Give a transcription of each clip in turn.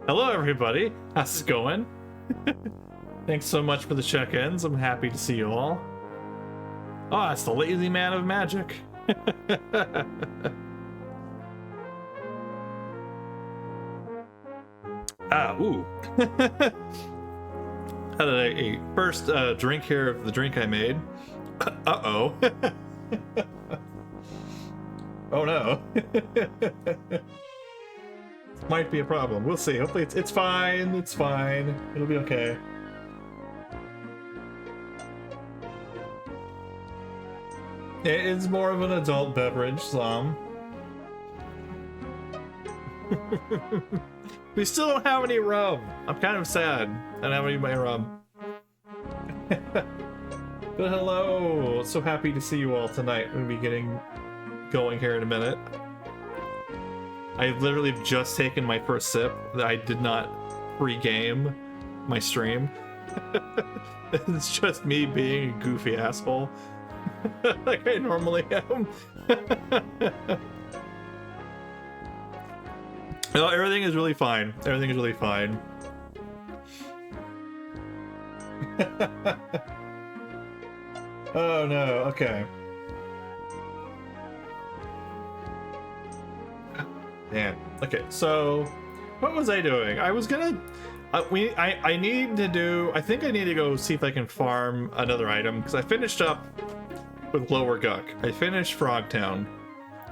Hello, everybody. How's it going? Thanks so much for the check-ins. I'm happy to see you all. Oh, it's the lazy man of magic. Ooh. How did I first drink here of the drink I made? Uh-oh. Oh no. Might be a problem. We'll see. Hopefully it's fine. It's fine. It'll be okay. It's more of an adult beverage, some. We still don't have any rum. I'm kind of sad. I don't have any of my rum. But hello. So happy to see you all tonight. We'll be getting going here in a minute. I've literally just taken my first sip. I did not pre-game my stream. It's just me being a goofy asshole. Like I normally am. No, everything is really fine. Everything is really fine. Oh no, okay. Man. Okay, so what was I doing? I was gonna I need to do, I think I need to go see if I can farm another item because I finished up with Lower Guck. I finished Frogtown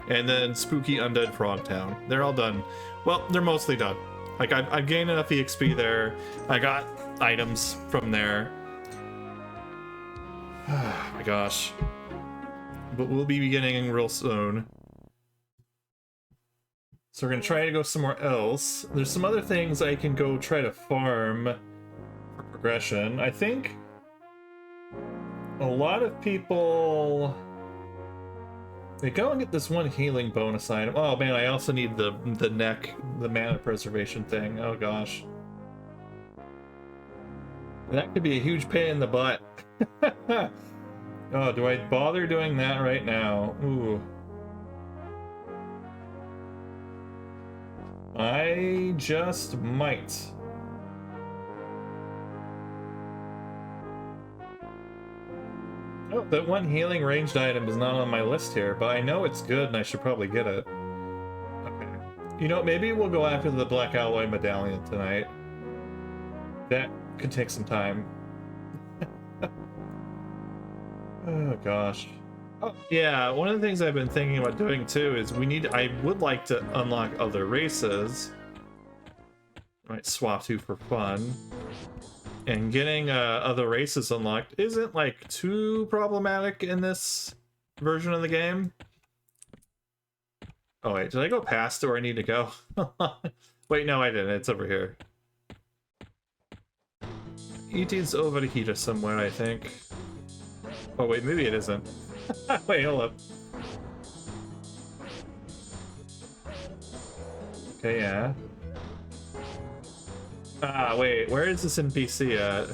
and then Spooky Undead Frogtown. They're all done. Well, they're mostly done. Like I've gained enough EXP there. I got items from there. Oh my gosh. But we'll be beginning real soon. So we're gonna try to go somewhere else. There's some other things I can go try to farm for progression. I think a lot of people, they go and get this one healing bonus item. Oh man, I also need the mana preservation thing. Oh gosh. That could be a huge pain in the butt. Oh, do I bother doing that right now? Ooh. I just might. Oh, that one healing ranged item is not on my list here, but I know it's good and I should probably get it. Okay. You know, maybe we'll go after the Black Alloy Medallion tonight. That could take some time. Oh gosh. Oh, yeah, one of the things I've been thinking about doing too is I would like to unlock other races. Might swap to for fun. And getting other races unlocked isn't like too problematic in this version of the game. Oh wait, did I go past where I need to go? Wait, no I didn't, it's over here. ET's over here somewhere, I think. Oh wait, maybe it isn't. Wait, hold up. Okay, yeah. Ah, wait, where is this NPC at?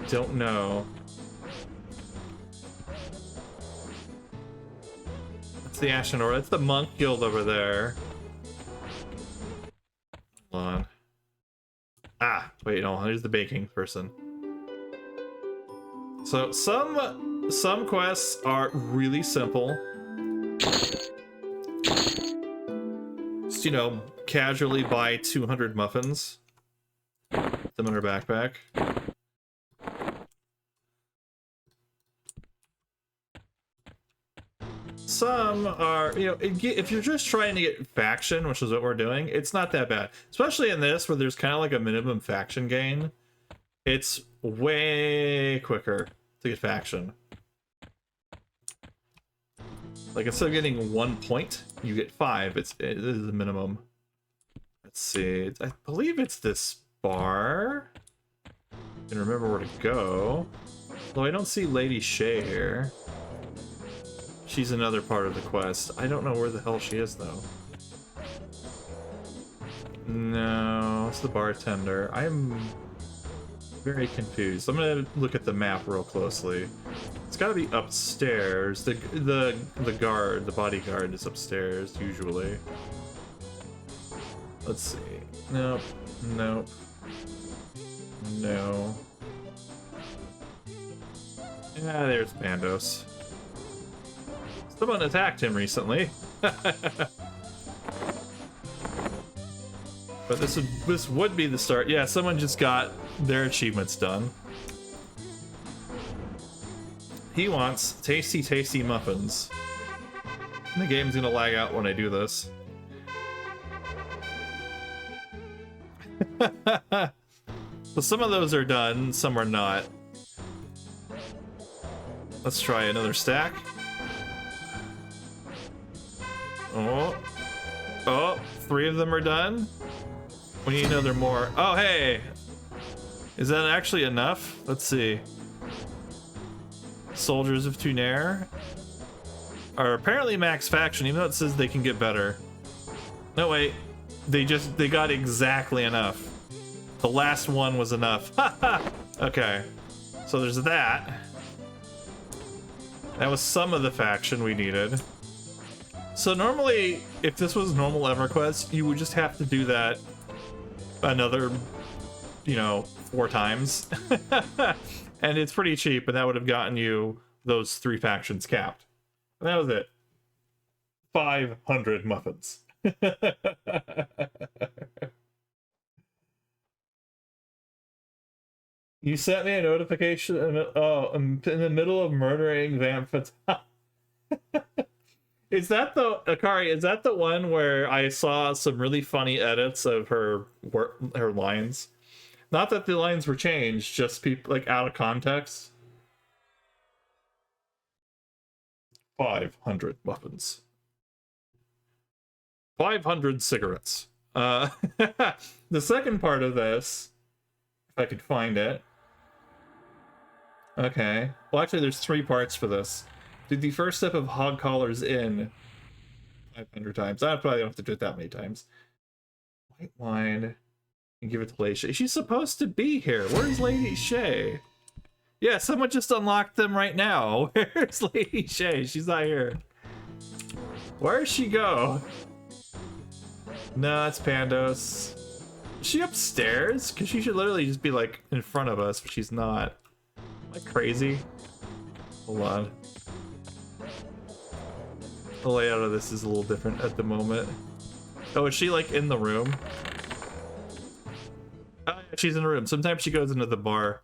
Don't know. That's the Ashen Aura. That's the Monk Guild over there. Hold on. Ah, wait, no, here's the baking person. So some quests are really simple. Just, you know, casually buy 200 muffins. Put them in her backpack. Some are, you know, if you're just trying to get faction, which is what we're doing, it's not that bad. Especially in this, where there's kind of like a minimum faction gain. It's way quicker to get faction. Like instead of getting 1 point, you get 5. It is the minimum. Let's see. I believe it's this bar. I can remember where to go. Though I don't see Lady Shay here. She's another part of the quest. I don't know where the hell she is though. No, it's the bartender. I'm very confused. I'm gonna look at the map real closely. It's gotta be upstairs. The guard, the bodyguard is upstairs, usually. Let's see. Nope. Nope. No. Yeah, there's Pandos. Someone attacked him recently. But this would be the start. Yeah, someone just got their achievements done. He wants tasty, tasty muffins. And the game's gonna lag out when I do this. So some of those are done, some are not. Let's try another stack. Oh. Oh, 3 of them are done. We need another more. Oh, hey! Is that actually enough? Let's see. Soldiers of Tunair are apparently max faction, even though it says they can get better. No, wait. They got exactly enough. The last one was enough. Okay. So there's that. That was some of the faction we needed. So normally, if this was normal EverQuest, you would just have to do that another, 4 times. And it's pretty cheap, and that would have gotten you those 3 factions capped. And that was it. 500 muffins. You sent me a notification. I'm in the middle of murdering Vamp Fatale. Is that the Akari? Is that the one where I saw some really funny edits of her lines? Not that the lines were changed, just people like out of context. 500 muffins. 500 cigarettes. The second part of this, if I could find it. Okay. Well, actually, there's 3 parts for this. Do the first step of hog collars in 500 times. I probably don't have to do it that many times. White wine. And give it to Lady Shay. She's supposed to be here. Where's Lady Shay? Yeah, someone just unlocked them right now. Where's Lady Shay? She's not here. Where'd she go? No, it's Pandos. Is she upstairs? Because she should literally just be like in front of us, but she's not. Am I crazy? Hold on. The layout of this is a little different at the moment. Oh, is she like in the room? Oh, yeah, she's in the room. Sometimes she goes into the bar.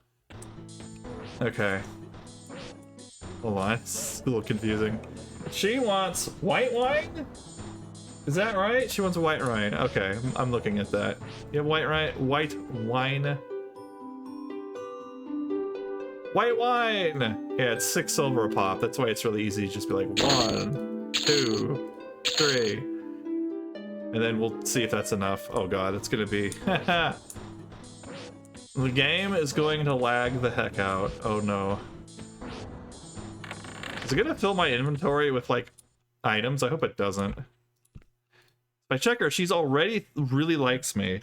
Okay. Hold on, it's a little confusing. She wants white wine? Is that right? She wants white wine. Okay, I'm looking at that. You have white wine? White wine? White wine! Yeah, it's 6 silver a pop. That's why it's really easy to just be like 1, 2, 3. And then we'll see if that's enough. Oh god, it's gonna be... The game is going to lag the heck out. Oh no. Is it gonna fill my inventory with, like, items? I hope it doesn't. If I check her, she's already really likes me.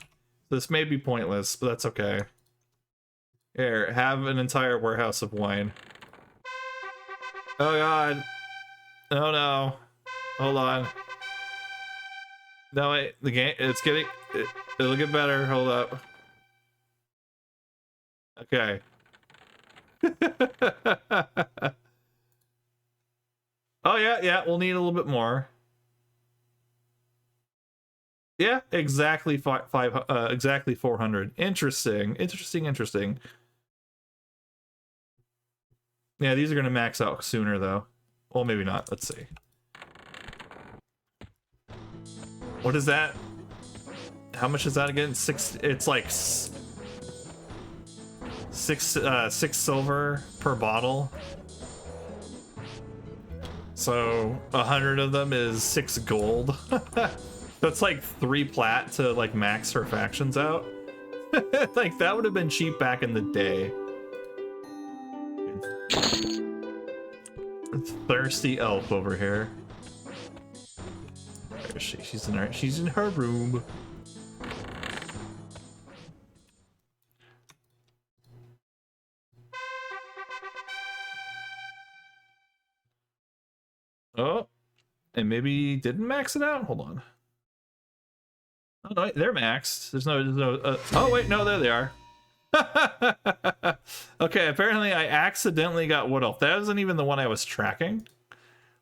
This may be pointless, but that's okay. Here, have an entire warehouse of wine. Oh god. Oh no. Hold on. No, wait. The game, it's getting... It'll get better. Hold up. Okay. Oh yeah, we'll need a little bit more. Yeah, exactly exactly 400. Interesting. Yeah, these are gonna max out sooner though. Well, maybe not. Let's see. What is that? How much is that again? 6. It's like 6 silver per bottle. So 100 of them is 6 gold. That's like 3 plat to like max her factions out. Like that would have been cheap back in the day. Thirsty elf over here. Where is she? She's in her room. Oh, and maybe didn't max it out? Hold on. Oh, no, they're maxed. There's no, oh wait, no, there they are. Okay, apparently I accidentally got Wood Elf. That wasn't even the one I was tracking.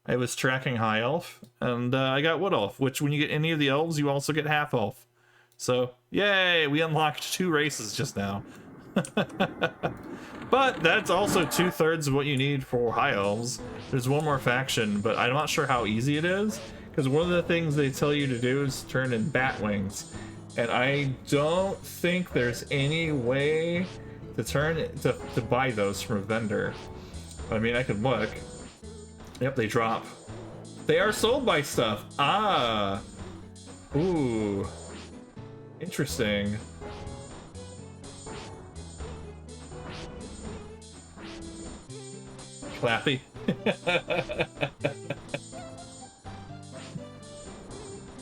I was tracking High Elf, and I got Wood Elf, which when you get any of the elves, you also get Half Elf. So, yay, we unlocked 2 races just now. But that's also 2/3 of what you need for High Elves. There's one more faction, but I'm not sure how easy it is, because one of the things they tell you to do is turn in bat wings. And I don't think there's any way to to buy those from a vendor. I mean, I could look. Yep, they drop. They are sold by stuff. Ah. Ooh. Interesting. Clappy.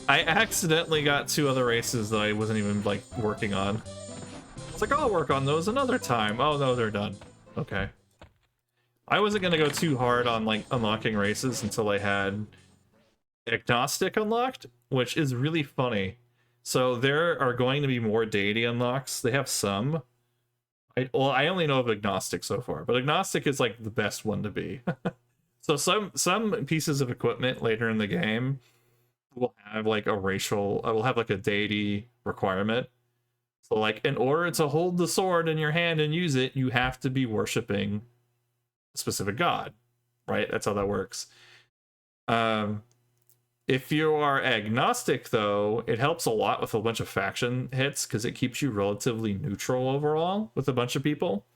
I accidentally got 2 other races that I wasn't even like working on. It's like, I'll work on those another time. Oh no, they're done. Okay. I wasn't gonna go too hard on like unlocking races until I had Agnostic unlocked, which is really funny. So there are going to be more deity unlocks. They have some. I only know of Agnostic so far, but Agnostic is like the best one to be. So some pieces of equipment later in the game will have like a will have like a deity requirement. So like in order to hold the sword in your hand and use it, you have to be worshiping a specific god, right? That's how that works. If you are agnostic, though, it helps a lot with a bunch of faction hits because it keeps you relatively neutral overall with a bunch of people.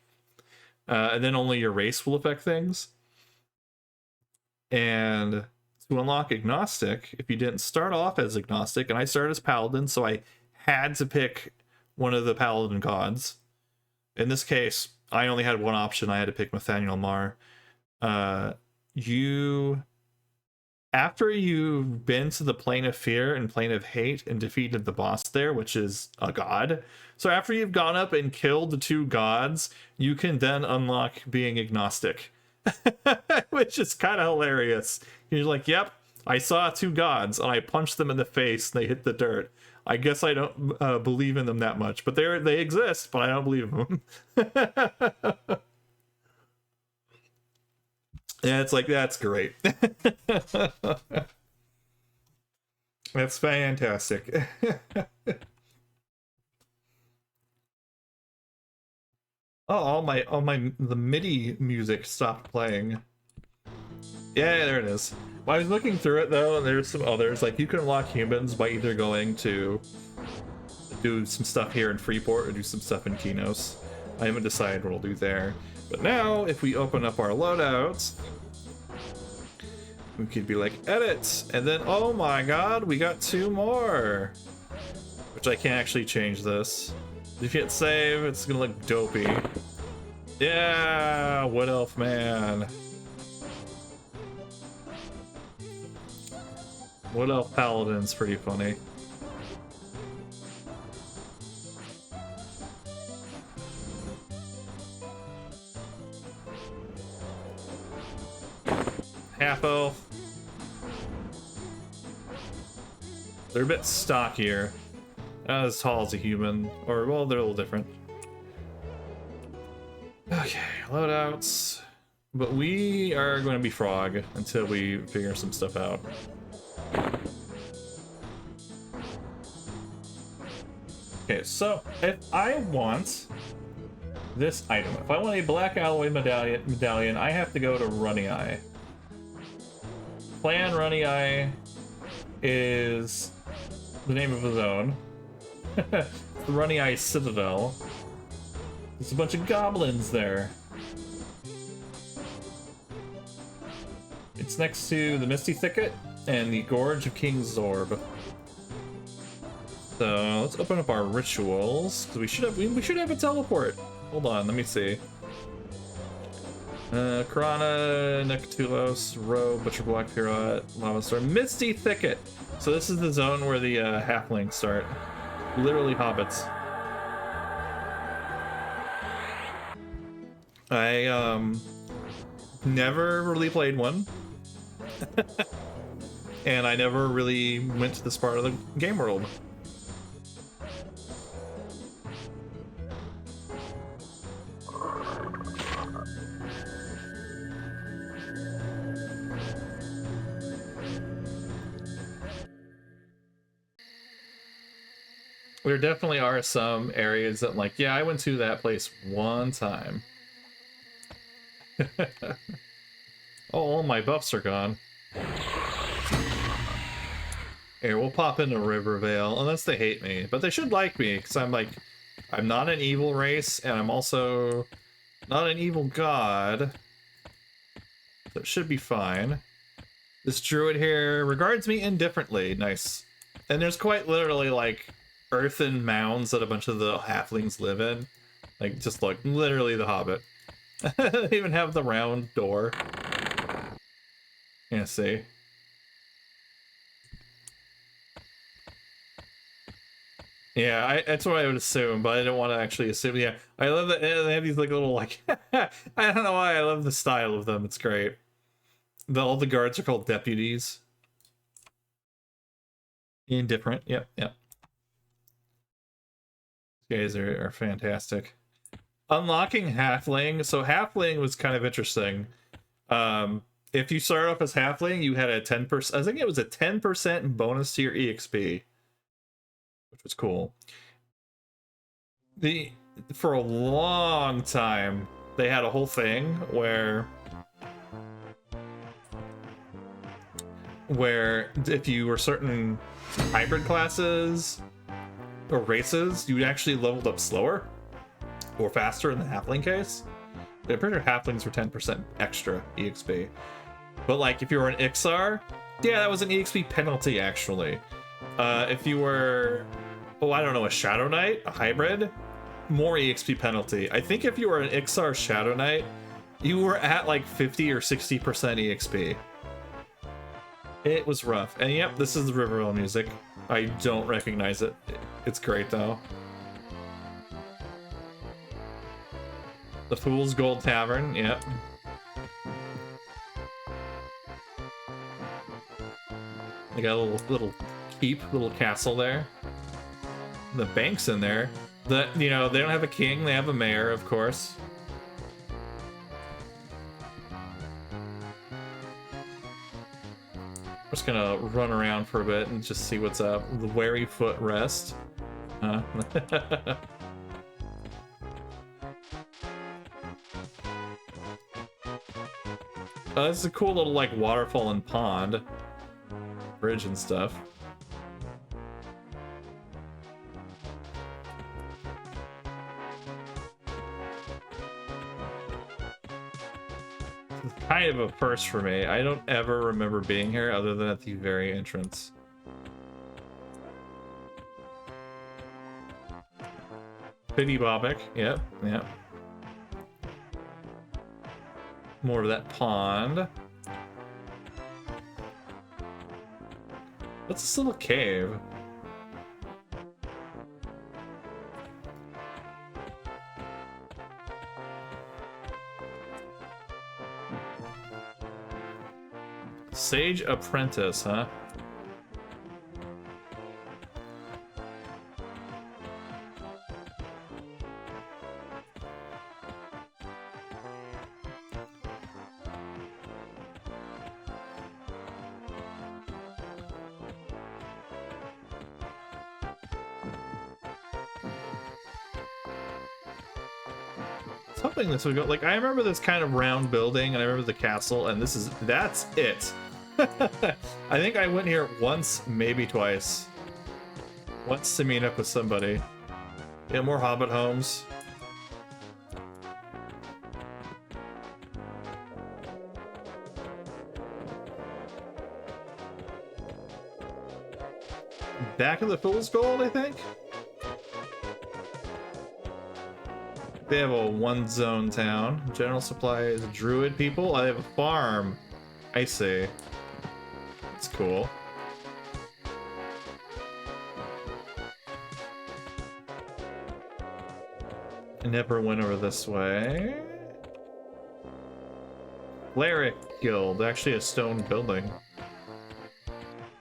And then only your race will affect things. And to unlock agnostic, if you didn't start off as agnostic, and I started as paladin, so I had to pick one of the paladin gods. In this case, I only had one option. I had to pick Nathaniel Mar. After you've been to the plane of fear and plane of hate and defeated the boss there, which is a god, so after you've gone up and killed the 2 gods, you can then unlock being agnostic. Which is kind of hilarious. You're like, yep, I saw 2 gods and I punched them in the face and they hit the dirt. I guess I don't believe in them that much, but they exist, but I don't believe in them. Yeah, it's like, that's great. That's fantastic. Oh, the MIDI music stopped playing. Yeah, there it is. Well, I was looking through it though, and there's some others. Like, you can unlock humans by either going to do some stuff here in Freeport or do some stuff in Kinos. I haven't decided what I'll do there. But now, if we open up our loadouts, we could be like, edit, and then, oh my god, we got 2 more. Which I can't actually change this. If you hit save, it's gonna look dopey. Yeah, Wood Elf man. Wood Elf Paladin's pretty funny. Half Elf. They're a bit stockier. Not as tall as a human. Or, well, they're a little different. Okay, loadouts. But we are going to be Frog until we figure some stuff out. Okay, so if I want this item, if I want a black alloy medallion, I have to go to Runny Eye. Clan Runny Eye is the name of a zone. The Runny Eye Citadel. There's a bunch of goblins there. It's next to the Misty Thicket and the Gorge of King Zorb. So let's open up our rituals. We should have a teleport. Hold on, let me see. Karana, Nekatulos, Roe, Butcher Black Pirat, Lava Storm, Misty Thicket. So this is the zone where the halflings start. Literally hobbits. I never really played one. And I never really went to this part of the game world. There definitely are some areas that, like, yeah, I went to that place one time. Oh, all my buffs are gone. Here, we'll pop into Rivervale, unless they hate me. But they should like me, because I'm like, I'm not an evil race, and I'm also not an evil god. So it should be fine. This druid here regards me indifferently. Nice. And there's quite literally, like, earthen mounds that a bunch of the halflings live in. Like, just like, literally the Hobbit. They even have the round door. Yeah, see. Yeah, that's what I would assume, but I didn't want to actually assume. Yeah, I love that they have these like little like I don't know why I love the style of them. It's great. All the guards are called deputies. Indifferent. Yep, yep. These guys are fantastic. Unlocking halfling. So halfling was kind of interesting. If you start off as halfling, you had a 10%. I think it was a 10% bonus to your EXP, which was cool. For a long time, they had a whole thing where if you were certain hybrid classes or races, you actually leveled up slower or faster in the halfling case. I'm pretty sure halflings were 10% extra EXP. But like if you were an Ixar, yeah, that was an EXP penalty actually. If you were, oh, I don't know, a Shadow Knight, a hybrid, more EXP penalty. I think if you were an Ixar Shadow Knight, you were at like 50 or 60% EXP. It was rough. And yep, this is the Riverville music. I don't recognize it. It's great though. The Fool's Gold Tavern, yep. They got a little keep, little castle there. The bank's in there. You know, they don't have a king, they have a mayor, of course. We're just gonna run around for a bit and just see what's up. The Wary Foot Rest. Huh? This is a cool little, like, waterfall and pond. Bridge and stuff. It's kind of a first for me. I don't ever remember being here other than at the very entrance. Pity Bobic, yep, yep. More of that pond. What's this little cave? Sage Apprentice, huh? Something this would go like I remember this kind of round building and I remember the castle and that's it. I think I went here once, maybe twice. Once to meet up with somebody. Yeah, more Hobbit homes. Back of the Fool's Gold, I think? They have a one-zone town. General supplies, druid people. I have a farm. I see. That's cool. I never went over this way. Cleric Guild, actually a stone building.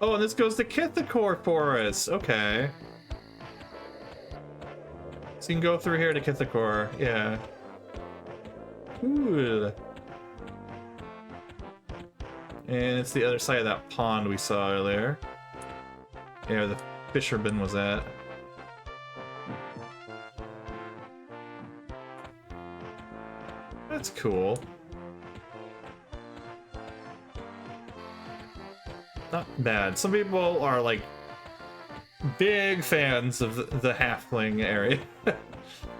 Oh, and this goes to Kithakor Forest. Okay. So you can go through here to Kithakor. Yeah. Cool. And it's the other side of that pond we saw earlier. Yeah, where the fisherman was at. That's cool. Not bad. Some people are like big fans of the halfling area.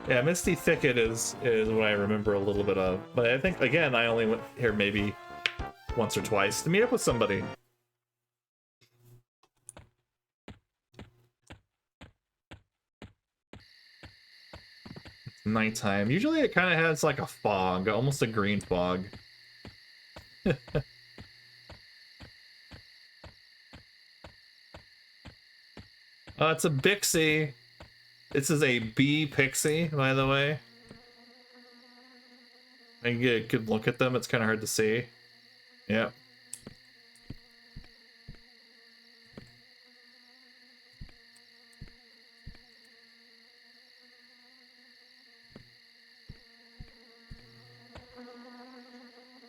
Yeah, Misty Thicket is what I remember a little bit of. But I think, again, I only went here maybe once or twice to meet up with somebody. It's nighttime. Usually it kind of has like a fog, almost a green fog. It's a Bixie. This is a bee pixie, by the way. I can get a good look at them. It's kind of hard to see. Yep.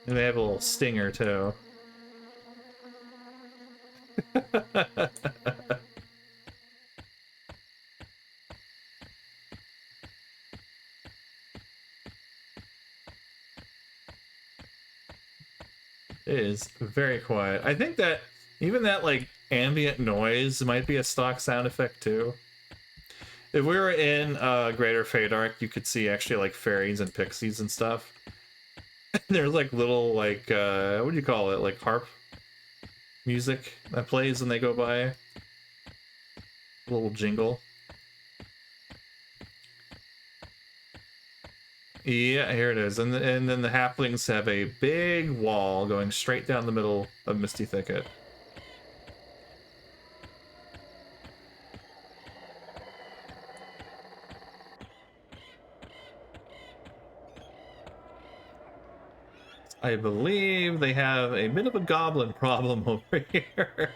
And they have a little stinger, too. It is very quiet. I think that even that like ambient noise might be a stock sound effect too. If we were in Greater Fadark, you could see actually like fairies and pixies and stuff. There's like little like what do you call it? Like harp music that plays when they go by. A little jingle. Yeah, here it is. And then the halflings have a big wall going straight down the middle of Misty Thicket. I believe they have a bit of a goblin problem over here.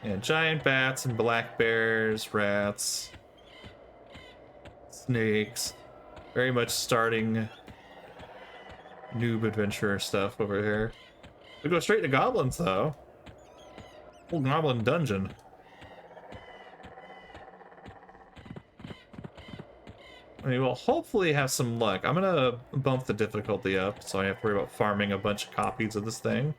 And giant bats and black bears, rats, snakes. Very much starting noob adventurer stuff over here. We go straight to goblins though. Whole goblin dungeon. I mean, we'll hopefully have some luck. I'm gonna bump the difficulty up so I have to worry about farming a bunch of copies of this thing.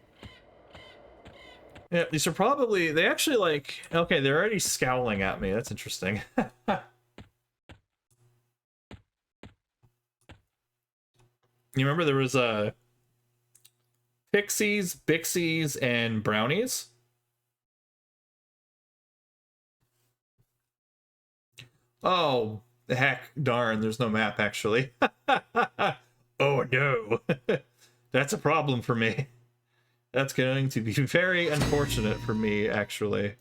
Yeah, these are probably, they actually like, okay, they're already scowling at me. That's interesting. You remember there was pixies, bixies, and brownies? Oh, heck darn, there's no map actually. Oh no. That's a problem for me. That's going to be very unfortunate for me, actually.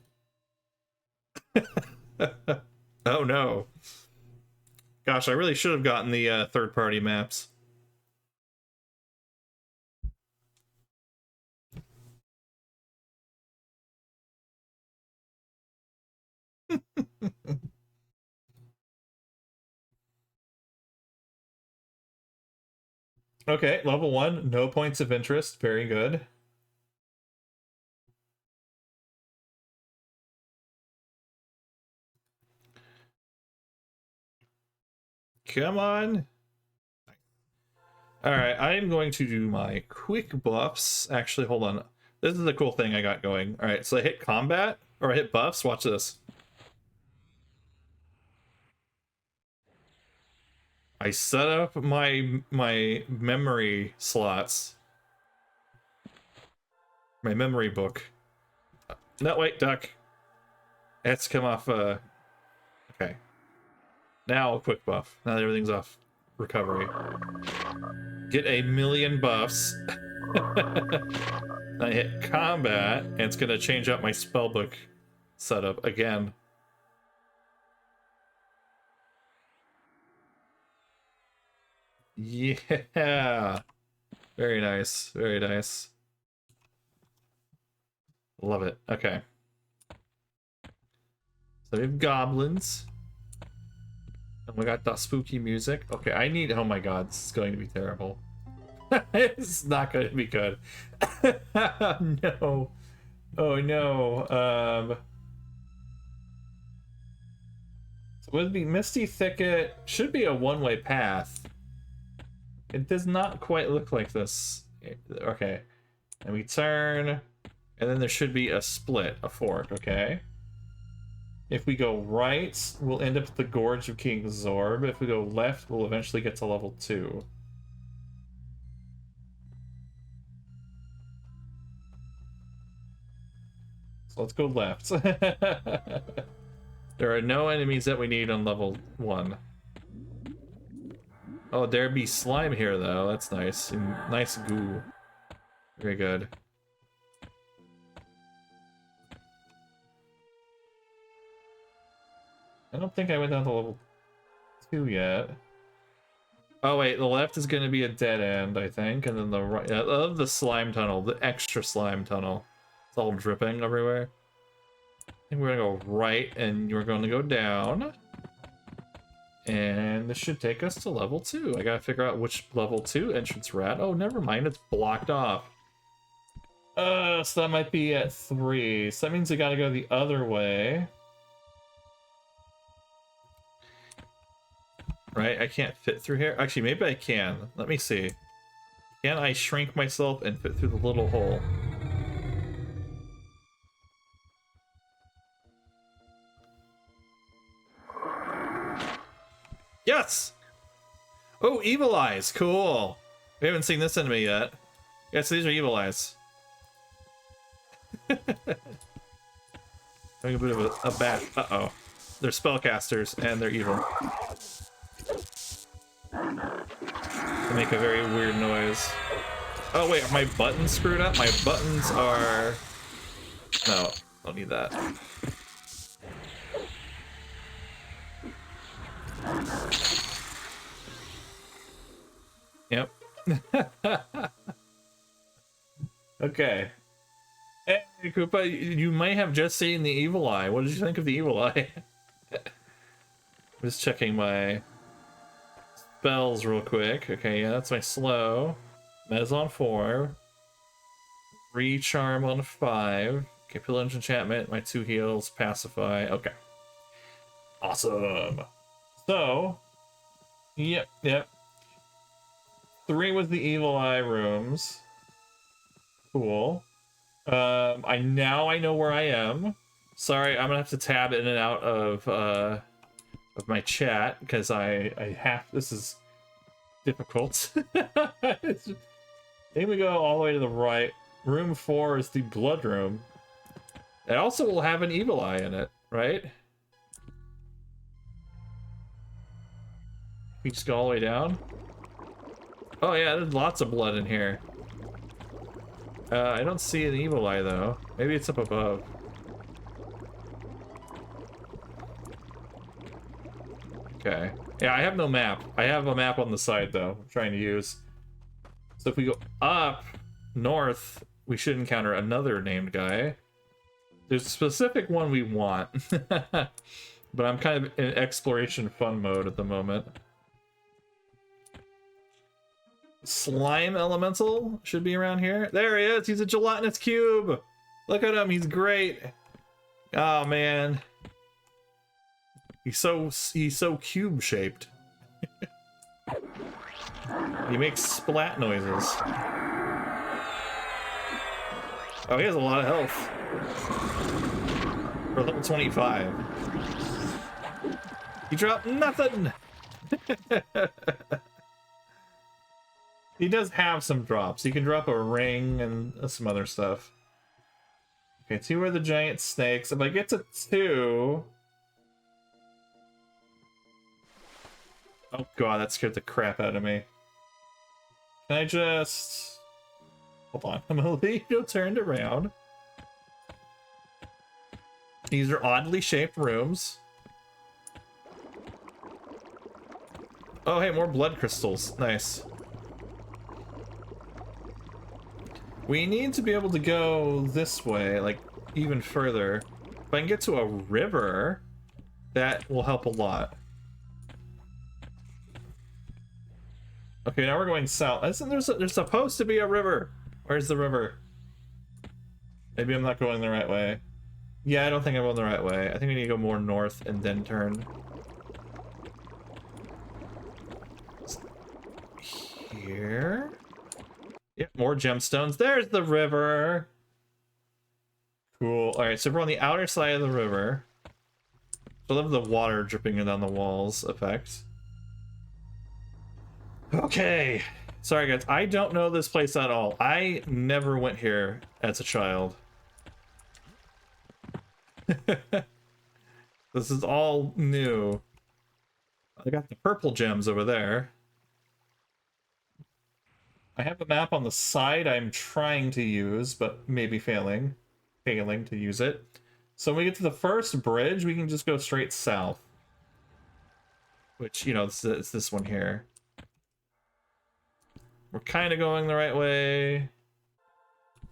Oh no. Gosh, I really should have gotten the third-party maps. Okay, level 1, no points of interest. Very good. Come on. Alright, I am going to do my quick buffs. Actually, hold on. This is the cool thing I got going. Alright, so I hit combat, or I hit buffs. Watch this. I set up my memory slots. My memory book. No, wait, duck. It's come off, okay. Now, quick buff. Now that everything's off recovery. Get a million buffs. I hit combat, and it's gonna change up my spellbook setup again. Yeah. Very nice. Very nice. Love it. Okay. So we have goblins. And we got the spooky music. Okay, I need... Oh my god, this is going to be terrible. It's not going to be good. No. Oh no. So would be Misty Thicket. Should be a one-way path. It does not quite look like this. Okay. And we turn. And then there should be a split, a fork, okay? If we go right, we'll end up at the Gorge of King Zorb. If we go left, we'll eventually get to level 2. So let's go left. There are no enemies that we need on level 1. Oh, there be slime here, though. That's nice. And nice goo. Very good. I don't think I went down to level 2 yet. Oh wait, the left is going to be a dead end, I think, and then the right... I love the slime tunnel, the extra slime tunnel. It's all dripping everywhere. I think we're going to go right, and we're going to go down. And this should take us to level 2. I gotta figure out which level 2 entrance we're at. Oh, never mind, it's blocked off. So that might be at 3. So that means we gotta go the other way. Right, I can't fit through here. Actually, maybe I can. Let me see. Can I shrink myself and fit through the little hole? Yes! Oh, evil eyes. Cool. We haven't seen this enemy yet. Yes, these are evil eyes. Having a bit of a bat. Uh-oh. They're spellcasters, and they're evil. They make a very weird noise. Oh, wait, are my buttons screwed up? My buttons are... No, don't need that. Yep. Okay. Hey, Koopa, you may have just seen the evil eye. What did you think of the evil eye? Just checking my spells real quick. Okay, yeah, that's my slow. Mez on 4. Recharm on 5. Okay, Pillage Enchantment, my 2 heals, Pacify. Okay. Awesome. So, yep. 3 was the evil eye rooms. Cool. I know where I am. Sorry, I'm gonna have to tab in and out of my chat because I have. This is difficult. I think we go all the way to the right. Room 4 is the blood room. It also will have an evil eye in it, right? We just go all the way down. Oh yeah, there's lots of blood in here. I don't see an evil eye though. Maybe it's up above. Okay. Yeah, I have no map. I have a map on the side though, I'm trying to use. So if we go up north, we should encounter another named guy. There's a specific one we want. But I'm kind of in exploration fun mode at the moment. Slime elemental should be around here. There he is. He's a gelatinous cube. Look at him. He's great. Oh man. He's so cube shaped. He makes splat noises. Oh, he has a lot of health. For level 25. He dropped nothing. He does have some drops. He can drop a ring and some other stuff. Okay, 2 are the giant snakes. If I get to 2... Oh god, that scared the crap out of me. Can I just... Hold on, I'm gonna leave you turned around. These are oddly shaped rooms. Oh, hey, more blood crystals. Nice. We need to be able to go this way, like, even further. If I can get to a river, that will help a lot. Okay, now we're going south. Listen, there's supposed to be a river. Where's the river? Maybe I'm not going the right way. Yeah, I don't think I'm going the right way. I think we need to go more north and then turn. Here? Yep, more gemstones. There's the river. Cool. Alright, so we're on the outer side of the river. I love the water dripping down the walls effect. Okay. Sorry, guys. I don't know this place at all. I never went here as a child. This is all new. I got the purple gems over there. I have a map on the side I'm trying to use, but maybe failing to use it. So when we get to the first bridge, we can just go straight south. Which, you know, it's this one here. We're kind of going the right way.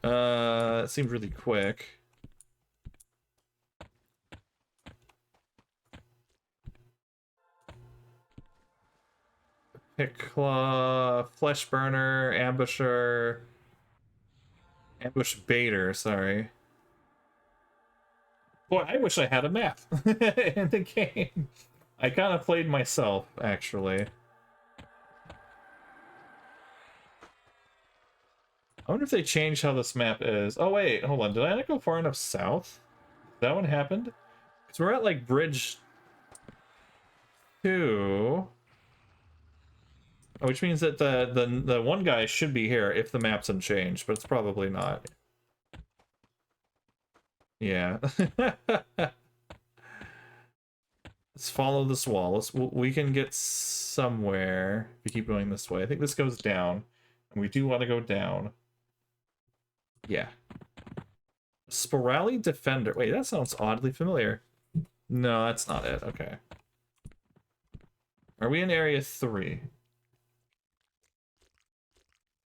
It seemed really quick. Pick claw, flesh burner, ambusher, ambush baiter, sorry. Boy, I wish I had a map in the game. I kind of played myself, actually. I wonder if they changed how this map is. Oh wait, hold on. Did I not go far enough south? That one happened? Because we're at like bridge 2. Which means that the one guy should be here if the map's unchanged, but it's probably not. Yeah. Let's follow this wall. We can get somewhere if we keep going this way. I think this goes down, and we do want to go down. Yeah. Sporally Defender. Wait, that sounds oddly familiar. No, that's not it. Okay. Are we in area 3?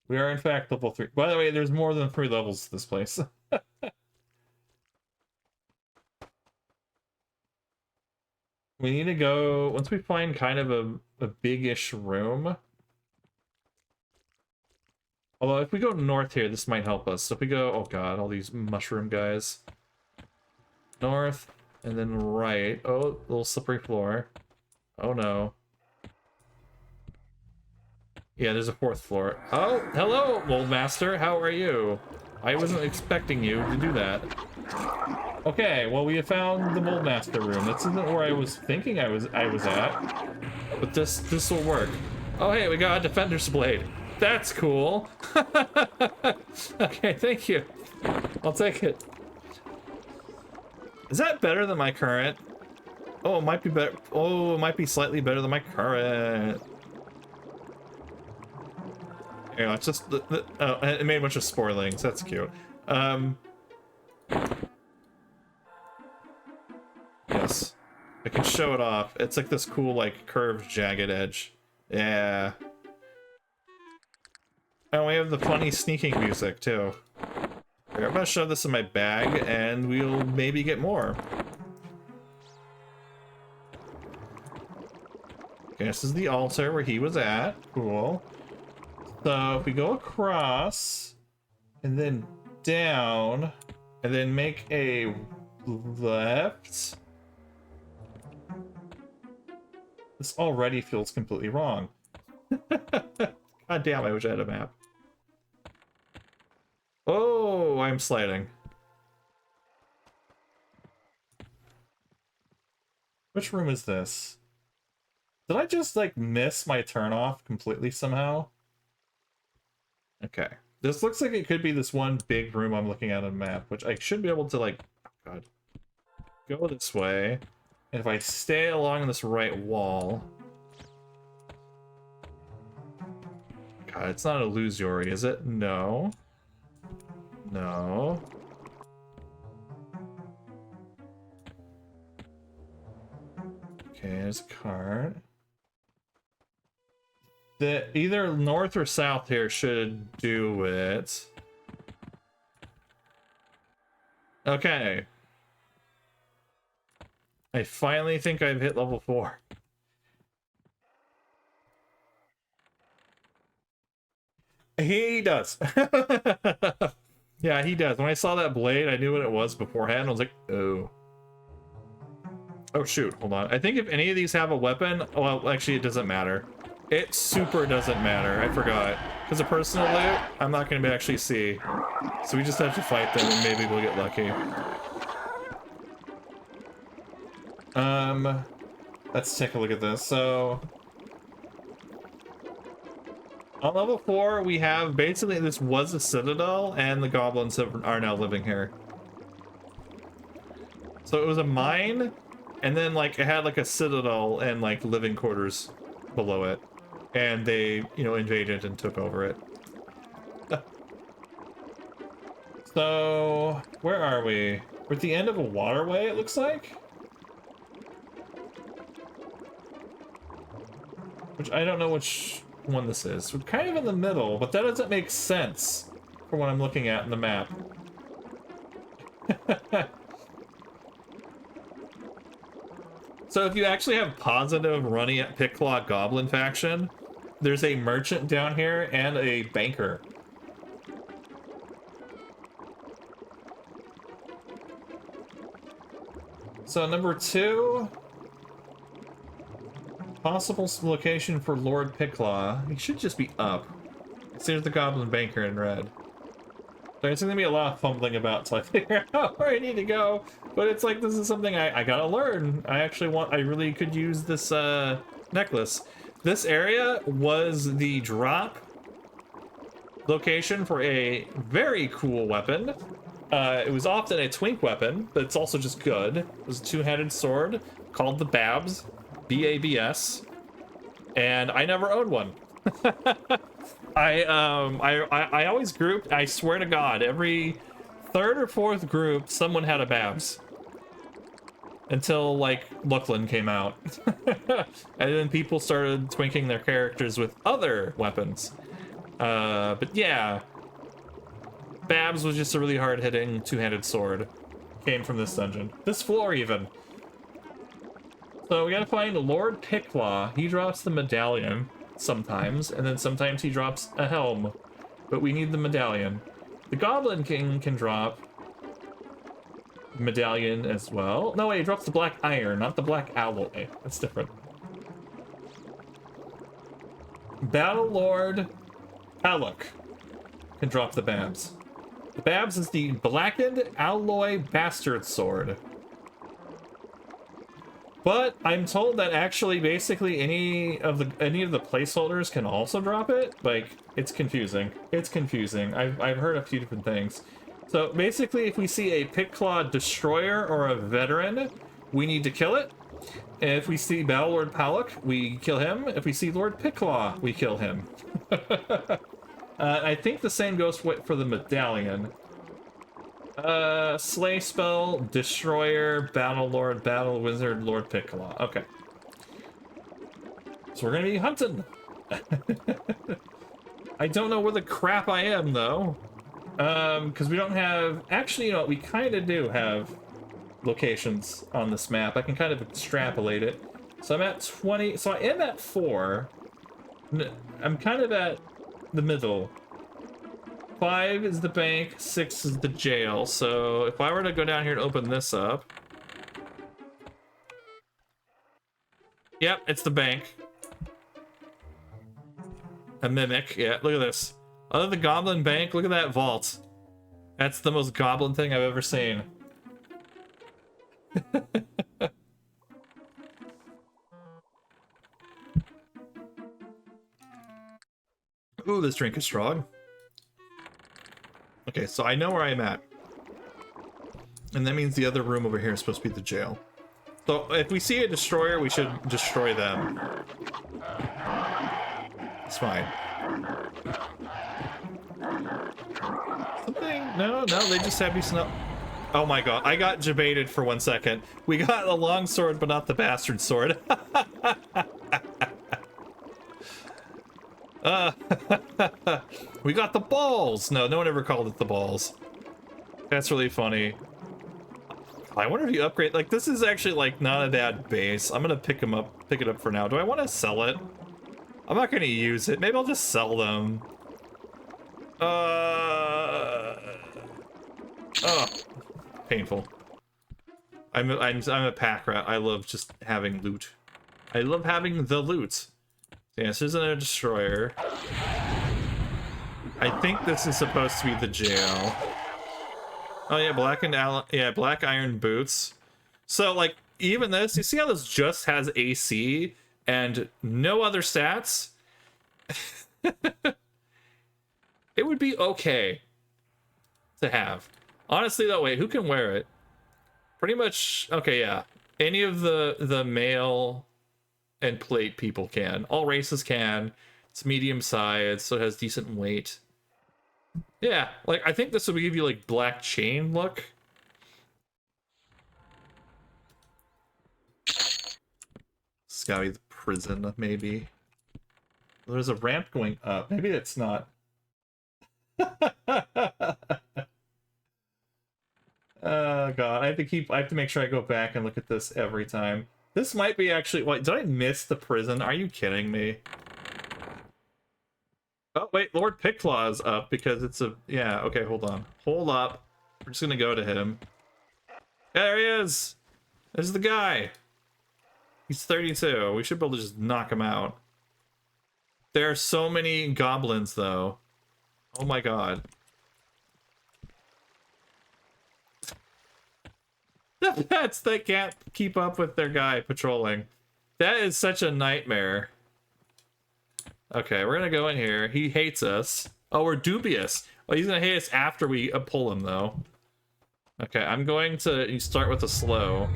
We are, in fact, level 3. By the way, there's more than 3 levels to this place. We need to go... Once we find kind of a big-ish room... Although, if we go north here, this might help us. So if we go... Oh god, all these mushroom guys. North, and then right. Oh, little slippery floor. Oh no. Yeah, there's a 4th floor. Oh, hello, Mold Master. How are you? I wasn't expecting you to do that. Okay, well, we have found the Mold Master room. This isn't where I was thinking I was at, but this will work. Oh, hey, we got a Defender's Blade. That's cool. Okay, thank you. I'll take it. Is that better than my current? Oh, it might be better. Oh, it might be slightly better than my current. Yeah, it's just oh, it made a bunch of sporelings. That's cute. Yes, I can show it off. It's like this cool, like curved, jagged edge. Yeah. And we have the funny sneaking music too. Here, I'm gonna shove this in my bag, and we'll maybe get more. Okay, this is the altar where he was at. Cool. So if we go across, and then down, and then make a left. This already feels completely wrong. God damn, I wish I had a map. Oh, I'm sliding. Which room is this? Did I just, like, miss my turn off completely somehow? Okay. This looks like it could be this one big room I'm looking at on the map, which I should be able to, like, oh god, go this way. And if I stay along this right wall... God, it's not illusory, is it? No. No. Okay, there's a card. The either north or south here should do it. Okay. I finally think I've hit level 4. He does. Yeah, he does. When I saw that blade, I knew what it was beforehand. I was like, oh. Oh, shoot. Hold on. I think if any of these have a weapon... Well, actually, it doesn't matter. It super doesn't matter. I forgot. Because of personal loot, I'm not going to actually see. So we just have to fight them and maybe we'll get lucky. Let's take a look at this. So... on level 4, we have basically this was a citadel, and the goblins are now living here. So it was a mine, and then like it had like a citadel and like living quarters below it, and they, you know, invaded and took over it. So where are we? We're at the end of a waterway, it looks like. Which I don't know which one this is. We're kind of in the middle, but that doesn't make sense for what I'm looking at in the map. So if you actually have positive running at Picklaw Goblin faction, there's a merchant down here and a banker. So number 2, possible location for Lord Picklaw. He should just be up. There's the Goblin Banker in red. So it's gonna be a lot of fumbling about till I figure out where I need to go. But it's like, this is something I gotta learn. I really could use this necklace. This area was the drop location for a very cool weapon. It was often a twink weapon, but it's also just good. It was a two-handed sword called the Babs. B-A-B-S, and I never owned one. I always grouped, I swear to God, every 3rd or 4th group, someone had a Babs. Until, like, Luckland came out. And then people started twinking their characters with other weapons. But yeah. Babs was just a really hard-hitting two-handed sword. Came from this dungeon. This floor, even. So we gotta find Lord Picklaw. He drops the medallion sometimes, and then sometimes he drops a helm. But we need the medallion. The Goblin King can drop medallion as well. No, wait, he drops the black iron, not the black alloy. That's different. Battle Lord Alec can drop the Babs. The Babs is the blackened alloy bastard sword. But I'm told that actually basically any of the placeholders can also drop it. Like, it's confusing. It's confusing. I've heard a few different things. So basically, if we see a Picklaw destroyer or a veteran, we need to kill it. If we see Battle Lord Palak, we kill him. If we see Lord Picklaw, we kill him. I think the same goes for the medallion. Slay spell, destroyer, battle lord, battle wizard, Lord Picklaw. Okay. So we're gonna be hunting. I don't know where the crap I am though. Because we don't have, actually, you know what, we kind of do have locations on this map. I can kind of extrapolate it. So I'm at 20, so I am at 4. I'm kind of at the middle. 5 is the bank, 6 is the jail. So if I were to go down here and open this up. Yep, it's the bank. A mimic, yeah, look at this. Other than the Goblin Bank, look at that vault. That's the most goblin thing I've ever seen. Ooh, this drink is strong. Okay, so I know where I'm at. And that means the other room over here is supposed to be the jail. So if we see a destroyer, we should destroy them. It's fine. Something? No, they just have me snow. Oh my god, I got debated for 1 second. We got the long sword, but not the bastard sword. Uh, we got the balls. No, no one ever called it the balls. That's really funny. I wonder if you upgrade, like, this is actually like not a bad base. I'm gonna pick it up for now. Do I want to sell it? I'm not gonna use it. Maybe I'll just sell them. Oh, painful. I'm a pack rat. I love just having loot. I love having the loot. Yeah, this isn't a destroyer. I think this is supposed to be the jail. Oh yeah, black iron boots. So like even this, you see how this just has AC and no other stats? It would be okay to have. Honestly though, wait, who can wear it? Pretty much, okay, yeah. Any of the male and plate people can. All races can. It's medium size, so it has decent weight. Yeah, like I think this would give you like black chain look. It's gotta be the prison, maybe. There's a ramp going up. Maybe it's not. Oh god, I have to make sure I go back and look at this every time. This might be actually, wait, did I miss the prison? Are you kidding me? Oh wait, Lord Picklaw is up because it's a, yeah, okay, hold on. Hold up. We're just gonna go to him. There he is! There's the guy! He's 32. We should be able to just knock him out. There are so many goblins though. Oh my god. The pets that can't keep up with their guy patrolling. That is such a nightmare. Okay, we're gonna go in here. He hates us. Oh, we're dubious. Oh, he's gonna hate us after we pull him, though. Okay, I'm going to start with a slow.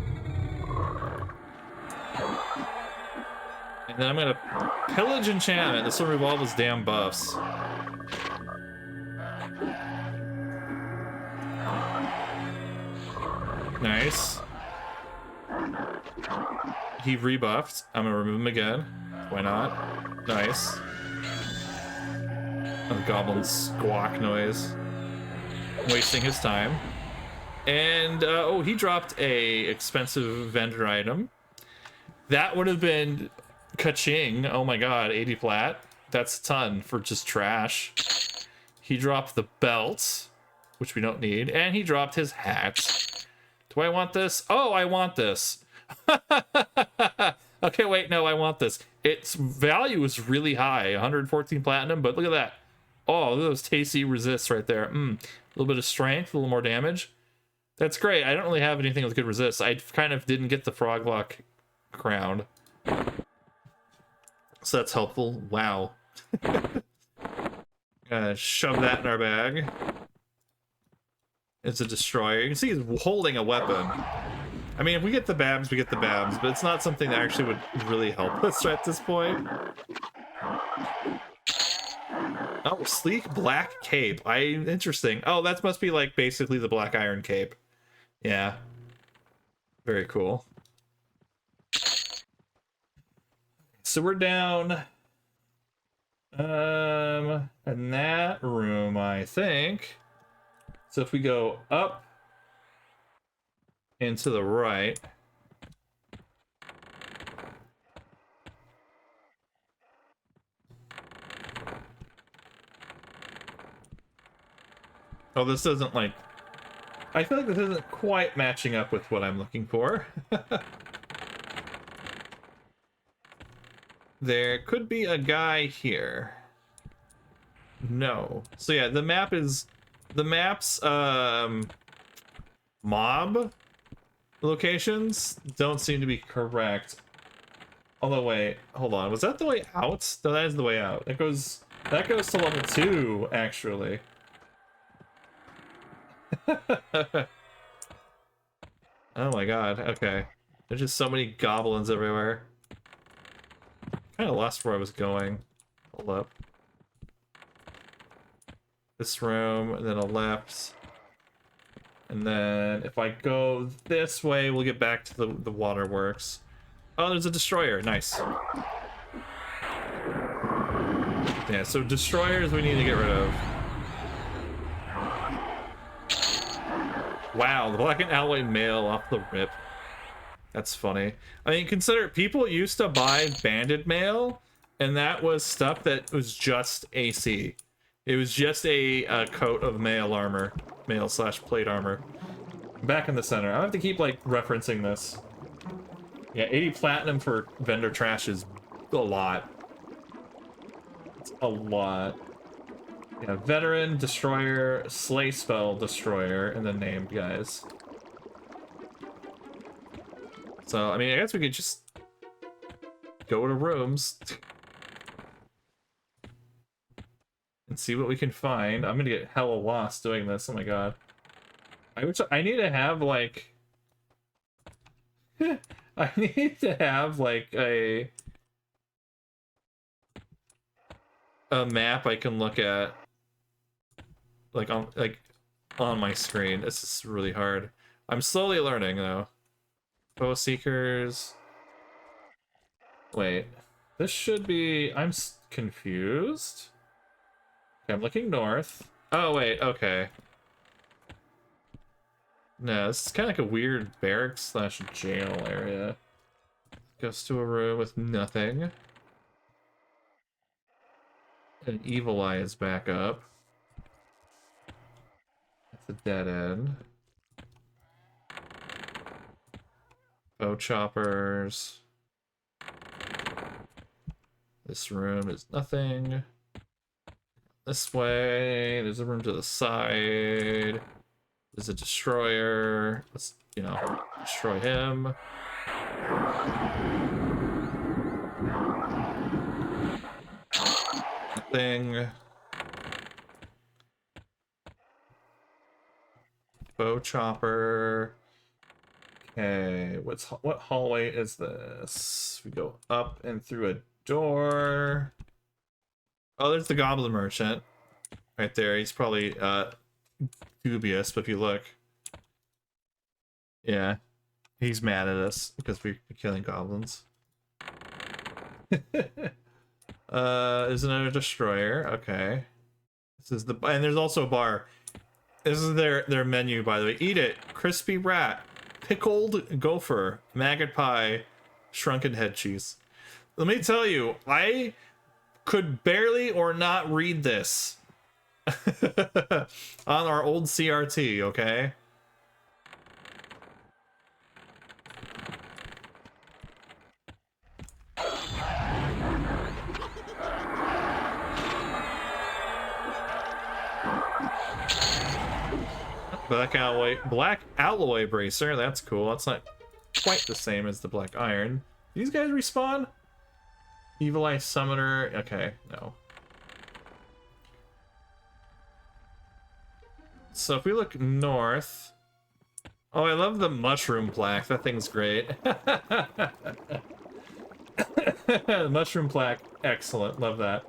And then I'm gonna pillage enchantment. This will remove all his damn buffs. Nice. He rebuffed. I'm gonna remove him again. Why not? Nice. Oh, the goblin squawk noise. Wasting his time. And, oh, he dropped a expensive vendor item. That would have been ka-ching. Oh my god, 80 plat. That's a ton for just trash. He dropped the belt, which we don't need. And he dropped his hat. Do I want this? Oh, I want this. Okay, wait, no, I want this. Its value is really high, 114 platinum, but look at that. Oh, look at those tasty resists right there. A little bit of strength, a little more damage. That's great. I don't really have anything with good resists. I kind of didn't get the frog lock crown. So that's helpful. Wow. Shove that in our bag. It's a destroyer. You can see he's holding a weapon. I mean, if we get the babs, we get the babs, but it's not something that actually would really help us at this point. Oh, sleek black cape. Interesting. Oh, that must be like basically the black iron cape. Yeah. Very cool. So we're down in that room, I think. So if we go up and to the right, oh, this doesn't like, I feel like this isn't quite matching up with what I'm looking for. There could be a guy here. No. So yeah, the map's mob locations don't seem to be correct. Although wait, hold on. Was that the way out? No, that is the way out. That goes to level 2, actually. Oh my god, okay. There's just so many goblins everywhere. Kind of lost where I was going. Hold up. This room, and then a left. And then if I go this way, we'll get back to the waterworks. Oh, there's a destroyer. Nice. Yeah, so destroyers we need to get rid of. Wow, the black and alloy mail off the rip. That's funny. I mean, consider people used to buy banded mail, and that was stuff that was just AC. It was just a coat of mail armor, mail/plate armor. Back in the center. I have to keep like referencing this. Yeah, 80 platinum for vendor trash is a lot. It's a lot. Yeah, veteran, destroyer, slay spell, destroyer, and then named guys. So, I mean, I guess we could just go to rooms and see what we can find. I'm gonna get hella lost doing this. Oh my god. I need to have like I need to have like a map I can look at like on my screen. This is really hard. I'm slowly learning though. Bow seekers. Wait. This should be I'm confused. Okay, I'm looking north. Oh wait, okay. No, this is kind of like a weird barracks/jail area. Goes to a room with nothing. An evil eye is back up. That's a dead end. Bow choppers. This room is nothing. This way. There's a room to the side. There's a destroyer. Let's, you know, destroy him. Nothing. Bow chopper. Okay, what hallway is this? We go up and through a door. Oh, there's the goblin merchant. Right there. He's probably dubious, but if you look, yeah, he's mad at us because we're killing goblins. There's another destroyer. Okay, this is and there's also a bar. This is their menu, by the way. Eat it, crispy rat, pickled gopher, maggot pie, shrunken head cheese. Let me tell you, I could barely or not read this. On our old CRT, okay? Black alloy bracer, that's cool. That's not quite the same as the black iron. These guys respawn? Evil Eye Summoner, okay, no. So if we look north... Oh, I love the mushroom plaque. That thing's great. Mushroom plaque, excellent. Love that.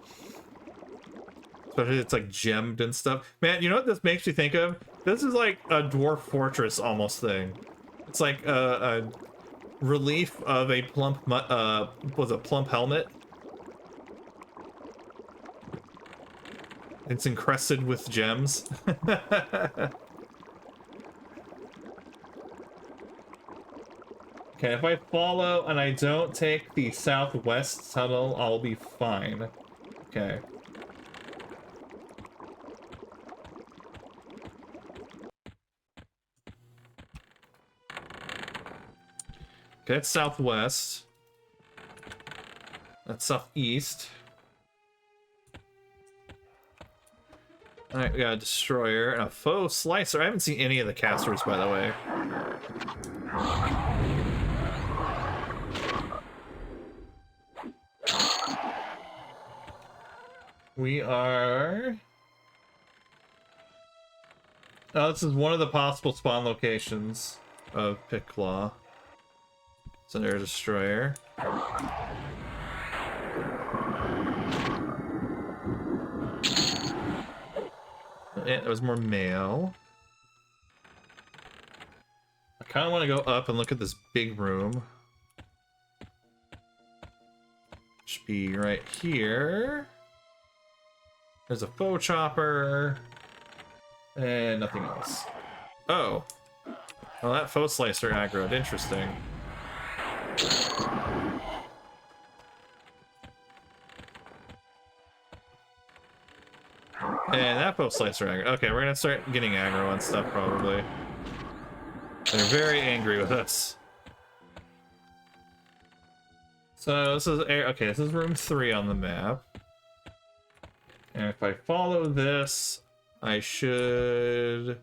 Especially it's like gemmed and stuff. Man, you know what this makes me think of? This is like a dwarf fortress almost thing. It's like a relief of a plump, was a plump helmet. It's encrusted with gems. Okay, if I follow and I don't take the southwest tunnel, I'll be fine. Okay. Okay, that's southwest. That's southeast. Alright, we got a destroyer and a faux slicer. I haven't seen any of the casters, by the way. We are... Oh, this is one of the possible spawn locations of Picklaw. It's an air destroyer. Yeah, there was more mail. I kind of want to go up and look at this big room. Should be right here. There's a faux chopper. And nothing else. Oh. Well, that faux slicer aggroed. Interesting. And that faux slicer aggro. Okay, we're gonna start getting aggro on stuff probably. They're very angry with us. So this is okay. This is room 3 on the map. And if I follow this, I should.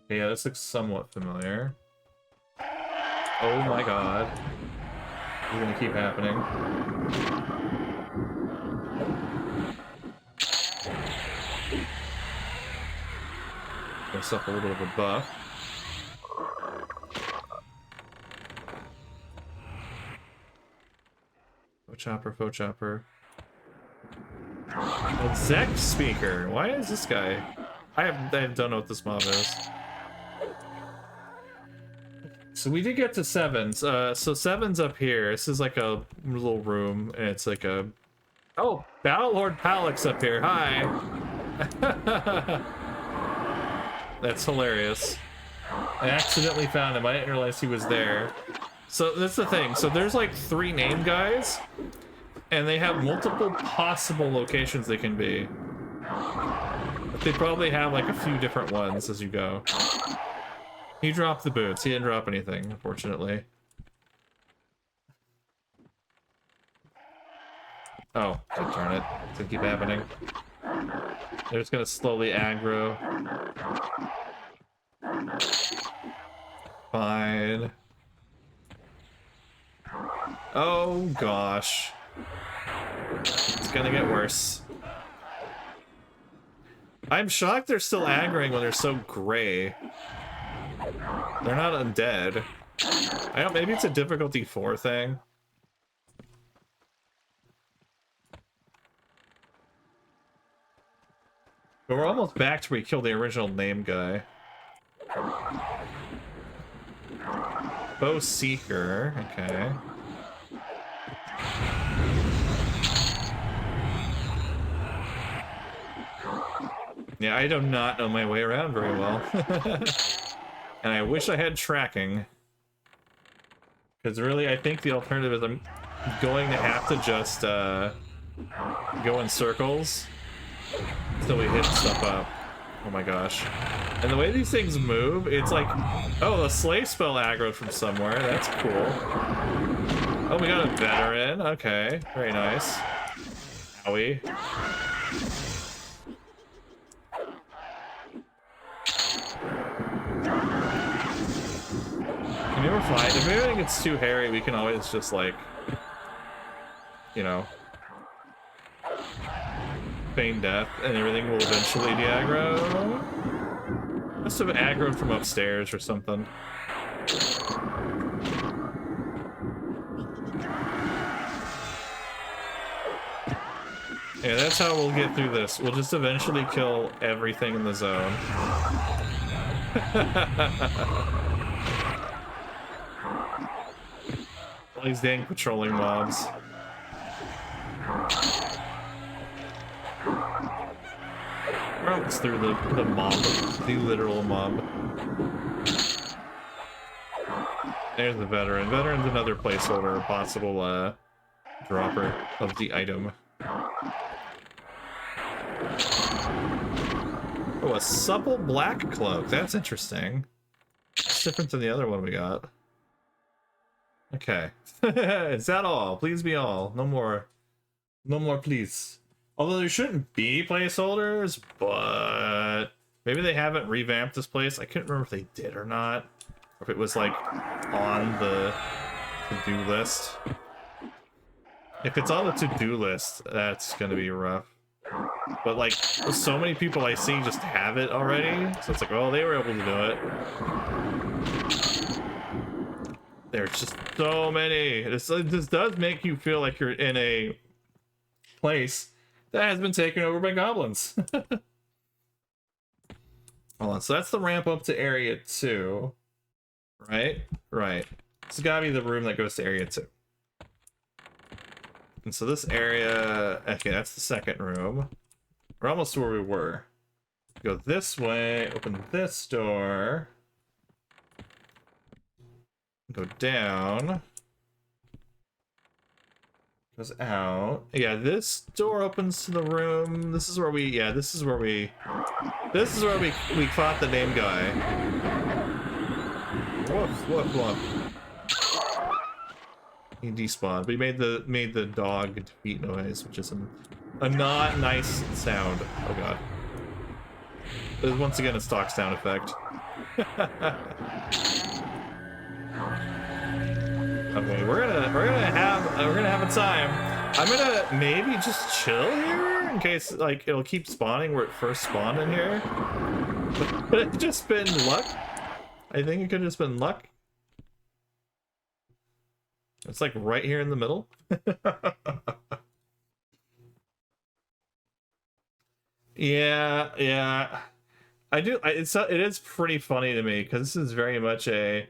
Yeah, this looks somewhat familiar. Oh my god. It's gonna keep happening. Give myself a little bit of a buff. Faux chopper, faux chopper. Exec speaker. Why is this guy? I don't know what this mob is. So we did get to 7s. So 7's up here. This is like a little room, and it's like a. Oh, Battlelord Palix up here. Hi. That's hilarious. I accidentally found him. I didn't realize he was there. So that's the thing. So there's like 3 name guys, and they have multiple possible locations they can be. But they probably have like a few different ones as you go. He dropped the boots. He didn't drop anything, unfortunately. Oh, darn it. It's gonna keep happening. They're just gonna slowly aggro. Fine. Oh gosh. It's gonna get worse. I'm shocked they're still aggroing when they're so gray. They're not undead. I don't. Maybe it's a difficulty 4 thing. But we're almost back to where we killed the original name guy. Bow Seeker. Okay. Yeah, I do not know my way around very well. And I wish I had tracking. Because really, I think the alternative is I'm going to have to just go in circles until we hit stuff up. Oh my gosh. And the way these things move, it's like, oh, the slay spell aggroed from somewhere. That's cool. Oh, we got a veteran. Okay, very nice. Howie. Can you ever find, if everything gets too hairy, we can always just like, you know, feign death and everything will eventually de-aggro. Must have aggroed from upstairs or something. Yeah, that's how we'll get through this. We'll just eventually kill everything in the zone. All these dang patrolling mobs. We're almost through the mob, the literal mob. There's the veteran. Veteran's another placeholder, a possible dropper of the item. Oh, a supple black cloak. That's interesting. It's different than the other one we got. Okay. Is that all? Please be all. No more. No more, please. Although there shouldn't be placeholders, but maybe they haven't revamped this place. I couldn't remember if they did or not. Or if it was like on the to-do list. If it's on the to-do list, that's gonna be rough. But like, so many people I see just have it already, so it's like, oh, they were able to do it. There's just so many. This does make you feel like you're in a place that has been taken over by goblins. Hold on, so that's the ramp up to area 2, right? Right. This has gotta be the room that goes to area 2. And so this area, okay, that's the second room. We're almost to where we were. Go this way, open this door. Go down. Goes out. Yeah, this door opens to the room. This is where we, yeah, this is where we fought the name guy. Woof, woof, woof. He despawned, but he made the dog defeat noise, which is a not nice sound. Oh god. It was once again a stock sound effect. Okay, we're gonna have a time. I'm gonna maybe just chill here in case like it'll keep spawning where it first spawned in here. Could it just been luck? I think it could have just been luck. It's like right here in the middle. Yeah, yeah. It is pretty funny to me because this is very much a.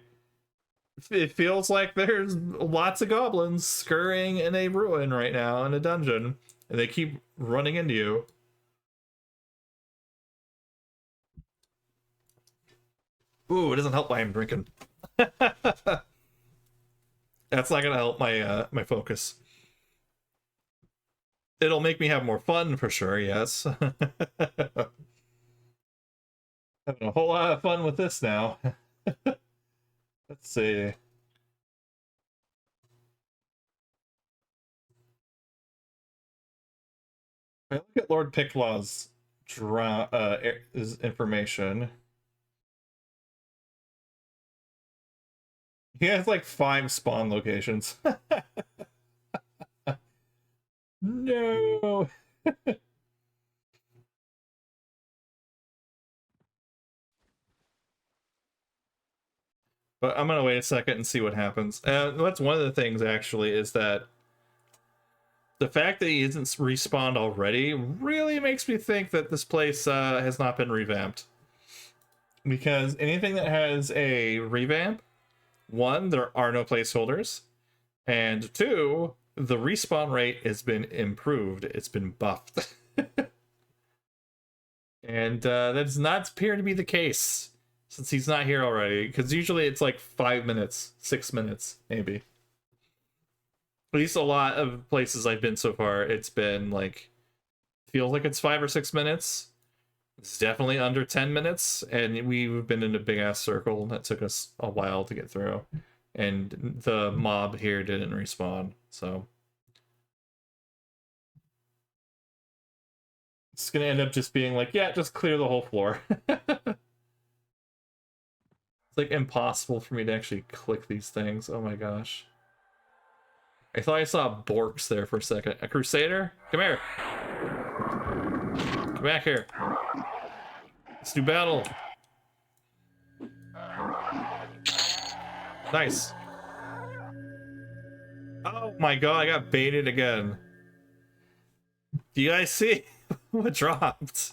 It feels like there's lots of goblins scurrying in a ruin right now in a dungeon, and they keep running into you. Ooh, it doesn't help why I'm drinking. That's not gonna help my my focus. It'll make me have more fun for sure, yes. Having a whole lot of fun with this now. Let's see. I look at Lord Picklaw's his information. He has like 5 spawn locations. No. But I'm gonna wait a second and see what happens. That's one of the things actually is that the fact that he isn't respawned already really makes me think that this place has not been revamped. Because anything that has a revamp, one, there are no placeholders, and two, the respawn rate has been improved. It's been buffed. And that does not appear to be the case since he's not here already, because usually it's like 5 minutes, 6 minutes, maybe. At least a lot of places I've been so far, it's been like, feels like it's 5 or 6 minutes. It's definitely under 10 minutes, and we've been in a big ass circle that took us a while to get through. And the mob here didn't respawn, so. It's gonna end up just being like, yeah, just clear the whole floor. It's like impossible for me to actually click these things. Oh my gosh. I thought I saw Borks there for a second. A Crusader? Come here. Come back here. Let's do battle. Nice. Oh my god, I got baited again. Do you guys see what dropped?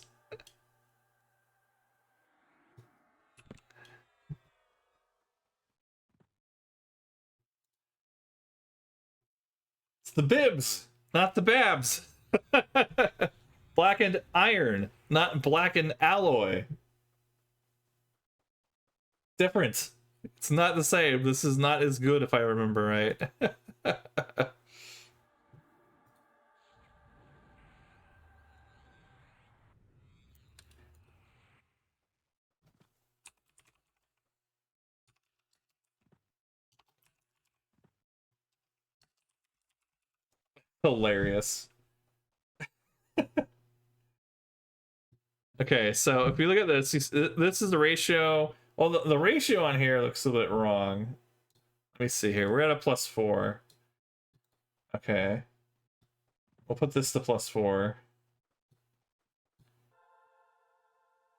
It's the bibs, not the babs. Blackened iron, not blackened alloy. Different. It's not the same. This is not as good if I remember right. Hilarious. Okay, so if you look at this, this is the ratio. Well, the ratio on here looks a bit wrong. Let me see here. We're at a +4. Okay. We'll put this to +4.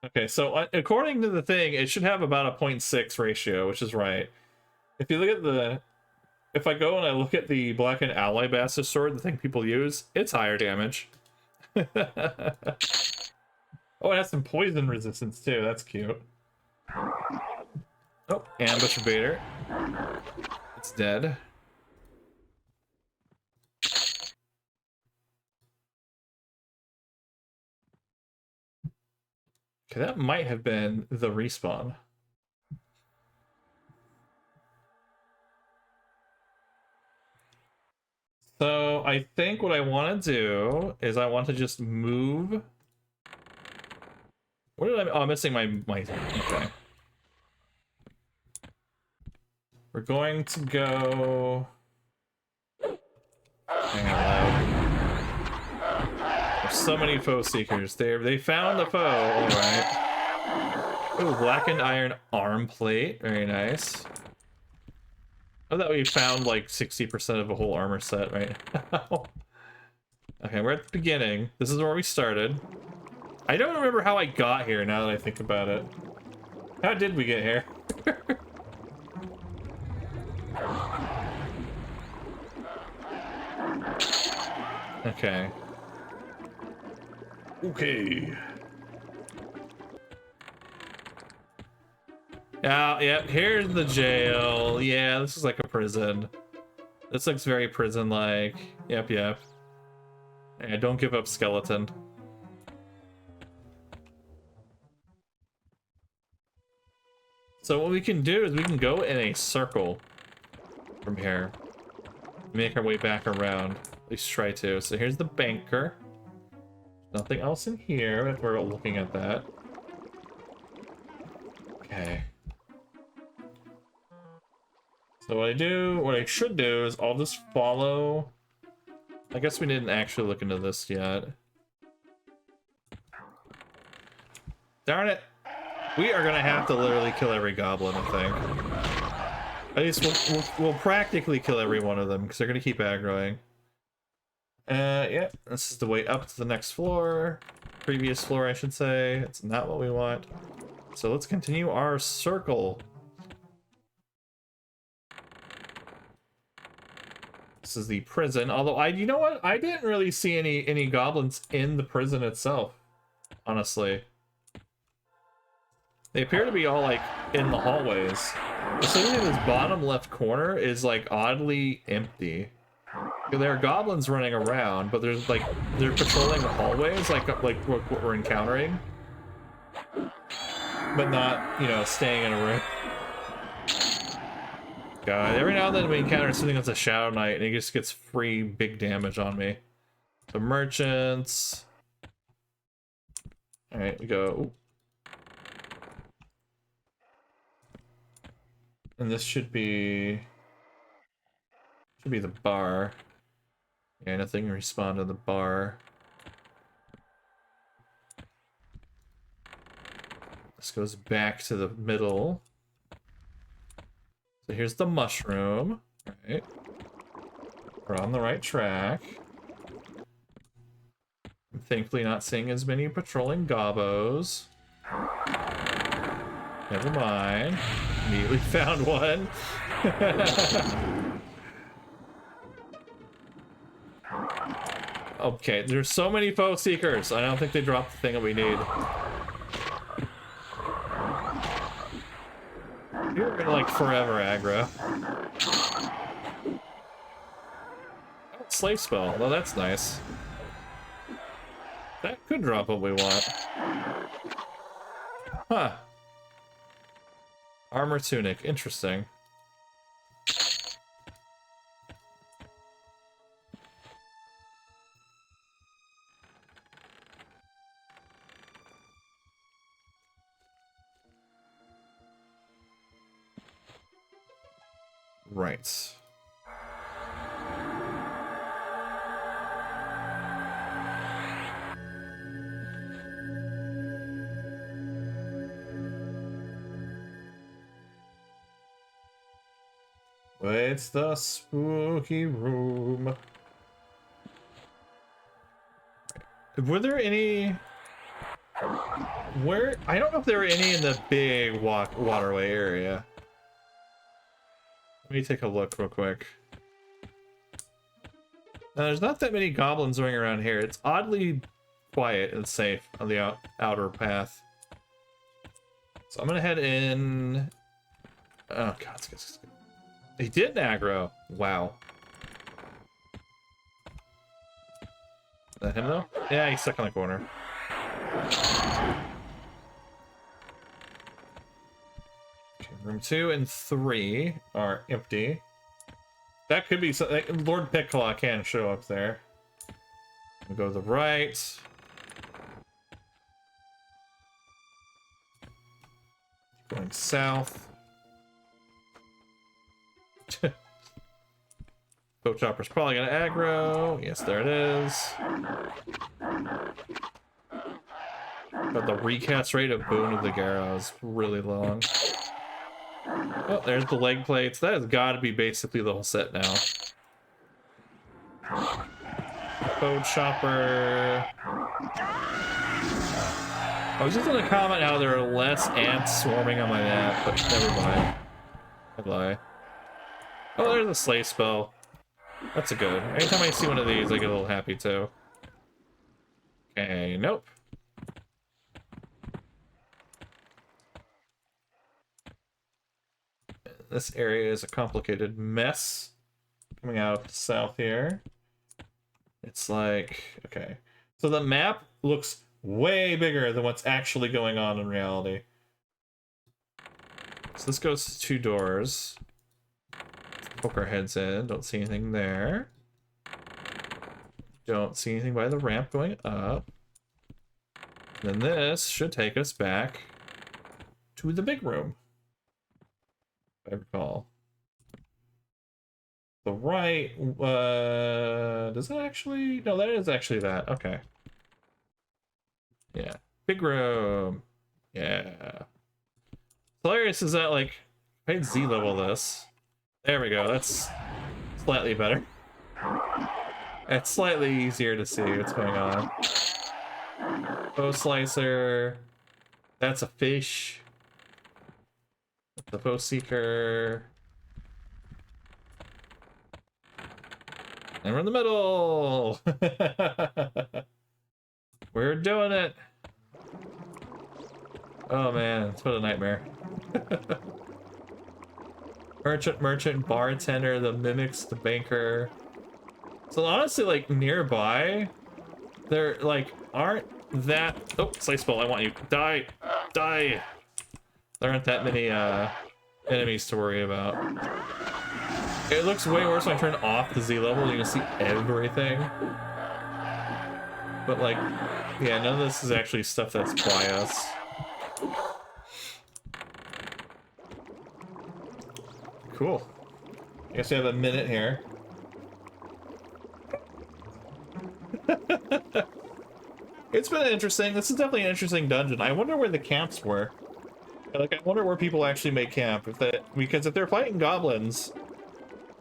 Okay, so according to the thing, it should have about a 0.6 ratio, which is right. If you look at the... If I go and I look at the Blackened Alloy Bastard Sword, the thing people use, it's higher damage. Oh, it has some poison resistance too. That's cute. Oh, ambush invader. It's dead. Okay, that might have been the respawn. So I think what I want to do is I want to just move. What did I? Oh, I'm missing my. Okay. We're going to go. Hang on, loud. There's so many foe seekers. They found the foe. All right. Ooh, blackened iron arm plate. Very nice. Oh, that we found like 60% of a whole armor set right now. Okay, we're at the beginning. This is where we started. I don't remember how I got here now that I think about it. How did we get here? Okay. Okay. Yep, here's the jail. Yeah, this is like a prison. This looks very prison-like. Yep. Yeah, don't give up, skeleton. So what we can do is we can go in a circle from here. Make our way back around. At least try to. So here's the banker. Nothing else in here if we're looking at that. Okay. So what I should do is I'll just follow. I guess we didn't actually look into this yet. Darn it. We are gonna have to literally kill every goblin, I think. At least we'll practically kill every one of them, because they're gonna keep aggroing. Yeah, this is the way up to the next floor. Previous floor, I should say. It's not what we want. So let's continue our circle. This is the prison, although you know what? I didn't really see any goblins in the prison itself, honestly. They appear to be all like in the hallways. Especially this bottom left corner is like oddly empty. There are goblins running around, but there's like they're patrolling the hallways like what we're encountering, but not, you know, staying in a room. God, every now and then we encounter something that's a Shadow Knight and he just gets free big damage on me. The merchants. All right, we go. And this should be the bar. Yeah, nothing can respond to the bar. This goes back to the middle. So here's the mushroom. All right. We're on the right track. I'm thankfully not seeing as many patrolling gobbos. Never mind. Immediately found one. Okay, there's so many foe seekers. I don't think they dropped the thing that we need. You're gonna like forever aggro. Oh, slave spell. Well, that's nice. That could drop what we want. Huh. Armor tunic. Interesting. Right. It's the spooky room. Were there any... I don't know if there were any in the big waterway area. Let me take a look real quick. Now, there's not that many goblins running around here. It's oddly quiet and safe on the outer path. So I'm gonna head in... Oh, God. It's good. He did aggro. Wow. Is that him, though? Yeah, he's stuck in the corner. Okay, room 2 and 3 are empty. That could be something. Lord Piccolo can show up there. We'll go to the right. Going south. Boat Chopper's probably gonna aggro. Yes, there it is. But the recast rate of Boon of the Garrow is really long. Oh, there's the leg plates. That has got to be basically the whole set now. Boat Chopper. I was just gonna comment how there are less ants swarming on my map, but never mind. I lie. Oh, there's a slay spell. That's a good. Anytime I see one of these, I get a little happy too. Okay, nope. This area is a complicated mess. Coming out south here. It's like, okay. So the map looks way bigger than what's actually going on in reality. So this goes to 2 doors. Poke our heads in. Don't see anything there. Don't see anything by the ramp going up. Then this should take us back to the big room, if I recall. The right, does that actually? No, that is actually that. Okay. Yeah, big room. Yeah. Hilarious is that, like, I had Z level this. There we go. That's slightly better. It's slightly easier to see what's going on. Bow slicer. That's a fish. The bow seeker. And we're in the middle. We're doing it. Oh man, it's what a nightmare. Merchant, bartender, the mimics, the banker. So honestly, like, nearby, there, like, aren't that... Oh, slice ball, I want you. Die! Die! There aren't that many, enemies to worry about. It looks way worse when I turn off the Z level. You can see everything. But, like, yeah, none of this is actually stuff that's by us. Cool. I guess we have a minute here. It's been interesting. This is definitely an interesting dungeon. I wonder where the camps were. Like, I wonder where people actually make camp. Because if they're fighting goblins,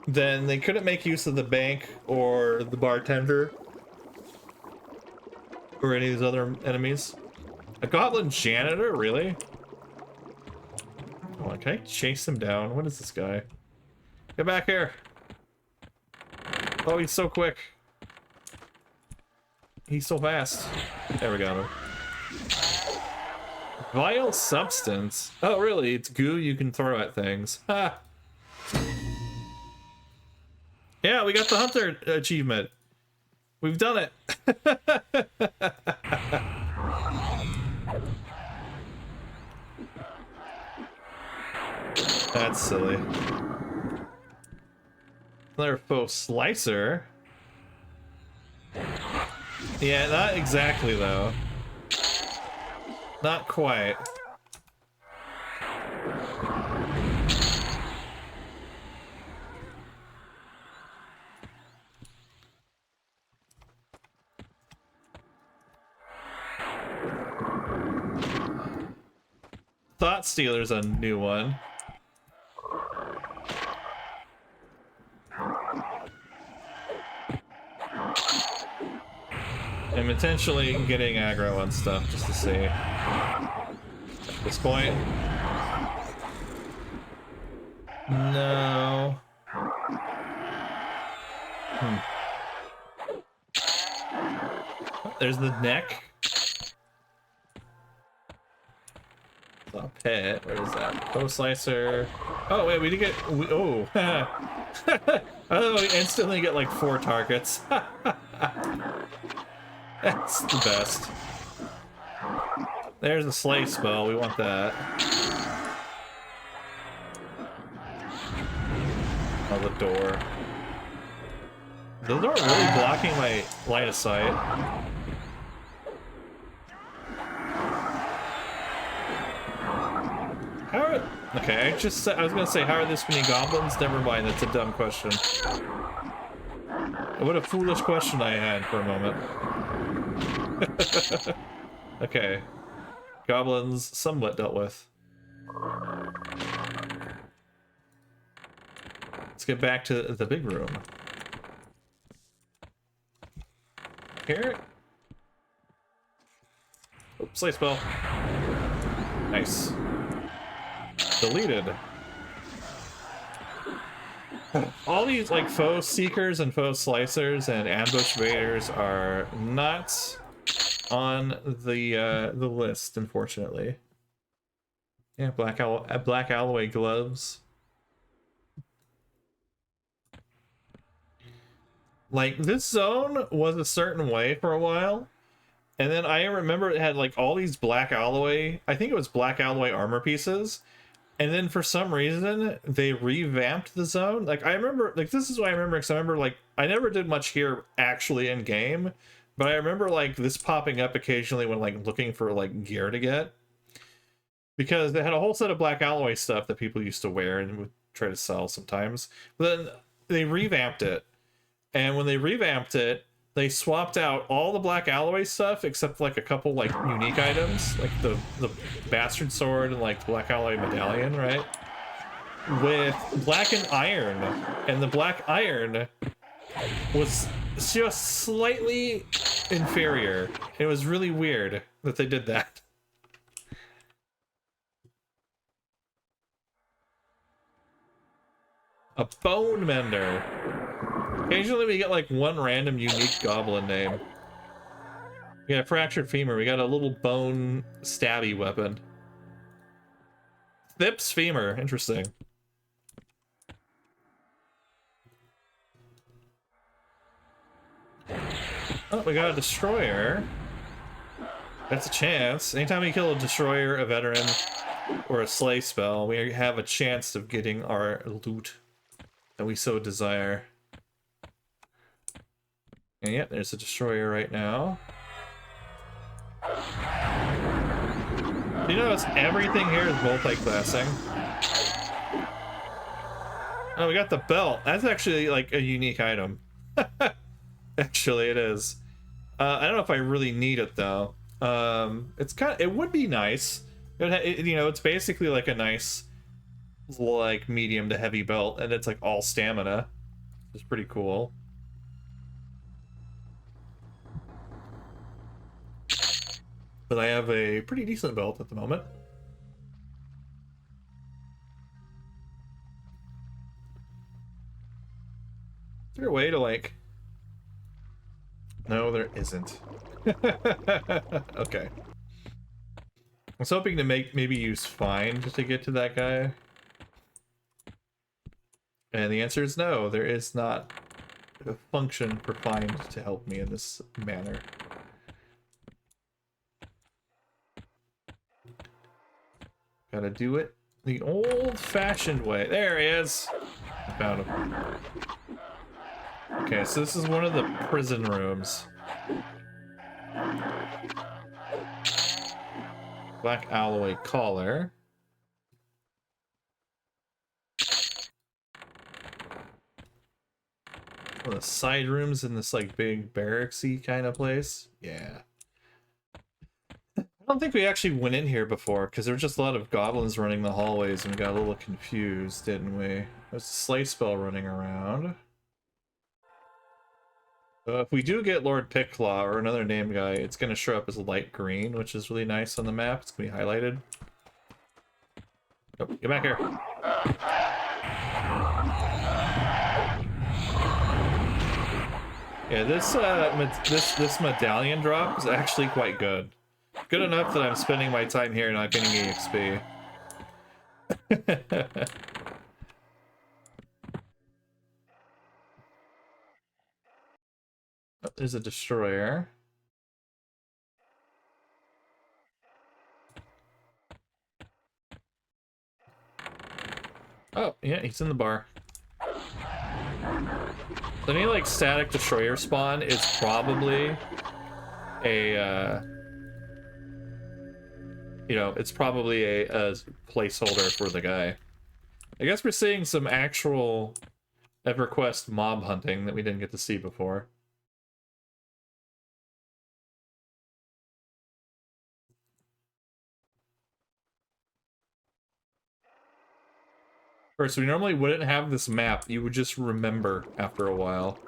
then they couldn't make use of the bank or the bartender or any of these other enemies. A goblin janitor, really? Come on, can I chase him down? What is this guy? Get back here! Oh, he's so quick. He's so fast. There we go. Vile substance. Oh, really? It's goo you can throw at things. Ha! Yeah, we got the hunter achievement. We've done it. That's silly. Another faux slicer. Yeah, not exactly though. Not quite. Thought Stealer's a new one. I'm intentionally getting aggro on stuff just to see. At this point. No. There's the neck. A pet. What is that? Bow slicer. Oh wait, we did get. Oh. Oh, we instantly get like 4 targets. That's the best. There's a slay spell. We want that. Oh, the door. The door really blocking my line of sight. How are... Okay, I was gonna say, how are this many goblins? Never mind, that's a dumb question. What a foolish question I had for a moment. Okay. Goblins somewhat dealt with. Let's get back to the big room. Here. Oops, slay spell. Nice. Deleted. All these like foe seekers and foe slicers and ambush baiters are not on the list, unfortunately. Yeah, black alloy gloves. Like, this zone was a certain way for a while, and then I remember it had like all these black alloy, I think it was black alloy armor pieces, and then for some reason they revamped the zone. Like, I remember, like, this is what I remember, because I remember, like, I never did much here actually in game, but I remember like this popping up occasionally when like looking for like gear to get, because they had a whole set of black alloy stuff that people used to wear and would try to sell sometimes. But then they revamped it. And when they revamped it, they swapped out all the black alloy stuff except like a couple like unique items, like the bastard sword and like the black alloy medallion, right? With black and iron. And the black iron was just slightly inferior. It was really weird that they did that. A bone mender. Occasionally we get like one random unique goblin name. We got a fractured femur. We got a little bone stabby weapon. Thip's femur. Interesting. Oh, we got a destroyer. That's a chance. Anytime we kill a destroyer, a veteran, or a slay spell, we have a chance of getting our loot that we so desire. And yep, there's a destroyer right now. You notice everything here is multi-classing. Oh, we got the belt. That's actually like a unique item. Actually, it is. I don't know if I really need it though. It would be nice. You know, it's basically like a nice, like medium to heavy belt, and it's like all stamina. It's pretty cool. But I have a pretty decent belt at the moment. Is there a way to like... No, there isn't. Okay. I was hoping to maybe use find to get to that guy. And the answer is no, there is not a function for find to help me in this manner. Gotta do it the old-fashioned way. There he is! I found him. Okay, so this is one of the prison rooms. Black alloy collar. One of the side rooms in this like big barracksy kind of place. Yeah. I don't think we actually went in here before because there were just a lot of goblins running the hallways and we got a little confused, didn't we? There's a slay spell running around. If we do get Lord Pickclaw or another name guy, it's going to show up as light green, which is really nice on the map. It's going to be highlighted. Oh, get back here. Yeah, this medallion drop is actually quite good. Good enough that I'm spending my time here not getting EXP. Oh, there's a destroyer. Oh, yeah, he's in the bar. Any like static destroyer spawn is probably a you know, it's probably a placeholder for the guy. I guess we're seeing some actual EverQuest mob hunting that we didn't get to see before. First, we normally wouldn't have this map. You would just remember after a while.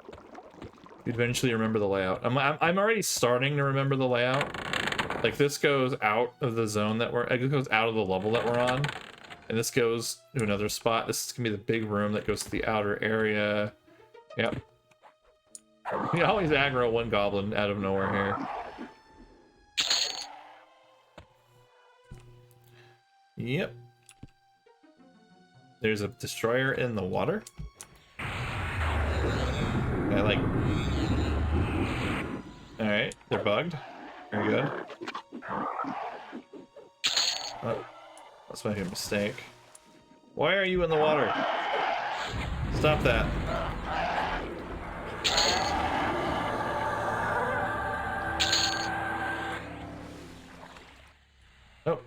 You'd eventually remember the layout. I'm already starting to remember the layout. Like, this goes out of the zone that we're... It goes out of the level that we're on. And this goes to another spot. This is gonna be the big room that goes to the outer area. Yep. We always aggro one goblin out of nowhere here. Yep. There's a destroyer in the water. I like... Alright, they're bugged. Very good. Oh, that's making a mistake. Why are you in the water? Stop that. Oh.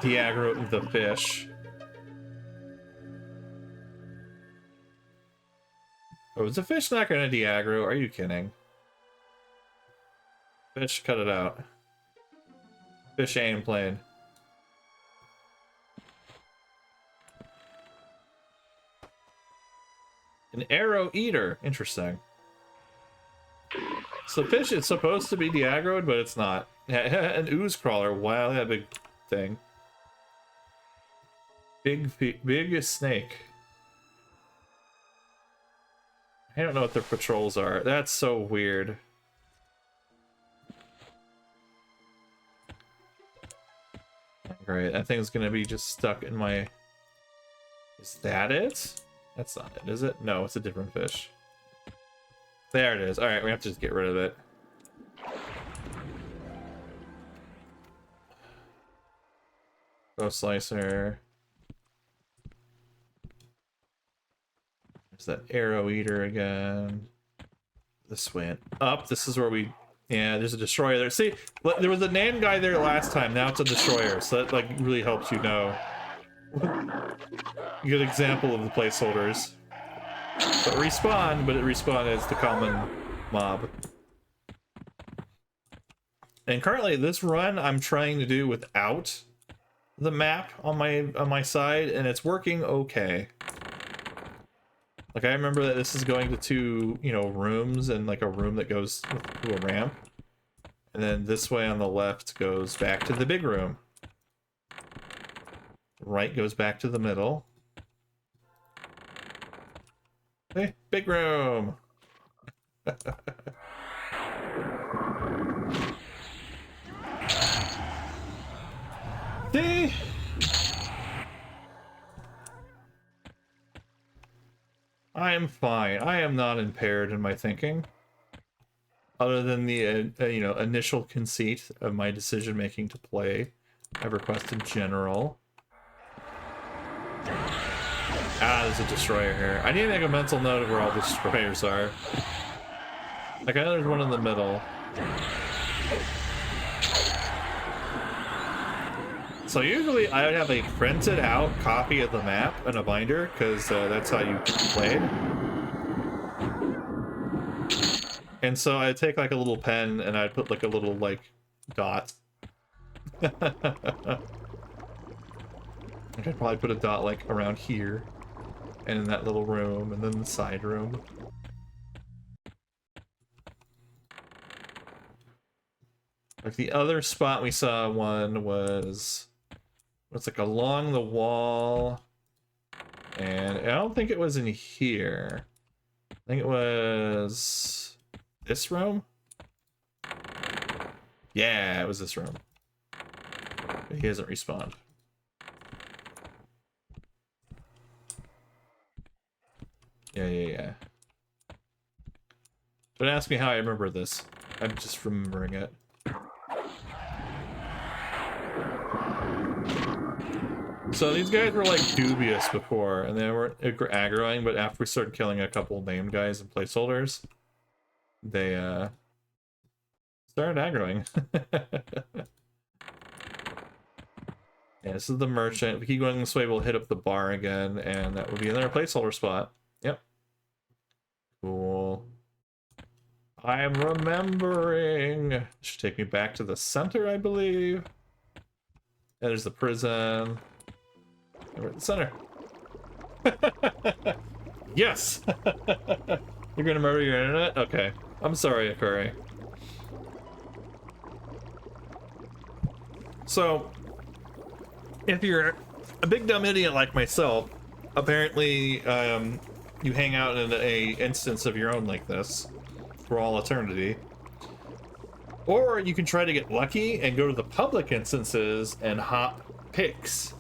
De-aggro the fish. Oh, is the fish not gonna de-aggro? Are you kidding? Fish, cut it out. Fish aim plane. An arrow eater. Interesting. So fish is supposed to be de-aggroed, but it's not. An ooze crawler. Wow, that big thing. Big snake. I don't know what their patrols are. That's so weird. Great, that thing's gonna be just stuck in my... Is that it? That's not it, is it? No, it's a different fish. There it is. Alright, we have to just get rid of it. Bow slicer. There's that arrow eater again. This went up. This is where we... Yeah, there's a destroyer there. See, there was a NAND guy there last time. Now it's a destroyer. So that, like, really helps you know. Good example of the placeholders. But respawn, but it respawned as the common mob. And currently, this run I'm trying to do without the map on my side, and it's working okay. Like, I remember that this is going to two, you know, rooms, and like a room that goes to a ramp. And then this way on the left goes back to the big room. Right goes back to the middle. Hey, big room! See? I am fine. I am not impaired in my thinking. Other than the, you know, initial conceit of my decision making to play EverQuest in general. Ah, there's a destroyer here. I need to make a mental note of where all the destroyers are. Like, I know there's one in the middle. So usually I would have a printed out copy of the map in a binder, because that's how you played. And so I'd take like a little pen and I'd put like a little like dot. I'd probably put a dot like around here and in that little room and then the side room. Like the other spot we saw one was it's like along the wall, and I don't think it was in here. I think it was this room? Yeah, it was this room. But he hasn't respawned. Yeah. Don't ask me how I remember this. I'm just remembering it. So these guys were like dubious before, and they were aggroing, but after we started killing a couple named guys and placeholders, they started aggroing. Yeah, this is the merchant. If we keep going this way, we'll hit up the bar again, and that will be another placeholder spot. Yep. Cool. I'm remembering. Should take me back to the center, I believe. There's the prison. We're at the center. Yes! You're gonna murder your internet? Okay. I'm sorry, Akari. So, if you're a big dumb idiot like myself, apparently you hang out in a instance of your own like this for all eternity. Or you can try to get lucky and go to the public instances and hop picks.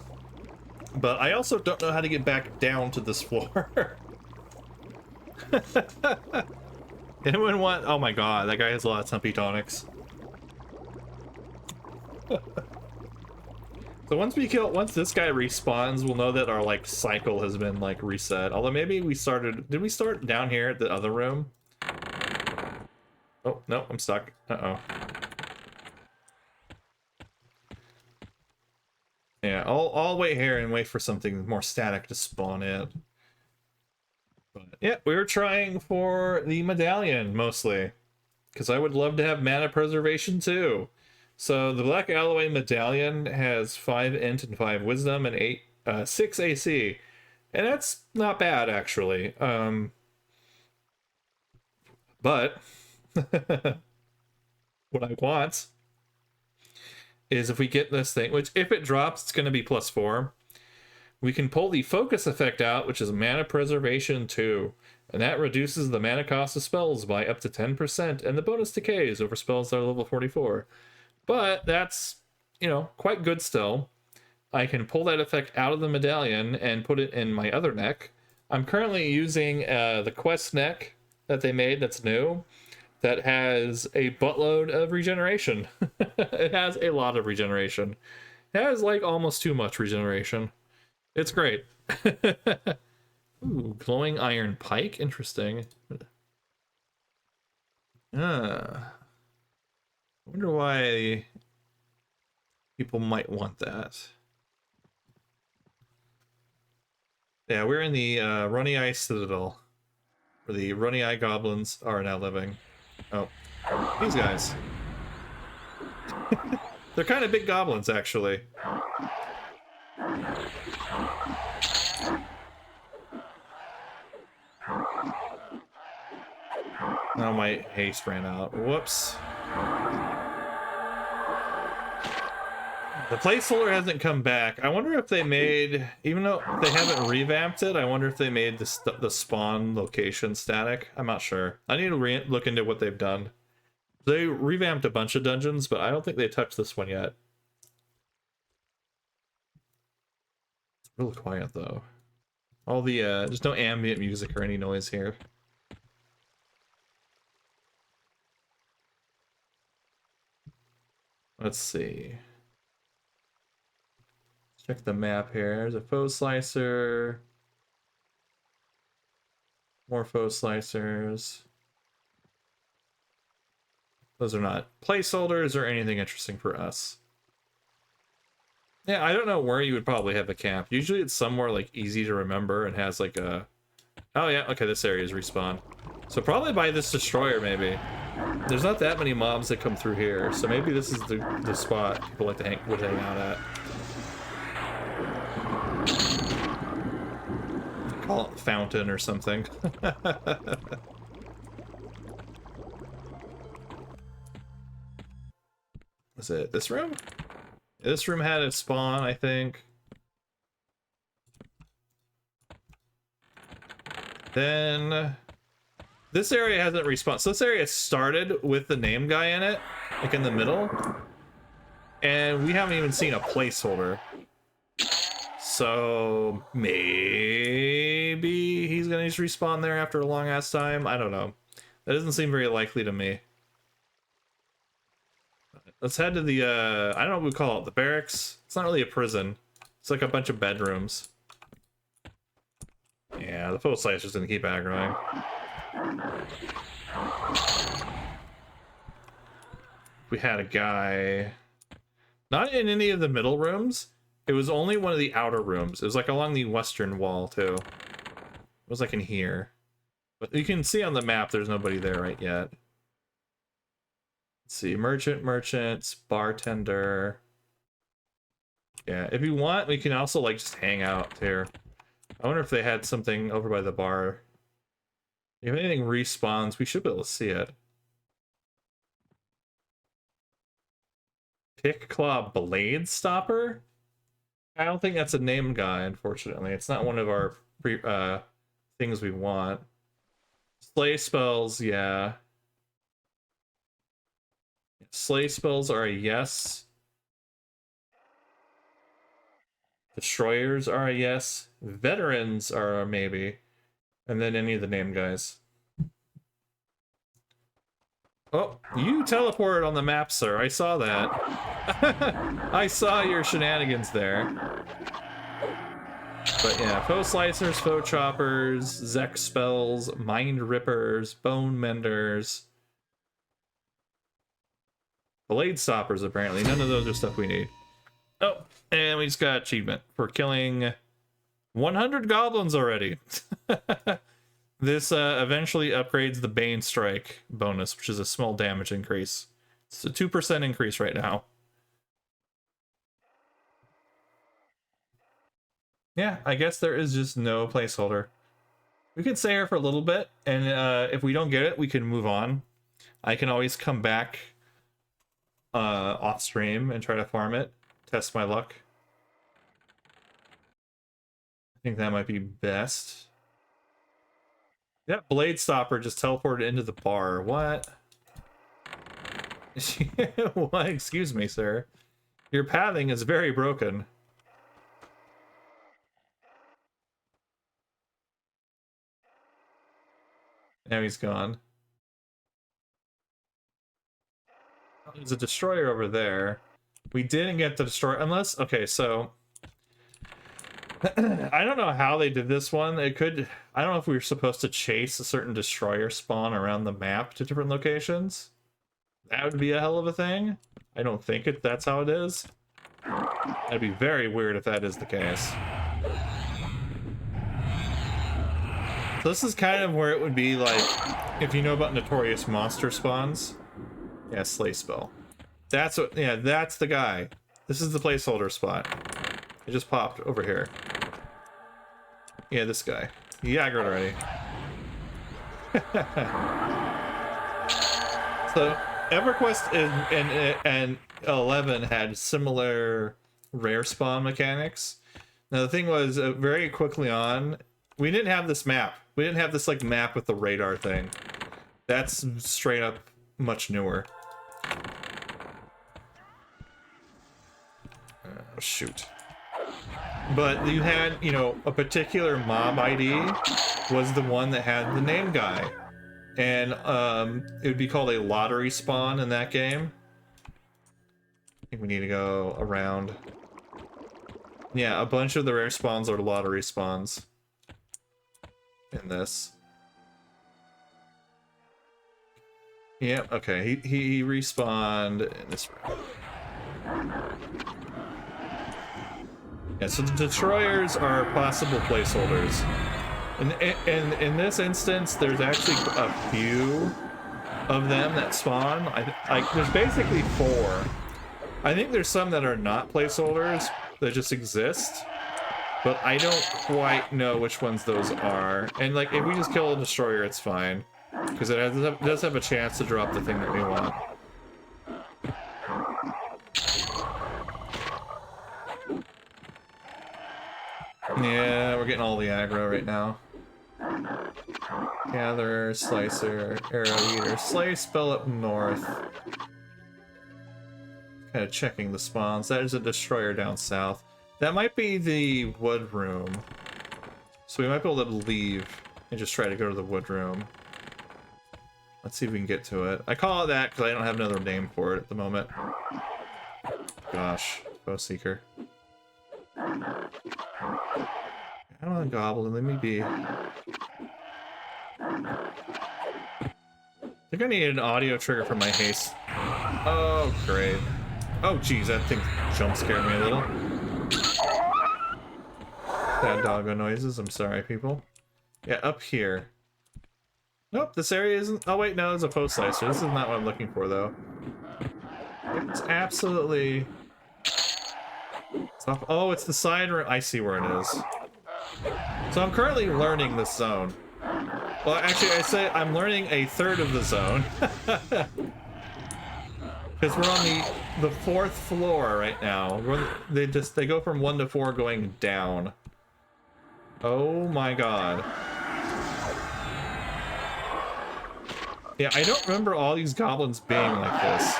But I also don't know how to get back down to this floor. Anyone want... Oh my god, that guy has a lot of Tumpy tonics. So once this guy respawns, we'll know that our like cycle has been like reset. Although maybe we started... Did we start down here at the other room? Oh, no, I'm stuck. Uh-oh. Yeah, I'll wait here and wait for something more static to spawn in. But yeah, we were trying for the medallion mostly, because I would love to have mana preservation too. So the Black Alloy medallion has 5 int and 5 wisdom and 6 AC, and that's not bad actually. But what I want is if we get this thing, which if it drops, it's going to be +4. We can pull the focus effect out, which is mana preservation 2. And that reduces the mana cost of spells by up to 10%, and the bonus decays over spells that are level 44. But that's, you know, quite good still. I can pull that effect out of the medallion and put it in my other neck. I'm currently using the quest neck that they made that's new, that has a buttload of regeneration. It has a lot of regeneration. It has like almost too much regeneration. It's great. Ooh, glowing iron pike? Interesting. I wonder why people might want that. Yeah, we're in the Runny Eye Citadel, where the Runny Eye goblins are now living. Oh, these guys. They're kind of big goblins, actually. Oh, my haste ran out. Whoops. The placeholder hasn't come back. I wonder if they made, even though they haven't revamped it, I wonder if they made the spawn location static. I'm not sure. I need to look into what they've done. They revamped a bunch of dungeons, but I don't think they touched this one yet. It's really quiet, though. All the, there's no ambient music or any noise here. Let's see. Check the map here. There's a foe slicer. More foe slicers. Those are not placeholders or anything interesting for us. Yeah, I don't know where you would probably have a camp. Usually it's somewhere like easy to remember and has like a... Oh yeah, okay, this area is respawn. So probably by this destroyer maybe. There's not that many mobs that come through here, so maybe this is the spot people like to would hang out at. Call it fountain or something. Was it this room? This room had a spawn, I think. Then this area hasn't respawned. So this area started with the name guy in it, like in the middle. And we haven't even seen a placeholder. So maybe he's gonna just respawn there after a long ass time. I don't know. That doesn't seem very likely to me. Let's head to the I don't know what we call it, the barracks. It's not really a prison. It's like a bunch of bedrooms. Yeah, the foe slicer's gonna keep aggroing. We had a guy... Not in any of the middle rooms. It was only one of the outer rooms. It was like along the western wall, too. It was like in here. But you can see on the map there's nobody there right yet. Let's see. Merchants, bartender. Yeah, if you want, we can also, like, just hang out here. I wonder if they had something over by the bar. If anything respawns, we should be able to see it. Pick Claw Blade Stopper? I don't think that's a name guy, unfortunately. It's not one of our things we want. Slay spells, yeah. Slay spells are a yes. Destroyers are a yes. Veterans are a maybe. And then any of the name guys. Oh, you teleported on the map, sir. I saw that. I saw your shenanigans there. But yeah, foe slicers, foe choppers, Zek spells, mind rippers, bone menders, blade stoppers, apparently. None of those are stuff we need. Oh, and we just got achievement for killing 100 goblins already. This eventually upgrades the Bane Strike bonus, which is a small damage increase. It's a 2% increase right now. Yeah, I guess there is just no placeholder. We could stay here for a little bit, and if we don't get it, we can move on. I can always come back off stream and try to farm it, test my luck. I think that might be best. That blade stopper just teleported into the bar. What? What? Excuse me, sir. Your pathing is very broken. Now he's gone. There's a destroyer over there. We didn't get the destroyer unless... Okay, so... I don't know how they did this one. It could... I don't know if we were supposed to chase a certain destroyer spawn around the map to different locations. That would be a hell of a thing. I don't think that's how it is. That'd be very weird if that is the case. So this is kind of where it would be like, if you know about notorious monster spawns. Yeah, Slay Spell. That's what, yeah, that's the guy. This is the placeholder spot. It just popped over here. Yeah, this guy. He aggroed already. So, EverQuest and 11 had similar rare spawn mechanics. Now, the thing was, very quickly on, we didn't have this map. We didn't have this, like, map with the radar thing. That's straight up much newer. Oh, shoot. But you had, you know, a particular mob ID was the one that had the name guy. And it would be called a lottery spawn in that game. I think we need to go around. Yeah, a bunch of the rare spawns are lottery spawns in this. Yeah, okay, he respawned in this room. Yeah, so the destroyers are possible placeholders. In this instance, there's actually a few of them that spawn. There's basically 4. I think there's some that are not placeholders that just exist, but I don't quite know which ones those are. And like, if we just kill a destroyer, it's fine, because it does have a chance to drop the thing that we want. Yeah, we're getting all the aggro right now. Gatherer, Slicer, Arrow Eater, Slay Spell up north. Kind of checking the spawns. That is a destroyer down south. That might be the wood room. So we might be able to leave and just try to go to the wood room. Let's see if we can get to it. I call it that because I don't have another name for it at the moment. Gosh, Bow Seeker. I don't want a goblin, let me be. I think I need an audio trigger for my haste. Oh, great. Oh, geez, that thing jump scared me a little. Bad doggo noises, I'm sorry, people. Yeah, up here. Nope, this area isn't... Oh, wait, no, there's a post slicer. This is not what I'm looking for, though. It's absolutely... Oh, it's the side room. I see where it is. So I'm currently learning this zone. Well, actually, I say I'm learning a third of the zone. Because we're on the fourth floor right now. They go from 1 to 4 going down. Oh my god. Yeah, I don't remember all these goblins being like this.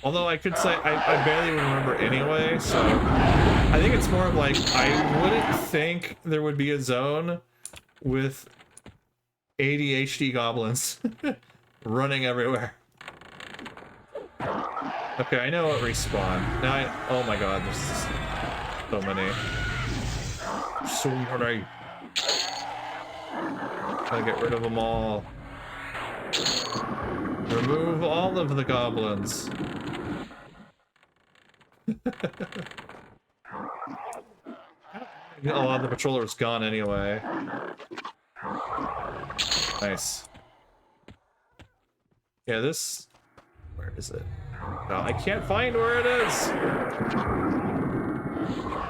Although I could say I barely remember anyway, so I think it's more of like I wouldn't think there would be a zone with ADHD goblins running everywhere. Okay, I know what respawn. Now oh my god, there's so many. So many. Gotta get rid of them all. Remove all of the goblins. A lot of the patroller's gone anyway. Nice. Yeah, this... Where is it? Oh, I can't find where it is!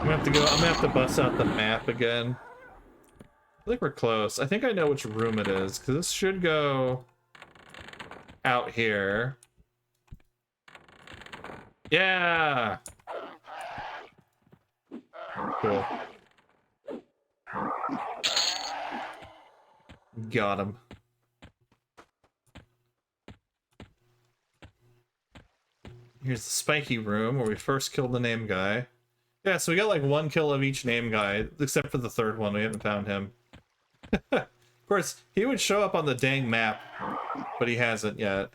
I'm gonna have to bust out the map again. I think we're close. I think I know which room it is, because this should go out here. Yeah! Cool. Got him. Here's the spiky room where we first killed the name guy. Yeah, so we got like 1 kill of each name guy, except for the third one. We haven't found him. Of course, he would show up on the dang map, but he hasn't yet.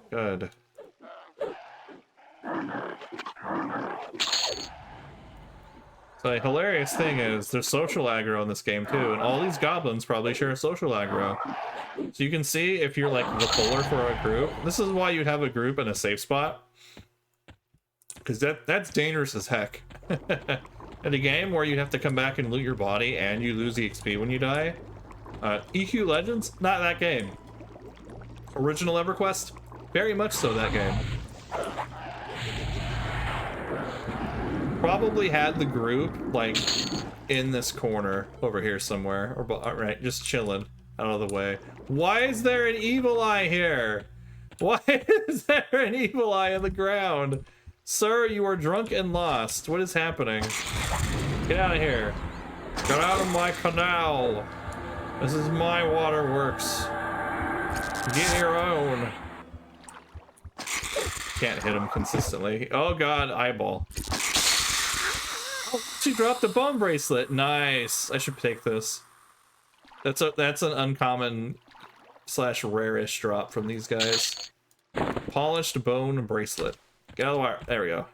Good. So the hilarious thing is there's social aggro in this game too, and all these goblins probably share social aggro. So you can see if you're like the puller for a group. This is why you have a group in a safe spot. Because that's dangerous as heck. In a game where you have to come back and loot your body and you lose the XP when you die. EQ Legends, not that game. Original EverQuest, very much so that game. Probably had the group like in this corner over here somewhere, or right, just chilling out of the way. Why is there an evil eye here? Why is there an evil eye on the ground? Sir, you are drunk and lost. What is happening? Get out of here. Get out of my canal. This is my waterworks. Get your own. Can't hit him consistently. Oh god, eyeball. Oh, she dropped a bone bracelet. Nice. I should take this. That's an uncommon / rare-ish drop from these guys. Polished bone bracelet. Get out of the wire. There we go.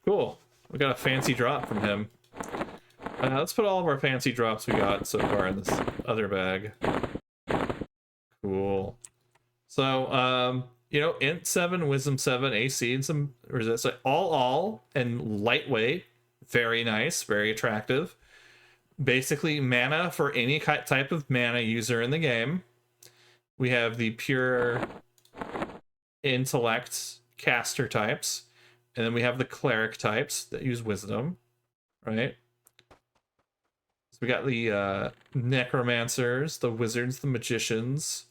Cool. We got a fancy drop from him. Let's put all of our fancy drops we got so far in this other bag. Cool. So, you know, int 7, wisdom 7, AC, and some resist. All, and lightweight. Very nice. Very attractive. Basically, mana for any type of mana user in the game. We have the pure intellect caster types, and then we have the cleric types that use wisdom, right? So we got the necromancers, the wizards, the magicians,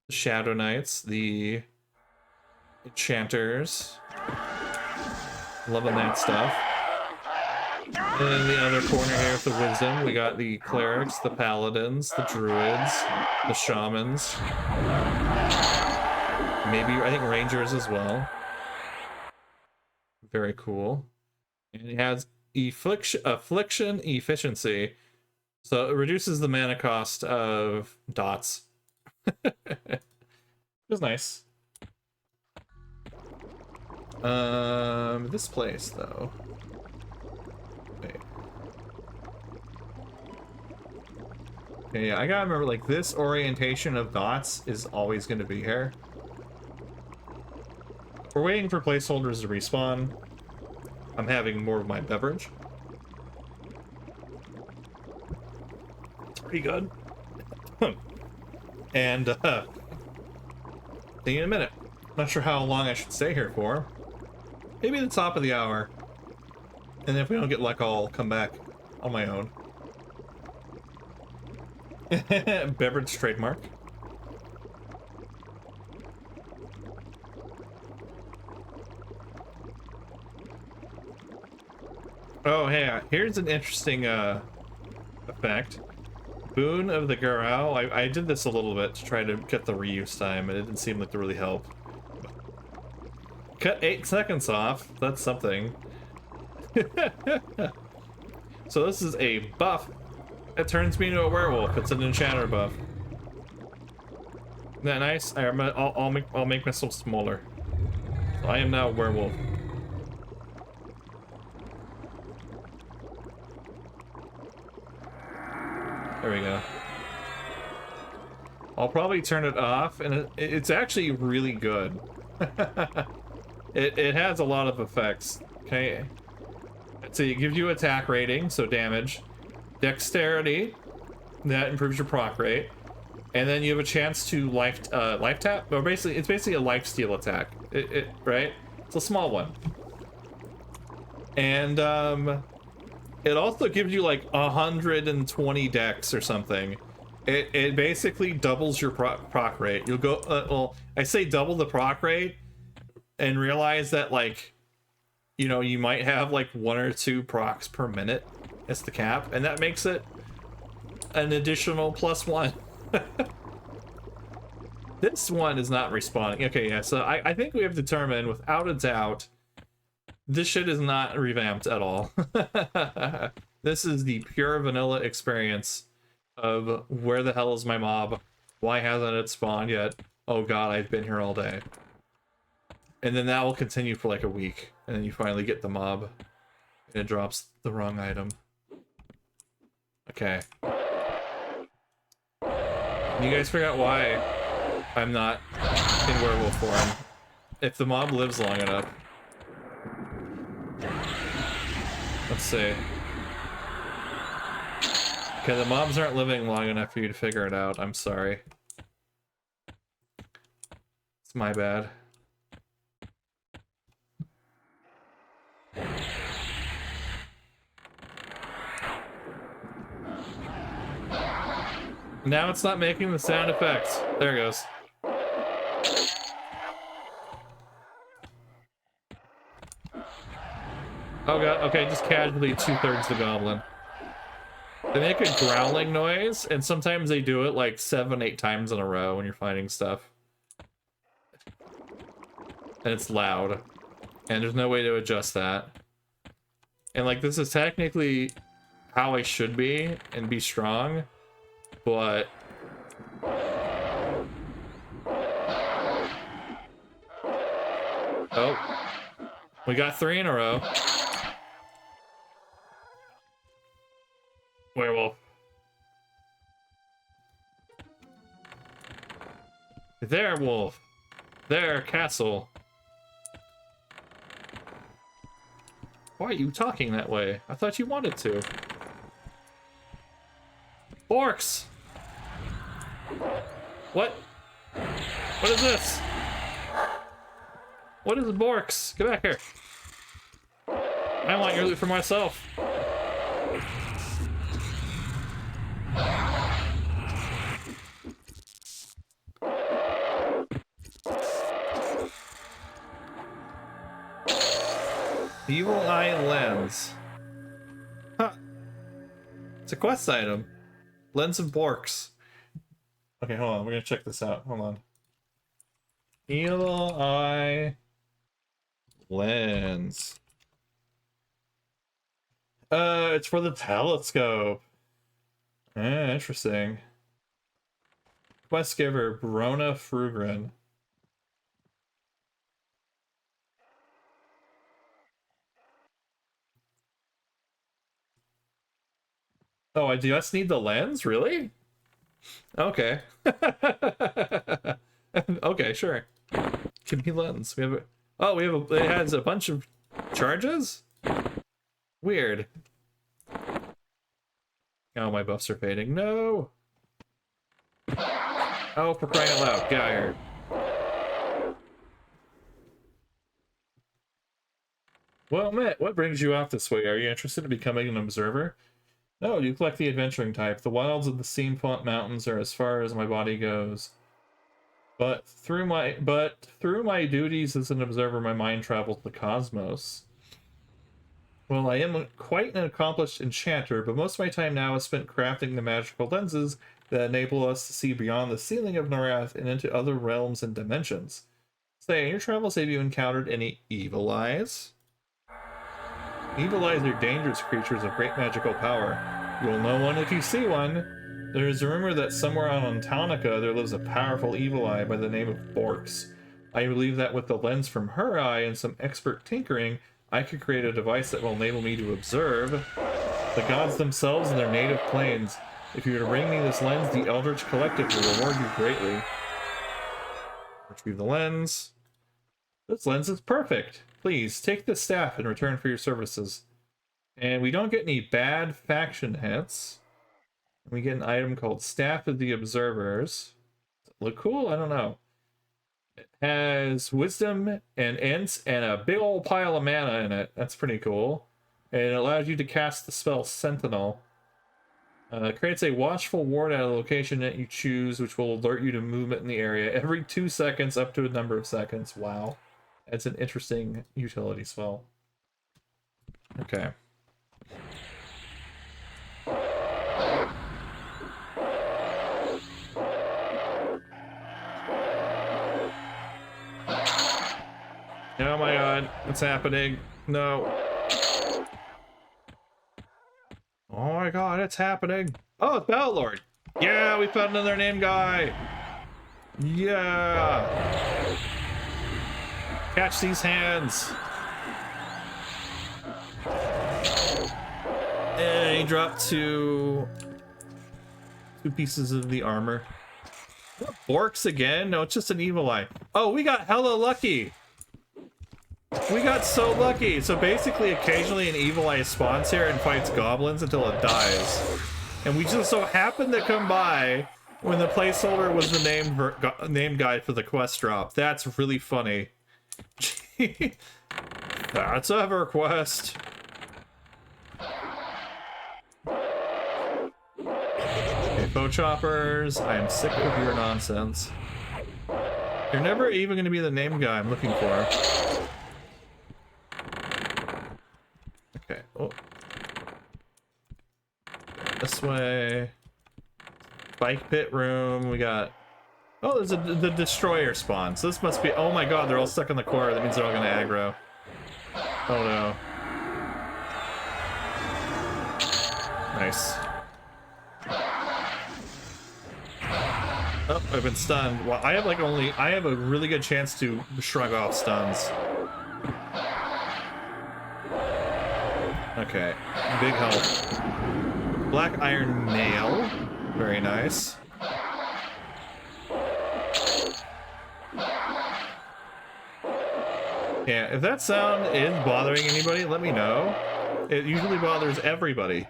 the shadow knights, the enchanters. Loving that stuff. And in the other corner here with the wisdom, we got the clerics, the paladins, the druids, the shamans. Maybe, I think, rangers as well. Very cool. And it has affliction efficiency. So it reduces the mana cost of dots. It was nice. This place though. Wait. Okay, yeah, I gotta remember, like, this orientation of dots is always gonna be here. We're waiting for placeholders to respawn. I'm having more of my beverage. It's pretty good. And, see you in a minute. Not sure how long I should stay here for. Maybe the top of the hour. And if we don't get luck, I'll come back on my own. Beverage trademark. Oh, hey, here's an interesting effect. Boon of the Garou. I did this a little bit to try to get the reuse time, and it didn't seem like to really help. Cut 8 seconds off. That's something. So this is a buff. It turns me into a werewolf. It's an enchanter buff. Isn't that nice? I'll make myself smaller. So I am now a werewolf. There we go. I'll probably turn it off, and it's actually really good. It has a lot of effects. Okay. So it gives you attack rating, so damage. Dexterity, that improves your proc rate. And then you have a chance to life tap, or basically, it's basically a life steal attack. Right? It's a small one. And it also gives you like 120 dex or something. It basically doubles your proc rate. You'll go, well, I say double the proc rate and realize that, like, you know, you might have like 1 or 2 procs per minute. That's the cap, and that makes it an additional +1. This one is not respawning. Okay, yeah, so I think we have determined without a doubt this shit is not revamped at all. This is the pure vanilla experience of where the hell is my mob? Why hasn't it spawned yet? Oh god, I've been here all day. And then that will continue for like a week, and then you finally get the mob, and it drops the wrong item. Okay. You guys figure out why I'm not in werewolf form. If the mob lives long enough. Let's see. Okay, the mobs aren't living long enough for you to figure it out. I'm sorry. It's my bad. Now it's not making the sound effects. There it goes. Oh god, okay, just casually 2/3 the goblin. They make a growling noise, and sometimes they do it like 7-8 times in a row when you're finding stuff. And it's loud. And there's no way to adjust that. And like, this is technically how I should be and be strong, but oh, we got 3 in a row. Werewolf. There, wolf. There, castle. Why are you talking that way? I thought you wanted to. Orcs! What? What is this? What is Borks? Get back here. I want your loot for myself. Evil Eye Lens. Huh. It's a quest item. Lens of Borks. Okay, hold on. We're gonna check this out. Hold on. Evil Eye Lens. It's for the telescope. Interesting. Quest giver, Brona Frugrin. Oh, I just need the lens? Really? Okay. Okay, sure. Give me lens. We have a... Oh, we have a... It has a bunch of charges? Weird. Oh, my buffs are fading. No! Oh, for crying out loud. Get out of here. Well, Matt, what brings you off this way? Are you interested in becoming an observer? No, you collect the adventuring type. The wilds of the Steamfont Mountains are as far as my body goes. But through my duties as an observer, my mind travels the cosmos. Well, I am quite an accomplished enchanter, but most of my time now is spent crafting the magical lenses that enable us to see beyond the ceiling of Norath and into other realms and dimensions. Say, in your travels, have you encountered any evil eyes? Evil eyes are dangerous creatures of great magical power. You'll know one if you see one. There is a rumor that somewhere on Antonica there lives a powerful evil eye by the name of Borks. I believe that with the lens from her eye and some expert tinkering, I could create a device that will enable me to observe the gods themselves in their native planes. If you were to bring me this lens, the Eldritch Collective will reward you greatly. Retrieve the lens. This lens is perfect. Please, take this staff in return for your services. And we don't get any bad faction hits. We get an item called Staff of the Observers. Does it look cool? I don't know. It has wisdom and ents and a big old pile of mana in it. That's pretty cool. And it allows you to cast the spell Sentinel. Creates a watchful ward at a location that you choose, which will alert you to movement in the area every 2 seconds up to a number of seconds. Wow. That's an interesting utility spell. Okay. Oh my god, what's happening? No. Oh my god, it's happening. Oh, it's Battlelord. Yeah, we found another name guy. Yeah. Catch these hands. And he dropped two pieces of the armor. Borks again? No, it's just an evil eye. Oh, we got hella lucky. We got so lucky. So basically, occasionally an evil eye spawns here and fights goblins until it dies. And we just so happened to come by when the placeholder was the name guide for the quest drop. That's really funny. That's EverQuest. Okay, foe choppers. I am sick of your nonsense. You're never even going to be the name guy I'm looking for. Okay. Oh. This way. Bike pit room. We got... Oh, there's the destroyer spawn. So this must be... Oh my god, they're all stuck in the core. That means they're all going to aggro. Oh no. Nice. Oh, I've been stunned. Well, I have a really good chance to shrug off stuns. Okay. Big health. Black iron nail. Very nice. Yeah, if that sound is bothering anybody, let me know. It usually bothers everybody.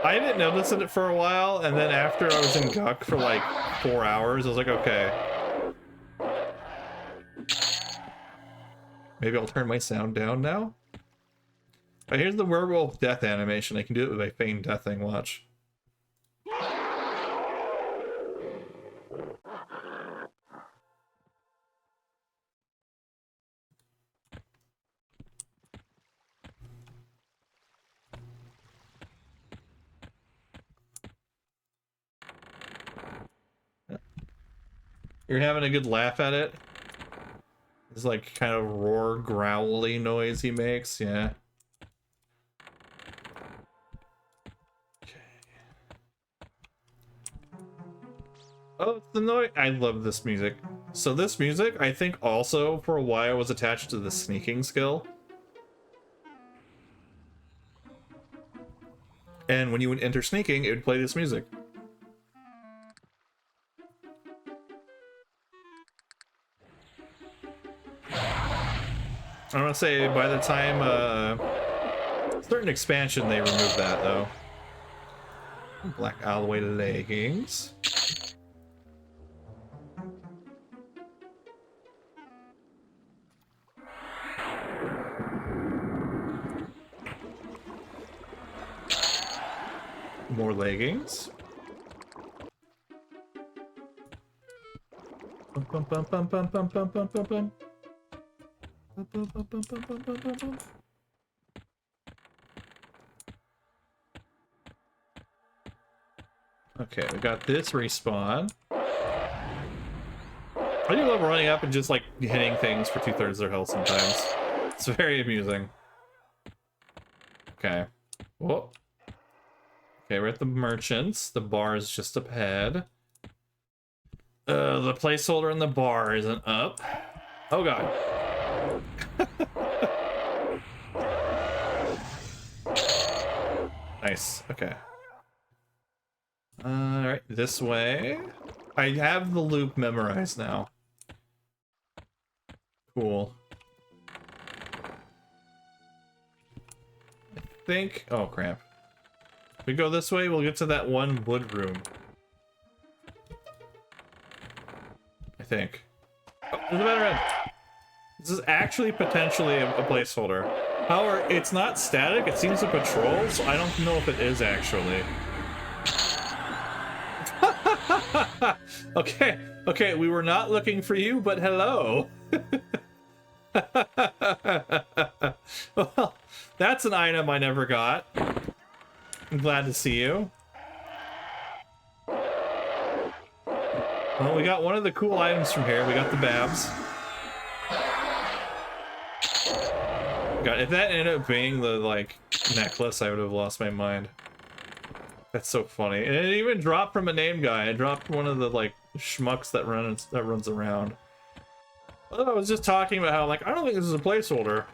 I didn't notice it for a while, and then after I was in Guck for like 4 hours, I was like, okay. Maybe I'll turn my sound down now. Right, here's the werewolf death animation. I can do it with my feigned deathing. Watch. You're having a good laugh at it? It's like kind of roar, growly noise he makes, yeah. Okay. Oh, it's the noise. I love this music. So this music, I think also for a while was attached to the sneaking skill. And when you would enter sneaking, it would play this music. I want to say by the time certain expansion they removed that though. Black alloy leggings. More leggings. Bum, bum, bum, bum, bum, bum, bum, bum, bum. Okay, we got this respawn. I do love running up and just like hitting things for 2/3 of their health sometimes. It's very amusing. Okay. Whoa. Okay, we're at the merchants. The bar is just up ahead. The placeholder in the bar isn't up. Oh god. Nice. Okay. Alright, this way. I have the loop memorized now. Cool. I think... Oh, crap. If we go this way, we'll get to that one wood room. I think. Oh, there's a better end. This is actually potentially a placeholder. However, it's not static, it seems to patrol, so I don't know if it is actually. Okay, we were not looking for you, but hello. Well, that's an item I never got. I'm glad to see you. Well, we got one of the cool items from here. We got the babs. God, if that ended up being the, like, necklace, I would have lost my mind. That's so funny. And it even dropped from a name guy. It dropped one of the, like, schmucks that runs around. Well, I was just talking about how, like, I don't think this is a placeholder.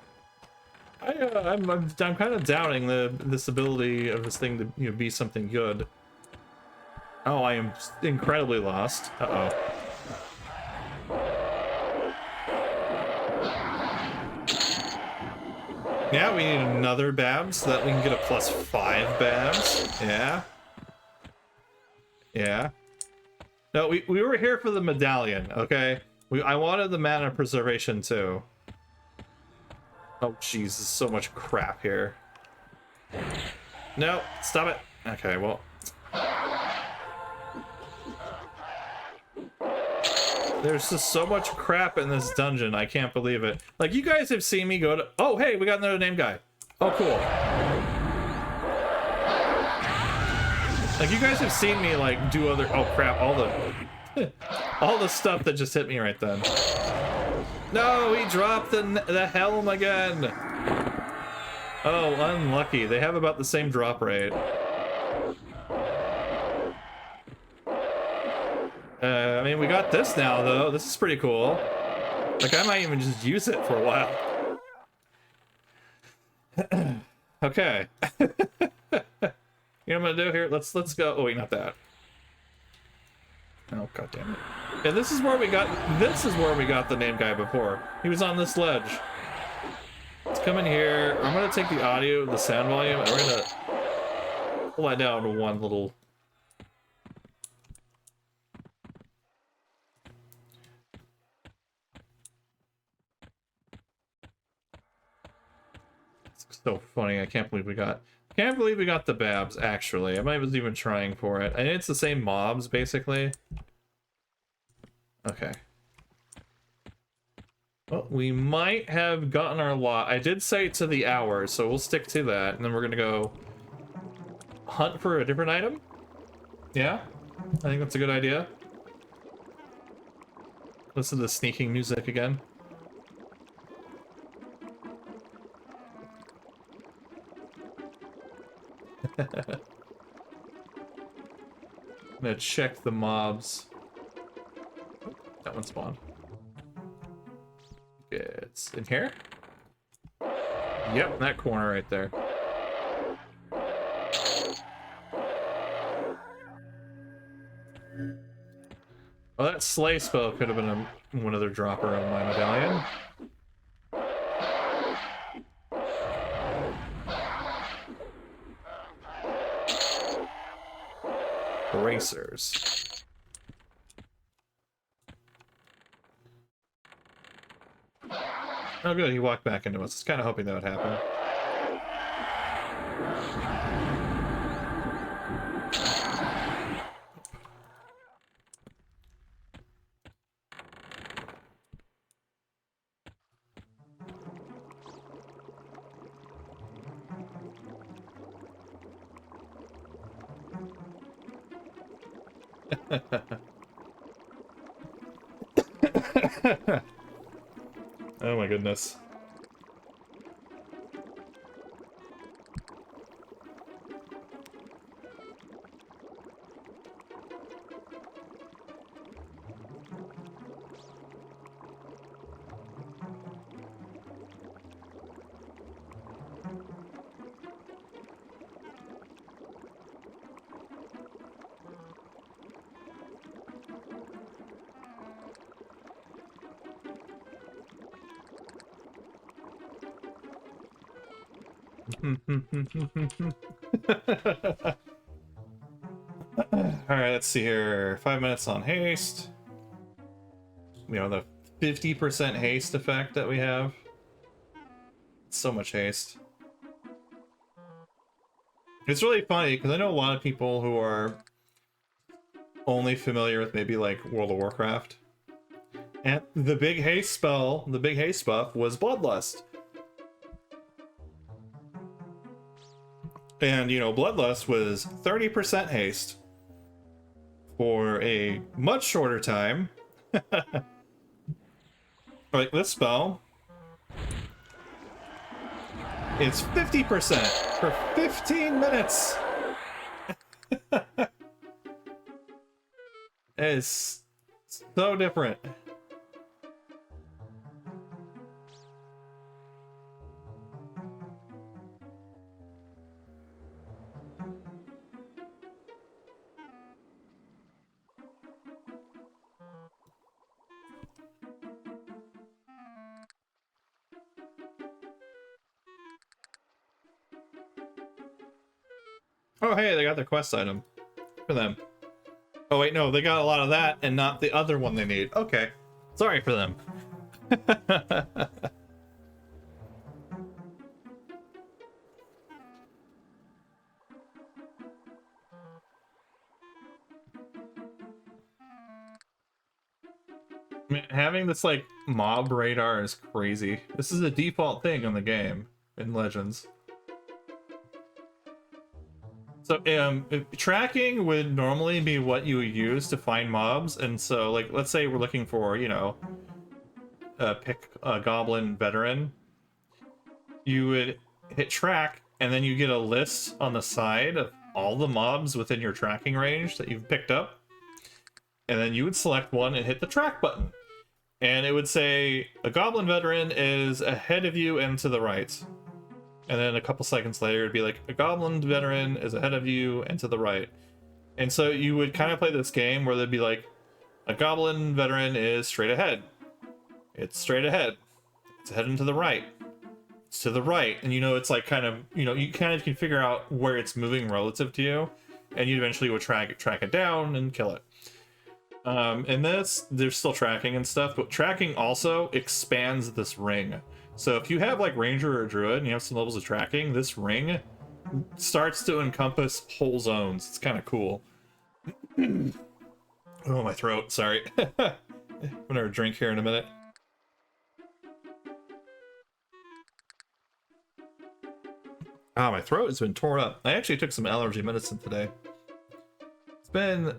I'm kind of doubting this ability of this thing to, you know, be something good. Oh, I am incredibly lost. Uh-oh. Yeah, we need another Babs so that we can get a +5 Babs. Yeah. Yeah. No, we were here for the medallion, okay? I wanted the mana preservation too. Oh, jeez, there's so much crap here. No, stop it. Okay, well. There's just so much crap in this dungeon, I can't believe it. Like, you guys have seen me go to... Oh, hey, we got another name guy. Oh, cool. Like, you guys have seen me, like, do other... Oh, crap, all the... all the stuff that just hit me right then. No, he dropped the helm again. Oh, unlucky. They have about the same drop rate. I mean, we got this now, though. This is pretty cool. Like, I might even just use it for a while. Okay. You know what I'm gonna do here? Let's go. Oh, wait, not that. Oh, god damn it. Yeah, this is where we got the name guy before. He was on this ledge. Let's come in here. I'm gonna take the audio, the sound volume, and we're gonna pull that down to one little... So funny. I can't believe we got the Babs, actually. I was even trying for it. And it's the same mobs, basically. Okay. Well, we might have gotten our lot. I did say to the hour, so we'll stick to that. And then we're gonna go hunt for a different item. Yeah? I think that's a good idea. Listen to the sneaking music again. I'm gonna check the mobs. Oh, that one spawned. It's in here? Yep, that corner right there. That slay spell could have been one other dropper of my medallion. Bracers. Oh good, he walked back into us. I was kind of hoping that would happen. Oh my goodness. Alright, let's see here. 5 minutes on haste. You know, the 50% haste effect that we have. So much haste. It's really funny because I know a lot of people who are only familiar with maybe like World of Warcraft. And the big haste spell, the big haste buff was Bloodlust. And, you know, Bloodlust was 30% haste for a much shorter time. Like this spell, it's 50% for 15 minutes. It's so different. Oh, hey, they got their quest item for them. Oh, wait, no, they got a lot of that and not the other one they need. Okay. Sorry for them. I mean, having this, like, mob radar is crazy. This is a default thing in the game, in Legends. So, tracking would normally be what you would use to find mobs, and so, like, let's say we're looking for, you know, pick a goblin veteran. You would hit track, and then you get a list on the side of all the mobs within your tracking range that you've picked up. And then you would select one and hit the track button. And it would say, a goblin veteran is ahead of you and to the right. And then a couple seconds later, it'd be like, a goblin veteran is ahead of you and to the right. And so you would kind of play this game where there'd be like, a goblin veteran is straight ahead. It's straight ahead. It's heading to the right. It's to the right. And you know, it's like kind of, you know, you kind of can figure out where it's moving relative to you. And you eventually would track it down and kill it. In this, there's still tracking and stuff, but tracking also expands this ring. So if you have like Ranger or Druid and you have some levels of tracking, this ring starts to encompass whole zones. It's kind of cool. Oh, my throat, sorry. I'm gonna drink here in a minute. Ah, my throat has been torn up. I actually took some allergy medicine today. It's been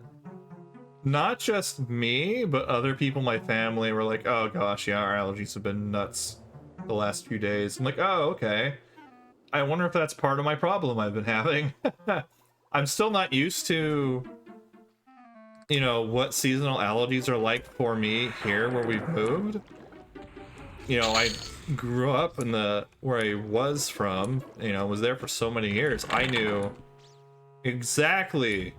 not just me, but other people in my family were like, oh gosh, yeah, our allergies have been nuts the last few days. I'm like, oh, okay. I wonder if that's part of my problem I've been having. I'm still not used to, you know, what seasonal allergies are like for me here where we've moved. You know, I grew up in where I was from, you know, was there for so many years. I knew exactly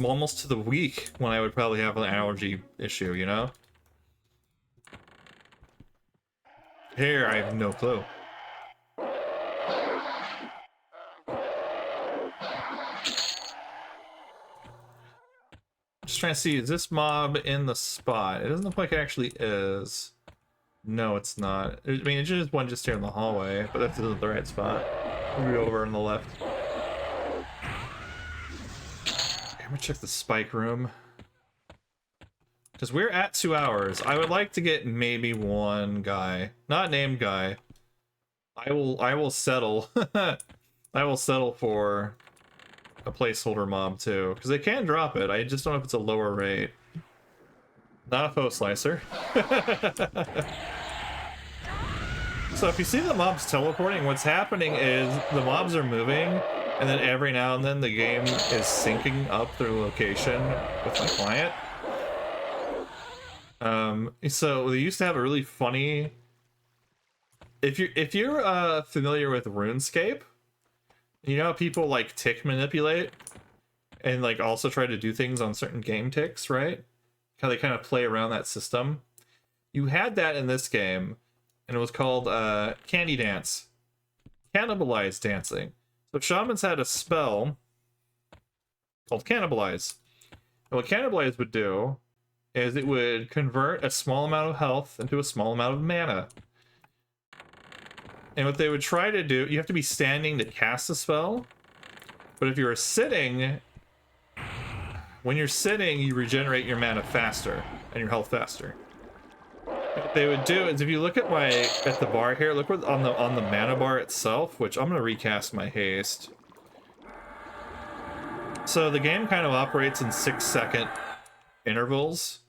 almost to the week when I would probably have an allergy issue, you know? Here, I have no clue. Just trying to see, is this mob in the spot? It doesn't look like it actually is. No, it's not. I mean, it's just one just here in the hallway, but that's the right spot. Maybe over on the left. I'm gonna check the spike room. Because we're at 2 hours. I would like to get maybe one guy. Not named guy. I will settle. I will settle for a placeholder mob too. Because they can drop it. I just don't know if it's a lower rate. Not a foe slicer. So if you see the mobs teleporting, what's happening is the mobs are moving, and then every now and then the game is syncing up their location with my client. So they used to have a really funny. If you're familiar with RuneScape, you know how people like tick manipulate, and like also try to do things on certain game ticks, right? How they kind of play around that system. You had that in this game. And it was called Candy Dance. Cannibalize dancing. So shamans had a spell called Cannibalize. And what Cannibalize would do is it would convert a small amount of health into a small amount of mana. And what they would try to do, you have to be standing to cast the spell. But if you're sitting, when you're sitting, you regenerate your mana faster and your health faster. What they would do is, if you look at the bar here, look what on the mana bar itself, which I'm gonna recast my haste. So the game kind of operates in 6-second intervals,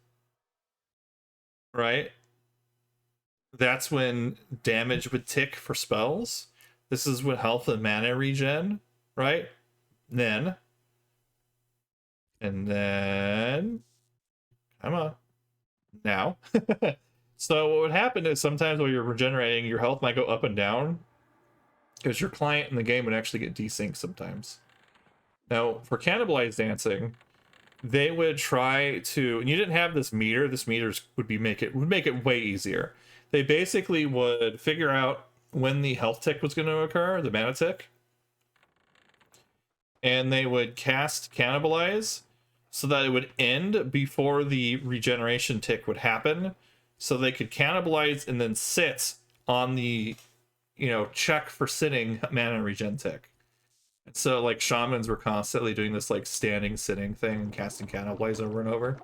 right? That's when damage would tick for spells. This is when health and mana regen, right? And then, come on, now. So what would happen is sometimes while you're regenerating, your health might go up and down because your client in the game would actually get desynced sometimes. Now, for Cannibalize Dancing, they would try to, and you didn't have this meter. This meter would make it way easier. They basically would figure out when the health tick was going to occur, the mana tick, and they would cast Cannibalize so that it would end before the regeneration tick would happen. So they could cannibalize and then sit on the, check for sitting mana regen tick. And so like shamans were constantly doing this like standing sitting thing and casting cannibalize over and over.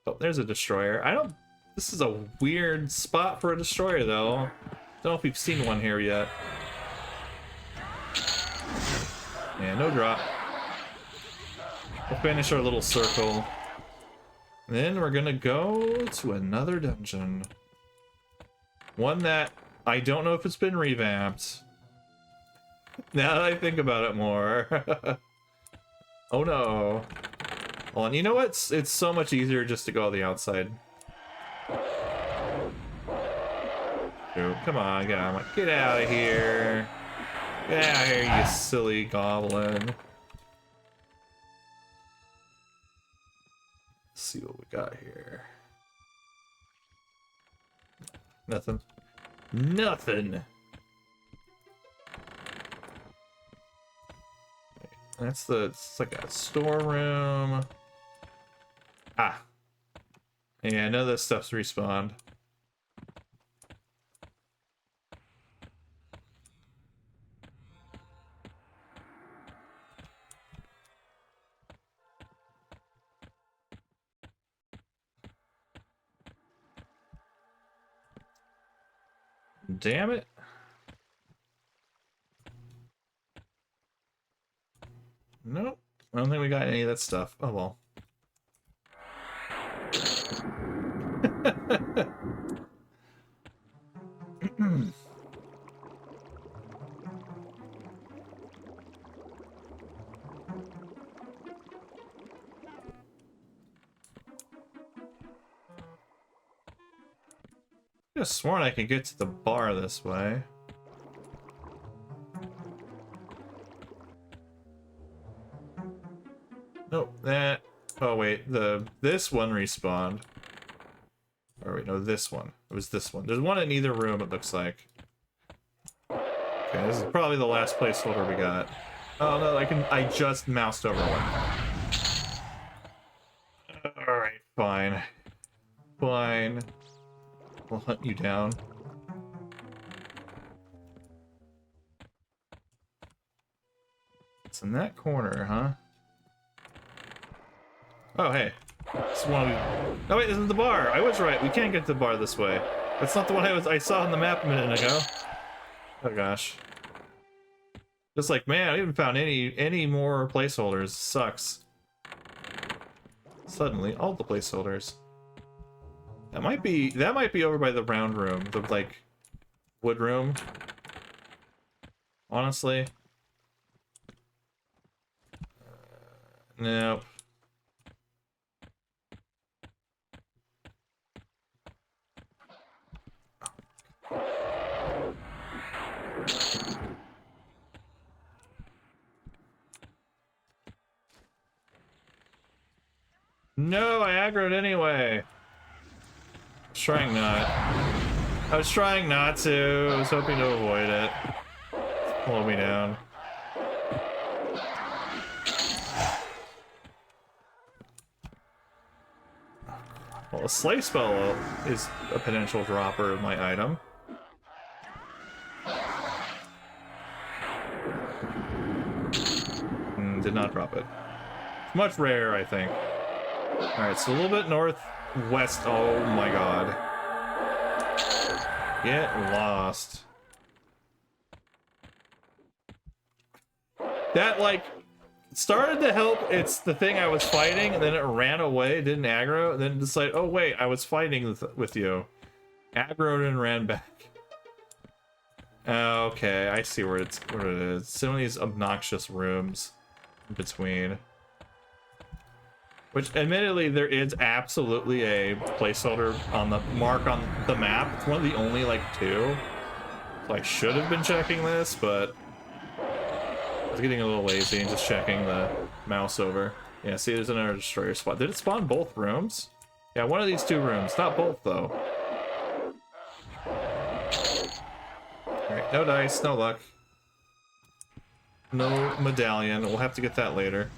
Oh, there's a destroyer. This is a weird spot for a destroyer though. Don't know if we've seen one here yet. Yeah, no drop. We'll finish our little circle. Then we're gonna go to another dungeon. One that I don't know if it's been revamped. Now that I think about it more. Oh no. Hold on, you know what? It's so much easier just to go on the outside. Dude, come on, get out of here. Get out of here, you silly goblin. See what we got here. Nothing. It's like a storeroom. Ah. Yeah, I know this stuff's respawned. Damn it. Nope. I don't think we got any of that stuff. Oh well. I could have sworn I could get to the bar this way. Nope, that... Oh, wait, this one respawned. Or wait, no, this one. It was this one. There's one in either room, it looks like. Okay, this is probably the last placeholder we got. Oh, no, I just moused over one. Alright, fine. Fine. We'll hunt you down. It's in that corner, huh? Oh, hey. This one oh, wait, this is the bar. I was right. We can't get to the bar this way. That's not the one I saw on the map a minute ago. Oh, gosh. Just like, man, I haven't found any more placeholders. Sucks. Suddenly, all the placeholders. That might be over by the round room, the like wood room. Honestly. Nope. No, I aggroed anyway. Trying not. I was trying not to. I was hoping to avoid it. Slow me down. Well, a slay spell is a potential dropper of my item. Did not drop it. Much rare, I think. Alright, so a little bit northwest. Oh my god. Get lost. That, like, started to help. It's the thing I was fighting, and then it ran away, didn't aggro, and then decided, oh wait, I was fighting with you. Aggroed and ran back. Okay, I see where it is. Some of these obnoxious rooms in between. Which, admittedly, there is absolutely a placeholder on the mark on the map. It's one of the only, like, two. So I should have been checking this, but I was getting a little lazy and just checking the mouse over. Yeah, see, there's another destroyer spot. Did it spawn both rooms? Yeah, one of these two rooms. Not both, though. Alright, no dice, no luck. No medallion. We'll have to get that later.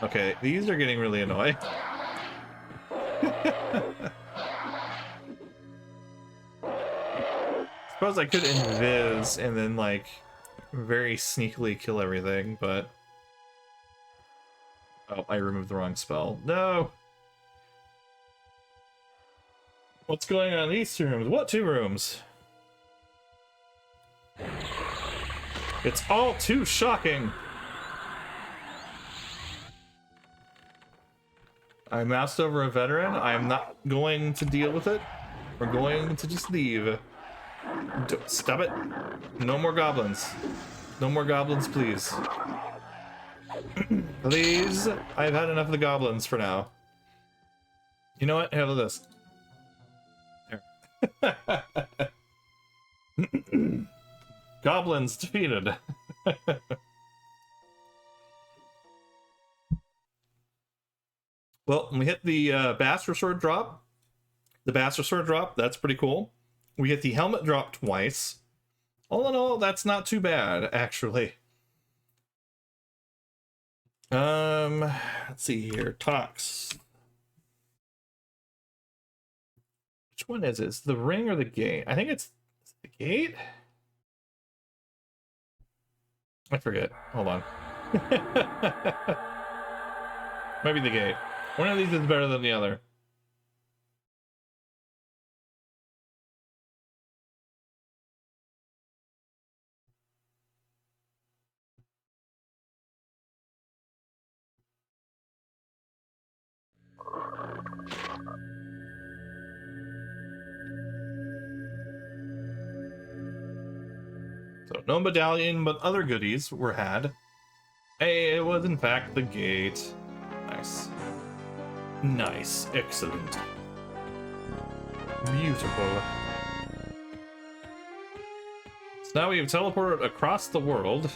Okay, these are getting really annoying. Suppose I could invis and then, like, very sneakily kill everything, but... Oh, I removed the wrong spell. No! What's going on in these two rooms? What two rooms? It's all too shocking! I moused over a veteran. I'm not going to deal with it. We're going to just leave. Stop it. No more goblins. No more goblins, please. Please. I've had enough of the goblins for now. You know what? Handle this. There. Goblins defeated. Well, we hit the Bastard Sword drop. The Bastard Sword drop, that's pretty cool. We hit the helmet drop twice. All in all, that's not too bad, actually. Let's see here. Tox. Which one is it? Is it the ring or the gate? I think it's the gate? I forget. Hold on. Maybe the gate. One of these is better than the other. So no medallion, but other goodies were had. Hey, it was in fact the gate. Nice. Nice. Excellent. Beautiful. So now we have teleported across the world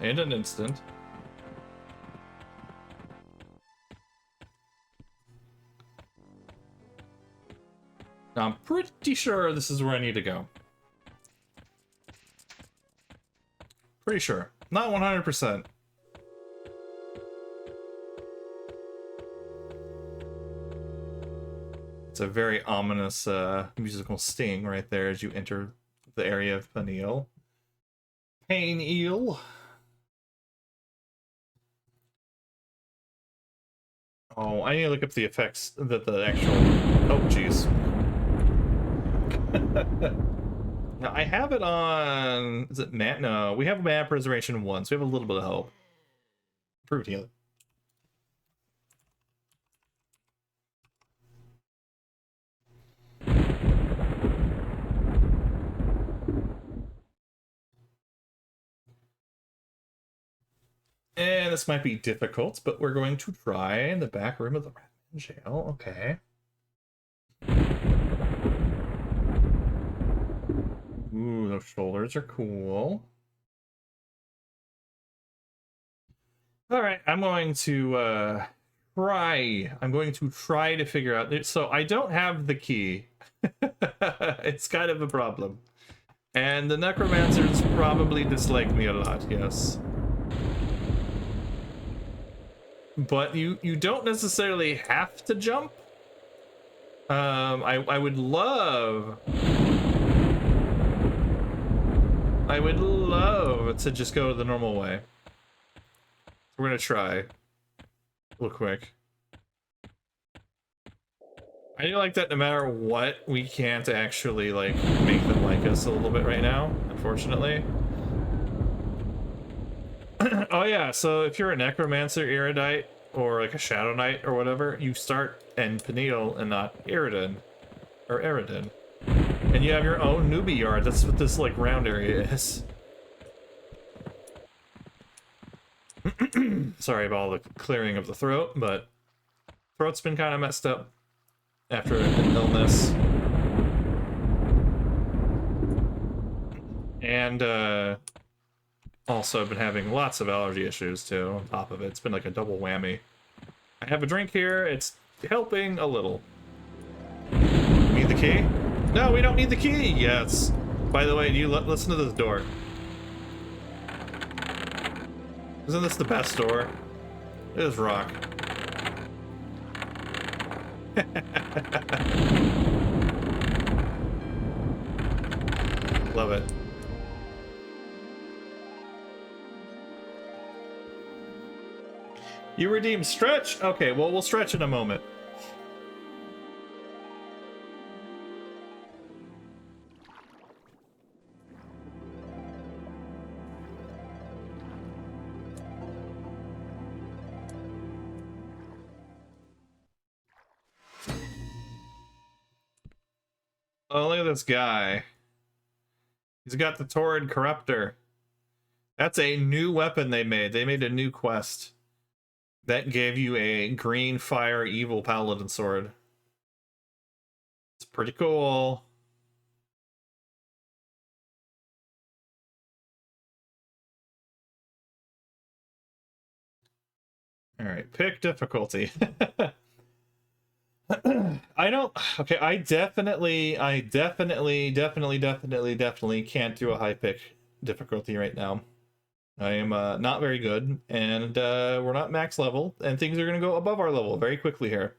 in an instant. I'm pretty sure this is where I need to go. Pretty sure. Not 100%. It's a very ominous musical sting right there as you enter the area of Peniel. Pain Eel. Oh, I need to look up the effects that the actual... Oh, jeez. Now, I have it on... Is it Matt? No, we have Mana Preservation 1, so we have a little bit of help. Improved healing. And this might be difficult, but we're going to try in the back room of the Ratman jail. Okay. Ooh, those shoulders are cool. All right, I'm going to try to figure out it. So I don't have the key. It's kind of a problem. And the necromancers probably dislike me a lot, yes. But you don't necessarily have to jump. I would love to just go the normal way. We're gonna try real quick. I do like that no matter what, we can't actually like make them like us a little bit right now, unfortunately. Oh yeah, so if you're a necromancer, erudite, or like a shadow knight or whatever, you start in Peniel and not Eridan or Eridan. And you have your own newbie yard. That's what this like round area is. Sorry about all the clearing of the throat, but throat's been kind of messed up after an illness. And also I've been having lots of allergy issues too on top of it. It's been like a double whammy. I have a drink here. It's helping a little. Need the key? No, we don't need the key. Yes. By the way, do you listen to this door? Isn't this the best door? It is rock. Love it. You redeem stretch? Okay, well, we'll stretch in a moment. Oh, look at this guy. He's got the Torrid Corruptor. That's a new weapon they made. They made a new quest. That gave you a green fire evil paladin sword. It's pretty cool. Alright, pick difficulty. I don't... Okay, I definitely can't do a high pick difficulty right now. I am not very good, and we're not max level, and things are going to go above our level very quickly here.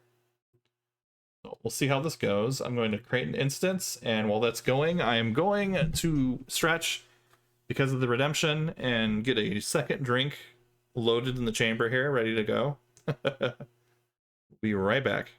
So we'll see how this goes. I'm going to create an instance, and while that's going, I am going to stretch because of the redemption and get a second drink loaded in the chamber here, ready to go. Be right back.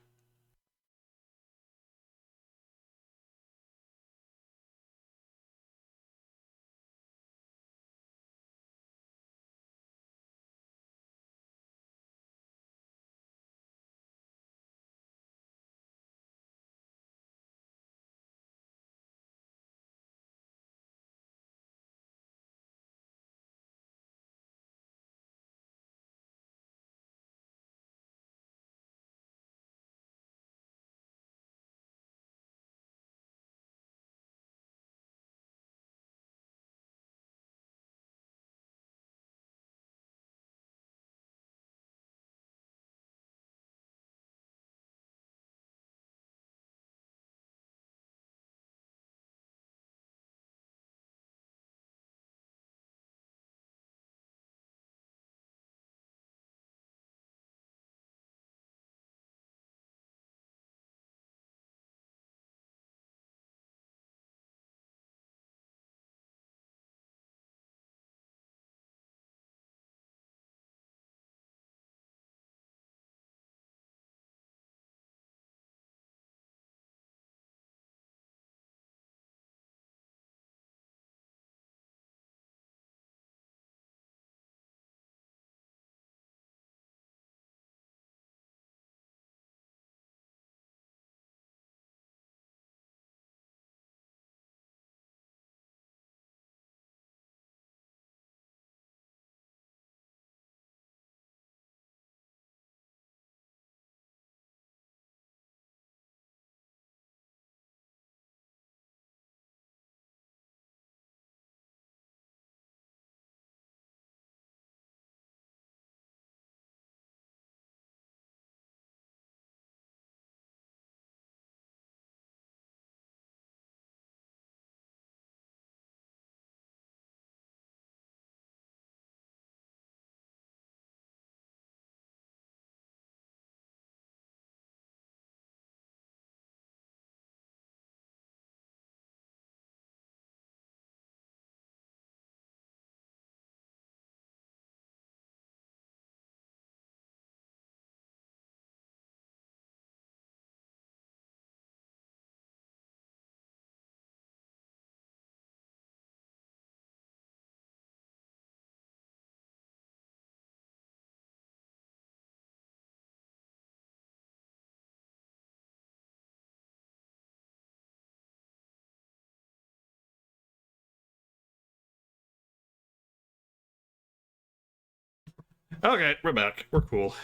Okay, we're back. We're cool.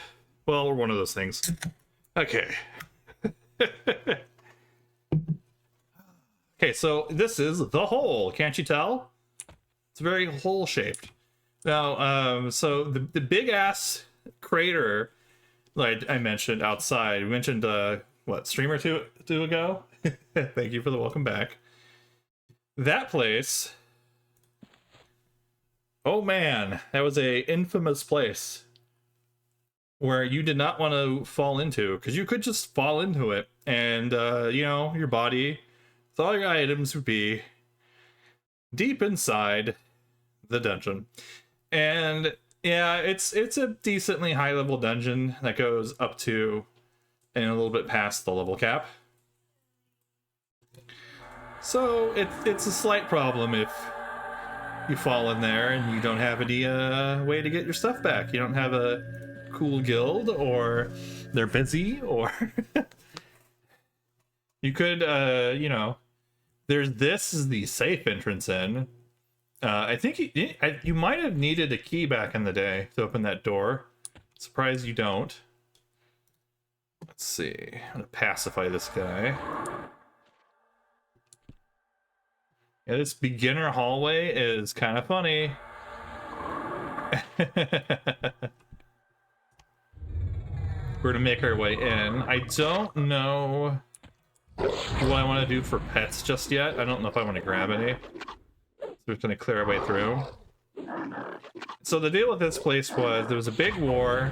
Well, we're one of those things. Okay. Okay, so this is the hole. Can't you tell? It's very hole-shaped. Now, so the big-ass crater, like I mentioned outside, we mentioned, what, stream or two ago? Thank you for the welcome back. That place... Oh man, that was a infamous place where you did not want to fall into, because you could just fall into it, and, you know, your body, with all your items would be deep inside the dungeon. And yeah, it's a decently high level dungeon that goes up to and a little bit past the level cap. So it's a slight problem if you fall in there and you don't have any way to get your stuff back. You don't have a cool guild, or they're busy, or you could you know, this is the safe entrance in. I think you might have needed a key back in the day to open that door. Surprised you don't. Let's see. I'm gonna pacify this guy. Yeah, this beginner hallway is kind of funny. We're gonna make our way in. I don't know what I want to do for pets just yet. I don't know if I want to grab any. So we're just gonna clear our way through. So the deal with this place was there was a big war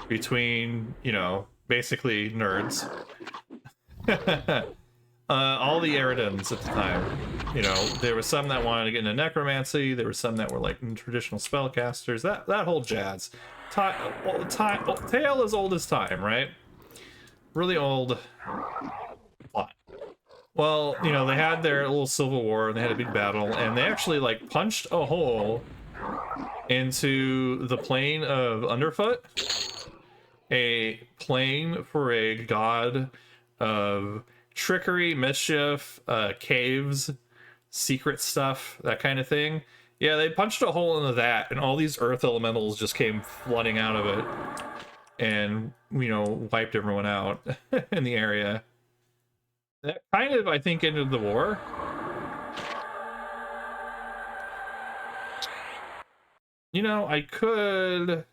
between, you know, basically nerds. All the Eridans at the time. You know, there were some that wanted to get into necromancy, there were some that were like traditional spellcasters, that whole jazz. Tale as old as time, right? Really old plot. Well, you know, they had their little civil war and they had a big battle, and they actually like punched a hole into the plane of Underfoot, a plane for a god of trickery, mischief, caves, secret stuff, that kind of thing. Yeah, they punched a hole into that, and all these earth elementals just came flooding out of it and, you know, wiped everyone out in the area. That kind of, I think, ended the war. You know, I could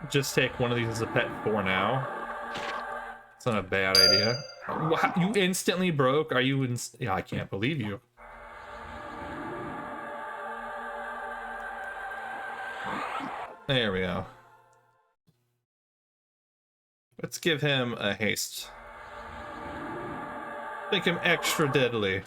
just take one of these as a pet for now. It's not a bad idea. You instantly broke? Are you in? Yeah, I can't believe you. There we go. Let's give him a haste. Make him extra deadly.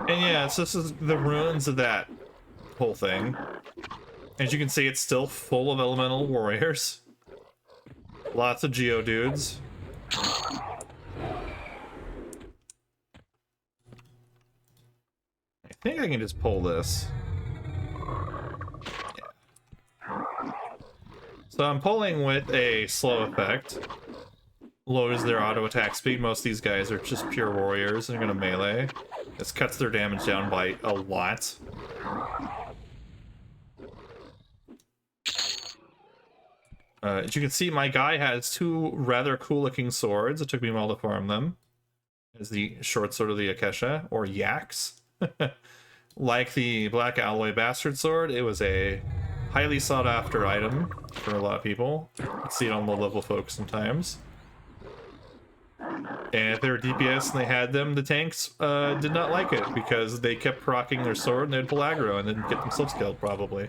And yeah, so this is the ruins of that whole thing. As you can see, it's still full of elemental warriors. Lots of geodudes. I think I can just pull this. Yeah. So I'm pulling with a slow effect. Lowers their auto attack speed. Most of these guys are just pure warriors and are gonna melee. This cuts their damage down by a lot. As you can see, my guy has two rather cool looking swords. It took me a while to farm them. As the short sword of the Akesha, or Yaks. Like the Black Alloy Bastard Sword, it was a highly sought after item for a lot of people. You can see it on low level folks sometimes. And if they were DPS and they had them, the tanks did not like it because they kept proccing their sword and they'd pull aggro and then get themselves killed, probably.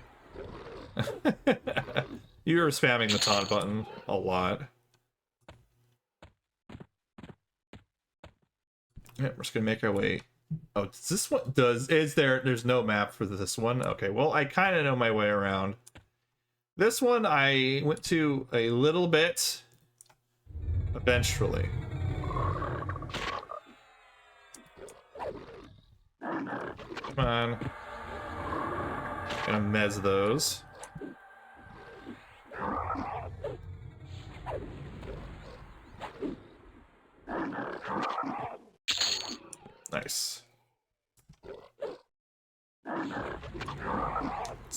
You were spamming the taunt button a lot. Yeah, we're just gonna make our way. Oh, does this one there's no map for this one? Okay, well, I kind of know my way around. This one I went to a little bit eventually. Come on. Gonna mez those.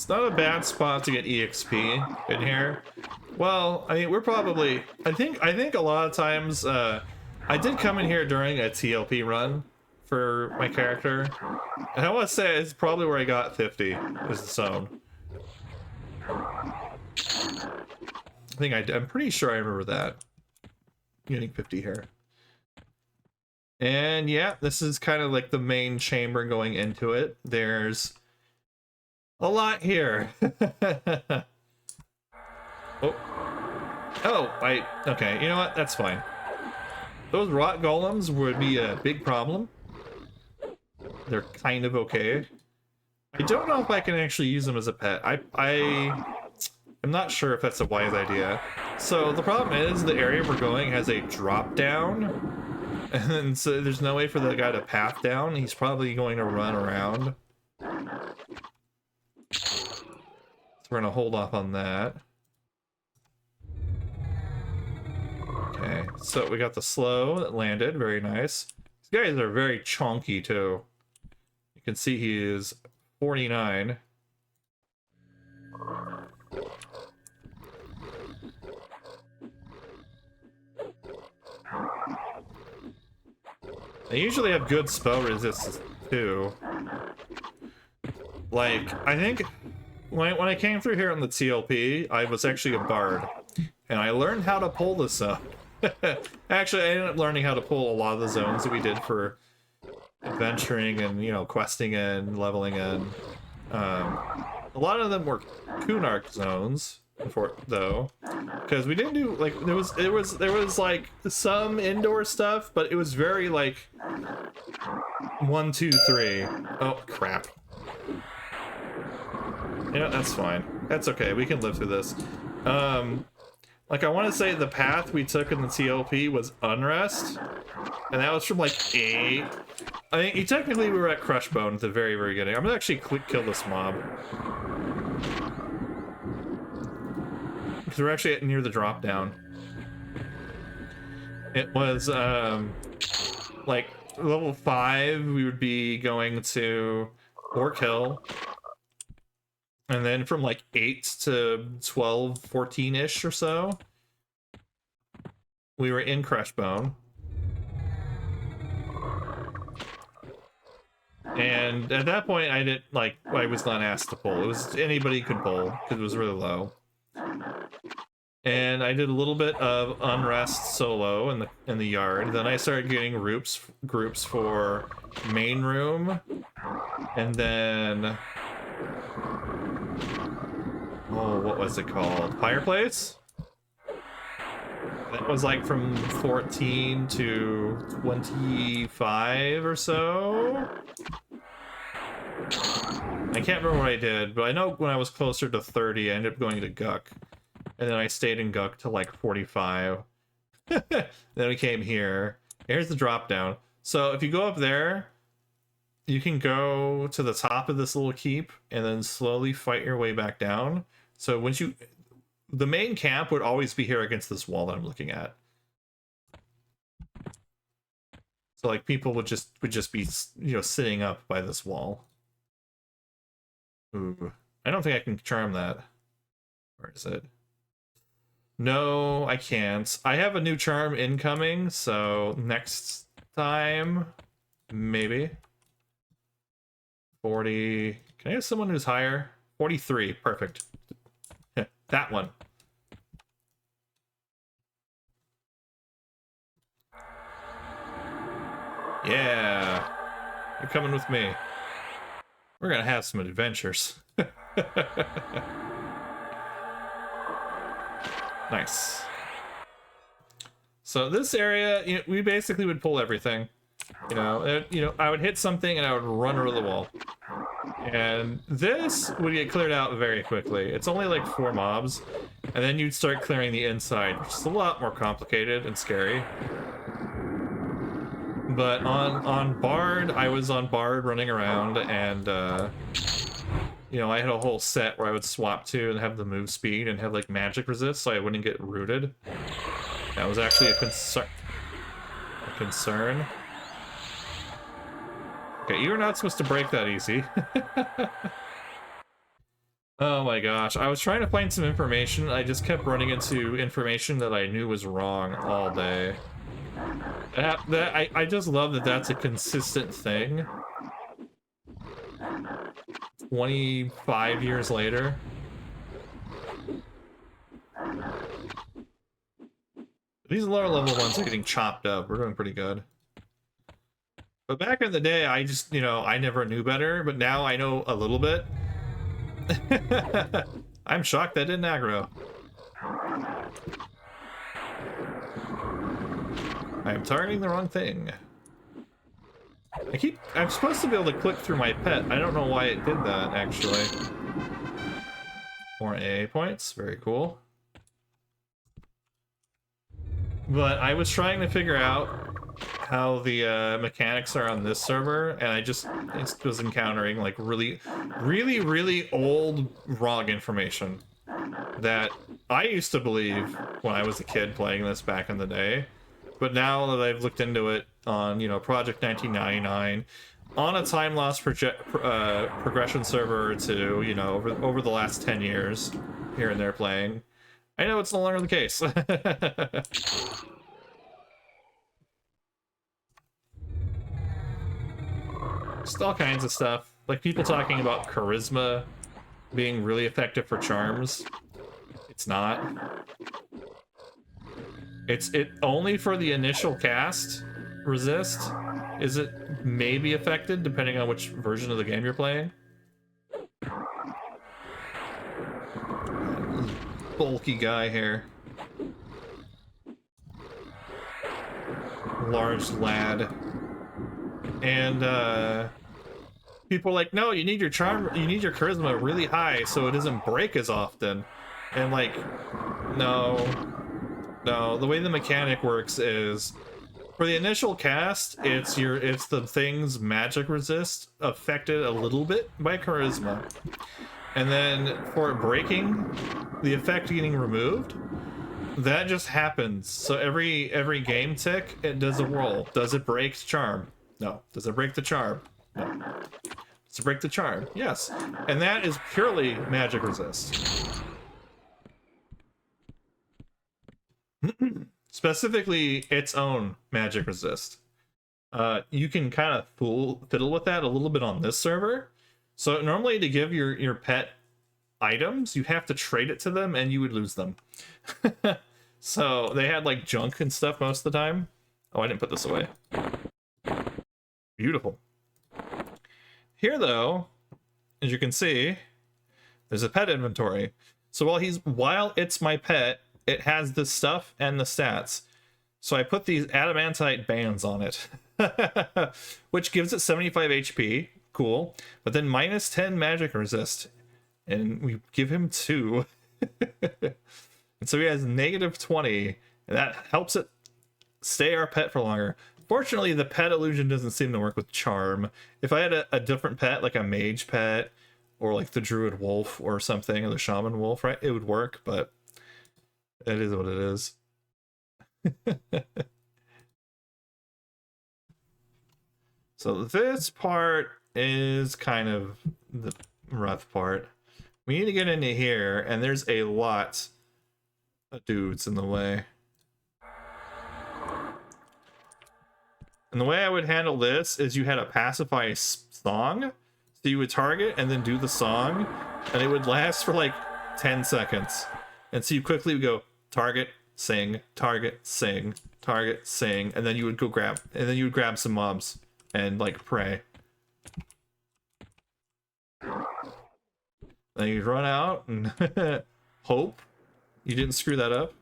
It's not a bad spot to get EXP in here. Well, I mean, we're probably... I think a lot of times... I did come in here during a TLP run for my character. And I want to say it's probably where I got 50, is the zone. I'm pretty sure I remember that. Getting 50 here. And yeah, this is kind of like the main chamber going into it. There's a lot here. Okay, you know what? That's fine. Those rot golems would be a big problem. They're kind of okay. I don't know if I can actually use them as a pet. I'm not sure if that's a wise idea. So the problem is the area we're going has a drop down, and so there's no way for the guy to path down. He's probably going to run around. So we're gonna hold off on that. Okay, so we got the slow that landed, very nice. These guys are very chonky too. You can see he is 49. They usually have good spell resistance too. Like, I think when I came through here on the TLP, I was actually a bard. And I learned how to pull this zone. Actually, I ended up learning how to pull a lot of the zones that we did for adventuring and, you know, questing and leveling in. A lot of them were Kunark zones, though, because we didn't do like there was like some indoor stuff, but it was very like 1, 2, 3. Oh crap! Yeah, that's fine. That's okay. We can live through this. Like I want to say the path we took in the TLP was Unrest, and that was from like 8. I mean, technically we were at Crushbone at the very beginning. I'm gonna actually kill this mob. Because we're actually near the drop down. It was like level 5 we would be going to Orc Hill. And then from like 8 to 12, 14-ish or so, we were in Crushbone. And at that point, I was not asked to pull. It was anybody could pull because it was really low. And I did a little bit of Unrest solo in the yard. Then I started getting groups for main room, and then what was it called? Fireplace? That was like from 14 to 25 or so. I can't remember what I did, but I know when I was closer to 30, I ended up going to Guck. And then I stayed in Guck till like 45. Then we came here. Here's the drop down. So if you go up there, you can go to the top of this little keep and then slowly fight your way back down. So once the main camp would always be here against this wall that I'm looking at. So like people would just be, you know, sitting up by this wall. Ooh, I don't think I can charm that. Where is it? No, I can't. I have a new charm incoming, so next time, maybe. 40. Can I have someone who's higher? 43. Perfect. That one. Yeah. You're coming with me. We're gonna have some adventures. Nice. So this area, you know, we basically would pull everything. You know, I would hit something and I would run over the wall. And this would get cleared out very quickly. It's only like 4 mobs, and then you'd start clearing the inside, which is a lot more complicated and scary. But on Bard, I was on Bard running around, and you know, I had a whole set where I would swap to and have the move speed and have like magic resist, so I wouldn't get rooted. That was actually a concern. Okay, you're not supposed to break that easy. Oh my gosh, I was trying to find some information. I just kept running into information that I knew was wrong all day. I just love that that's a consistent thing. 25 years later. These lower level ones are getting chopped up. We're doing pretty good. But back in the day, I just, you know, I never knew better, but now I know a little bit. I'm shocked that didn't aggro. I am targeting the wrong thing. I'm supposed to be able to click through my pet. I don't know why it did that, actually. More AA points, very cool. But I was trying to figure out how the mechanics are on this server, and I just was encountering like really old ROG information that I used to believe when I was a kid playing this back in the day. But now that I've looked into it on, you know, Project 1999, on a time loss progression server or two, you know, over the last 10 years, here and there playing, I know it's no longer the case. Just all kinds of stuff. Like people talking about charisma being really effective for charms. It's not. It's only for the initial cast resist. Is it maybe affected depending on which version of the game you're playing? Bulky guy here. Large lad. And people are like, no, you need your charm, you need your charisma really high so it doesn't break as often. And like, no, the way the mechanic works is for the initial cast, it's the thing's magic resist affected a little bit by charisma. And then for it breaking, the effect getting removed, that just happens. So every game tick, it does a roll. Does it break charm? No. Does it break the charm? No. Does it break the charm? Yes. And that is purely magic resist. Specifically, its own magic resist. You can kind of fiddle with that a little bit on this server. So normally to give your pet items, you have to trade it to them and you would lose them. So they had like junk and stuff most of the time. Oh, I didn't put this away. Beautiful. Here though, as you can see, there's a pet inventory. So while it's my pet, it has this stuff and the stats. So I put these adamantite bands on it, which gives it 75 HP. Cool. But then minus 10 magic resist. And we give him 2. And so he has negative 20. And that helps it stay our pet for longer. Fortunately, the pet illusion doesn't seem to work with charm. If I had a different pet, like a mage pet, or like the druid wolf or something, or the shaman wolf, right, it would work, but it is what it is. So this part is kind of the rough part. We need to get into here, and there's a lot of dudes in the way. And the way I would handle this is you had a pacify song. So you would target and then do the song, and it would last for like 10 seconds. And so you quickly would go target, sing, target, sing, target, sing, and then you would go grab, and then you would grab some mobs and like pray. Then you'd run out and hope you didn't screw that up.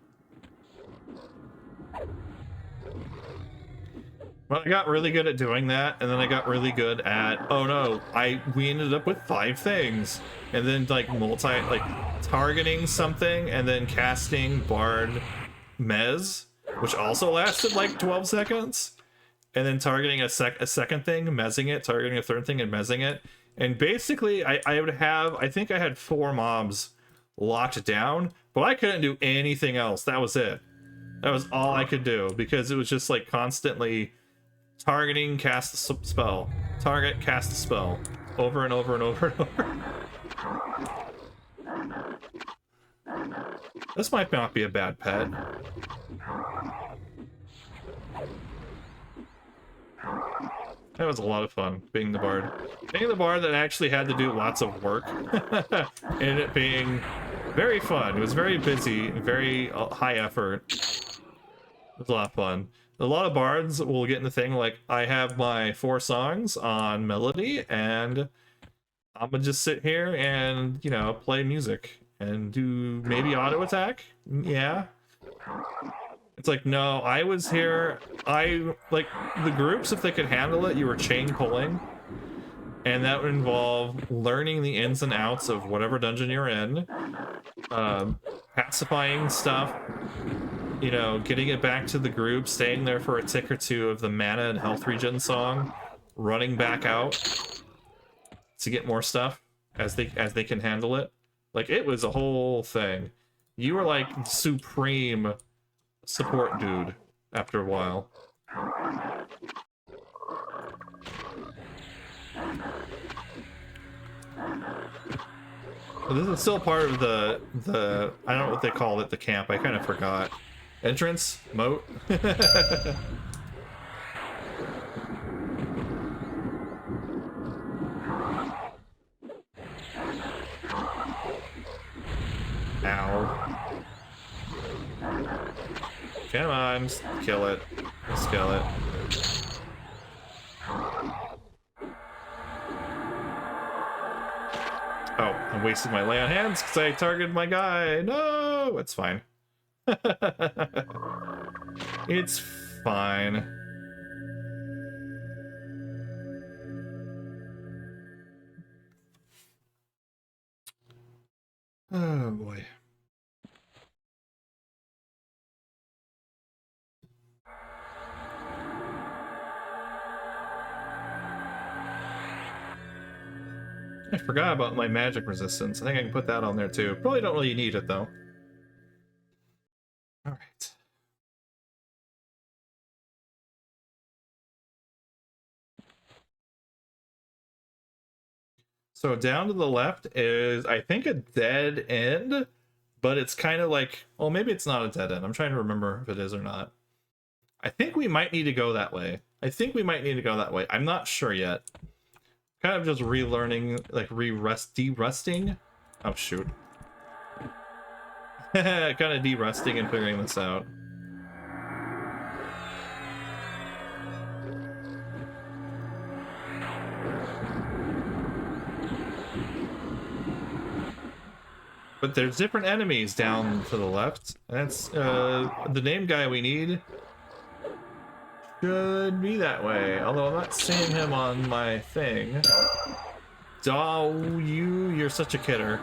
Well, I got really good at doing that, and then I got really good at, oh no, we ended up with 5 things, and then like targeting something, and then casting Bard Mez, which also lasted like 12 seconds, and then targeting a second thing, mezzing it, targeting a third thing, and mezzing it, and basically I would have, I think I had 4 mobs locked down, but I couldn't do anything else. That was it. That was all I could do, because it was just like constantly targeting, cast the spell, target, cast the spell, over and over and over and over. This might not be a bad pet. That was a lot of fun, being the bard. Being the bard that actually had to do lots of work. And it being very fun. It was very busy, very high effort. It was a lot of fun. A lot of bards will get in the thing like, I have my 4 songs on melody, and I'm gonna just sit here and, you know, play music. And do maybe auto attack? Yeah. It's like, no, I was here. Like, the groups, if they could handle it, you were chain pulling. And that would involve learning the ins and outs of whatever dungeon you're in. Pacifying stuff. You know, getting it back to the group, staying there for a tick or two of the mana and health regen song. Running back out to get more stuff as they can handle it. Like, it was a whole thing. You were like supreme support dude after a while. This is still part of the I don't know what they call it, the camp. I kind of forgot. Entrance? Moat? Ow. Come on, just kill it. Just kill it. Oh, I wasted my lay on hands because I targeted my guy. No, it's fine. It's fine. Oh boy. I forgot about my magic resistance. I think I can put that on there too. Probably don't really need it though. All right. So down to the left is, I think, a dead end, but it's kind of like, well, maybe it's not a dead end. I'm trying to remember if it is or not. I think we might need to go that way. I'm not sure yet. Kind of just relearning, like de-rusting. Oh shoot. Kind of de-rusting and figuring this out. But there's different enemies down to the left. That's the name guy we need. Should be that way, although I'm not seeing him on my thing. Oh, you're such a kidder.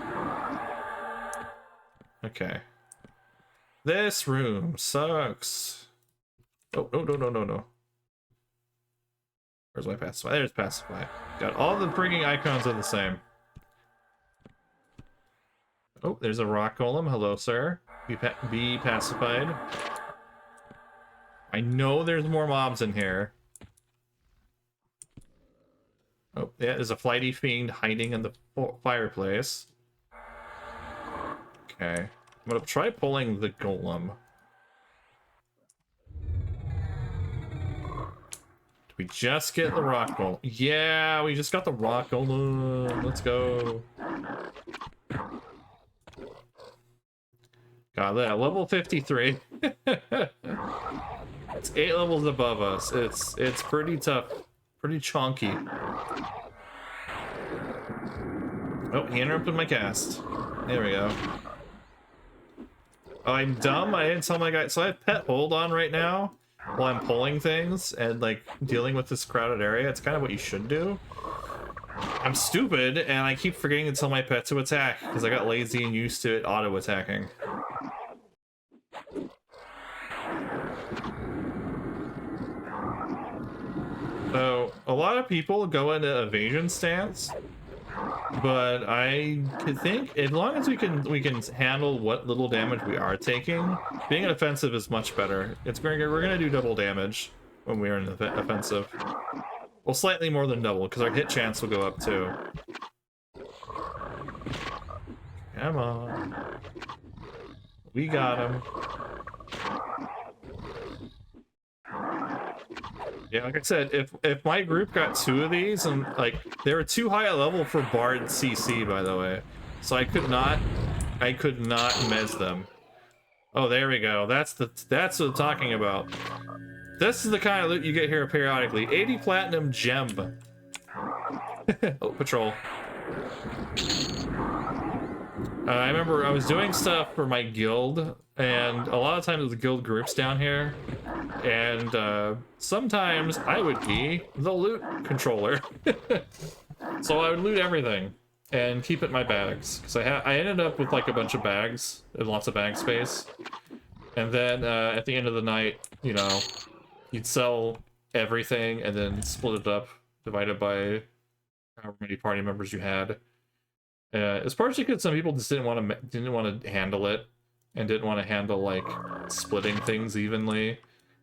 Okay. This room sucks. Oh, no. Where's my pacify? There's pacify. Got all the freaking icons are the same. Oh, there's a rock golem. Hello, sir. Be pacified. I know there's more mobs in here. Oh, yeah, there's a flighty fiend hiding in the fireplace. Okay. I'm gonna try pulling the golem. Did we just get the rock golem? Yeah, we just got the rock golem. Let's go. God, that level 53. It's 8 levels above us. It's pretty tough, pretty chonky. Oh, he interrupted my cast. There we go. Oh, I'm dumb. I didn't tell my guy. So I have pet hold on right now while I'm pulling things and like dealing with this crowded area. It's kind of what you should do. I'm stupid and I keep forgetting to tell my pet to attack because I got lazy and used to it auto attacking. So a lot of people go into evasion stance, but I think as long as we can handle what little damage we are taking, being offensive is much better. We're gonna do double damage when we're in the offensive. Well, slightly more than double because our hit chance will go up too. Come on. We got him. Yeah, like I said, if my group got 2 of these, and like they were too high a level for Bard CC, by the way, so I could not mez them. Oh, there we go. That's what I'm talking about. This is the kind of loot you get here periodically. 80 platinum gem. Oh, patrol. I remember I was doing stuff for my guild, and a lot of times the guild groups down here, and sometimes I would be the loot controller. So I would loot everything and keep it in my bags, because I ended up with like a bunch of bags and lots of bag space, and then at the end of the night, you know, you'd sell everything and then split it up, divided by however many party members you had. It's partially because some people just didn't want to handle it, and didn't want to handle like splitting things evenly,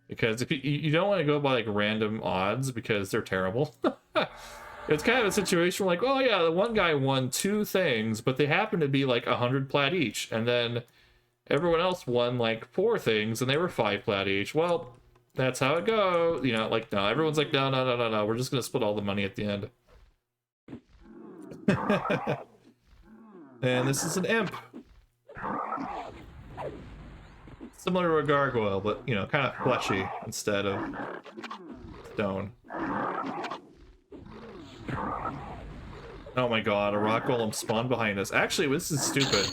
because if you don't want to go by like random odds because they're terrible. It's kind of a situation where like, oh yeah, the one guy won 2 things, but they happen to be like 100 plat each, and then everyone else won like 4 things and they were 5 plat each. Well, that's how it goes, you know. Like, no, everyone's like, no, we're just gonna split all the money at the end. And this is an imp. Similar to a gargoyle, but, you know, kind of fleshy instead of stone. Oh my god, a rock golem spawned behind us. Actually, this is stupid.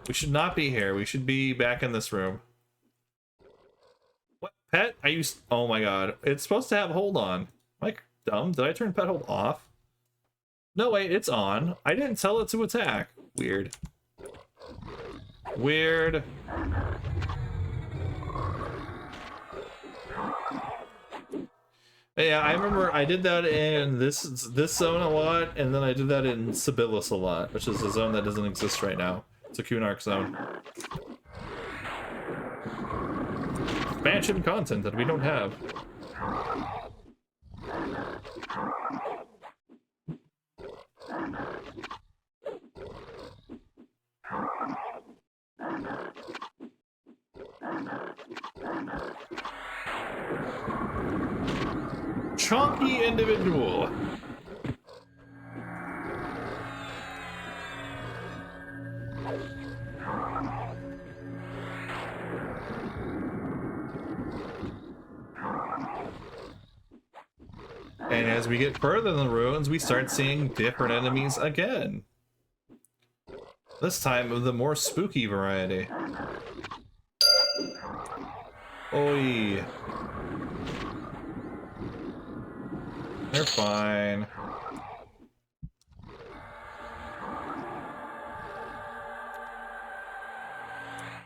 We should not be here. We should be back in this room. What? Pet? Oh my god. It's supposed to have hold on. Am I dumb? Did I turn pet hold off? No, wait, it's on. I didn't tell it to attack. Weird. Weird. Yeah, I remember I did that in this zone a lot, and then I did that in Sibyllus a lot, which is a zone that doesn't exist right now. It's a Kunark zone. Expansion content that we don't have. Chonky individual. And as we get further in the ruins, we start seeing different enemies again. This time of the more spooky variety. Oi. They're fine.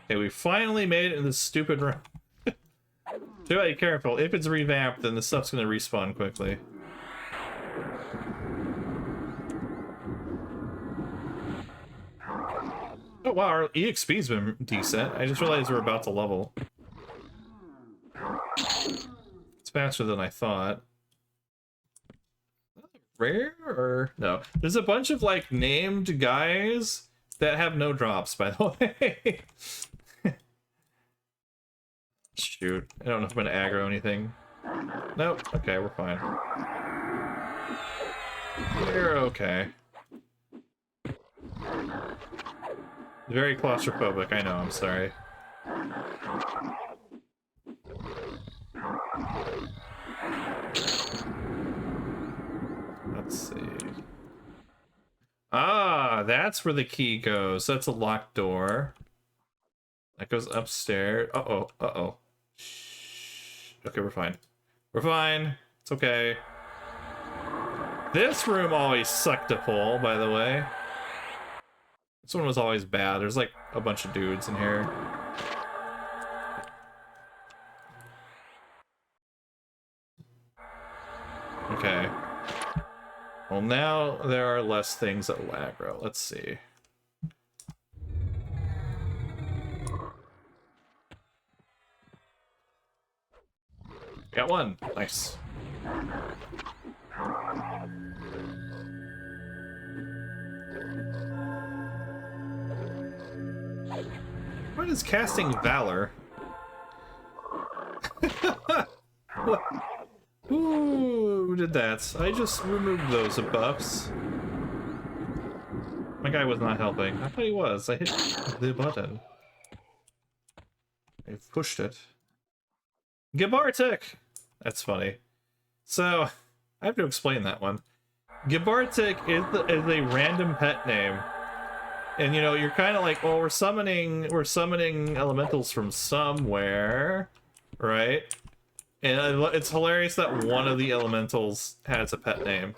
Okay, we finally made it in this stupid room. So be careful. If it's revamped, then the stuff's gonna respawn quickly. Oh wow, our EXP's been decent. I just realized we're about to level. It's faster than I thought. Rare or no? There's a bunch of like named guys that have no drops, by the way. Shoot, I don't know if I'm gonna aggro anything. Nope. Okay, we're fine. We're okay. Very claustrophobic, I know, I'm sorry. Let's see. Ah, that's where the key goes. That's a locked door. That goes upstairs. Uh-oh, uh-oh. Shh. Okay, we're fine. We're fine. It's okay. This room always sucked to pull, by the way. This one was always bad. There's like a bunch of dudes in here. Okay. Well, now there are less things that will aggro. Let's see. Got one. Nice. What is casting Valor? What? Who did that? I just removed those buffs. My guy was not helping. I thought he was. I hit the button. I pushed it. Gibartic! That's funny. So, I have to explain that one. Gibartic is a random pet name. And you know, you're kind of like, oh, we're summoning elementals from somewhere, right? And it's hilarious that one of the elementals has a pet name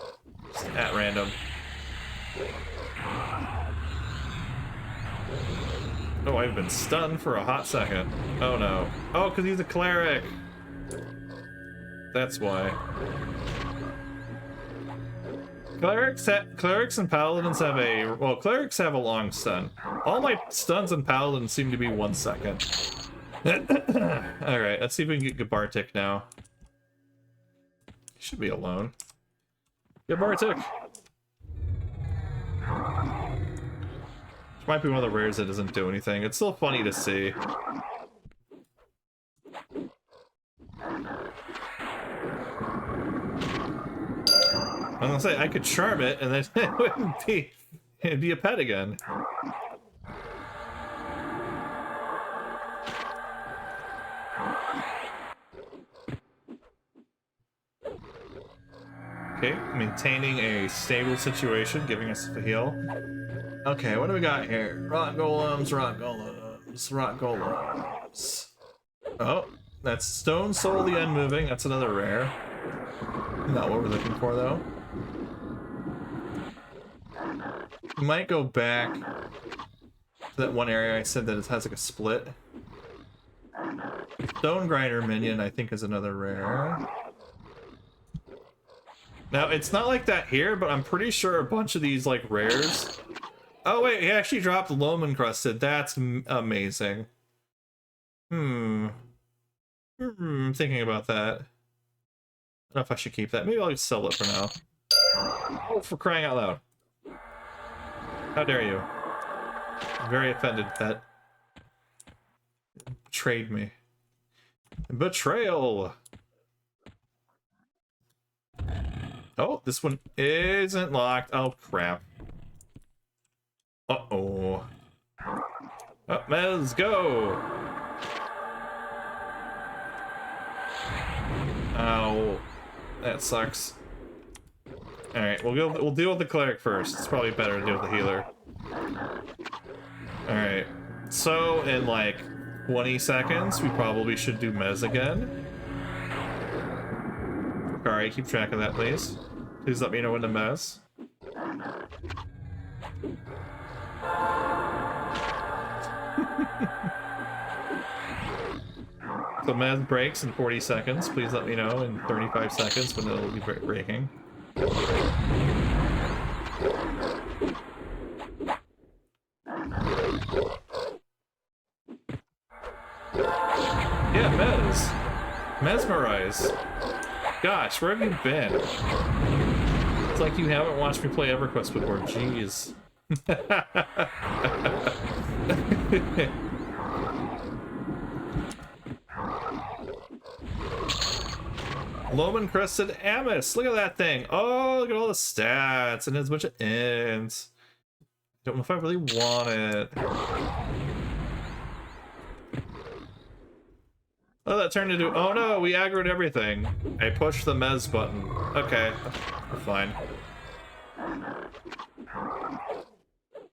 just at random. Oh, I've been stunned for a hot second. Oh no. Oh, because he's a cleric. That's why. Clerics and paladins have a... Well, clerics have a long stun. All my stuns and paladins seem to be 1 second. Alright, let's see if we can get Gibartic now. He should be alone. Gibartic! Which might be one of the rares that doesn't do anything. It's still funny to see. I'm gonna say I could charm it, and then it wouldn't be. It'd be a pet again. Okay, maintaining a stable situation, giving us a heal. Okay, what do we got here? Rock golems, rock golems, rock golems. Oh, that's Stone Soul the Unmoving. That's another rare. Not what we're looking for, though. We might go back to that one area I said that it has like a split. Stone Grinder Minion, I think, is another rare. Now, it's not like that here, but I'm pretty sure a bunch of these, like, rares... Oh, wait, he actually dropped Loam Encrusted. That's amazing. I'm thinking about that. I don't know if I should keep that. Maybe I'll just sell it for now. Oh, for crying out loud. How dare you? I'm very offended that... Betrayed me. Betrayal! Oh, this one isn't locked. Oh, crap. Uh-oh. Oh, let's go! Ow. That sucks. Alright, we'll deal with the cleric first. It's probably better to deal with the healer. Alright. So, in like 20 seconds, we probably should do Mez again. Alright, keep track of that, please. Please let me know when to Mez. So Mez breaks in 40 seconds. Please let me know in 35 seconds when it'll be breaking. Yeah, Mez. Mesmerize. Gosh, where have you been? It's like you haven't watched me play Everquest before. Jeez. Loam Encrusted Amos. Look at that thing. Oh, look at all the stats. And there's a bunch of ends. Don't know if I really want it. Oh, that turned into... Oh no, we aggroed everything. I pushed the Mez button. Okay, fine.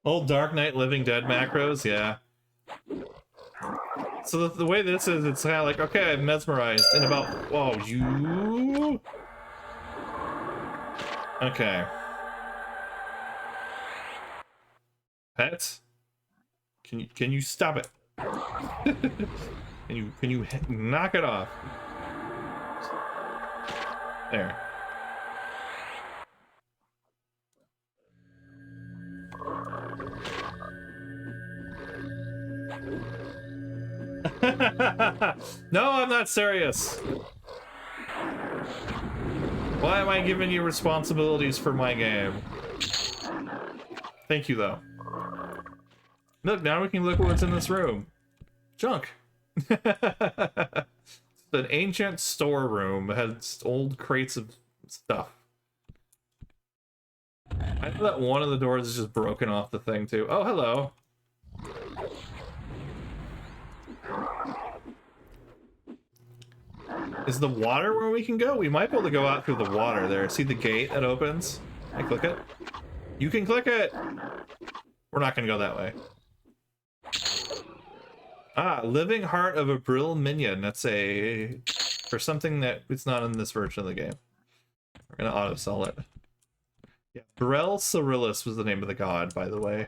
Old Dark Knight Living Dead macros, yeah. So the way this is, it's kind of like, okay, I'm mesmerized in about... Oh, you... Okay. Pet? Can you stop it? Can you knock it off? There. No, I'm not serious. Why am I giving you responsibilities for my game? Thank you, though. Look, now we can look what's in this room. Junk. An ancient storeroom. It has old crates of stuff. I know that one of the doors is just broken off the thing too. Oh, hello. Is the water where we can go? We might be able to go out through the water there. See the gate that opens? I click it. You can click it. We're not gonna go that way. Ah, living heart of a Brill minion. That's a for something that it's not in this version of the game. We're gonna auto sell it. Yeah, Brel Cyrillus was the name of the god, by the way.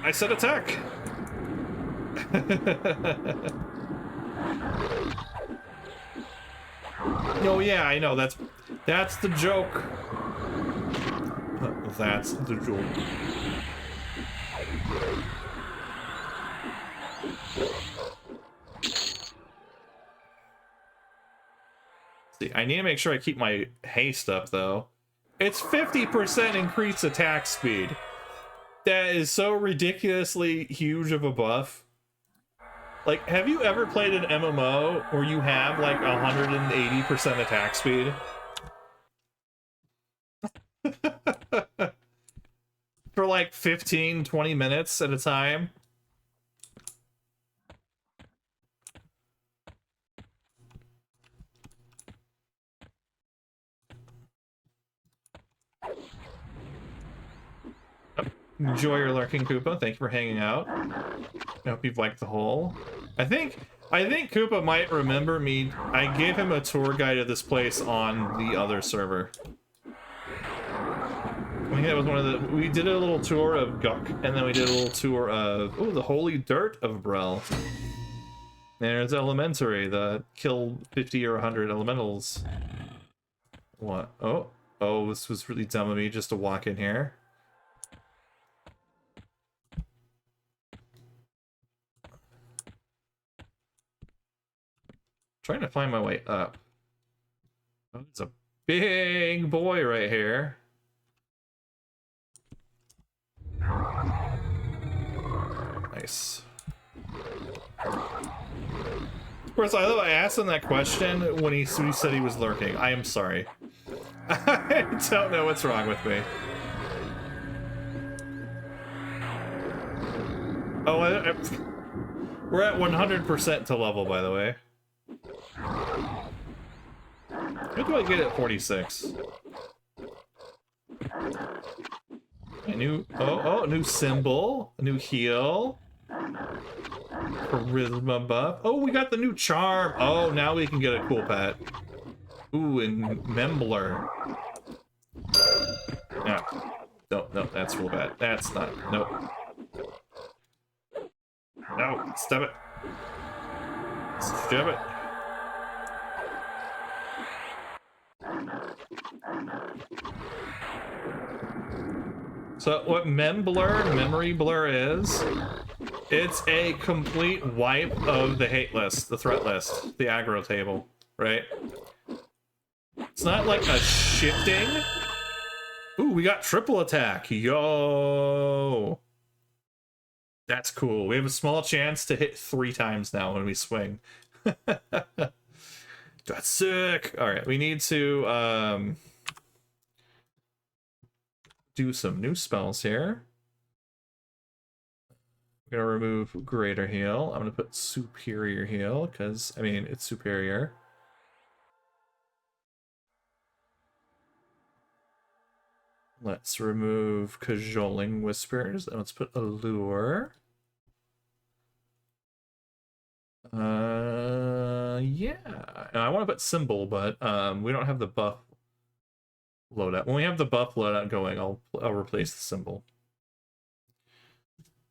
I said attack. Oh yeah, I know. That's the joke. That's the joke. See, I need to make sure I keep my haste up though. It's 50% increased attack speed. That is so ridiculously huge of a buff. Like, have you ever played an MMO where you have like 180% attack speed? For like 15-20 minutes at a time? Enjoy your lurking, Koopa. Thank you for hanging out. I hope you've liked the hole. I think Koopa might remember me. I gave him a tour guide of this place on the other server. I think that was one of the... We did a little tour of Guk, and then we did a little tour of... Oh, the holy dirt of Brel. There's Elementary, the kill 50 or 100 elementals. What? Oh, this was really dumb of me just to walk in here. Trying to find my way up. Oh, it's a big boy right here. Nice. Of course, I asked him that question when he said he was lurking. I am sorry. I don't know what's wrong with me. Oh, we're at 100% to level, by the way. What do I get at 46? A new, new symbol, a new heal, charisma buff. Oh, we got the new charm. Oh, now we can get a cool pet. Ooh, and Membler. No, that's real bad. That's not. Nope. No, stop it. Stop it. So what memory blur is, it's a complete wipe of the hate list, the threat list, the aggro table, right? It's not like a shifting. Ooh, we got triple attack. Yo. That's cool. We have a small chance to hit 3 times now when we swing. That's sick. All right, we need to do some new spells here. We're gonna remove greater heal. I'm gonna put superior heal because I mean it's superior. Let's remove cajoling whispers and let's put allure. Yeah, and I want to put symbol, but we don't have the buff loadout. When we have the buff loadout going, I'll replace the symbol.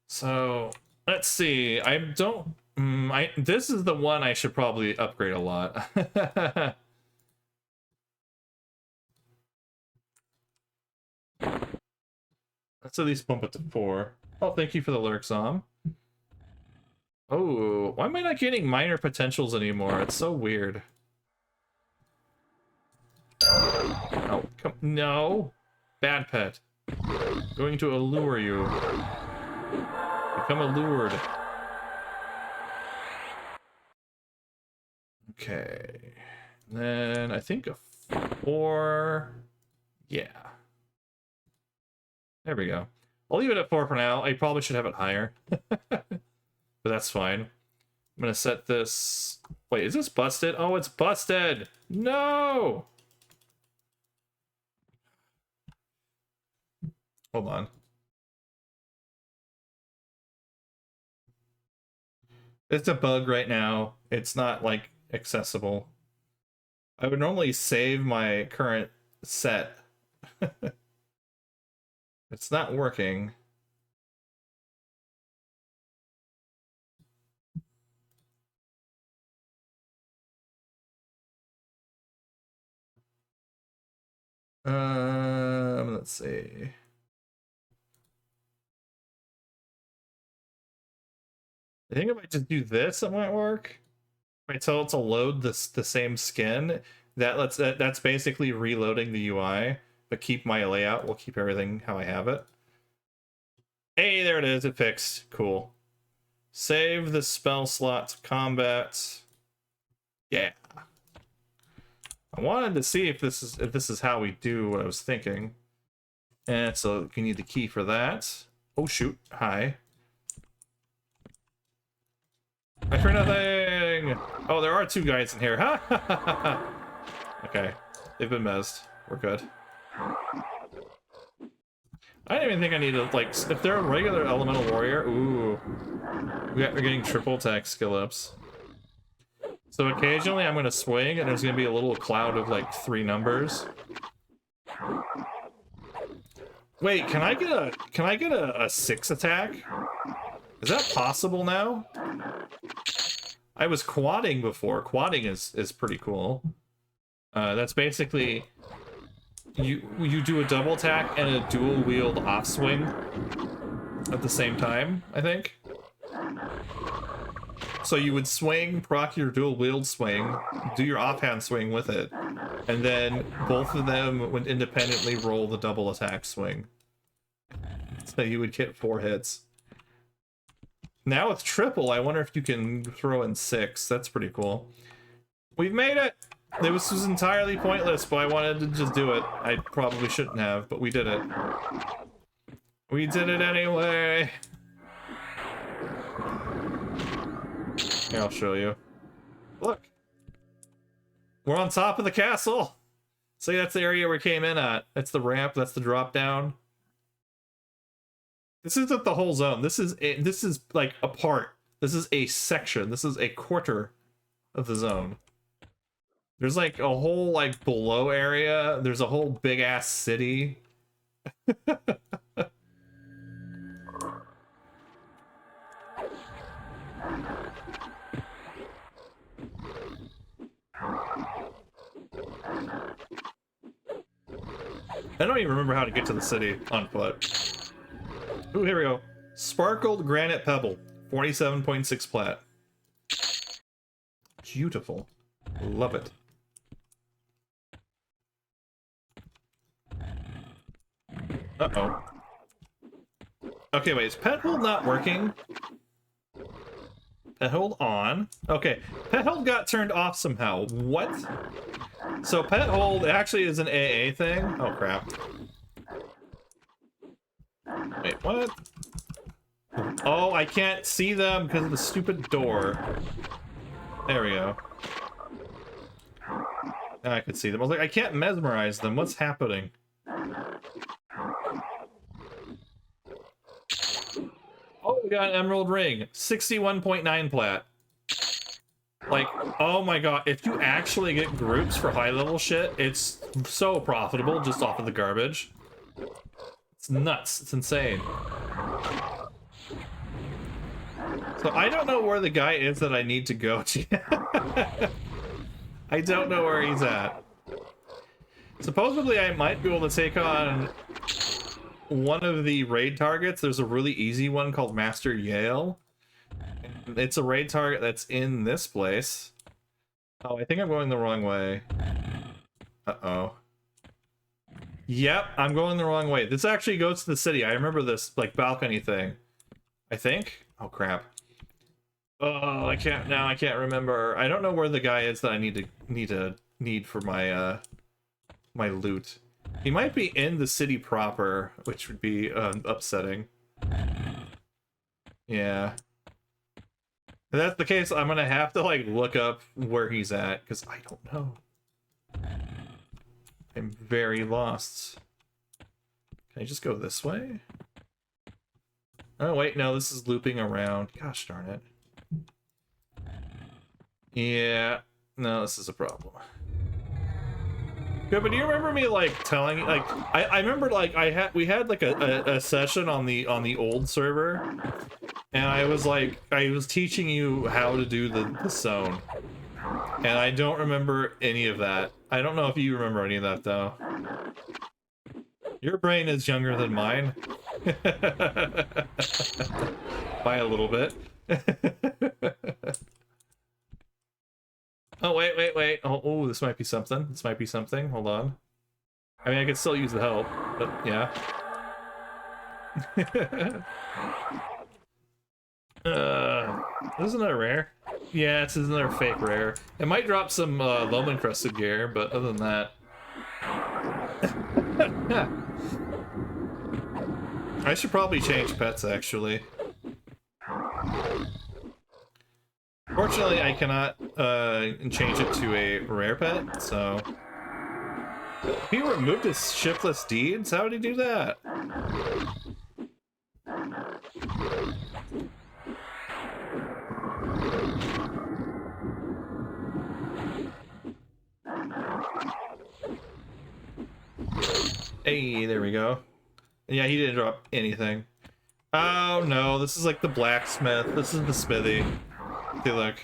So let's see. I don't. This is the one I should probably upgrade a lot. Let's at least bump it to 4. Oh, thank you for the lurk, Zom. Oh, why am I not getting minor potentials anymore? It's so weird. Oh, Come, no. Bad pet. Going to allure you. Become allured. Okay. Then I think a 4. Yeah. There we go. I'll leave it at 4 for now. I probably should have it higher. But that's fine. I'm gonna set this... Wait, is this busted? Oh, it's busted! No! Hold on. It's a bug right now. It's not, like, accessible. I would normally save my current set. It's not working. Let's see. I think if I just do this, it might work. If I tell it to load the same skin, that's basically reloading the UI, but keep my layout. We'll keep everything how I have it. Hey, there it is. It fixed. Cool. Save the spell slot to combat. Yeah. I wanted to see if this is how we do what I was thinking. And so you need the key for that. Oh shoot. Hi. I for nothing! Oh, there are 2 guys in here. Ha! Okay. They've been mezzed. We're good. I don't even think I need to, like, if they're a regular elemental warrior, ooh. We're getting triple attack skill ups. So occasionally I'm gonna swing and there's gonna be a little cloud of like 3 numbers. Wait, can I get a 6 attack? Is that possible now? I was quadding before. Quadding is pretty cool. That's basically you do a double attack and a dual wield off swing at the same time, I think. So you would swing, proc your dual wield swing, do your offhand swing with it, and then both of them would independently roll the double attack swing. So you would get 4 hits. Now with triple, I wonder if you can throw in 6. That's pretty cool. We've made it! This was entirely pointless, but I wanted to just do it. I probably shouldn't have, but we did it. We did it anyway! Here, I'll show you. Look! We're on top of the castle! See, that's the area we came in at. That's the ramp, that's the drop down. This isn't the whole zone. This is like a part. This is a section. This is a quarter of the zone. There's like a whole like below area. There's a whole big ass city. I don't even remember how to get to the city on foot. Ooh, here we go. Sparkled Granite Pebble, 47.6 plat. Beautiful. Love it. Uh-oh. Okay, wait, is pet hold not working? Pet hold on. Okay, pet hold got turned off somehow. What? So pet hold actually is an AA thing? Oh, crap. Wait, what? Oh, I can't see them because of the stupid door. There we go. Now I could see them. I was like, I can't mesmerize them. What's happening? Oh, we got an emerald ring. 61.9 plat. Like, oh my god, if you actually get groups for high level shit, it's so profitable just off of the garbage. It's nuts. It's insane. So I don't know where the guy is that I need to go to. I don't know where he's at. Supposedly I might be able to take on one of the raid targets. There's a really easy one called Master Yale. It's a raid target that's in this place. Oh, I think I'm going the wrong way. Uh-oh. Yep, I'm going the wrong way. This actually goes to the city. I remember this, like, balcony thing. I think? Oh, crap. Oh, I can't remember. I don't know where the guy is that I need for my, my loot. He might be in the city proper, which would be, upsetting. Yeah. If that's the case, I'm gonna have to, like, look up where he's at, because I don't know. I'm very lost. Can I just go this way? Oh, wait, no, this is looping around. Gosh darn it. Yeah, no, this is a problem. Good, but do you remember me, like, telling, like, I remember, like, we had, like, a session on the old server, and I was teaching you how to do the zone. And I don't remember any of that. I don't know if you remember any of that, though. Your brain is younger than mine. By a little bit. Oh, wait. Oh, this might be something. This might be something. Hold on. I mean, I could still use the help, but yeah. Isn't that rare? Yeah, it's another fake rare. It might drop some loam encrusted gear, but other than that. I should probably change pets, actually. Fortunately, I cannot change it to a rare pet, so... He removed his shiftless deeds? How did he do that? Hey, there we go. Yeah, he didn't drop anything. Oh no, this is like the blacksmith. This is the smithy. See, look.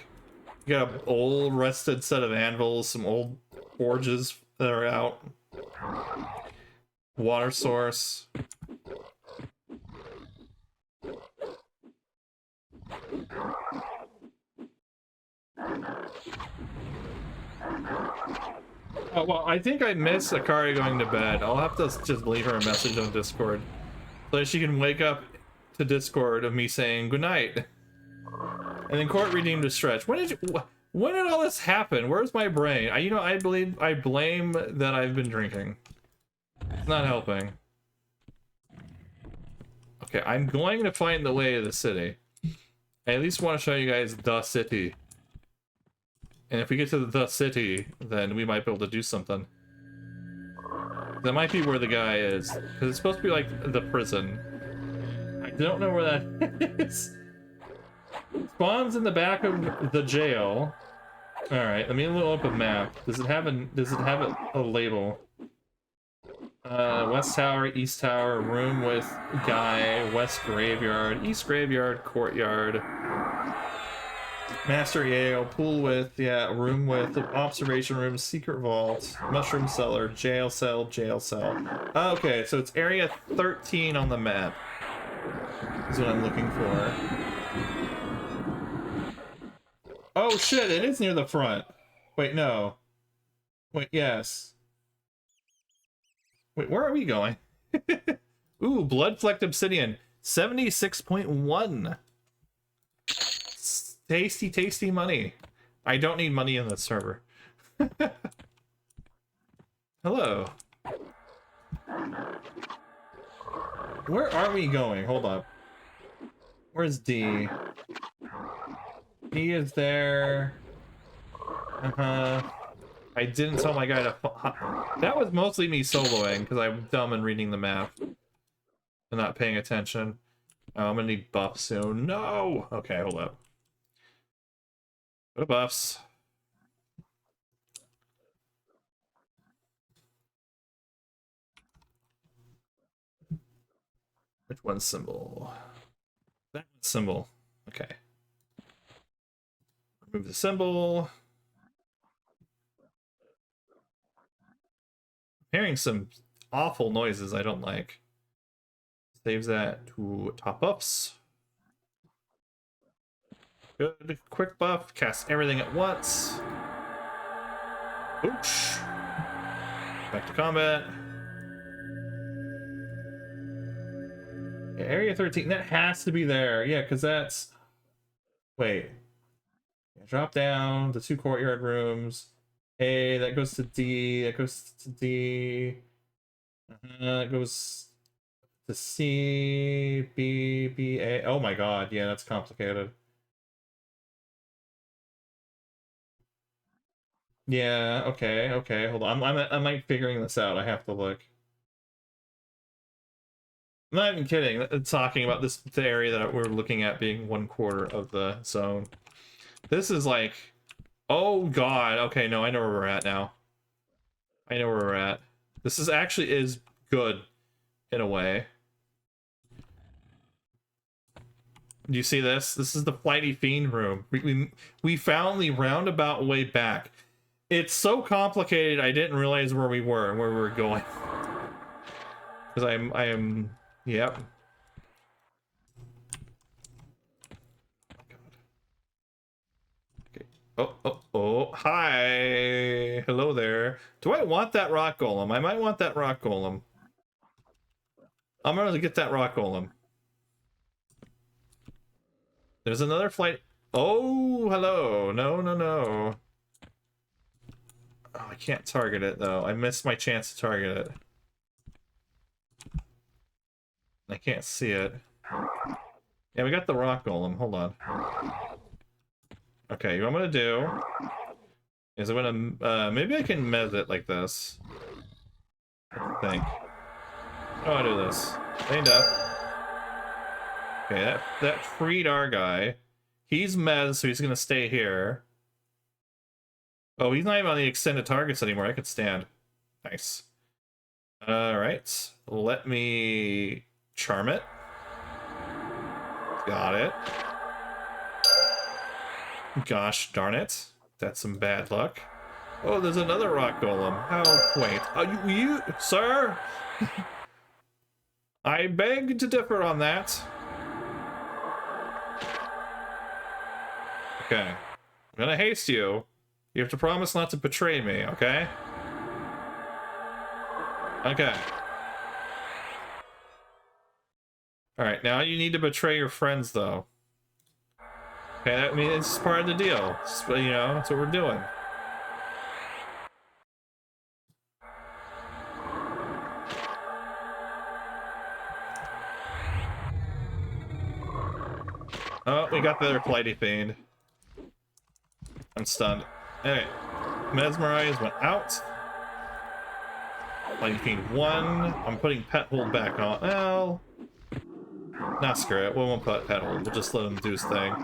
You got an old rusted set of anvils, some old forges that are out. Water source. Oh, well, I think I missed Akari going to bed. I'll have to just leave her a message on Discord so that she can wake up to Discord of me saying goodnight. And then court redeemed a stretch. When did all this happen? Where's my brain? I blame that I've been drinking. It's not helping. Okay, I'm going to find the way to the city. I at least want to show you guys the city. And if we get to the city, then we might be able to do something. That might be where the guy is. Because it's supposed to be like the prison. I don't know where that is. Spawns in the back of the jail. Alright, let me look up a map. Does it have a label? West Tower, East Tower, room with guy, West Graveyard, East Graveyard, Courtyard. Master Yale, pool with, yeah, room with, observation room, secret vault, mushroom cellar, jail cell, jail cell. Okay, so it's area 13 on the map. Is what I'm looking for. Oh shit, it is near the front. Wait, no. Wait, yes. Wait, where are we going? Ooh, blood-flecked obsidian. 76.1. Tasty, tasty money. I don't need money in this server. Hello. Where are we going? Hold up. Where's D? D is there. I didn't tell my guy to... That was mostly me soloing, because I'm dumb and reading the map. And not paying attention. Oh, I'm gonna need buffs soon. No! Okay, hold up. Go to buffs. Which one's symbol? That one's symbol. Okay. Remove the symbol. I'm hearing some awful noises I don't like. Saves that to top buffs. Good. Quick buff. Cast everything at once. Ooch. Back to combat. Area 13, that has to be there. Yeah, because that's... Wait. Drop down, the 2 courtyard rooms. A, that goes to D, that goes to D. That goes to C, B, B, A. Oh my god, yeah, that's complicated. Yeah, okay, okay, hold on. I'm like figuring this out. I have to look. I'm not even kidding. Talking about this the area that we're looking at being 1/4 of the zone. This is like, oh god. Okay, no, I know where we're at now. I know where we're at. This is actually is good in a way. Do you see this? This is the Flighty Fiend room. We found the roundabout way back. It's so complicated. I didn't realize where we were and where we were going. Because I am, yep. Okay. Oh, hi. Hello there. Do I want that rock golem? I might want that rock golem. I'm gonna get that rock golem. There's another flight. Oh, hello. No, no, no. Oh, I can't target it, though. I missed my chance to target it. I can't see it. Yeah, we got the rock golem. Hold on. Okay, what I'm gonna do is I'm gonna, maybe I can mez it like this. I think. Oh, I'll do this. Stand up. Okay, that freed our guy. He's mez, so he's gonna stay here. Oh, he's not even on the extended targets anymore. I could stand. Nice. Alright. Let me charm it. Got it. Gosh darn it. That's some bad luck. Oh, there's another rock golem. How quaint. Oh, you sir? I beg to differ on that. Okay. I'm gonna haste you. You have to promise not to betray me, okay? Okay. Alright, now you need to betray your friends, though. Okay, I mean, it's part of the deal. It's, you know, that's what we're doing. Oh, we got the other Flighty Fiend. I'm stunned. Alright. Mesmerize went out. Flighty Fiend 1. I'm putting Pet Hold back on. Well... Nah, screw it. We won't put Pet Hold. We'll just let him do his thing.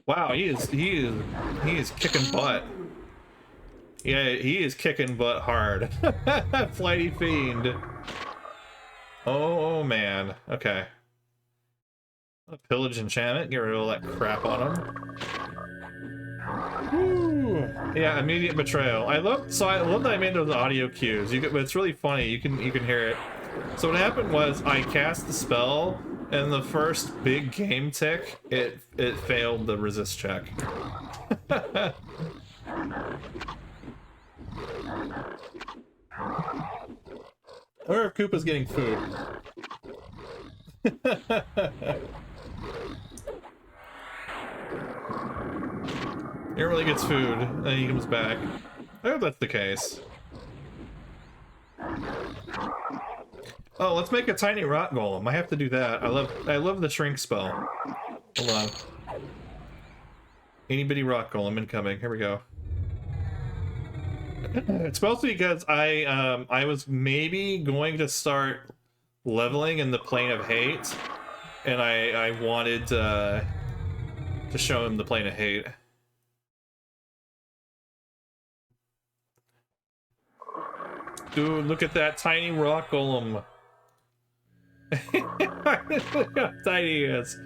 Wow, he is kicking butt. Yeah, he is kicking butt hard. Flighty Fiend. Oh, man. Okay. Pillage enchantment. Get rid of all that crap on him. Woo. Yeah, immediate betrayal. I love that I made those audio cues. But it's really funny. You can hear it. So what happened was I cast the spell, and the first big game tick, it failed the resist check. I wonder if Koopa's getting food. He really gets food, and then he comes back. I hope that's the case. Oh, let's make a tiny rock golem. I have to do that. I love the shrink spell. Hold on. Itty bitty rock golem incoming. Here we go. It's mostly because I was maybe going to start leveling in the plane of hate, and I wanted to show him the plane of hate. Dude, look at that tiny rock golem. Look how tiny he is.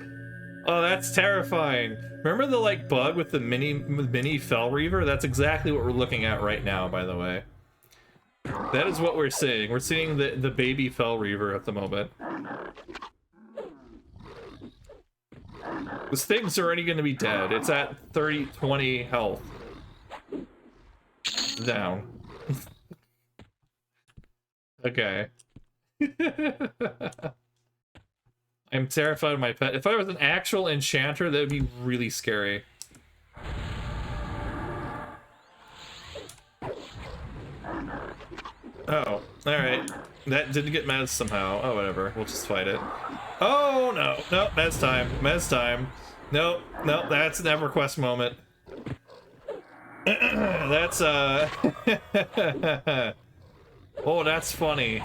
Oh, that's terrifying. Remember the like bug with the mini Fell Reaver? That's exactly what we're looking at right now, by the way. That is what we're seeing. We're seeing the baby Fell Reaver at the moment. This thing's already going to be dead. It's at 20 health. Down. Okay. I'm terrified of my pet. If I was an actual enchanter, that would be really scary. Oh, alright. That didn't get Mez somehow. Oh, whatever. We'll just fight it. Oh, no. Nope, Mez time. Mez time. Nope, nope, that's an EverQuest moment. That's, oh, that's funny.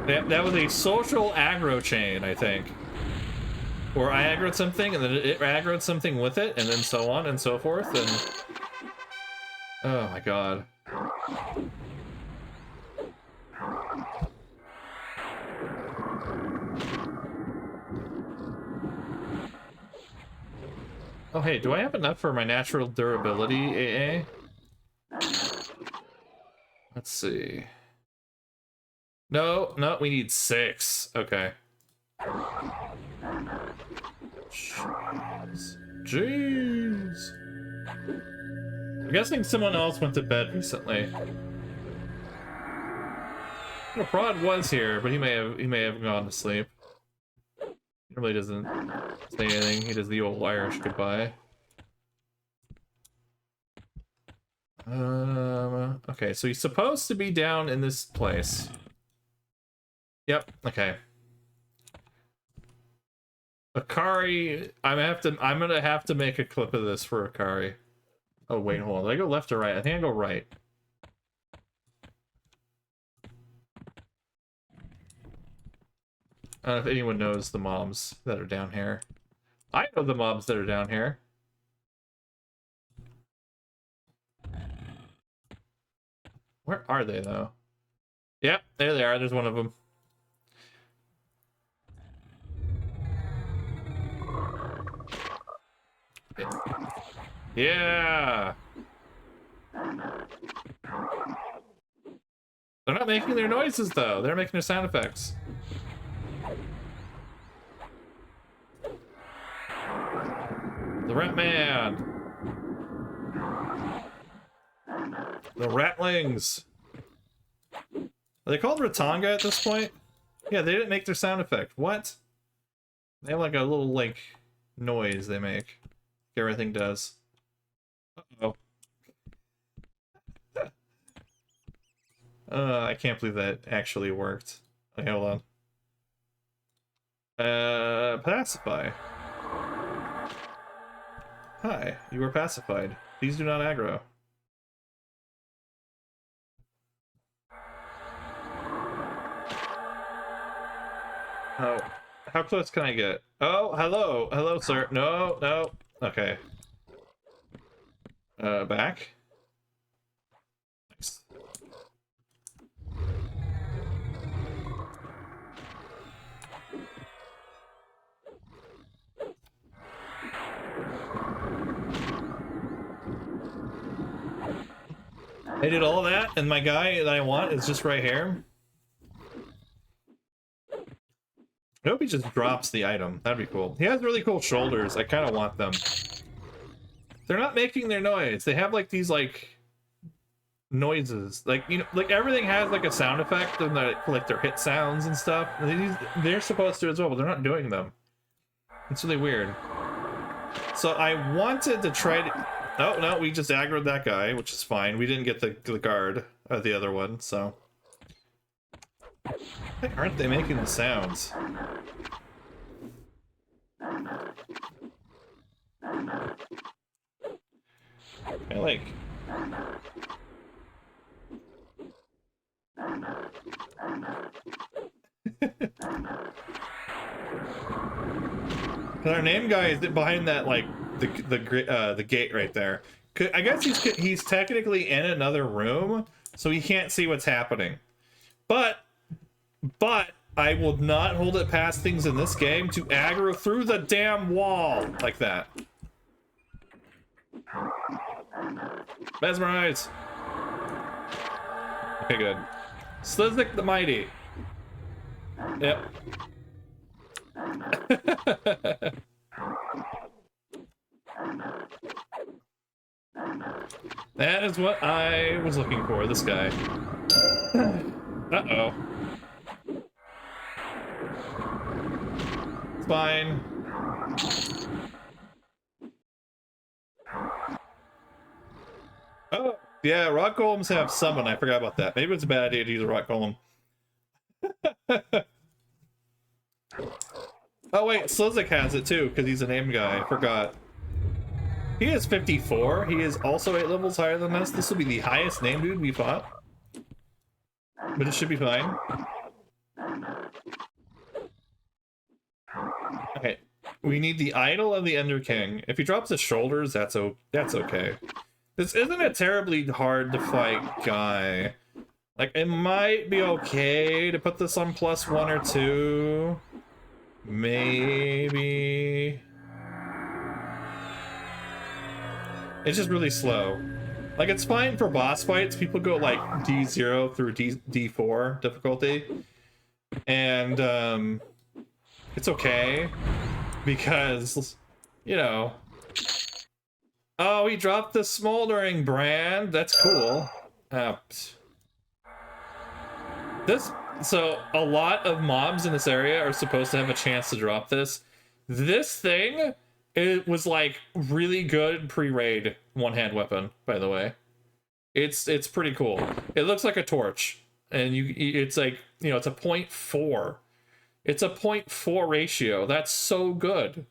That was a social aggro chain, I think. Or I aggroed something, and then it aggroed something with it, and then so on and so forth, and... Oh my god. Oh hey, do I have enough for my natural durability, AA? Let's see. No, no, we need 6. Okay. Jeez. I'm guessing someone else went to bed recently. The prod was here, but he may have gone to sleep. He really doesn't say anything. He does the old Irish goodbye. Okay, so he's supposed to be down in this place. Yep, okay. Akari, I'm gonna have to make a clip of this for Akari. Oh wait, hold on. Did I go left or right? I think I go right. I don't know if anyone knows the mobs that are down here. I know the mobs that are down here. Where are they though? Yep, there they are. There's one of them. Yeah. They're not making their noises though. They're making their sound effects. The Rat Man. The Ratlings. Are they called Ratanga at this point? Yeah, they didn't make their sound effect. What? They have like a little like noise they make. Everything does. Uh-oh. I can't believe that actually worked. Okay, hold on. Pacify. Hi, you were pacified. Please do not aggro. Oh, how close can I get? Oh, hello. Hello, sir. No, no. Okay. Back. Nice. I did all that, and my guy that I want is just right here. I hope he just drops the item. That'd be cool. He has really cool shoulders. I kind of want them. They're not making their noise. They have like these like noises. Like, you know, like everything has like a sound effect and like their hit sounds and stuff. They're supposed to as well, but they're not doing them. It's really weird. So I wanted to try to... Oh, no, we just aggroed that guy, which is fine. We didn't get the guard of the other one, so... Why aren't they making the sounds? I like... Our name guy is behind that, like, the gate right there. I guess he's technically in another room, so he can't see what's happening. But I will not hold it past things in this game to aggro through the damn wall like that. Mesmerize. Okay, good. Sliznik the Mighty. Yep. That is what I was looking for, this guy. Uh-oh. It's fine. Oh, yeah, rock golems have summon. I forgot about that. Maybe it's a bad idea to use a rock golem. Oh wait, Slizik has it too, because he's a name guy. I forgot. He is 54. He is also 8 levels higher than us. This will be the highest name dude we fought. But it should be fine. Okay. We need the Idol of the Ender King. If he drops his shoulders, that's okay. This isn't a terribly hard to fight guy. Like, it might be okay to put this on +1 or 2. Maybe. It's just really slow. Like, it's fine for boss fights. People go like D0 through D4 difficulty. And it's okay. Because, you know. Oh, he dropped the Smoldering Brand. That's cool. So a lot of mobs in this area are supposed to have a chance to drop this. This thing, it was like really good pre-raid one-hand weapon, by the way. It's pretty cool. It looks like a torch, and it's like, you know, it's a 0.4. It's a 0.4 ratio. That's so good.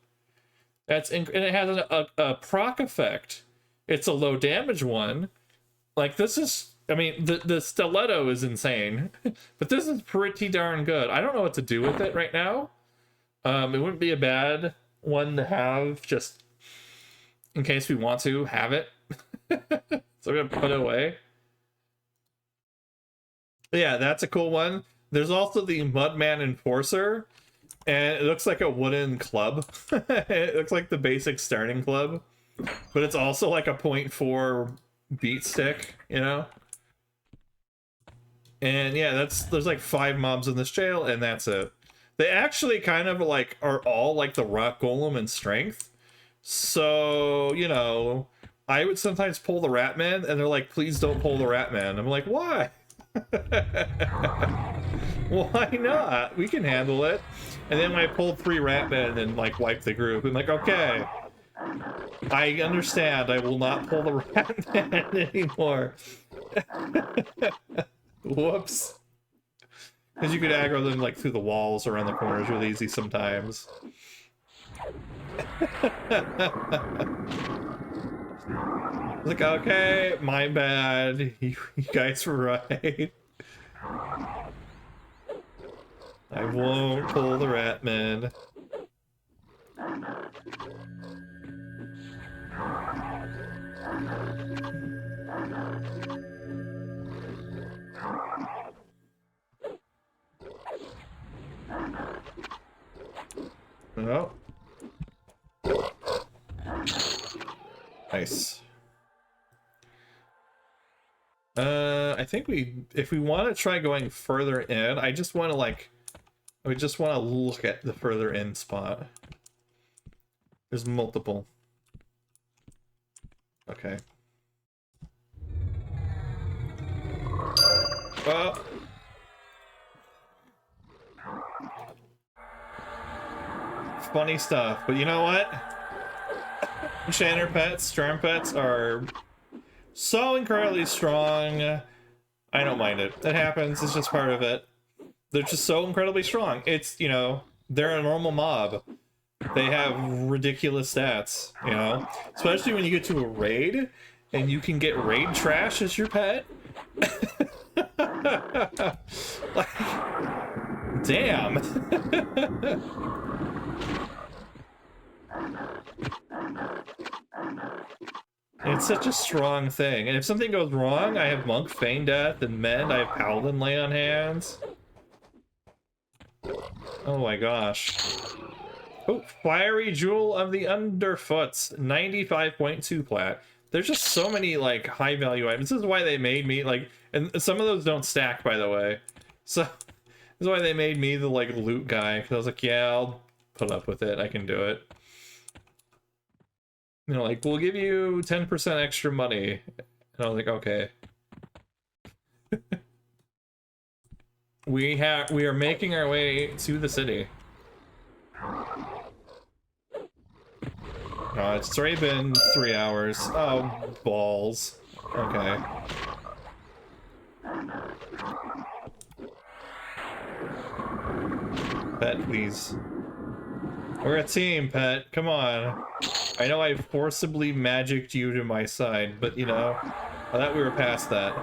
And it has a proc effect. It's a low damage one. Like, this is, I mean, the stiletto is insane, but this is pretty darn good. I don't know what to do with it right now. It wouldn't be a bad one to have, just in case we want to have it. So I'm gonna put it away. Yeah, that's a cool one. There's also the Mudman Enforcer, and it looks like a wooden club. It looks like the basic starting club, but it's also like a 0.4 beat stick, you know? And yeah, there's like 5 mobs in this jail, and that's it. They actually kind of like are all like the rock golem in strength. So, you know, I would sometimes pull the Ratman, and they're like, please don't pull the Ratman. I'm like, why? Why not? We can handle it. And then I pulled 3 Ratmen and like wiped the group. I'm like, okay, I understand. I will not pull the Ratman anymore. Whoops. Because you could aggro them like through the walls around the corners really easy sometimes. Like, okay, my bad. You guys were right. I won't pull the Ratman. Oh. Nice. I think if we want to try going further in, I just want to like, we just want to look at the further in spot. There's multiple. Okay. Well. Funny stuff, but you know what? Enchanter pets, Storm pets are so incredibly strong. I don't mind it. It happens, it's just part of it. They're just so incredibly strong. It's, you know, they're a normal mob. They have ridiculous stats, you know? Especially when you get to a raid, and you can get raid trash as your pet. Like, damn. It's such a strong thing, and if something goes wrong, I have Monk, Feign Death, and Mend. I have Paladin Lay on Hands. Oh my gosh. Oh, Fiery Jewel of the Underfoots, 95.2 plat. There's just so many, like, high-value items. This is why they made me, like, and some of those don't stack, by the way. So, this is why they made me the, like, loot guy, because I was like, yeah, put up with it. I can do it. You know, like, we'll give you 10% extra money. And I was like, okay. We are making our way to the city. It's already been 3 hours. Oh, balls. Okay. Pet, please. We're a team, Pet. Come on. I know I forcibly magicked you to my side, but you know, I thought we were past that.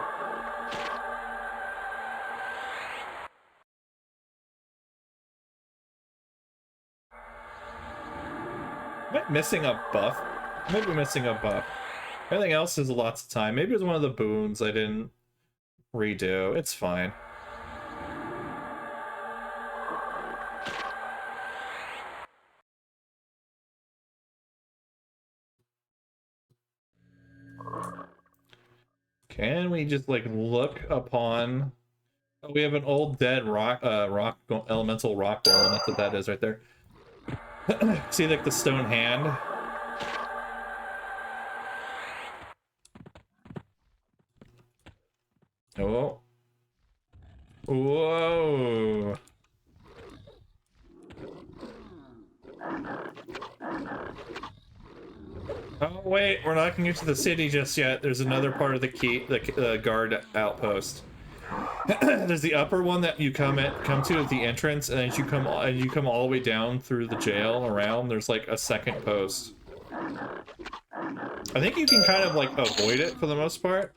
Am I missing a buff? I might be missing a buff. Everything else is lots of time. Maybe it was one of the boons I didn't redo. It's fine. Can we just like look upon? Oh, we have an old dead elemental rock golem. That's what that is right there. See, like the stone hand. Oh. Whoa. Oh wait, we're not gonna get to the city just yet. There's another part of the the guard outpost. There's the upper one that you come to at the entrance, and then you come all the way down through the jail around. There's like a second post. I think you can kind of like avoid it for the most part.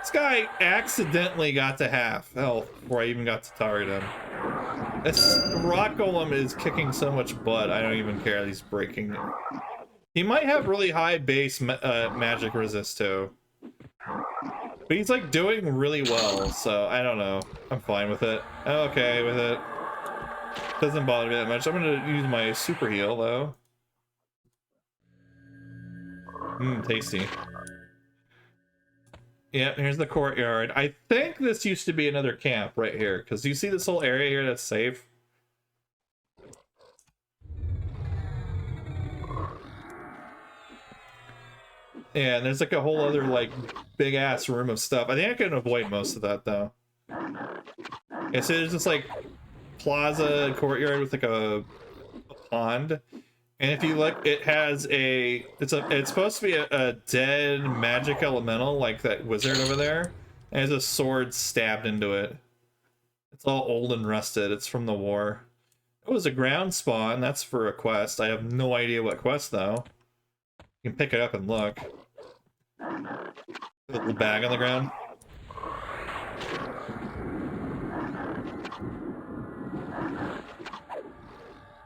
This guy accidentally got to half health before I even got to target him. This rock golem is kicking so much butt, I don't even care that he's breaking it. He might have really high base magic resist too. But he's like doing really well, so I don't know. I'm fine with it. I'm okay with it. Doesn't bother me that much. I'm gonna use my super heal though. Tasty. Yeah, here's the courtyard. I think this used to be another camp right here, because you see this whole area here that's safe? Yeah, and there's like a whole other like big ass room of stuff. I think I can avoid most of that though. Yeah, so there's this like plaza courtyard with like a pond. And if you look, it has it's supposed to be a dead magic elemental, like that wizard over there. And has a sword stabbed into it. It's all old and rusted. It's from the war. It was a ground spawn. That's for a quest. I have no idea what quest though. You can pick it up and look. A little bag on the ground.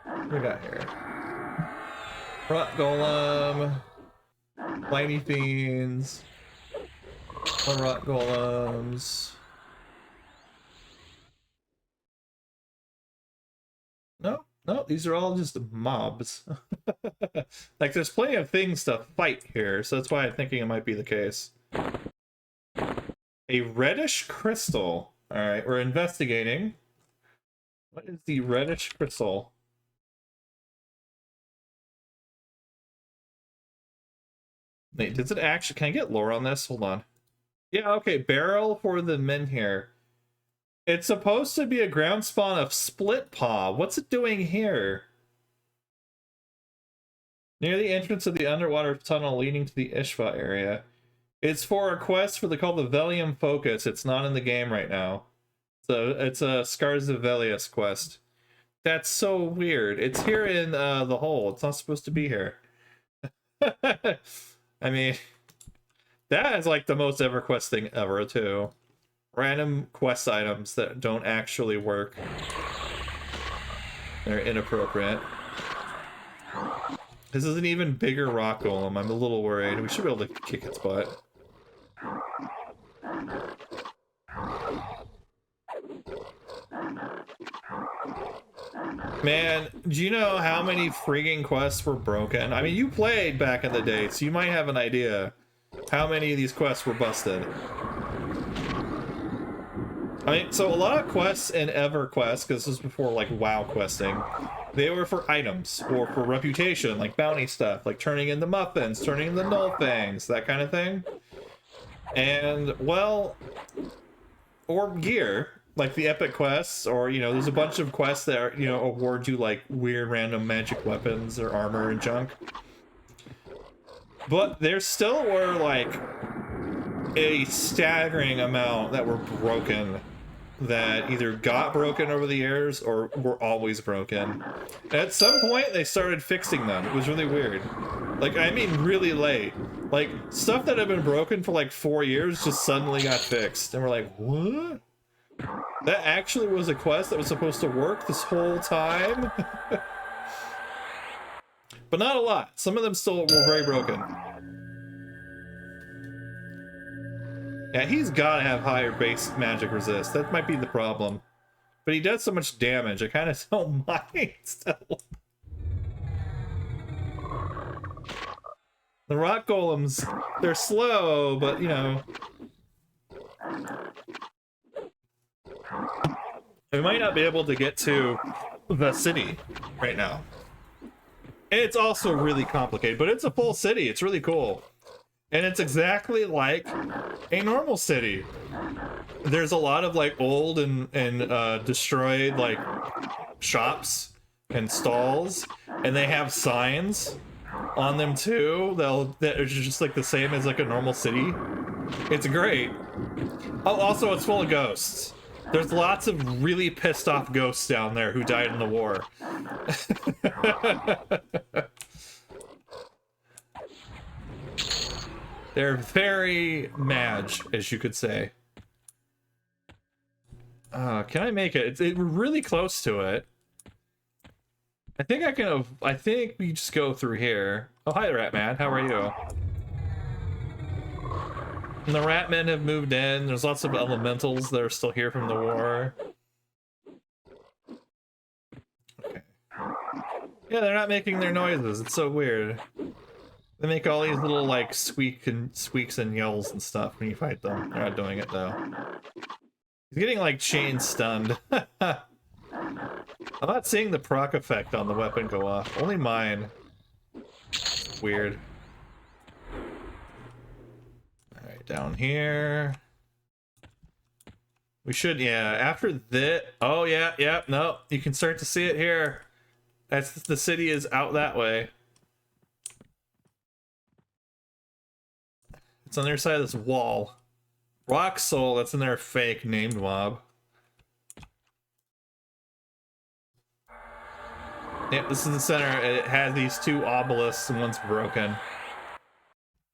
What we got here? Rock golem, mighty fiends, 1 rock golems. No, these are all just mobs. Like there's plenty of things to fight here, so that's why I'm thinking it might be the case. A reddish crystal. All right, we're investigating. What is the reddish crystal? Wait, does it actually... Can I get lore on this? Hold on. Yeah, okay. Barrel for the men here. It's supposed to be a ground spawn of split paw. What's it doing here? Near the entrance of the underwater tunnel leading to the Ishva area. It's for a quest called the Velium Focus. It's not in the game right now. So it's a Scars of Velius quest. That's so weird. It's here in the hole. It's not supposed to be here. I mean, that is like the most Everquest thing ever, too. Random quest items that don't actually work. They're inappropriate. This is an even bigger rock golem. I'm a little worried. We should be able to kick its butt. Man, do you know how many freaking quests were broken? I mean, you played back in the day, so you might have an idea how many of these quests were busted. I mean, so a lot of quests in Everquest, because this was before like WoW questing, they were for items or for reputation, like bounty stuff, like turning into muffins, turning into null fangs, that kind of thing. And well, or gear, like the epic quests, or you know, there's a bunch of quests that are, you know, award you like weird random magic weapons or armor and junk. But there still were like a staggering amount that were broken, that either got broken over the years or were always broken. And at some point they started fixing them. It was really weird. Like, I mean really late. Like, stuff that had been broken for like 4 years just suddenly got fixed. And we're like, what? That actually was a quest that was supposed to work this whole time? But not a lot. Some of them still were very broken. Yeah, he's gotta have higher base magic resist. That might be the problem. But he does so much damage, I kind of don't mind still. The rock golems, they're slow, but you know. We might not be able to get to the city right now. And it's also really complicated, but it's a full city. It's really cool. And it's exactly like a normal city. There's a lot of like old and destroyed like shops and stalls, and they have signs on them too that are just like the same as like a normal city. It's great. Oh, also it's full of ghosts. There's lots of really pissed off ghosts down there who died in the war. They're very mad, as you could say. Can I make it? We're really close to it. I think I can. I think we just go through here. Oh, hi, Ratman. How are you? And the Ratmen have moved in. There's lots of elementals that are still here from the war. Okay. Yeah, they're not making their noises. It's so weird. They make all these little like squeaks and yells and stuff when you fight them. They're not doing it though. He's getting like chain stunned. I'm not seeing the proc effect on the weapon go off. Only mine. Weird. Alright, down here. We should, yeah, after this. Oh yeah, no, you can start to see it here. That's the city is out that way. It's on their side of this wall. Rock Soul, that's in their fake named mob. Yep, this is the center. It has these two obelisks and one's broken.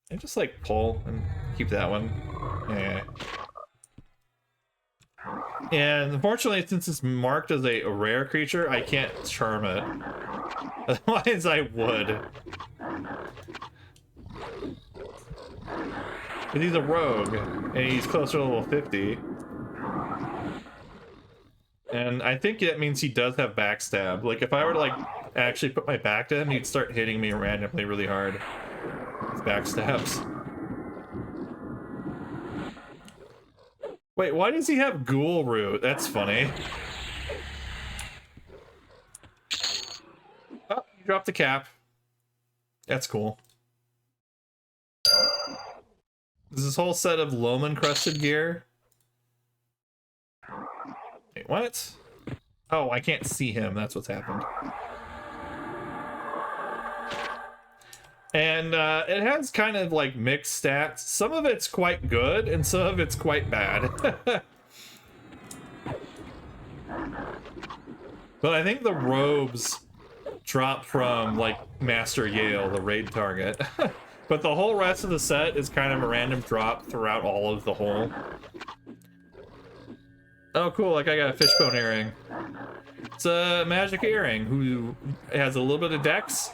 And just like pull and keep that one. Yeah. And unfortunately, since it's marked as a rare creature, I can't charm it. Otherwise, I would. But he's a rogue, and he's closer to level 50. And I think that means he does have backstab. Like, if I were to, like, actually put my back to him, he'd start hitting me randomly really hard with backstabs. Wait, why does he have ghoul root? That's funny. Oh, you dropped the cap. That's cool. There's this whole set of loam-encrusted gear. Wait, what? Oh, I can't see him. That's what's happened. And it has kind of like mixed stats. Some of it's quite good, and some of it's quite bad. But I think the robes drop from like Master Yale, the raid target. But the whole rest of the set is kind of a random drop throughout all of the whole. Oh, cool, like I got a fishbone earring. It's a magic earring who has a little bit of dex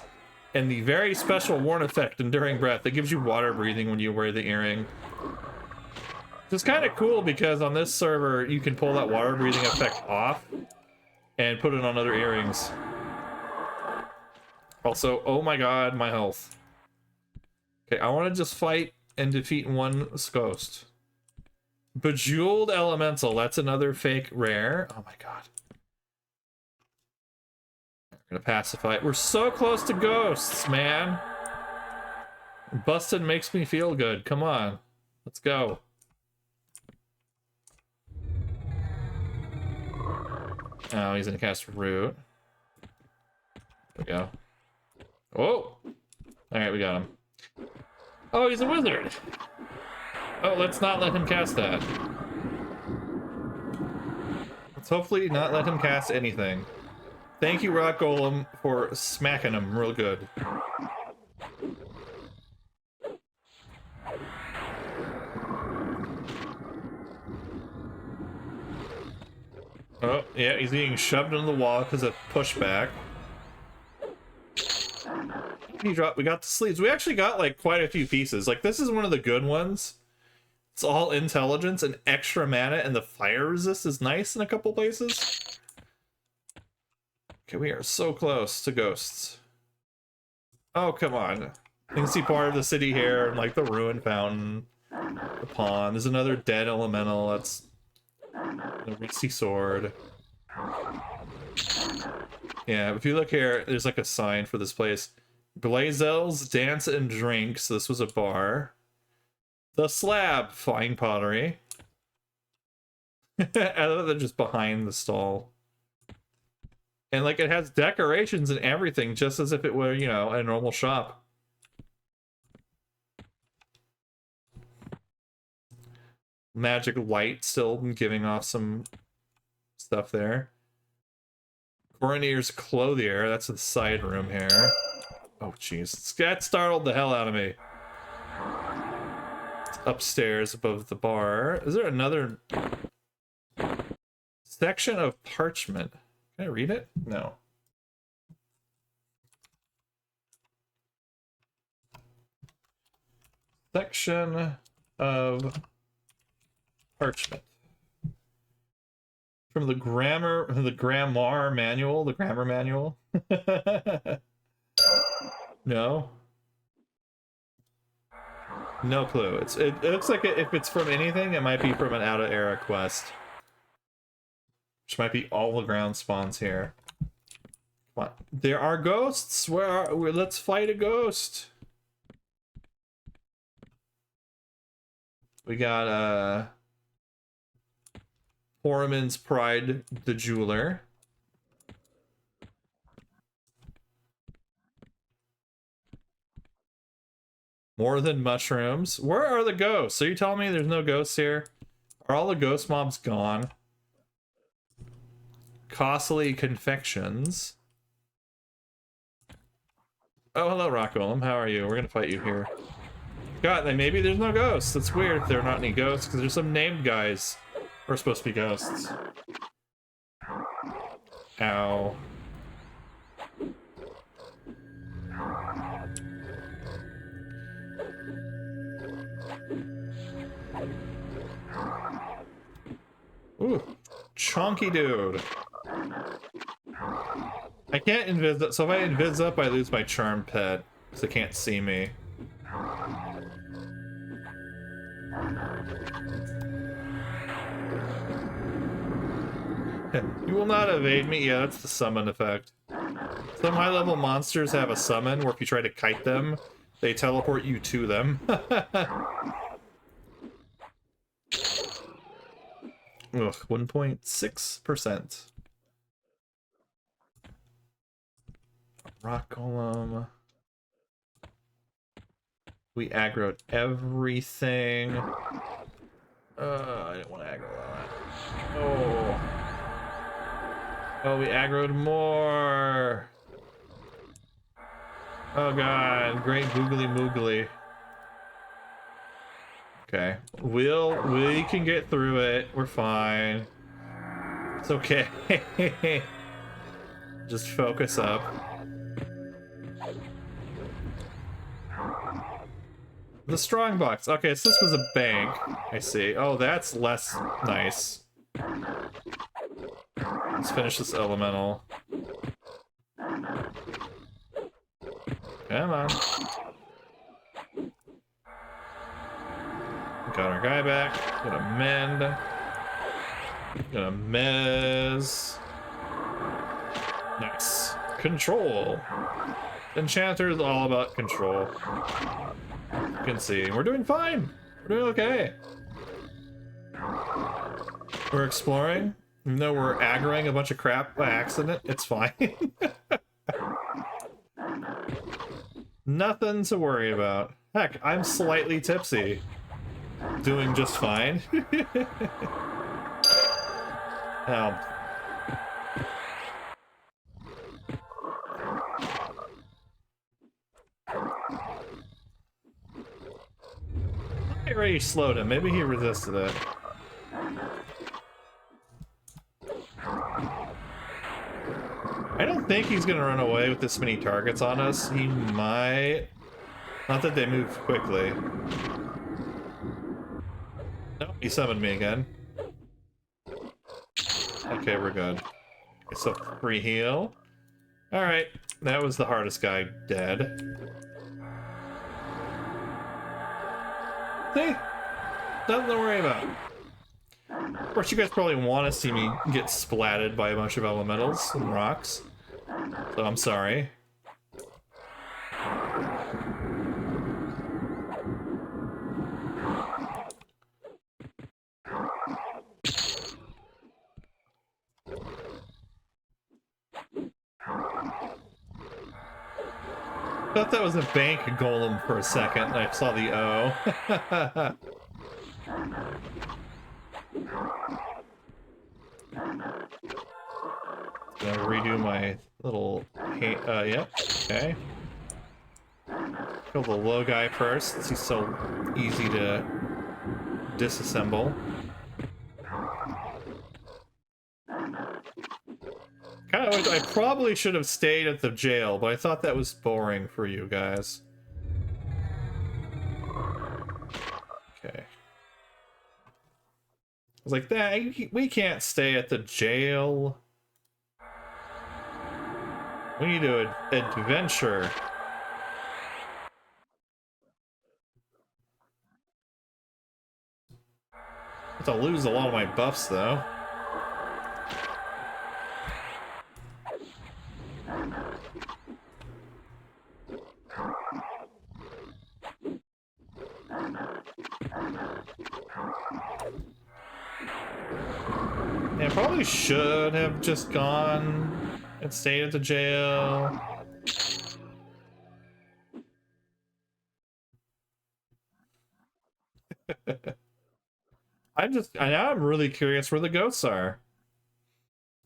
and the very special warn effect, Enduring Breath, that gives you water breathing when you wear the earring. It's kind of cool because on this server, you can pull that water breathing effect off and put it on other earrings. Also, oh my god, my health. Okay, I want to just fight and defeat one ghost. Bejeweled Elemental. That's another fake rare. Oh my god. We're gonna pacify it. We're so close to ghosts, man. Busted makes me feel good. Come on. Let's go. Oh, he's gonna cast Root. There we go. Oh! Alright, we got him. Oh, he's a wizard! Oh, let's not let him cast that. Let's hopefully not let him cast anything. Thank you, Rock Golem, for smacking him real good. Oh, yeah, he's being shoved into the wall because of pushback. We got the sleeves. We actually got like quite a few pieces. Like this is one of the good ones. It's all intelligence and extra mana, and the fire resist is nice in a couple places. Okay, we are so close to ghosts. Oh, come on. You can see part of the city here, and like the ruined fountain, the pond. There's another dead elemental. That's the Ritzy sword. Yeah, if you look here, there's like a sign for this place. Blazel's Dance and Drinks. This was a bar. The Slab, fine pottery. I thought they're just behind the stall. And like it has decorations and everything, just as if it were, you know, a normal shop. Magic light still giving off some stuff there. Coronier's Clothier, that's the side room here. Oh jeez, that startled the hell out of me. It's upstairs above the bar. Is there another section of parchment? Can I read it? No. Section of parchment. From the grammar manual. No. No clue. It looks like if it's from anything, it might be from an out-of-era quest. Which might be all the ground spawns here. Come on. There are ghosts! Let's fight a ghost! We got, Foreman's Pride, the Jeweler. More than mushrooms. Where are the ghosts? Are you telling me there's no ghosts here? Are all the ghost mobs gone? Costly confections. Oh, hello, Rock Golem. How are you? We're gonna fight you here. God, then maybe there's no ghosts. That's weird if there are not any ghosts, because there's some named guys who are supposed to be ghosts. Ow. Ooh, chonky dude. I can't invis up, so if I invis up, I lose my charm pet, because they can't see me. You will not evade me. Yeah, that's the summon effect. Some high-level monsters have a summon where if you try to kite them, they teleport you to them. Ugh, 1.6%. Rock Golem. We aggroed everything. I didn't want to aggro that. Oh. Oh, we aggroed more. Oh god, great googly moogly. Okay, we can get through it. We're fine. It's okay. Just focus up. The strong box. Okay, so this was a bank. I see. Oh, that's less nice. Let's finish this elemental. Come on. Got our guy back. Gonna mend. Gonna mez. Nice. Control. Enchanter is all about control. You can see. We're doing fine. We're doing okay. We're exploring. Even though we're aggroing a bunch of crap by accident, it's fine. Nothing to worry about. Heck, I'm slightly tipsy. Doing just fine. Oh. I already slowed him. Maybe he resisted it. I don't think he's gonna run away with this many targets on us. He might. Not that they move quickly. Nope, he summoned me again. Okay, we're good. Okay, so free heal. Alright, that was the hardest guy dead. See? Nothing to worry about. Of course, you guys probably want to see me get splatted by a bunch of elementals and rocks. So I'm sorry. Thought that was a bank golem for a second. I saw the O. Gonna redo my little yep, okay. Kill the low guy first, since he's so easy to disassemble. I probably should have stayed at the jail, but I thought that was boring for you guys. Okay. I was like, that we can't stay at the jail. We need to adventure. I have to lose a lot of my buffs, though. Yeah, I probably should have just gone and stayed at the jail. I'm really curious where the ghosts are.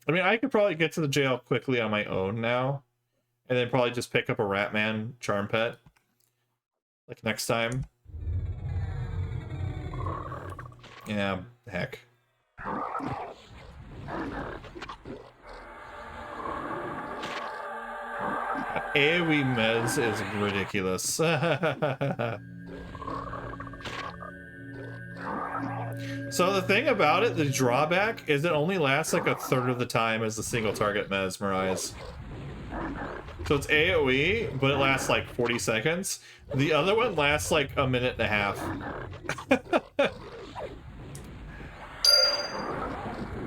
I mean, I could probably get to the jail quickly on my own now, and then probably just pick up a Ratman charm pet, like next time. Yeah, heck. AoE mez is ridiculous. So the thing about it, the drawback, is it only lasts like a third of the time as the single target mesmerize. So it's AoE, but it lasts like 40 seconds. The other one lasts like a minute and a half.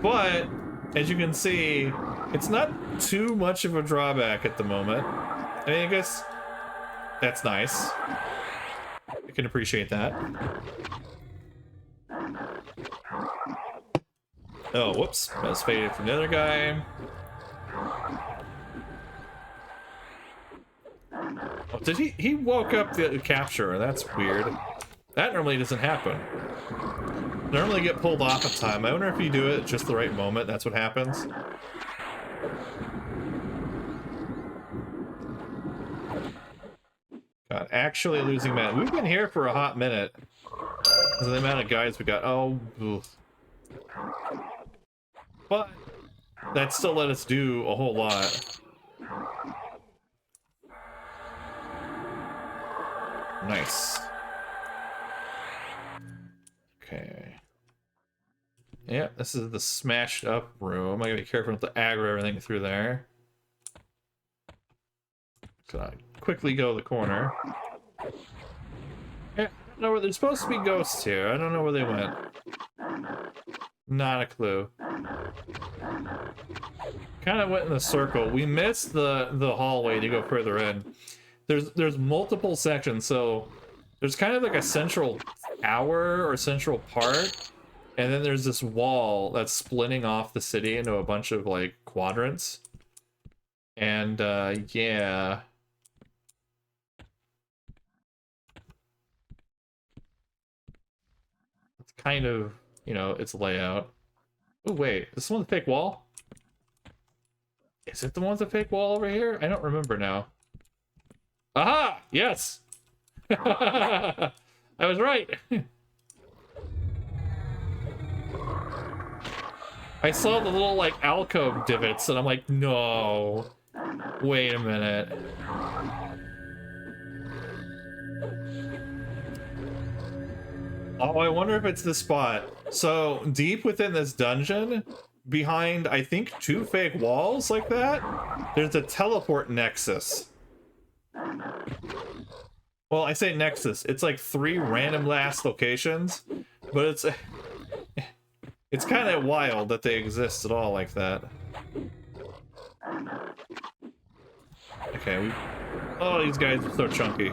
But, as you can see, it's not too much of a drawback at the moment. I mean, I guess that's nice. I can appreciate that. Oh, whoops. I was faded from the other guy. Oh, did he woke up the capturer? That's weird. That normally doesn't happen. Normally get pulled off at time. I wonder if you do it at just the right moment, that's what happens. God, actually losing mana. We've been here for a hot minute. Because of the amount of guys we got. Oh, oof. But that still let us do a whole lot. Nice. Okay. Yeah, this is the smashed up room. I gotta be careful not to aggro everything through there. So I quickly go to the corner. Yeah, I don't know where there's supposed to be ghosts here. I don't know where they went. Not a clue. Kind of went in a circle. We missed the hallway to go further in. There's multiple sections, so there's kind of like a central tower or central part, and then there's this wall that's splitting off the city into a bunch of like quadrants. And yeah. It's kind of, you know, its layout. Oh wait, this one the fake wall? Is it the one with the fake wall over here? I don't remember now. Aha! Yes! I was right! I saw the little, like, alcove divots, and I'm like, no. Wait a minute. Oh, I wonder if it's the spot. So, deep within this dungeon, behind, I think, 2 fake walls like that, there's a teleport nexus. Well, I say nexus. It's like 3 random last locations, but it's kind of wild that they exist at all like that. Okay, oh, these guys are so chunky.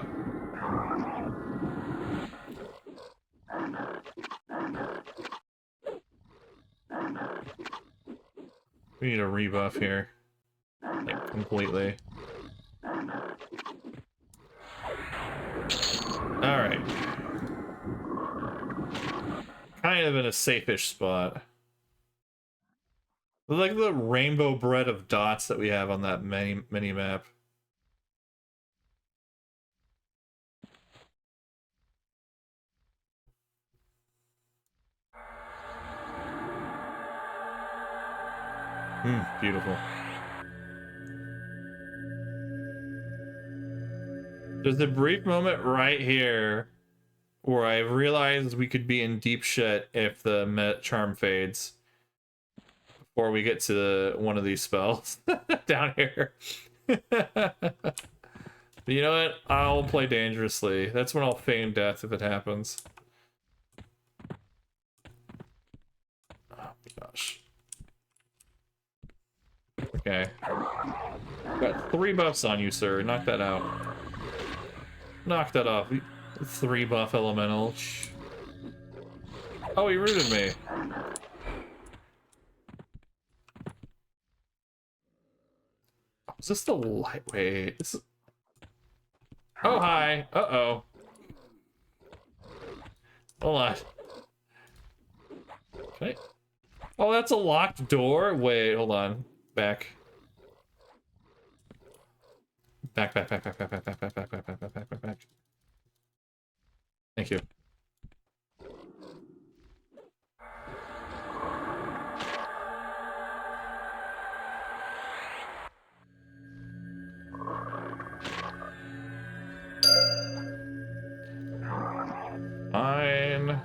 We need a rebuff here. Like, completely. Alright. Kind of in a safe-ish spot. Like the rainbow bread of dots that we have on that mini-map. Beautiful. There's a brief moment right here where I realized we could be in deep shit if the charm fades before we get to one of these spells down here. But you know what? I'll play dangerously. That's when I'll feign death if it happens. Oh my gosh. Okay. Got 3 buffs on you, sir. Knock that out. Knock that off. 3 buff elemental. Oh, he rooted me. Is this the lightweight? This is... Oh, hi. Uh-oh. Hold on. Okay. Oh, that's a locked door? Wait, hold on. Back. Back. Thank you. Fine.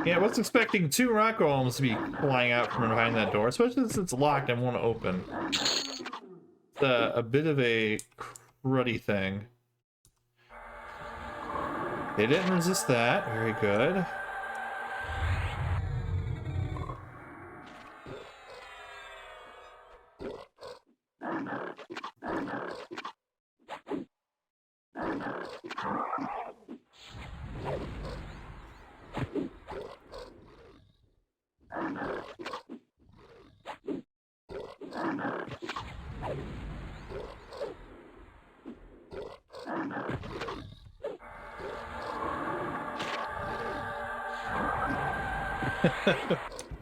Yeah, I was expecting 2 rock golems to be flying out from behind that door, especially since it's locked and won't open. It's a bit of a cruddy thing. They didn't resist that. Very good.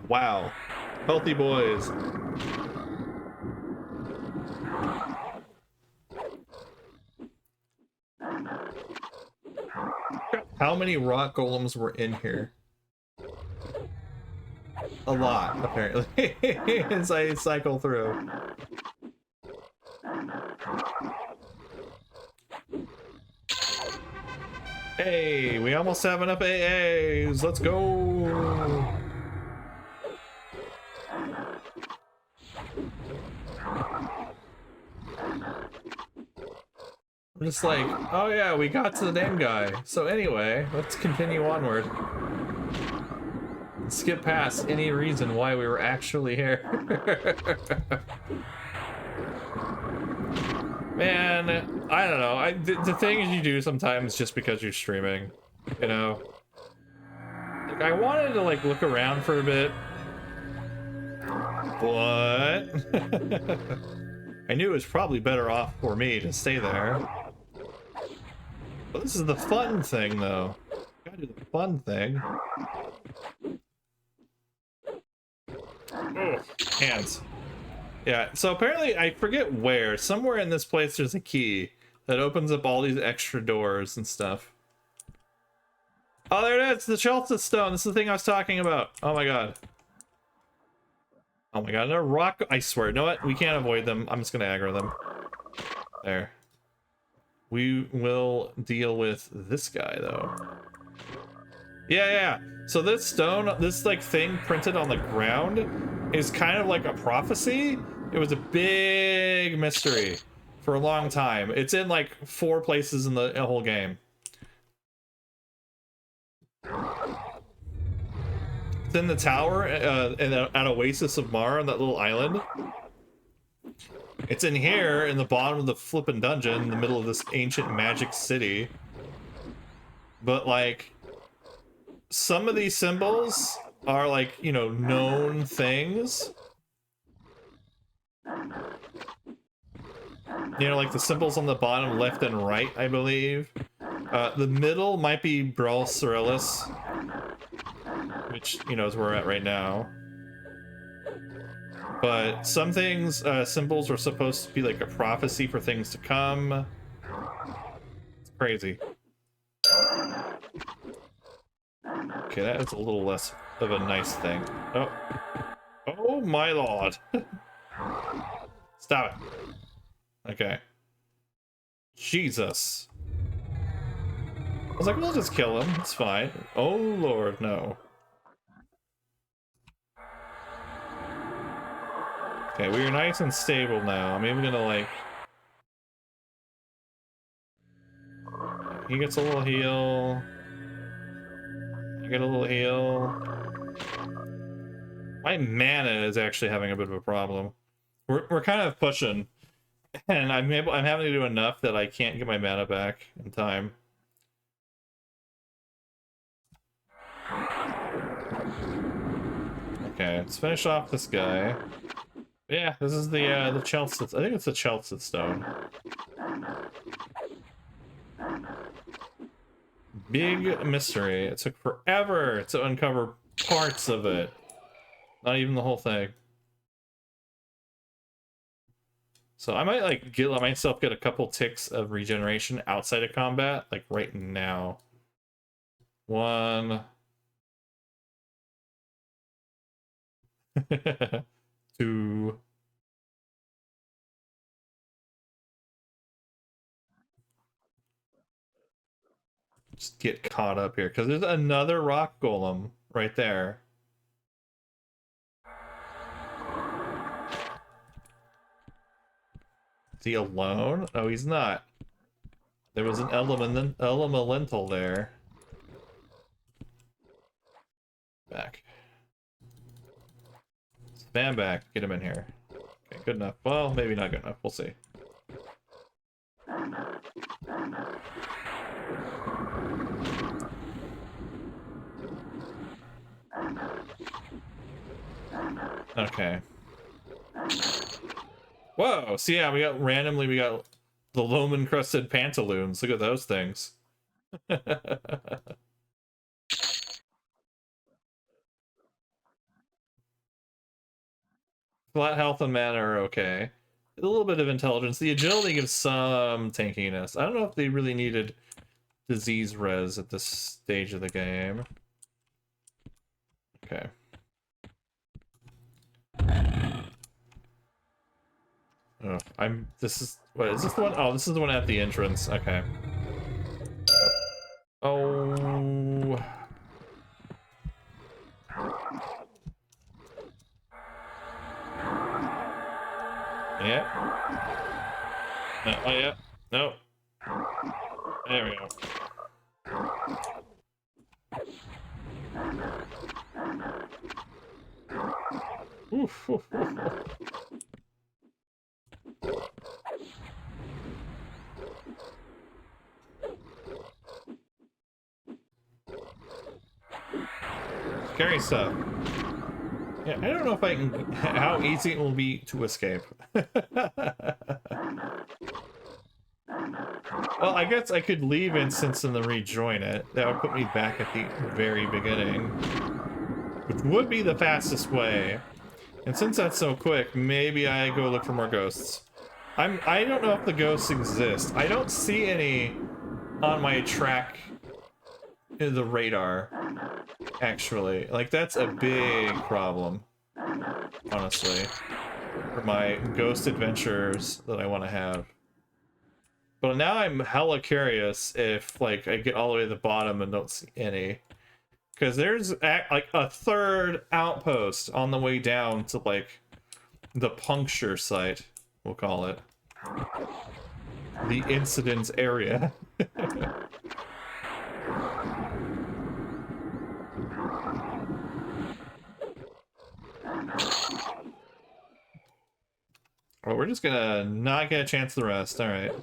Wow. Healthy boys. How many rock golems were in here? A lot, apparently, as I cycle through. Hey, we almost have enough AAs. Let's go. just like, oh yeah, we got to the name guy. So anyway, let's continue onward. Skip past any reason why we were actually here. Man, I don't know. The things you do sometimes just because you're streaming, you know? Like, I wanted to, like, look around for a bit. But... I knew it was probably better off for me to stay there. But this is the fun thing, though. Gotta do the fun thing. Ugh, hands. Yeah, so apparently, I forget where, somewhere in this place there's a key that opens up all these extra doors and stuff. Oh, there it is, the Chelsea Stone. This is the thing I was talking about. Oh my god. Oh my god, another rock. I swear, you know what? We can't avoid them. I'm just gonna aggro them. There. We will deal with this guy, though. Yeah. So this stone, this like thing printed on the ground is kind of like a prophecy. It was a big mystery for a long time. It's in like 4 places in the whole game. It's in the tower at Oasis of Mar on that little island. It's in here in the bottom of the flippin' dungeon in the middle of this ancient magic city. But like, some of these symbols are like, you know, known things. You know, like the symbols on the bottom left and right, I believe. The middle might be Brawl Cyrillus, which, you know, is where we're at right now. But some things, symbols are supposed to be like a prophecy for things to come. It's crazy. Okay, that is a little less of a nice thing. Oh. Oh my lord. Stop it. Okay. Jesus. I was like, we'll just kill him. It's fine. Oh lord, no. Okay, we're nice and stable now. I'm even gonna like... He gets a little heal. I get a little heal. My mana is actually having a bit of a problem. We're kind of pushing, and I'm having to do enough that I can't get my mana back in time. Okay, let's finish off this guy. Yeah, this is the Chelsea. I think it's the Chelsea Stone. Big mystery. It took forever to uncover parts of it. Not even the whole thing. So I might like let myself get a couple ticks of regeneration outside of combat, like right now. 1. 2. Just get caught up here, because there's another rock golem right there. Is he alone? No, he's not. There was an elemental there. Back. Stand back. Get him in here. Okay, good enough. Well, maybe not good enough. We'll see. Okay. Whoa! So yeah, we got the loam-encrusted pantaloons. Look at those things. Flat health and mana are okay. A little bit of intelligence. The agility gives some tankiness. I don't know if they really needed disease res at this stage of the game. Okay. Oh, this is the one? Oh, this is the one at the entrance. Okay. Oh. Yeah. Oh, yeah. No. There we go. Oof, oof, oof, oof. Scary stuff. Yeah, I don't know if I can. How easy it will be to escape. Well, I guess I could leave instance and then rejoin it. That would put me back at the very beginning, which would be the fastest way. And since that's so quick, maybe I go look for more ghosts. I don't know if the ghosts exist. I don't see any on my track in the radar, actually. Like, that's a big problem, honestly, for my ghost adventures that I want to have. But now I'm hella curious if, like, I get all the way to the bottom and don't see any. Because there's, like, a third outpost on the way down to, like, the puncture site, we'll call it. The incident area. Well, we're just gonna not get a chance to rest, alright.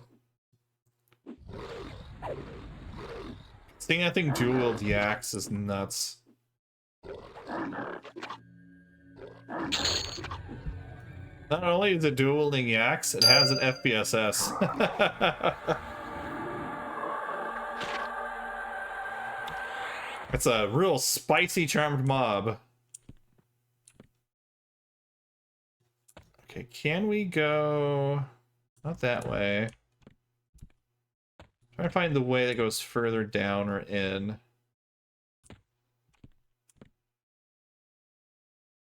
Seeing I think dual yaks is nuts. Not only is it dueling yaks, it has an FPSS. It's a real spicy charmed mob. Okay, can we go... Not that way. Try to find the way that goes further down or in.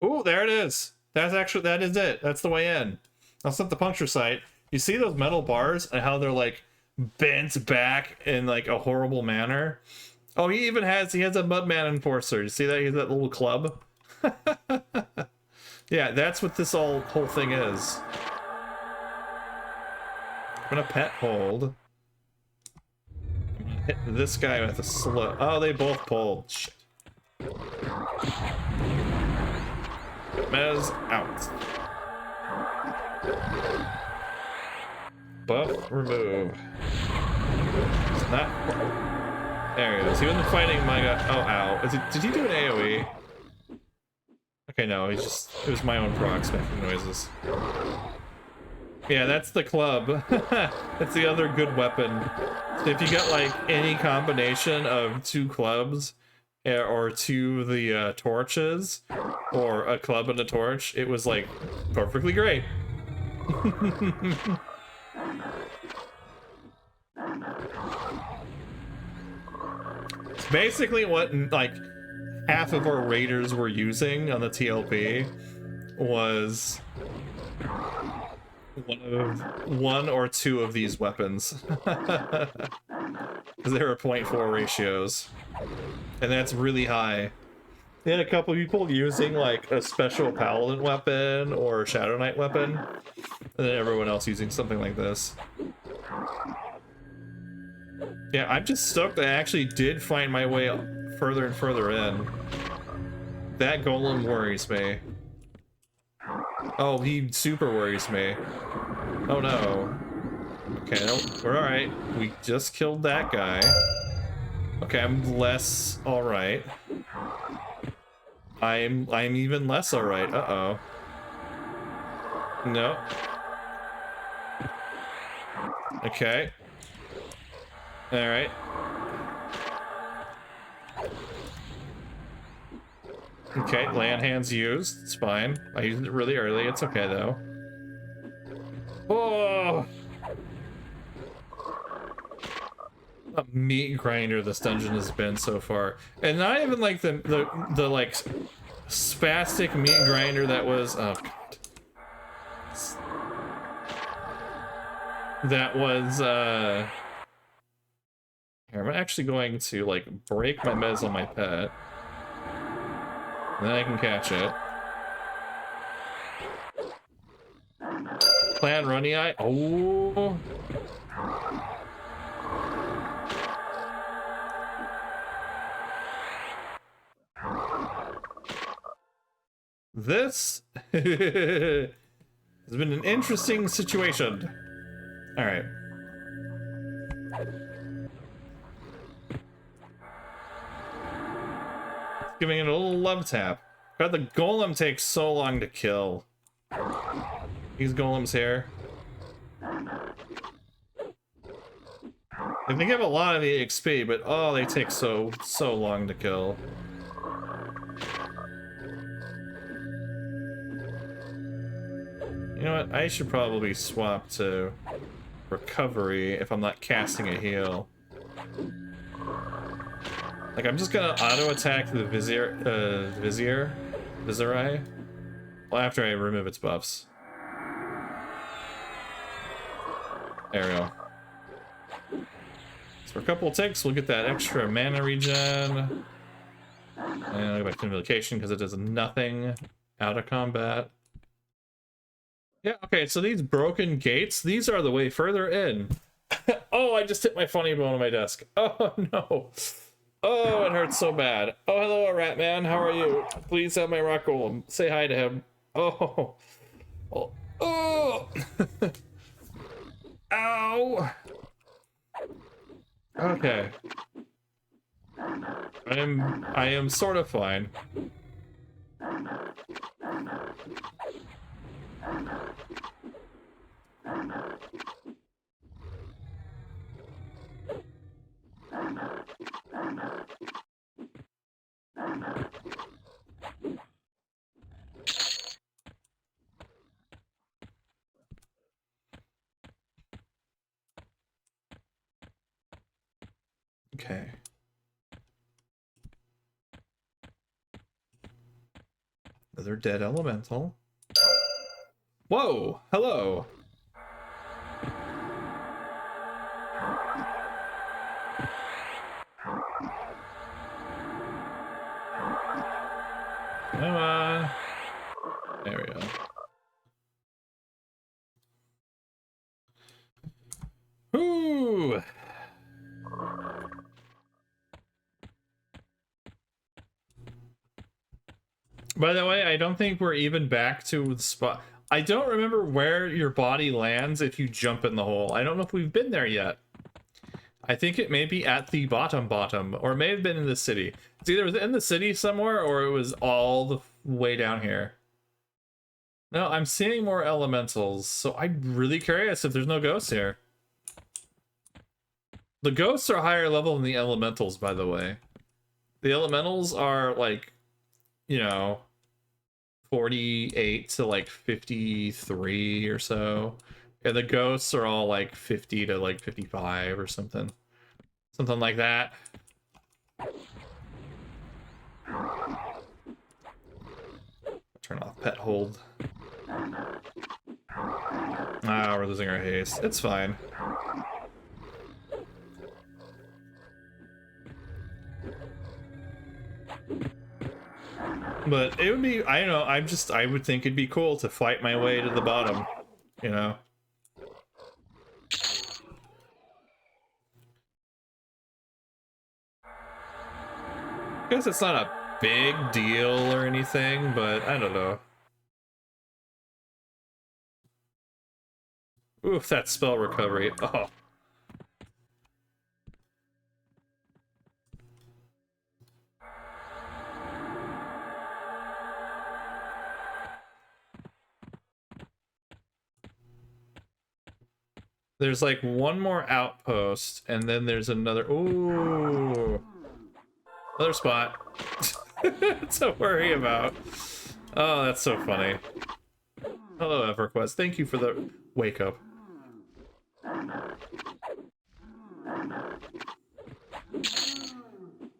Oh, there it is. That is it. That's the way in. That's not the puncture site. You see those metal bars and how they're like bent back in like a horrible manner? Oh, he has a Mudman enforcer. You see that? He has that little club. Yeah, that's what this whole thing is. I'm gonna pet hold. Hit this guy with a slow. Oh, they both pulled. Shit. Mez out. Buff remove. It's not. There he is. He wasn't fighting my guy. Oh, ow. Did he do an AoE? Okay, no, it was my own procs making noises. Yeah, that's the club. That's the other good weapon. If you got like any combination of two clubs or two of the torches or a club and a torch, it was like perfectly great. It's basically what like half of our raiders were using on the TLP was one or two of these weapons. Because they were 0.4 ratios. And that's really high. They had a couple of people using like a special paladin weapon or Shadow Knight weapon. And then everyone else using something like this. Yeah, I'm just stoked that I actually did find my way further and further in. That golem worries me. Oh, he super worries me. Oh no. Okay, no, we're alright. We just killed that guy. Okay, I'm less alright. I'm even less alright. Uh-oh. No. Okay. Alright. Okay, land hands used. It's fine. I used it really early. It's okay though. Oh! A meat grinder this dungeon has been so far, and not even like the like spastic meat grinder that was. Oh god. That was Here, I'm actually going to like break my mez on my pet. Then I can catch it. Plan runny eye. Oh. This has been an interesting situation. All right. Giving it a little love tap. God, the golem takes so long to kill. These golems here. They give a lot of the XP, but oh, they take so long to kill. You know what? I should probably swap to recovery if I'm not casting a heal. Like, I'm just gonna auto-attack the Viziri? Well, after I remove its buffs. There we go. So for a couple of ticks, we'll get that extra mana regen. And I'll go back to invocation because it does nothing out of combat. Yeah, okay, so these broken gates, these are the way further in. Oh, I just hit my funny bone on my desk. Oh, no. Oh, it hurts so bad. Oh, hello, rat man. How are you? Please have my rock golem. Say hi to him. Oh. Oh. Oh. Ow. Okay. I am sort of fine. Okay. Another dead elemental. Whoa! Hello! Come on. There we go. Ooh! By the way, I don't think we're even back to the spot. I don't remember where your body lands if you jump in the hole. I don't know if we've been there yet. I think it may be at the bottom, or it may have been in the city. It's either in the city somewhere or it was all the way down here. No, I'm seeing more elementals, so I'm really curious if there's no ghosts here. The ghosts are higher level than the elementals, by the way. The elementals are like, you know, 48 to like 53 or so. And the ghosts are all like 50 to like 55 or something. Something like that. Turn off pet hold. Ah, we're losing our haste. It's fine. But it would be, I don't know, I would think it'd be cool to fight my way to the bottom, you know? I guess it's not a big deal or anything, but I don't know. Oof, that spell recovery. Oh. There's like one more outpost, and then there's another. Ooh, another spot to worry about. Oh, that's so funny. Hello, Everquest. Thank you for the wake up. I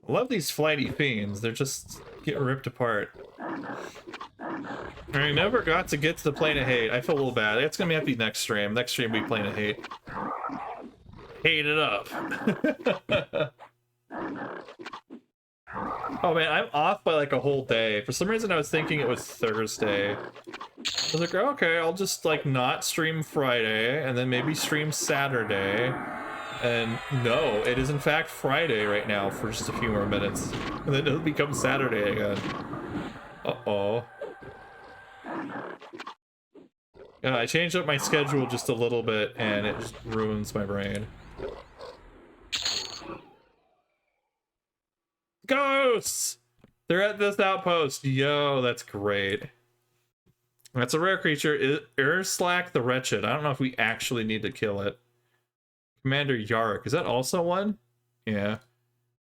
love these flighty fiends. They're just getting ripped apart. I never got to get to the plane of hate. I feel a little bad. It's gonna have to be next stream. Next stream we plane of hate. Hate it up. Oh man, I'm off by like a whole day. For some reason I was thinking it was Thursday. I was like, okay, I'll just like not stream Friday and then maybe stream Saturday. And no, it is in fact Friday right now for just a few more minutes. And then it'll become Saturday again. Uh-oh. I changed up my schedule just a little bit, and it just ruins my brain. Ghosts! They're at this outpost. Yo, that's great. That's a rare creature. Urslack the Wretched. I don't know if we actually need to kill it. Commander Yarrick. Is that also one? Yeah.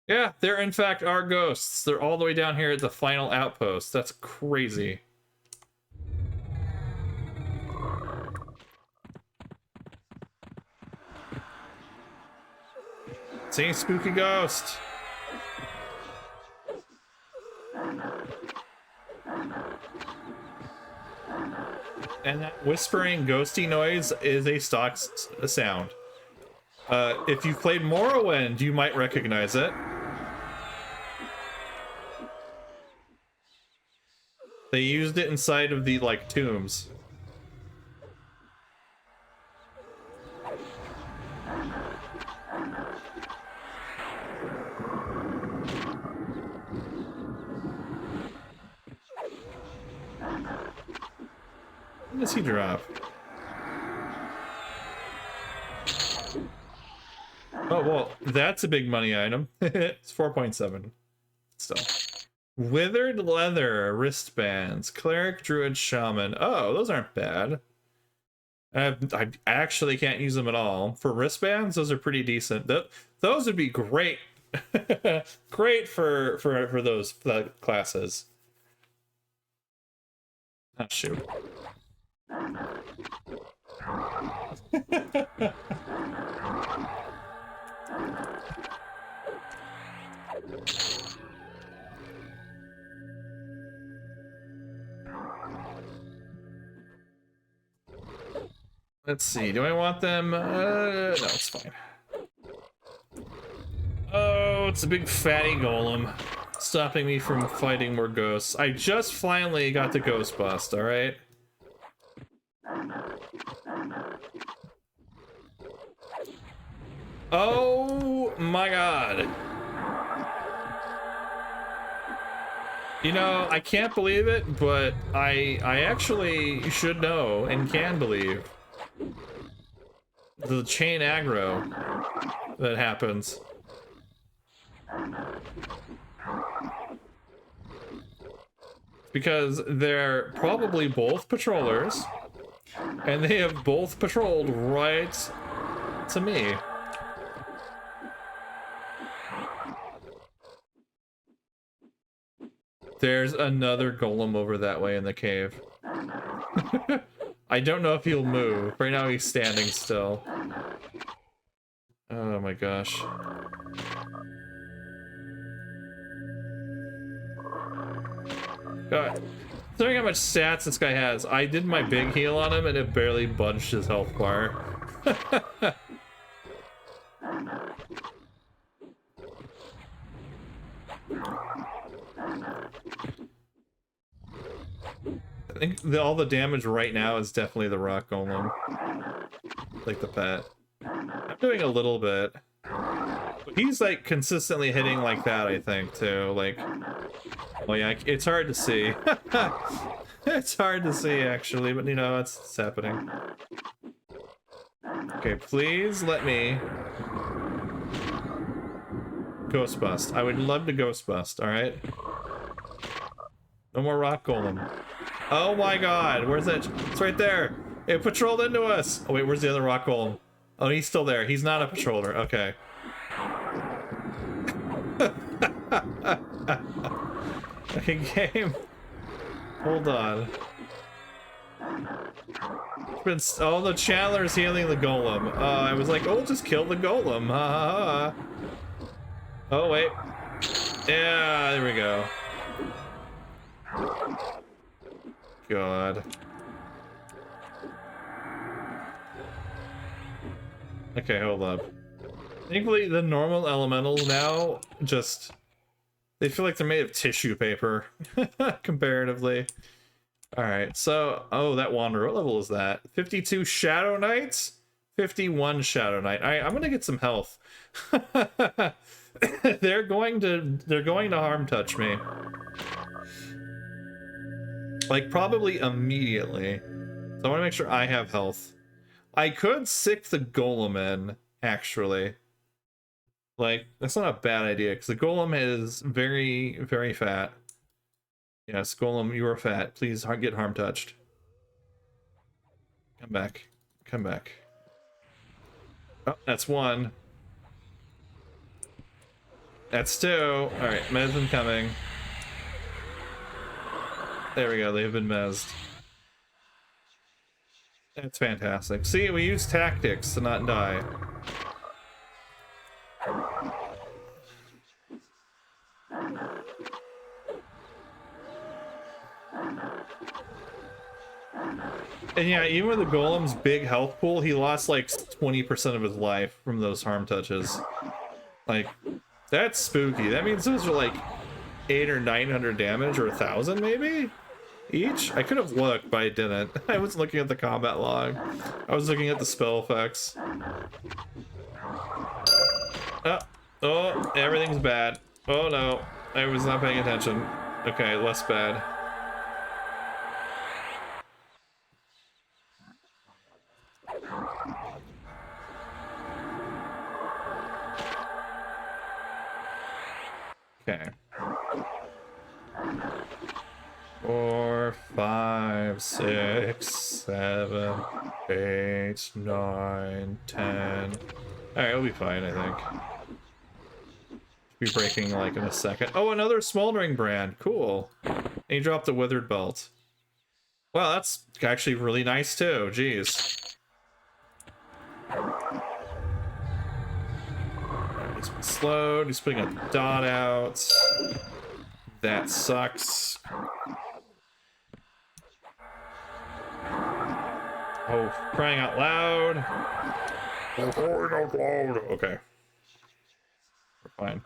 Yeah, there in fact are ghosts. They're all the way down here at the final outpost. That's crazy. See, spooky ghost. And that whispering ghosty noise is a stock sound. If you've played Morrowind, you might recognize it. They used it inside of the, like, tombs. What does he drop? Oh, well, that's a big money item. It's 4.7. Still. Withered leather wristbands. Cleric, druid, shaman. Oh, those aren't bad. I actually can't use them at all. For wristbands, those are pretty decent. Those would be great. Great for those classes. Oh, shoot. Let's see, do I want them? No, it's fine. Oh, it's a big fatty golem stopping me from fighting more ghosts. I just finally got the ghost bust, alright? Oh my god. You know, I can't believe it, but I actually should know and can believe the chain aggro that happens. Because they're probably both patrollers, and they have both patrolled right to me. There's another golem over that way in the cave. I don't know if he'll move. Right now he's standing still. Oh my gosh. God. Considering how much stats this guy has, I did my big heal on him and it barely budged his health bar. I think all the damage right now is definitely the rock golem. Like the pet. I'm doing a little bit. But he's like consistently hitting like that, I think, too. Like, well, yeah, it's hard to see. It's hard to see, actually, but you know, it's happening. Okay, please let me ghost bust. I would love to ghost bust, alright? No more rock golem. Oh my god, where's that? It's right there. It patrolled into us. Oh wait, where's the other rock golem? Oh, he's still there. He's not a patroller. Okay. Okay, game. Hold on. Oh, the Chandler's healing the golem. I was like, oh, just kill the golem. Ha ha ha. Oh, wait. Yeah, there we go. God. Okay, hold up. Thankfully, the normal elementals now just... They feel like they're made of tissue paper, comparatively. Alright, so... Oh, that Wanderer. What level is that? 52 Shadow Knights? 51 Shadow Knight. I'm gonna get some health. They're going to harm touch me. Like, probably immediately. So I want to make sure I have health. I could sick the golem in, actually. Like, that's not a bad idea, because the golem is very, very fat. Yes, golem, you are fat. Please get harm touched. Come back. Come back. Oh, that's one. That's two. Alright, mez incoming. There we go, they've been mezzed. That's fantastic. See, we use tactics to not die. And yeah, even with the golem's big health pool, he lost like 20% of his life from those harm touches. Like, that's spooky. That means those are like 800 or 900 damage, or 1,000 maybe? Each? I could have looked, but I didn't. I was looking at the combat log. I was looking at the spell effects. Oh, everything's bad. Oh no, I was not paying attention. Okay, less bad. Okay. 4, 5, 6, 7, 8, 9, 10. Alright, we'll be fine, I think. Be breaking like in a second. Oh, another smoldering brand. Cool. And he dropped a withered belt. Wow, that's actually really nice too. Jeez. He's been slowed. He's putting a dot out. That sucks. Oh, crying out loud. Oh, crying out loud. Okay. We're fine.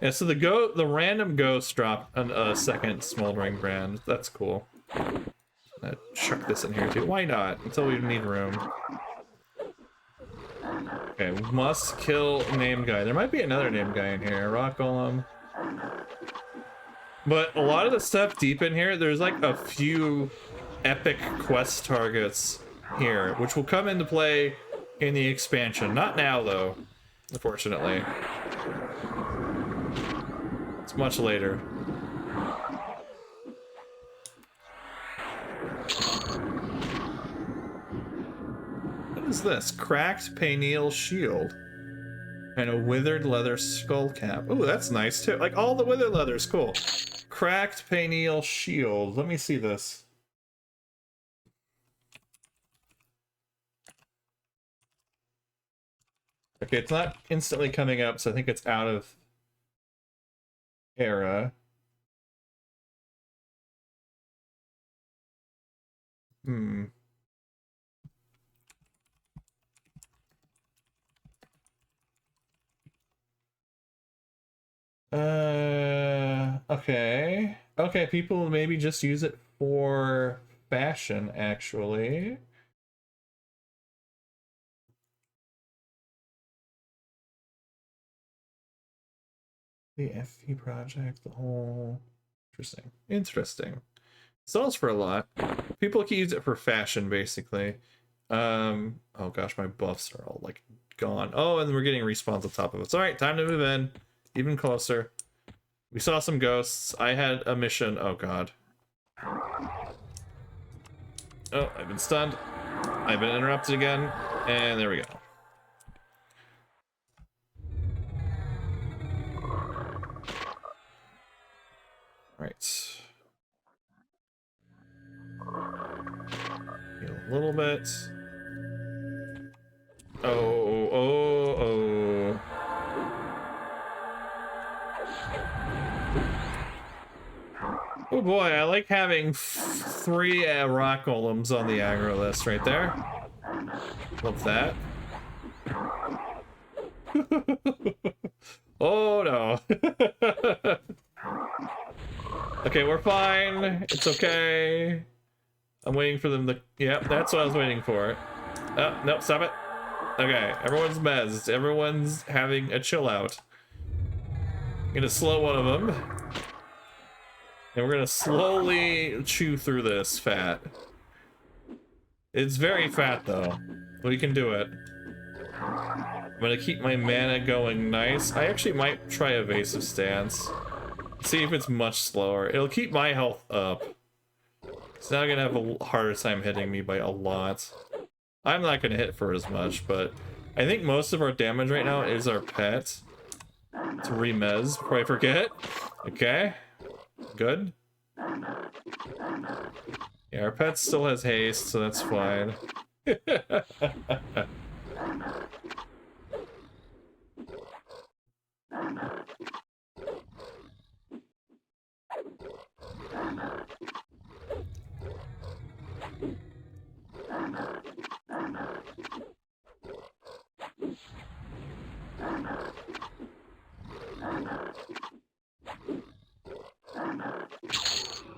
Yeah, so the random ghost dropped a second smoldering brand. That's cool. Chuck this in here too. Why not? Until we need room. Okay, must kill name guy. There might be another name guy in here. Rock golem. But a lot of the stuff deep in here, there's like a few epic quest targets here, which will come into play in the expansion. Not now, though, unfortunately. It's much later. What is this? Cracked pineal shield. And a withered leather skull cap. Oh, that's nice too. Like all the withered leather's cool. Cracked pineal shield. Let me see this. Okay, it's not instantly coming up, so I think it's out of era. Okay. Okay, people maybe just use it for fashion, actually. The FP project, the whole... Interesting. Interesting. Sells for a lot. People can use it for fashion, basically. Oh gosh, my buffs are all, like, gone. Oh, and we're getting respawns on top of it. All right, time to move in. Even closer. We saw some ghosts. I had a mission. Oh god. Oh, I've been stunned. I've been interrupted again. And there we go. Alright. Heal a little bit. Oh. Oh boy, I like having 3 rock golems on the aggro list right there. Love that. Oh no. Okay, we're fine. It's okay. I'm waiting for them to... Yep, that's what I was waiting for. Oh, nope, stop it. Okay, everyone's mezzed. Everyone's having a chill out. I'm gonna slow one of them. And we're gonna slowly chew through this fat. It's very fat though. We can do it. I'm gonna keep my mana going nice. I actually might try evasive stance. See if it's much slower. It'll keep my health up. It's now gonna have a harder time hitting me by a lot. I'm not gonna hit for as much, but I think most of our damage right now is our pet. To remez before I forget. Okay. Good. Yeah, our pet still has haste, so that's fine.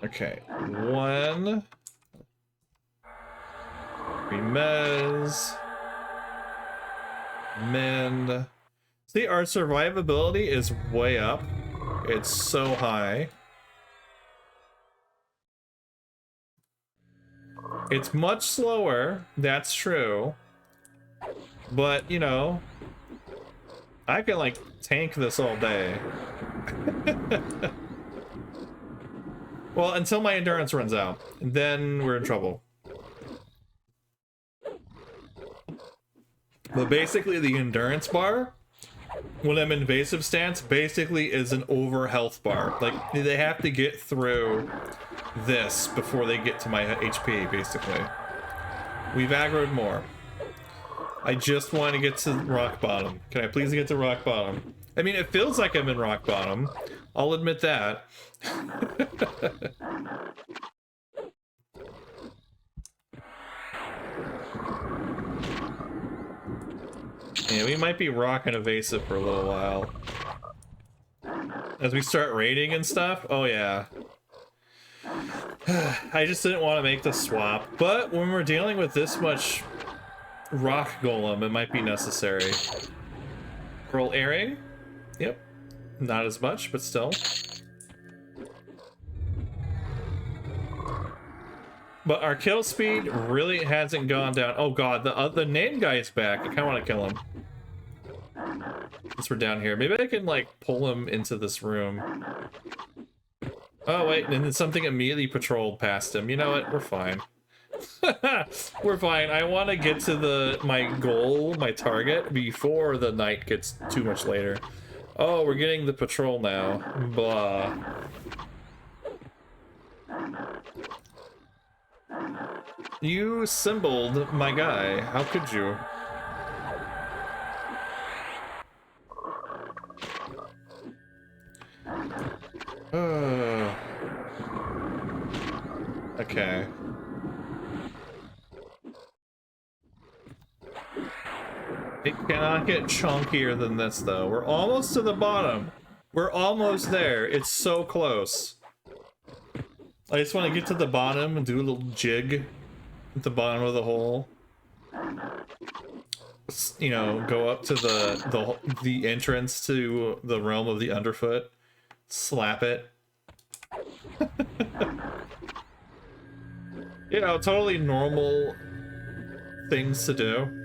Okay, one. Remez. Mend. See, our survivability is way up. It's so high. It's much slower, that's true. But, you know, I can, like, tank this all day. Well, until my endurance runs out. Then we're in trouble. But basically, the endurance bar, when I'm in invasive stance, basically is an over health bar. Like, they have to get through this before they get to my HP, basically. We've aggroed more. I just want to get to rock bottom. Can I please get to rock bottom? I mean, it feels like I'm in rock bottom. I'll admit that. Yeah, we might be rocking evasive for a little while. As we start raiding and stuff? Oh yeah. I just didn't want to make the swap, but when we're dealing with this much rock golem, it might be necessary. Roll airing? Yep. Not as much, but still. But our kill speed really hasn't gone down. Oh god, the name guy is back. I kind of want to kill him. Since we're down here. Maybe I can, like, pull him into this room. Oh, wait, and then something immediately patrolled past him. You know what? We're fine. We're fine. I want to get to my goal, my target, before the night gets too much later. Oh, we're getting the patrol now. Blah. You symboled my guy. How could you? Okay. It cannot get chunkier than this, though. We're almost to the bottom. We're almost there. It's so close. I just want to get to the bottom and do a little jig at the bottom of the hole. You know, go up to the entrance to the realm of the underfoot. Slap it. You know, totally normal things to do.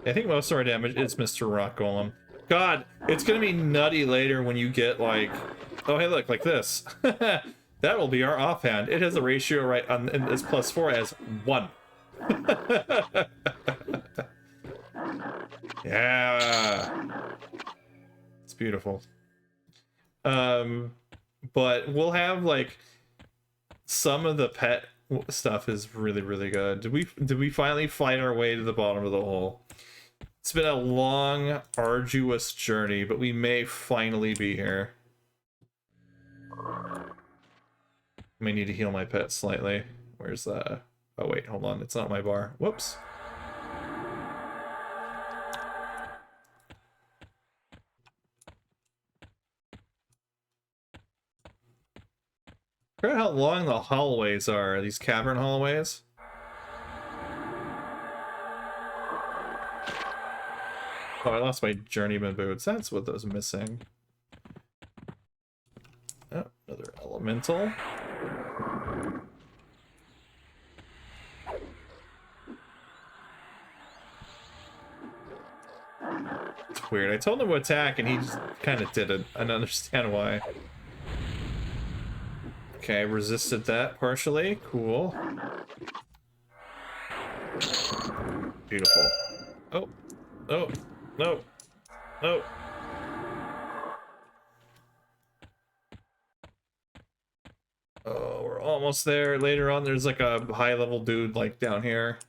I think most of our damage is Mr. Rock Golem. God, it's gonna be nutty later when you get, like... Oh, hey, look, like this. That will be our offhand. It has a ratio right on this +4 as 1. Yeah. It's beautiful. But we'll have, like, some of the pet stuff is really, really good. Did we finally find our way to the bottom of the hole? It's been a long, arduous journey, but we may finally be here. I may need to heal my pet slightly. Where's oh wait, hold on, it's not my bar. Whoops. Forget how long the hallways are, these cavern hallways. Oh, I lost my journeyman boots. That's what was missing. Oh, another elemental. It's weird. I told him to attack and he just kind of didn't. I don't understand why. Okay, I resisted that partially. Cool. Beautiful. Oh. Oh. No. No. Oh, we're almost there. Later on, there's like a high-level dude like down here.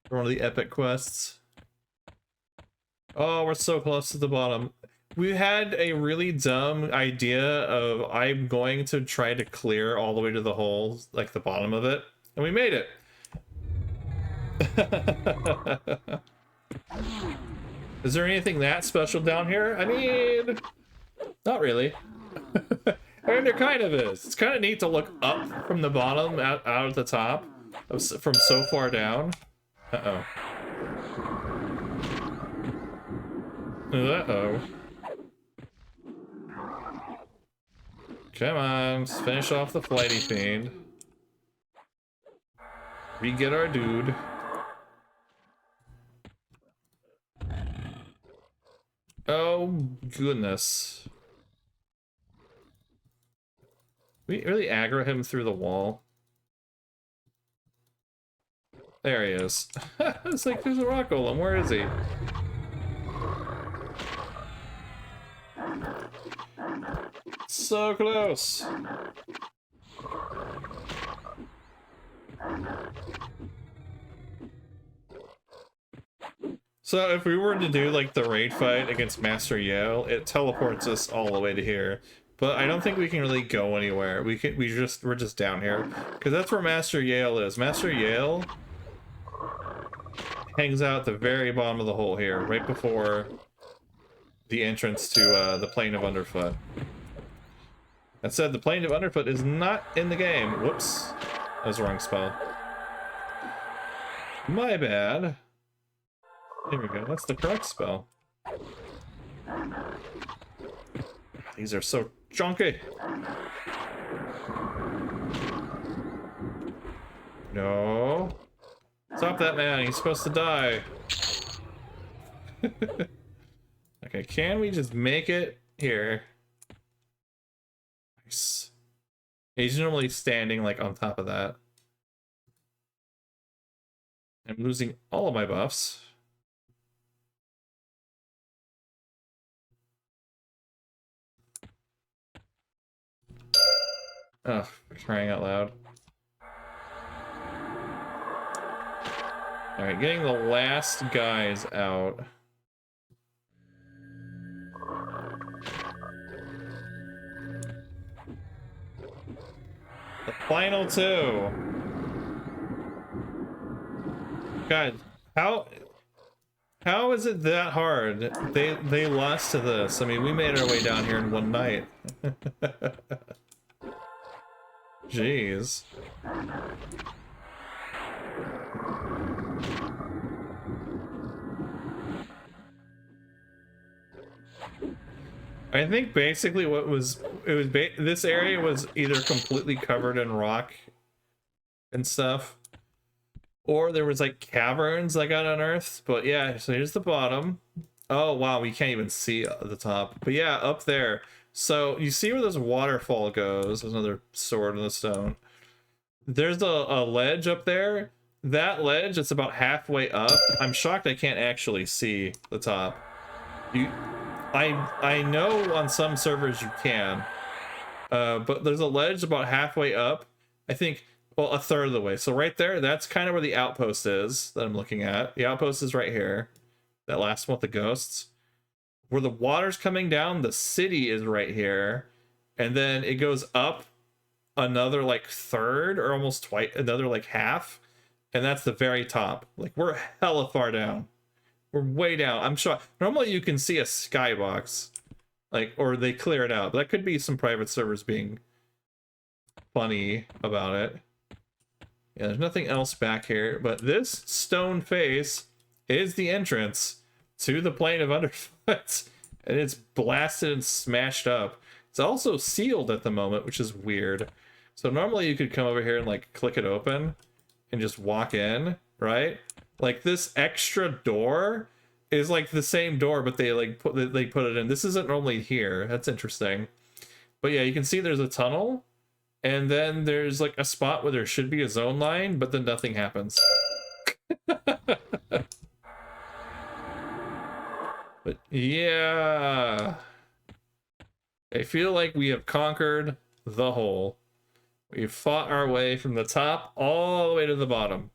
For one of the epic quests. Oh, we're so close to the bottom. We had a really dumb idea of I'm going to try to clear all the way to the hole, like the bottom of it, and we made it. Is there anything that special down here? I mean, not really. I mean, there kind of is. It's kind of neat to look up from the bottom out at the top from so far down. Uh-oh. Uh-oh. Come on, let's finish off the flighty fiend. We get our dude. Oh, goodness. We really aggro him through the wall. There he is. It's like, there's a rock golem. Where is he? So close. So if we were to do like the raid fight against Master Yale, it teleports us all the way to here. But I don't think we can really go anywhere. We're just down here because that's where Master Yale is. Master Yale hangs out at the very bottom of the hole here, right before the entrance to the Plane of Underfoot. That said, the Plane of Underfoot is not in the game. Whoops, that was the wrong spell. My bad. There we go. That's the correct spell. These are so chunky. No. Stop that man. He's supposed to die. Okay, can we just make it here? Nice. He's normally standing like on top of that. I'm losing all of my buffs. Oh, crying out loud. Alright, getting the last guys out. The final two. God, how is it that hard? They lost to this. I mean, we made our way down here in one night. Jeez. I think basically this area was either completely covered in rock and stuff, or there was like caverns that got unearthed. But yeah, so here's the bottom. Oh wow, we can't even see the top. But yeah, up there. So you see where this waterfall goes. There's another sword in the stone. There's a ledge up there. That ledge, it's about halfway up. I'm shocked I can't actually see the top. I know on some servers you can, but there's a ledge about halfway up. I think, well, a third of the way. So right there, that's kind of where the outpost is that I'm looking at. The outpost is right here. That last one with the ghosts. Where the water's coming down, the city is right here. And then it goes up another like third or almost twice, another like half. And that's the very top. Like we're hella far down. We're way down. I'm sure normally you can see a skybox, like, or they clear it out. But that could be some private servers being funny about it. Yeah, there's nothing else back here, but this stone face is the entrance to the plane of underfoot, and it's blasted and smashed up. It's also sealed at the moment, which is weird. So normally you could come over here and like click it open and just walk in, right? Like this extra door is like the same door, but they like put it in. This isn't normally here. That's interesting. But yeah, you can see there's a tunnel. And then there's like a spot where there should be a zone line, but then nothing happens. But yeah, I feel like we have conquered the hole. We've fought our way from the top all the way to the bottom.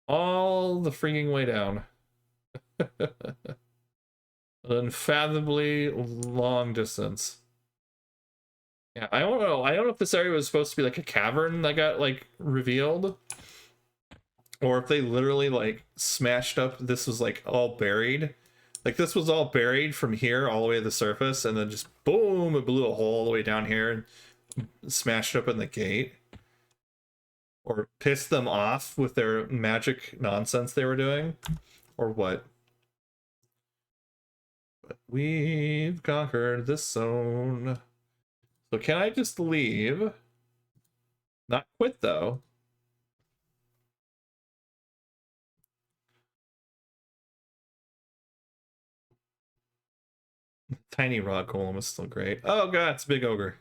All the freaking way down. An unfathomably long distance. Yeah, I don't know. I don't know if this area was supposed to be like a cavern that got like revealed, or if they literally like smashed up. This was like all buried. Like this was all buried from here all the way to the surface, and then just boom, it blew a hole all the way down here and smashed up in the gate. Or pissed them off with their magic nonsense they were doing. Or what? But we've conquered this zone. So can I just leave? Not quit, though. Tiny rock golem is still great. Oh god, it's a big ogre.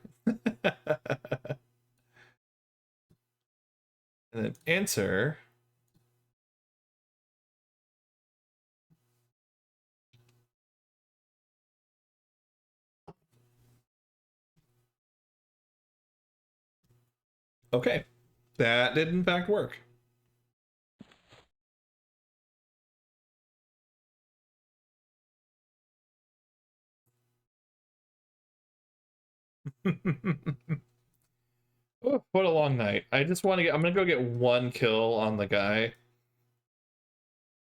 And then enter. Okay, that did in fact work. Oh, what a long night. I just want to get, I'm gonna go get one kill on the guy.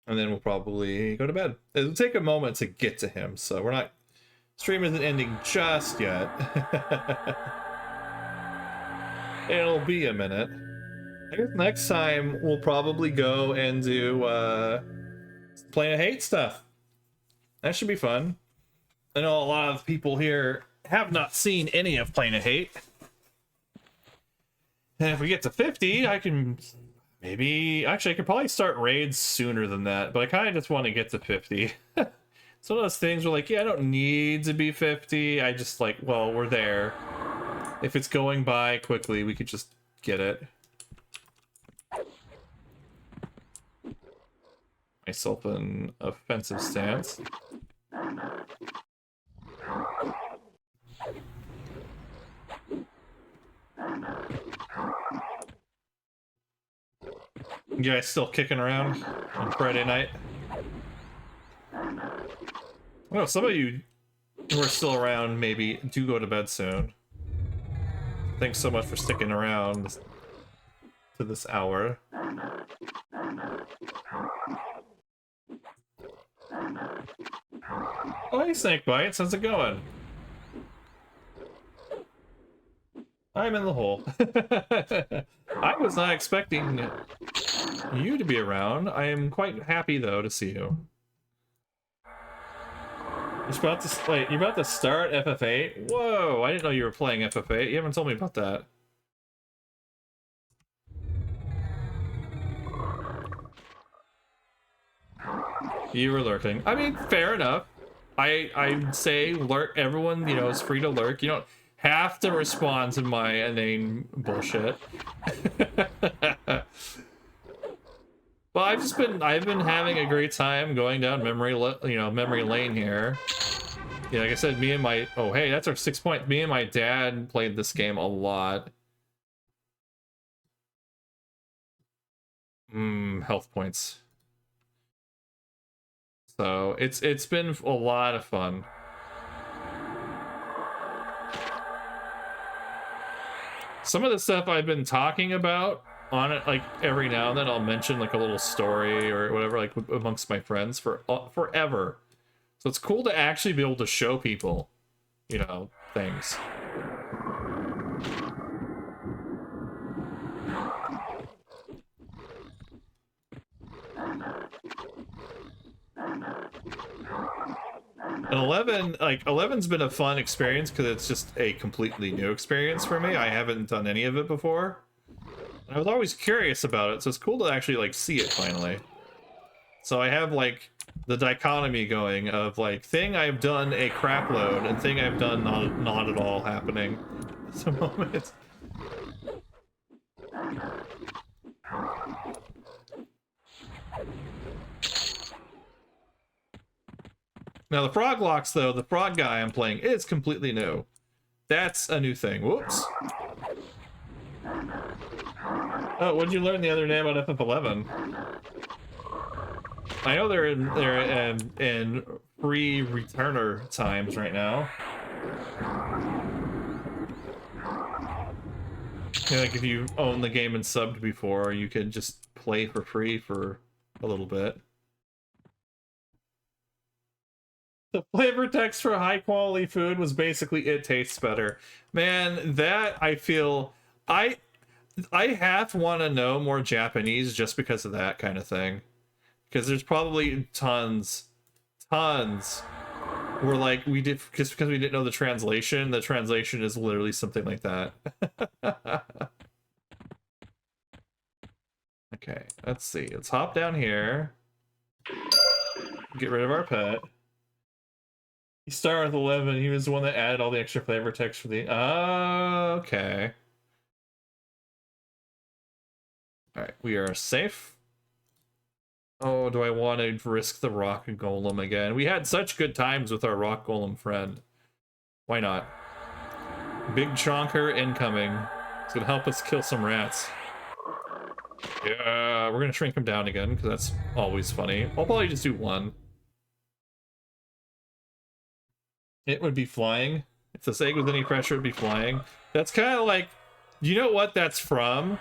And then we'll probably go to bed. It'll take a moment to get to him, so we're not, stream isn't ending just yet. It'll be a minute. I guess next time we'll probably go and do Plane of Hate stuff. That should be fun. I know a lot of people here have not seen any of Plane of Hate. And if we get to 50, I can maybe... Actually, I could probably start raids sooner than that, but I kind of just want to get to 50. It's one of those things where, like, yeah, I don't need to be 50. I just, like, well, we're there. If it's going by quickly, we could just get it. Myself an offensive stance. You guys still kicking around on Friday night? Well, some of you who are still around maybe do go to bed soon. Thanks so much for sticking around to this hour. Oh, hey, Snakebites, how's it going? I'm in the hole. I was not expecting you to be around. I am quite happy, though, to see you. You're about to start FF8? Whoa, I didn't know you were playing FF8. You haven't told me about that. You were lurking. I mean, fair enough. I say lurk. Everyone, you know, is free to lurk. You don't have to respond to my inane bullshit. Well, I've been having a great time going down memory lane here. Yeah, like I said, me and my, oh hey, that's our 6 point. Me and my dad played this game a lot. Health points. So it's been a lot of fun. Some of the stuff I've been talking about on it, like every now and then I'll mention like a little story or whatever, like amongst my friends for forever. So it's cool to actually be able to show people, you know, things. And 11, like 11's been a fun experience because it's just a completely new experience for me. I haven't done any of it before. And I was always curious about it, so it's cool to actually like see it finally. So I have like the dichotomy going of like thing I've done a crap load and thing I've done not at all happening at the moment. Now the frog locks though, the frog guy I'm playing is completely new. That's a new thing. Whoops. Oh, what did you learn the other day about FF11? I know they're in free returner times right now. Like if you own the game and subbed before, you could just play for free for a little bit. The flavor text for high quality food was basically it tastes better. Man, that I feel I half want to know more Japanese just because of that kind of thing. Because there's probably tons where like we did just because we didn't know the translation is literally something like that. Okay, let's see. Let's hop down here. Get rid of our pet. He started with 11. He was the one that added all the extra flavor text for the... Oh, okay. Alright, we are safe. Oh, do I want to risk the rock golem again? We had such good times with our rock golem friend. Why not? Big chonker incoming. It's gonna help us kill some rats. Yeah, we're gonna shrink him down again, because that's always funny. I'll probably just do one. It would be flying. If this egg with any pressure, it would be flying. That's kind of like... You know what that's from?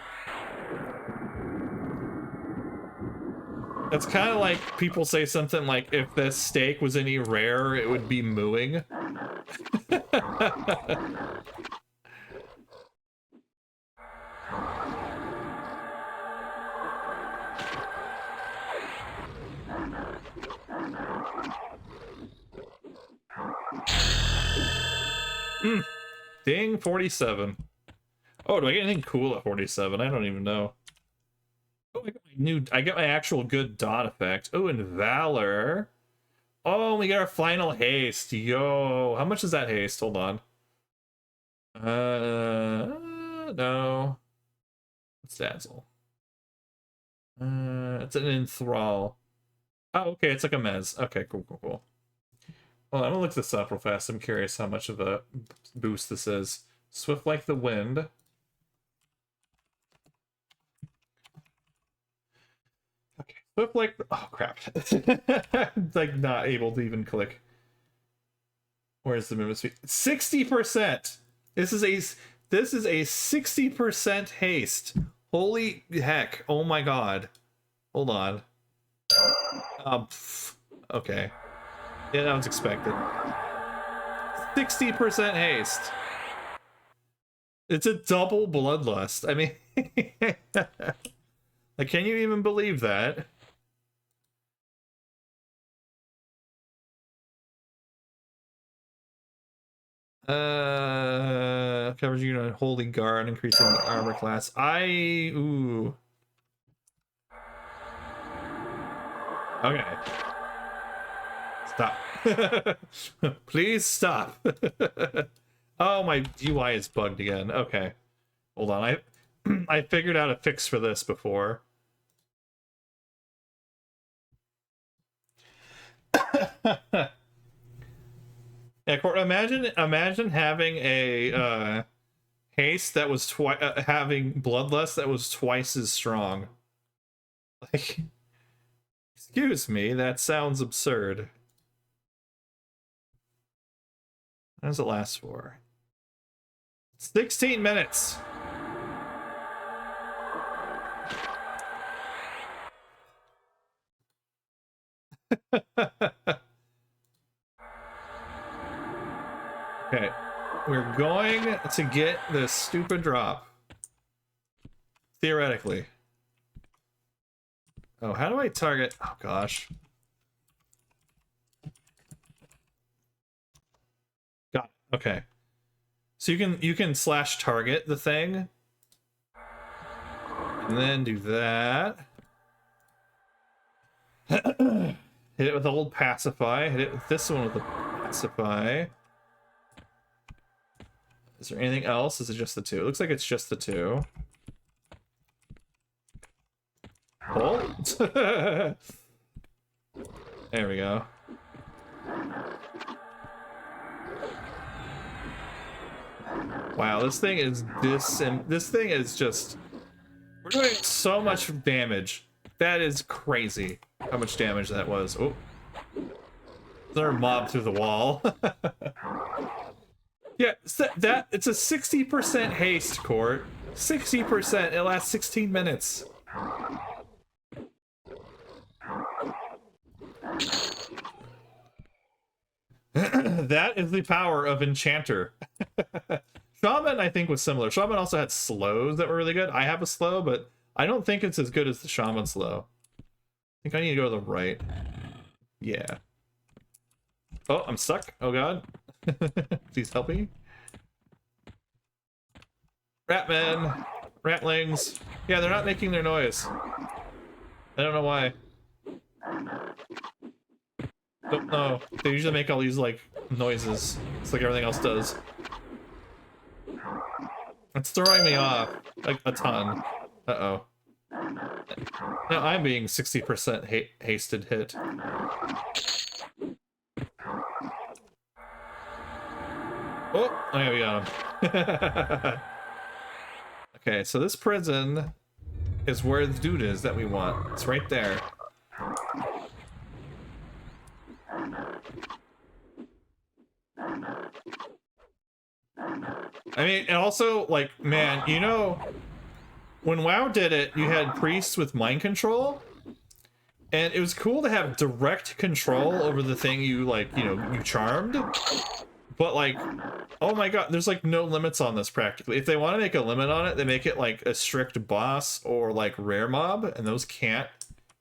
That's kind of like people say something like, if the steak was any rare, it would be mooing. Ding, 47. Oh, do I get anything cool at 47? I don't even know. Oh, I get my actual good dot effect. Oh, and Valor. Oh, we got our final haste. Yo, how much is that haste? Hold on. No. It's Dazzle. It's an Enthrall. Oh, okay, it's like a Mez. Okay, cool. Well, I'm gonna look this up real fast. I'm curious how much of a boost this is. Swift like the wind. Okay, swift like oh crap. Like not able to even click. Where's the movement speed? 60%. This is a 60% haste. Holy heck! Oh my god. Hold on. Okay. Yeah, that was expected. 60% haste. It's a double bloodlust. I mean, like, can you even believe that? Covers you on holding guard, increasing the armor class. Ooh. Okay. Stop. Please stop. Oh, my UI is bugged again. Okay. Hold on. I figured out a fix for this before. Yeah, Court, imagine having a haste that was having bloodlust that was twice as strong. Like, excuse me, that sounds absurd. How does it last for? 16 minutes. Okay, we're going to get this stupid drop. Theoretically. Oh, how do I target? Oh, gosh. Okay. So you can slash target the thing. And then do that. Hit it with old pacify. Hit it with this one with the pacify. Is there anything else? Is it just the two? It looks like it's just the two. Oh. There we go. Wow, this thing is this thing is just, we're doing so much damage. That is crazy how much damage that was. Oh. Another mob through the wall. Yeah, it's it's a 60% haste, Court. 60%. It lasts 16 minutes. That is the power of Enchanter. Shaman, I think, was similar. Shaman also had slows that were really good. I have a slow, but I don't think it's as good as the Shaman slow. I think I need to go to the right. Yeah. Oh, I'm stuck. Oh, God. Please help me. Ratmen. Ratlings. Yeah, they're not making their noise. I don't know why. Don't know. They usually make all these, like, noises. It's like everything else does. It's throwing me off. Like, a ton. Uh-oh. Now I'm being 60% hasted hit. Oh, yeah, we got him. Okay, so this prison is where the dude is that we want. It's right there. I mean, and also, like, man, you know, when WoW did it, you had priests with mind control, and it was cool to have direct control over the thing you, like, you know, you charmed. But, like, oh my god, there's, like, no limits on this, practically. If they want to make a limit on it, they make it, like, a strict boss or, like, rare mob, and those can't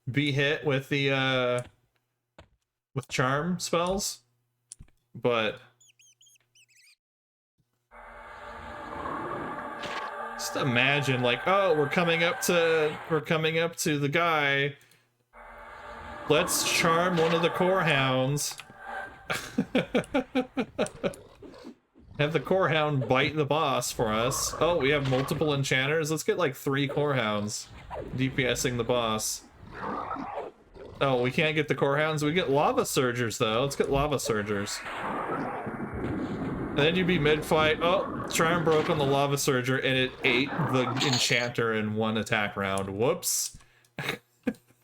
be hit with the, with charm spells. But just imagine, like, oh, we're coming up to the guy. Let's charm one of the core hounds. Have the core hound bite the boss for us. Oh, we have multiple enchanters. Let's get like 3 core hounds DPSing the boss. Oh, we can't get the core hounds. We get lava surgers though. Let's get lava surgers. And then you'd be mid-fight. Oh, charm broke on the lava surger and it ate the enchanter in 1 attack round. Whoops.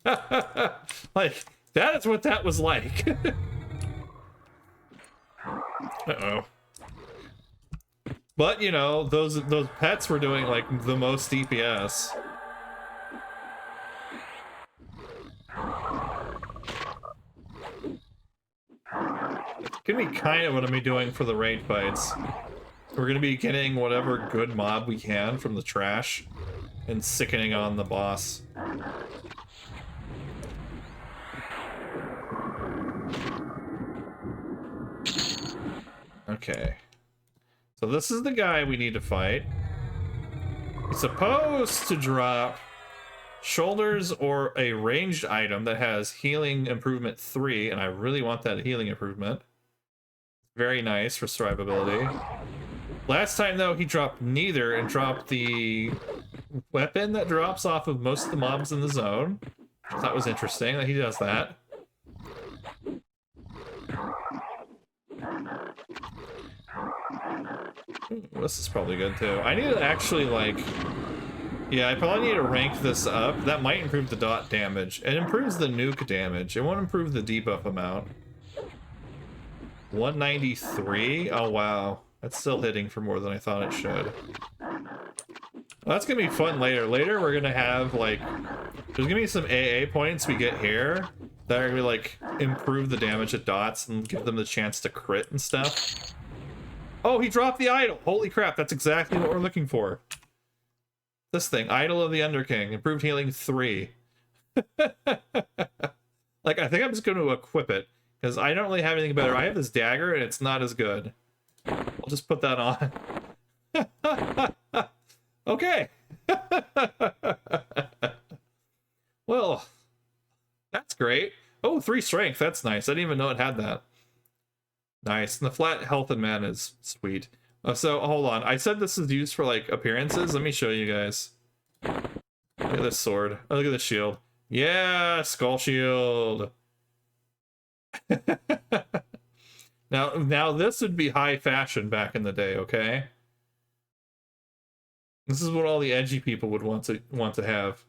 Like, that is what that was like. Uh-oh. But, you know, those pets were doing, like, the most DPS. It's gonna be kind of what I'm gonna be doing for the raid fights. We're gonna be getting whatever good mob we can from the trash and sickening on the boss. Okay. So this is the guy we need to fight. He's supposed to drop shoulders or a ranged item that has healing improvement 3, and I really want that healing improvement. Very nice for survivability. Last time, though, he dropped neither and dropped the weapon that drops off of most of the mobs in the zone. That was interesting that he does that. This is probably good too. I need to actually, like, yeah, I probably need to rank this up. That might improve the dot damage. It improves the nuke damage. It won't improve the debuff amount. 193? Oh wow, that's still hitting for more than I thought it should. Well, that's gonna be fun later. Later we're gonna have, like, there's gonna be some AA points we get here that are gonna, like, improve the damage at dots and give them the chance to crit and stuff. Oh, he dropped the idol! Holy crap, that's exactly what we're looking for. This thing, Idol of the Underking, improved healing 3. Like, I think I'm just going to equip it, because I don't really have anything better. I have this dagger, and it's not as good. We'll just put that on. Okay. Well, that's great. Oh, 3 strength. That's nice. I didn't even know it had that. Nice. And the flat health and mana is sweet. So hold on. I said this is used for like appearances. Let me show you guys. Look at this sword. Oh, look at this shield. Yeah, skull shield. Now this would be high fashion back in the day, okay? This is what all the edgy people would want to have.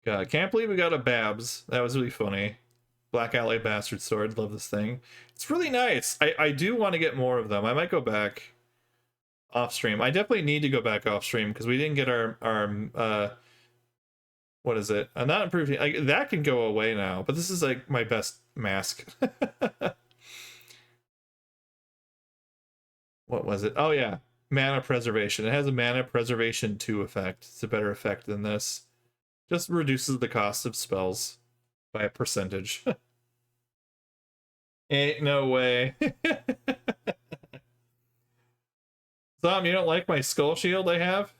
God, I can't believe we got a Babs. That was really funny. Black Alley Bastard Sword. Love this thing. It's really nice. I do want to get more of them. I might go back off stream. I definitely need to go back off stream because we didn't get our what is it? Not improved. That can go away now, but this is like my best mask. What was it? Oh yeah, mana preservation. It has a mana preservation 2 effect. It's a better effect than this. Just reduces the cost of spells by a percentage. Ain't no way. Tom, you don't like my skull shield I have?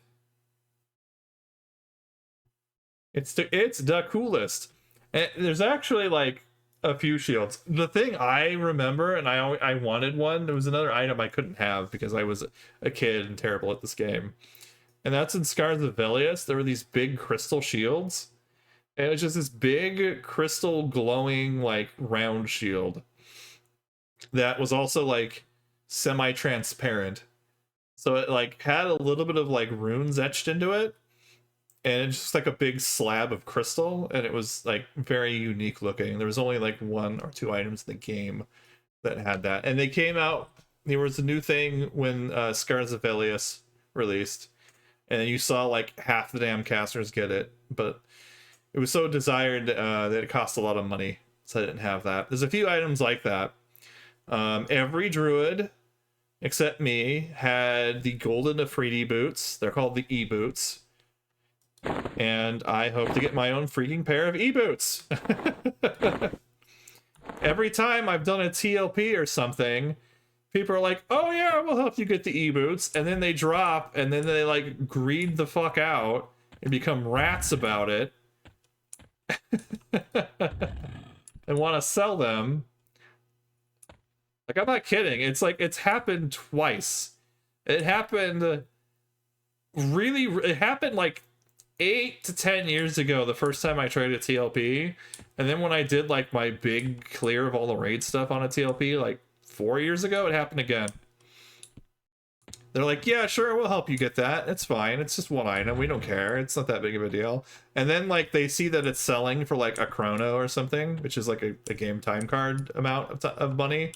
It's the coolest. And there's actually like a few shields. The thing I remember, and I wanted one, there was another item I couldn't have because I was a kid and terrible at this game. And that's in Scars of Velius. There were these big crystal shields. And it was just this big crystal glowing like round shield that was also like semi-transparent. So it like had a little bit of like runes etched into it. And it's just like a big slab of crystal. And it was like very unique looking. There was only like 1 or 2 items in the game that had that. And they came out, there was a new thing when Scars of Velius released. And you saw like half the damn casters get it, but it was so desired that it cost a lot of money, so I didn't have that. There's a few items like that. Every druid, except me, had the golden Afridi boots. They're called the E-boots. And I hope to get my own freaking pair of E-boots. Every time I've done a TLP or something, people are like, oh yeah, we'll help you get the E-boots, and then they drop, and then they like greed the fuck out and become rats about it and want to sell them. Like, I'm not kidding. It's like, it's happened twice. It happened it happened like 8 to 10 years ago, the first time I tried a TLP, and then when I did like my big clear of all the raid stuff on a TLP like 4 years ago, it happened again. They're like, yeah, sure, we'll help you get that. It's fine. It's just 1 item. We don't care. It's not that big of a deal. And then like they see that it's selling for like a chrono or something, which is like a game time card amount of money.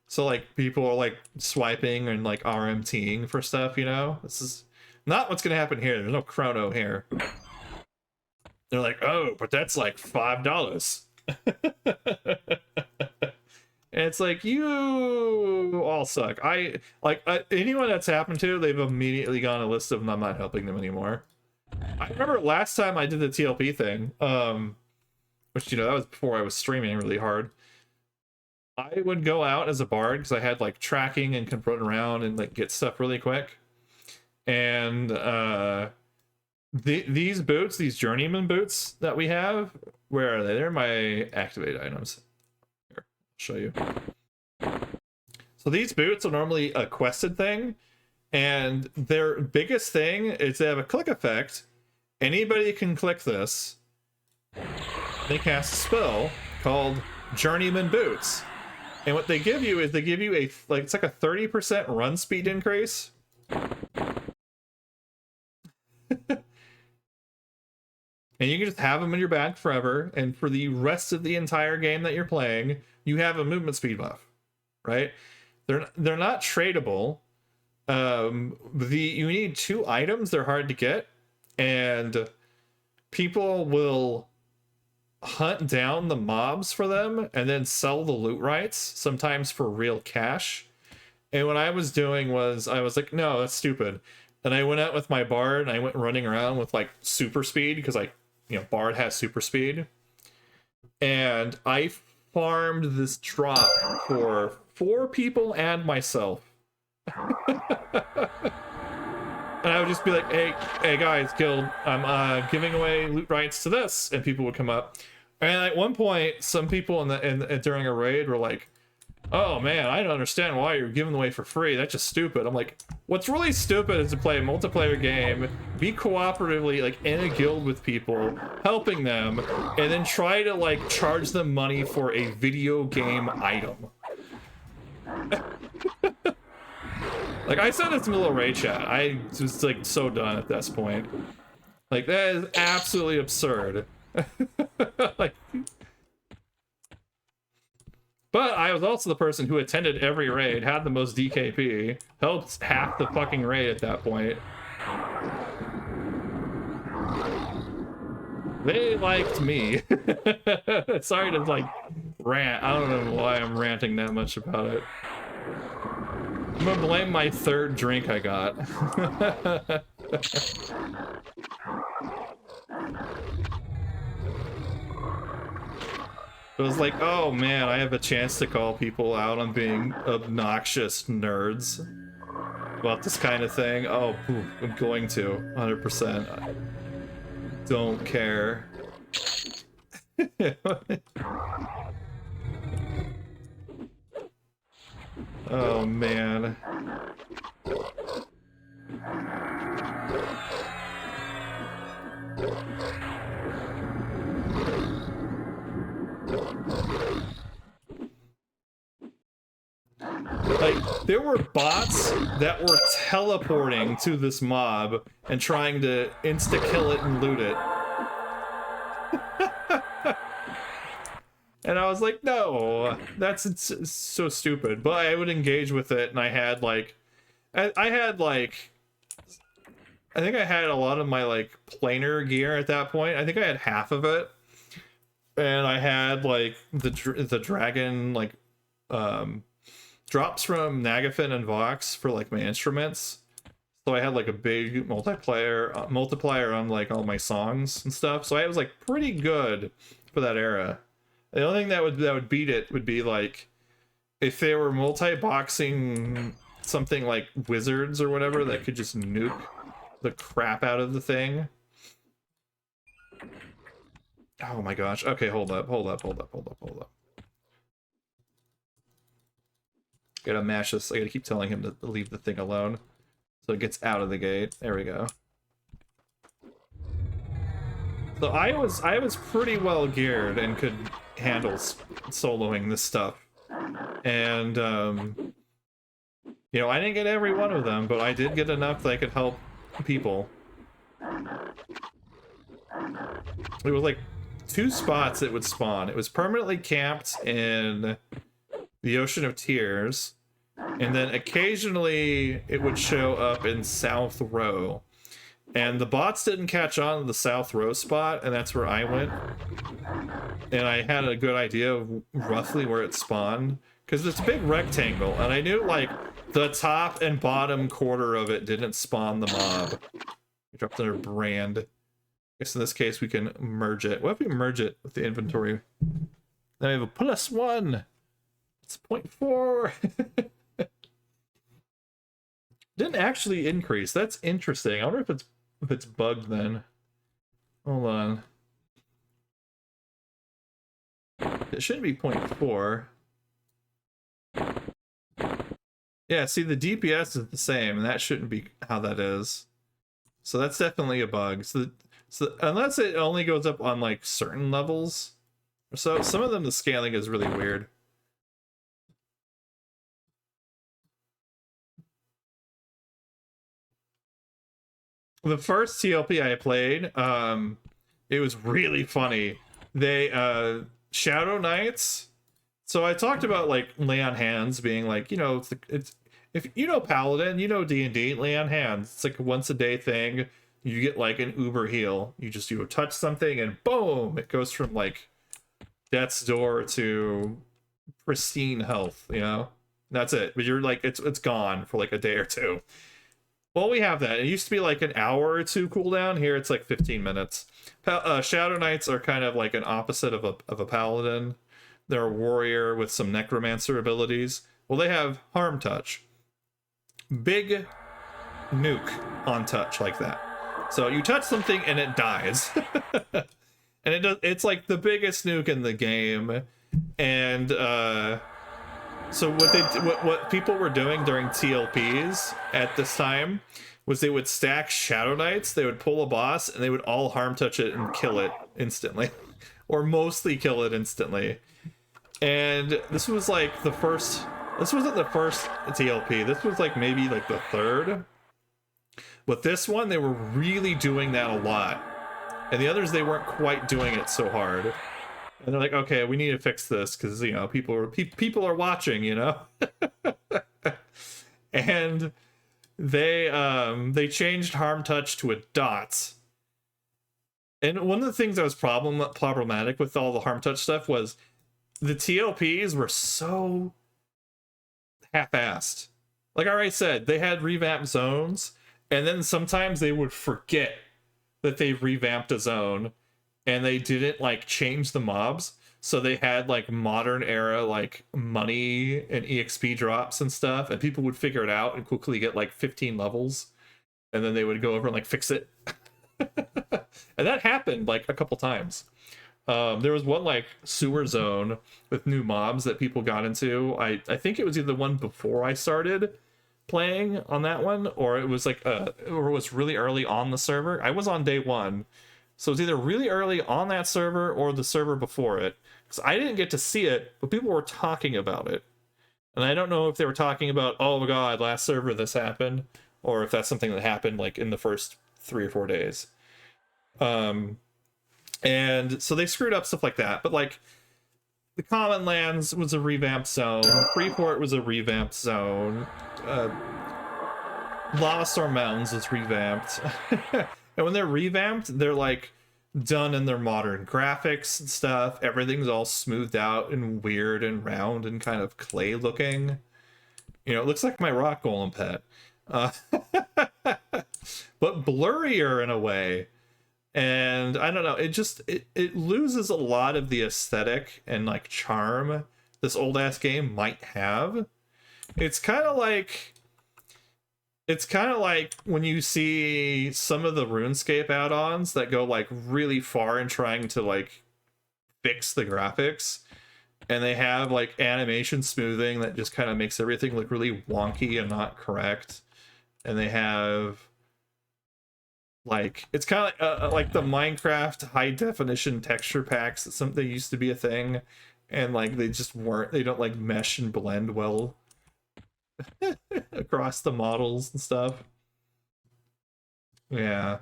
So like people are like swiping and like RMTing for stuff, you know? This is not what's going to happen here. There's no chrono here. They're like, oh, but that's like $5. And it's like, you all suck. Anyone that's happened to, they've immediately gone a list of, I'm not helping them anymore. I remember last time I did the TLP thing, which, you know, that was before I was streaming really hard. I would go out as a bard because I had like tracking and can run around and like get stuff really quick. And these boots, these journeyman boots that we have, where are they? They're my activated items. Show you. So these boots are normally a quested thing, and their biggest thing is they have a click effect. Anybody can click this. They cast a spell called Journeyman Boots, and what they give you is they give you it's like a 30% run speed increase. And you can just have them in your bag forever, and for the rest of the entire game that you're playing, you have a movement speed buff, right? They're not tradable. You need 2 items. They're hard to get, and people will hunt down the mobs for them and then sell the loot rights, sometimes for real cash. And what I was doing was I was like, no, that's stupid. and I went out with my Bard, and I went running around with like super speed because like Bard has super speed, and I farmed this drop for 4 people and myself. And I would just be like, hey guys, guild, I'm giving away loot rights to this, and people would come up. And at one point, some people during a raid were like, oh man, I don't understand why you're giving away for free. That's just stupid. I'm like, what's really stupid is to play a multiplayer game, be cooperatively like in a guild with people, helping them, and then try to like charge them money for a video game item. Like, I said this in the little raid chat. I was like so done at this point. Like, that is absolutely absurd. Like, but I was also the person who attended every raid, had the most DKP, helped half the fucking raid at that point. They liked me. Sorry to like rant. I don't know why I'm ranting that much about it. I'm gonna blame my 3rd drink I got. It was like, oh man, I have a chance to call people out on being obnoxious nerds about this kind of thing. Oh, I'm going to, 100%. I don't care. Oh man. Like, there were bots that were teleporting to this mob and trying to insta-kill it and loot it. And I was like, no, it's so stupid. But I would engage with it, and I had like, I had like, I think I had a lot of my like planar gear at that point. I think I had half of it, and I had like the dragon like drops from Nagafin and Vox for like my instruments. So I had like a big multiplier on like all my songs and stuff. So I was like pretty good for that era. The only thing that would beat it would be like if they were multi-boxing something like wizards or whatever that could just nuke the crap out of the thing. Oh my gosh. Okay, hold up. Gotta mash this. I gotta keep telling him to leave the thing alone so it gets out of the gate. There we go. So I was pretty well geared and could handle soloing this stuff. And you know, I didn't get every one of them, but I did get enough that I could help people. It was like 2 spots it would spawn. It was permanently camped in the Ocean of Tears, and then occasionally it would show up in South Row. And the bots didn't catch on to the South Row spot, and that's where I went. And I had a good idea of roughly where it spawned, because it's a big rectangle, and I knew like the top and bottom quarter of it didn't spawn the mob. We dropped another brand. I guess in this case we can merge it. What if we merge it with the inventory? Then we have a +1. It's 0.4. Didn't actually increase. That's interesting. I wonder if it's bugged then. Hold on. It shouldn't be 0.4. Yeah, see, the DPS is the same, and that shouldn't be how that is. So that's definitely a bug. So unless it only goes up on like certain levels, so some of them the scaling is really weird. The first TLP I played, it was really funny. They Shadow Knights. So I talked about like lay on hands being like, you know, it's if you know Paladin, you know D&D, lay on hands. It's like a once a day thing. You get like an uber heal. You just touch something and boom, it goes from like death's door to pristine health, you know? That's it. But you're like it's gone for like a day or two. Well, we have that. It used to be like an hour or two cooldown. Here it's like 15 minutes. Shadow Knights are kind of like an opposite of a paladin. They're a warrior with some necromancer abilities. Well, they have harm touch. Big nuke on touch like that. So you touch something and it dies. And it's like the biggest nuke in the game. And so what people were doing during TLPs at this time was they would stack Shadow Knights, they would pull a boss, and they would all harm touch it and kill it instantly. Or mostly kill it instantly. And this was like the first... This wasn't the first TLP. This was like maybe like the third. But this one, they were really doing that a lot. And the others, they weren't quite doing it so hard. And they're like, okay, we need to fix this because, you know, people are watching, you know? And they changed harm touch to a dot. And one of the things that was problematic with all the harm touch stuff was the TLPs were so half-assed. Like I already said, they had revamped zones, and then sometimes they would forget that they revamped a zone, and they didn't like change the mobs. So they had like modern era like money and EXP drops and stuff, and people would figure it out and quickly get like 15 levels, and then they would go over and like fix it. And that happened like a couple times. There was one like sewer zone with new mobs that people got into. I think it was either the one before I started playing on that one, or it was like or it was really early on the server. I was on day one, so it was either really early on that server or the server before it, because I didn't get to see it, but people were talking about it. And I don't know if they were talking about, oh my god, last server this happened, or if that's something that happened like in the first 3 or 4 days. And so they screwed up stuff like that. But like the Common Lands was a revamped zone, Freeport was a revamped zone, Lava Storm Mountains was revamped. And when they're revamped, they're like done in their modern graphics and stuff. Everything's all smoothed out and weird and round and kind of clay looking. You know, it looks like my rock golem pet. But blurrier in a way. And I don't know, it loses a lot of the aesthetic and like charm this old ass game might have. It's kind of like when you see some of the RuneScape add-ons that go like really far in trying to like fix the graphics, and they have like animation smoothing that just kind of makes everything look really wonky and not correct. And they have like, it's kind of like the Minecraft high definition texture packs that they used to be a thing, and like they just weren't, they don't like mesh and blend well across the models and stuff. Yeah.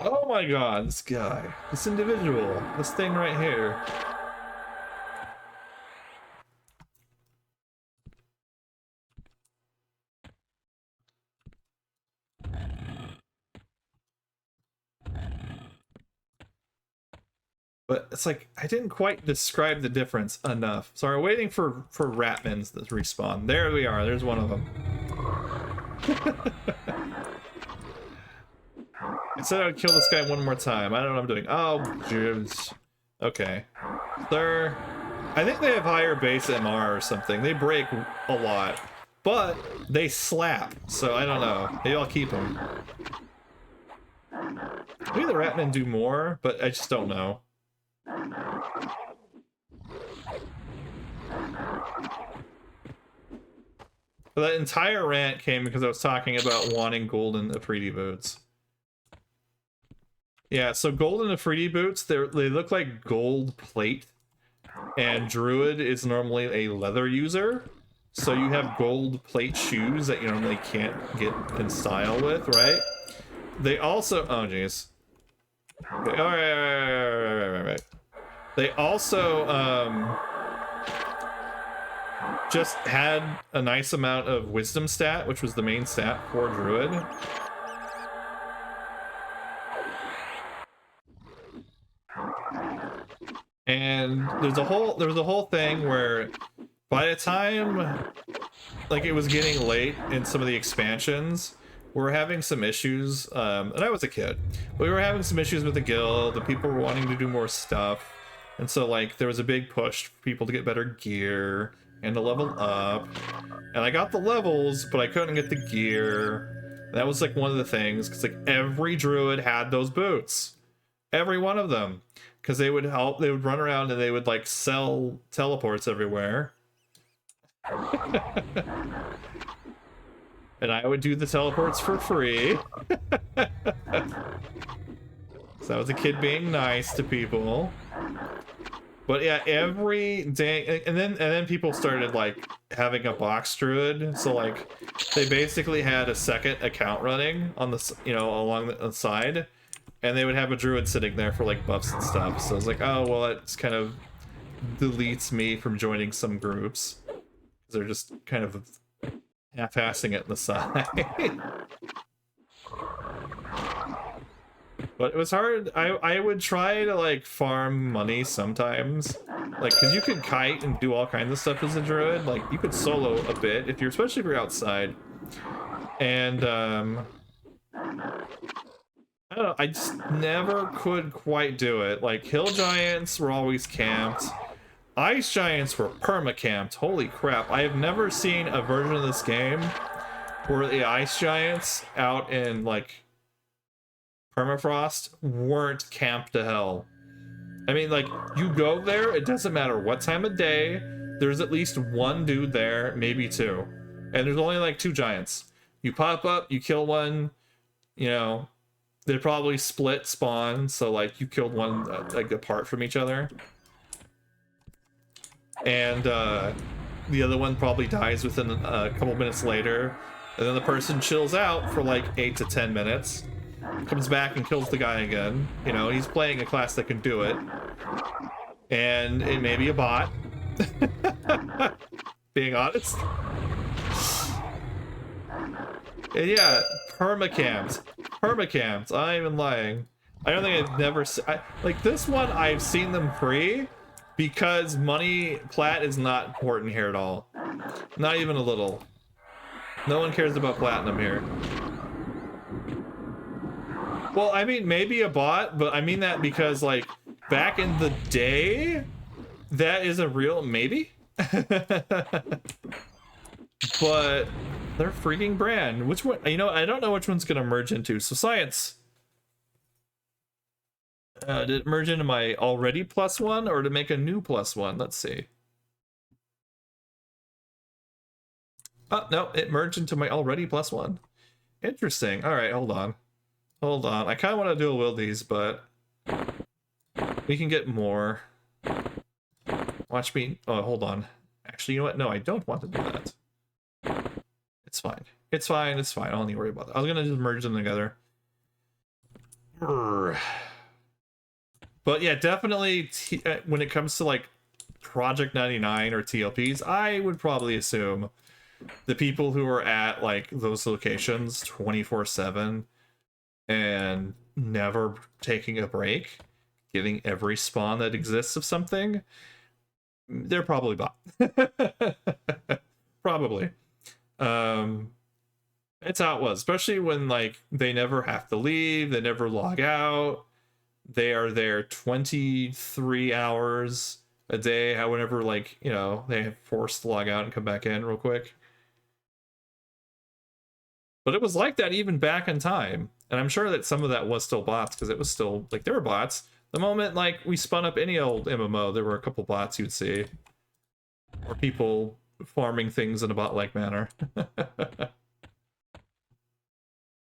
Oh my god, this guy, this individual, this thing right here. But it's like, I didn't quite describe the difference enough. Sorry, we're waiting for Ratmans to respawn. There we are, there's one of them. I said I would kill this guy one more time. I don't know what I'm doing. Oh, jeez. Okay. Sir, I think they have higher base MR or something. They break a lot, but they slap, so I don't know. Maybe I'll keep them. Maybe the Ratmen do more, but I just don't know. But that entire rant came because I was talking about wanting golden Afridi boots. Yeah, so golden Afridi boots, they look like gold plate, and Druid is normally a leather user, so you have gold plate shoes that you normally can't get in style with, right? They also, oh jeez. Okay, all right. They also just had a nice amount of wisdom stat, which was the main stat for Druid. And there was a whole thing where by the time like it was getting late in some of the expansions, we were having some issues, and I was a kid. We were having some issues with the guild, the people were wanting to do more stuff, and so like there was a big push for people to get better gear and to level up. And I got the levels, but I couldn't get the gear. And that was like one of the things, because like every druid had those boots, every one of them, because they would help. They would run around and they would like sell teleports everywhere. And I would do the teleports for free. So I was a kid being nice to people. But yeah, every day, and then people started like having a box druid. So like they basically had a second account running on the, you know, along the side, and they would have a druid sitting there for like buffs and stuff. So I was like, oh well, it's kind of deletes me from joining some groups. They're just kind of half-assing it in the side. But it was hard. I would try to like farm money sometimes, like because you could kite and do all kinds of stuff as a druid. Like you could solo a bit if you're, especially if you're outside. And I don't know, I just never could quite do it. Like hill giants were always camped. Ice giants were perma-camped. Holy crap. I have never seen a version of this game where the ice giants out in like permafrost weren't camped to hell. I mean, like, you go there, it doesn't matter what time of day, there's at least one dude there, maybe two. And there's only like 2 giants. You pop up, you kill one, you know, they probably split spawn, so like you killed one like apart from each other. And the other one probably dies within a couple minutes later, and then the person chills out for like 8 to 10 minutes, comes back and kills the guy again. You know, he's playing a class that can do it, and it may be a bot. Being honest. And yeah, permacamped. I'm not even lying. I don't think I've never like this one. I've seen them free. Because money, plat is not important here at all. Not even a little. No one cares about platinum here. Well, I mean, maybe a bot, but I mean that because, like, back in the day, that is a real maybe. But they're freaking brand. Which one? You know, I don't know which one's gonna merge into. So science. Did it merge into my already +1 or to make a new +1? Let's see. Oh, no, it merged into my already +1. Interesting. All right, hold on. I kind of want to dual wield these, but we can get more. Watch me. Oh, hold on. Actually, you know what? No, I don't want to do that. It's fine. It's fine. I don't need to worry about that. I was going to just merge them together. But yeah, definitely when it comes to like Project 99 or TLPs, I would probably assume the people who are at like those locations 24/7 and never taking a break, getting every spawn that exists of something, they're probably bot. Probably. It's how it was, especially when like they never have to leave, they never log out. They are there 23 hours a day, however, like, you know, they have forced to log out and come back in real quick. But it was like that even back in time. And I'm sure that some of that was still bots, because it was still, like, there were bots. The moment, like, we spun up any old MMO, there were a couple bots you'd see. Or people farming things in a bot-like manner.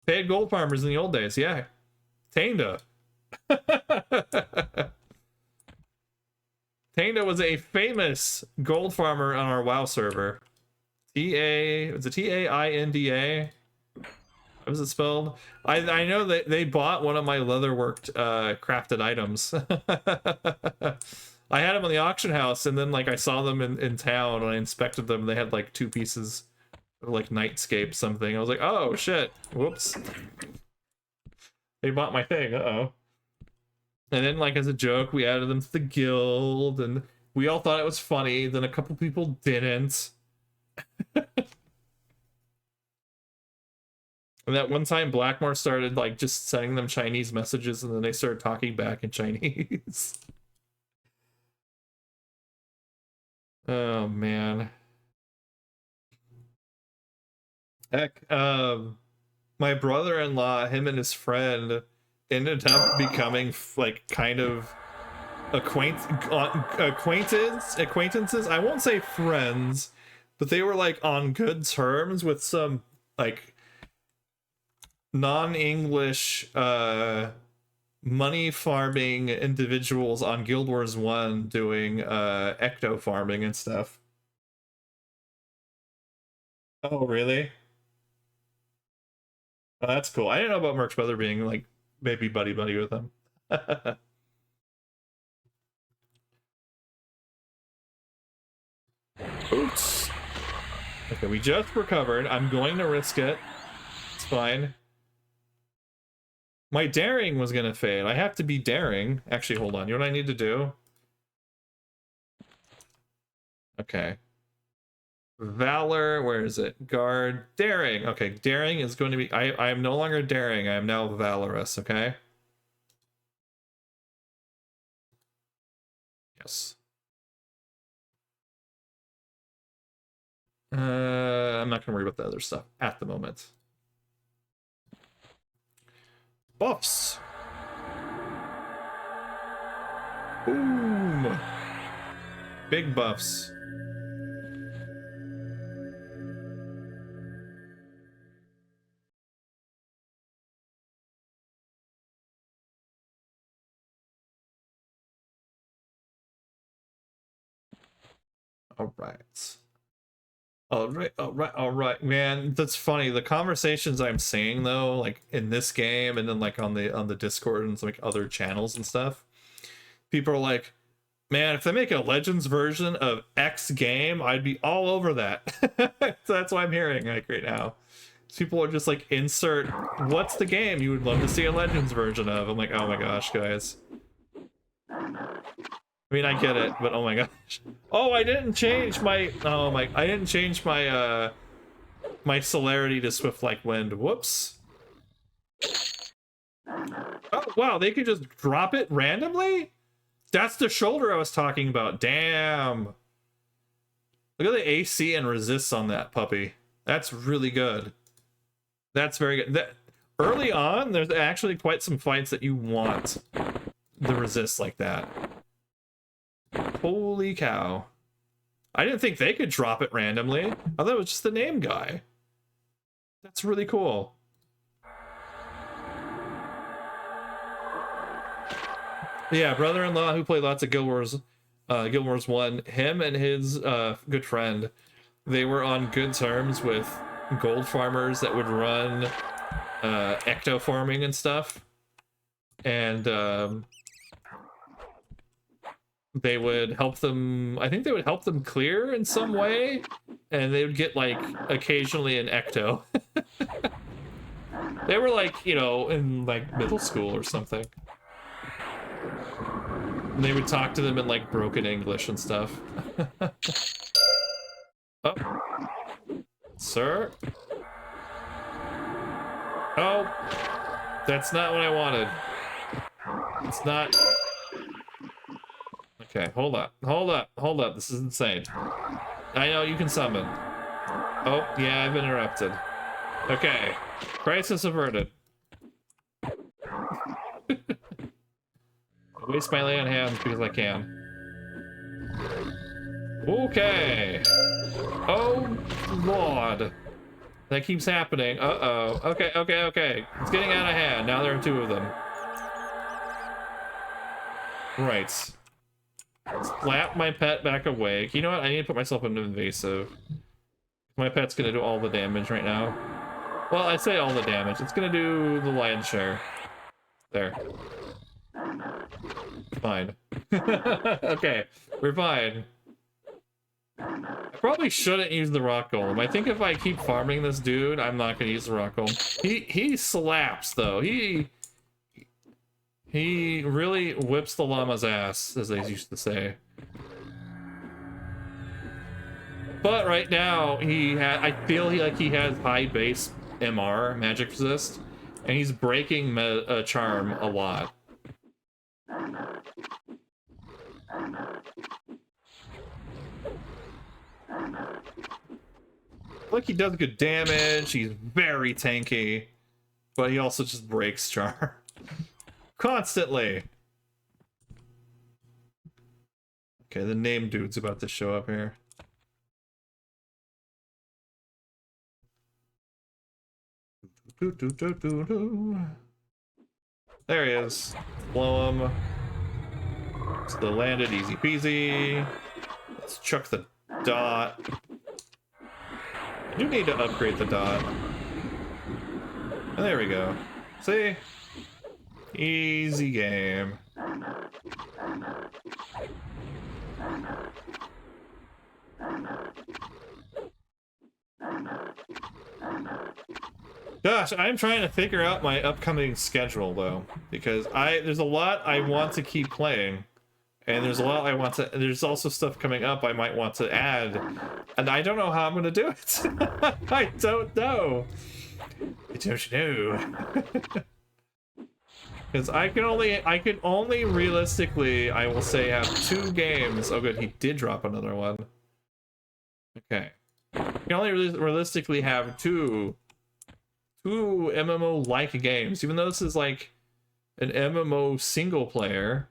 Paid gold farmers in the old days, yeah. Tainda. Tainda was a famous gold farmer on our WoW server. Was it Tainda? How was it spelled? I know that they bought one of my leatherworked crafted items. I had them on the auction house, and then like I saw them in town and I inspected them. They had like 2 pieces of like nightscape something. I was like, oh shit, whoops. They bought my thing, uh-oh. And then, like, as a joke, we added them to the guild, and we all thought it was funny. Then a couple people didn't. And that one time Blackmore started like just sending them Chinese messages and then they started talking back in Chinese. Oh man. Heck, my brother-in-law, him and his friend ended up becoming like kind of acquaintances. I won't say friends, but they were like on good terms with some like non-English money farming individuals on Guild Wars 1 doing ecto farming and stuff. Oh, really? Oh, that's cool. I didn't know about Merc's brother being like maybe buddy with them. Oops. Okay, we just recovered. I'm going to risk it. It's fine. My daring was gonna fade. I have to be daring. Actually, hold on. You know what I need to do? Okay. Valor, where is it? Guard, daring. Okay, daring is going to be... I am no longer daring. I am now valorous, okay? Yes. I'm not gonna worry about the other stuff at the moment. Buffs. Boom. Big buffs. All right. All right, man. That's funny. The conversations I'm seeing though, like in this game and then like on the Discord and like other channels and stuff, people are like, man, if they make a Legends version of X game, I'd be all over that. So that's what I'm hearing like right now. People are just like, insert what's the game you would love to see a Legends version of. I'm like, oh my gosh, guys. I mean, I get it, but oh my gosh. Oh, I didn't change my... Oh my... I didn't change my, my celerity to Swift Like Wind. Whoops. Oh, wow, they could just drop it randomly? That's the shoulder I was talking about. Damn. Look at the AC and resists on that puppy. That's really good. That's very good. That, early on, there's actually quite some fights that you want the resist like that. Holy cow. I didn't think they could drop it randomly. I thought it was just the name guy. That's really cool. Yeah, brother-in-law who played lots of Guild Wars 1, him and his good friend, they were on good terms with gold farmers that would run ecto farming and stuff. And they would help them, I think they would help them clear in some way, and they would get like occasionally an ecto. They were like, you know, in like middle school or something. And they would talk to them in like broken English and stuff. Oh. Sir? Oh. That's not what I wanted. It's not... Okay, hold up. This is insane. I know you can summon. Oh, yeah, I've been interrupted. Okay. Crisis averted. I waste my lay on hands because I can. Okay. Oh, Lord. That keeps happening. Uh-oh. Okay. It's getting out of hand. Now there are two of them. Right. Slap my pet back awake. You know what? I need to put myself in invasive. My pet's gonna do all the damage right now. Well, I say all the damage. It's gonna do the lion's share. There. Fine. Okay, we're fine. I probably shouldn't use the rock golem. I think if I keep farming this dude, I'm not gonna use the rock golem. He slaps though. He really whips the llama's ass, as they used to say. But right now, I feel like he has high base MR, magic resist, and he's breaking charm a lot. Like, he does good damage, he's very tanky, but he also just breaks charm constantly. Okay, the name dude's about to show up here. There he is. Blow him. Still landed, easy peasy. Let's chuck the dot. I do need to upgrade the dot. And there we go. See? Easy game. Gosh, I'm trying to figure out my upcoming schedule though, because there's a lot I want to keep playing, and there's a lot I want to. There's also stuff coming up I might want to add, and I don't know how I'm gonna do it. I don't know. I don't know. Because I can only realistically, I will say, have 2 games. Oh, good, he did drop another one. Okay, I can only realistically have two MMO-like games, even though this is like an MMO single player.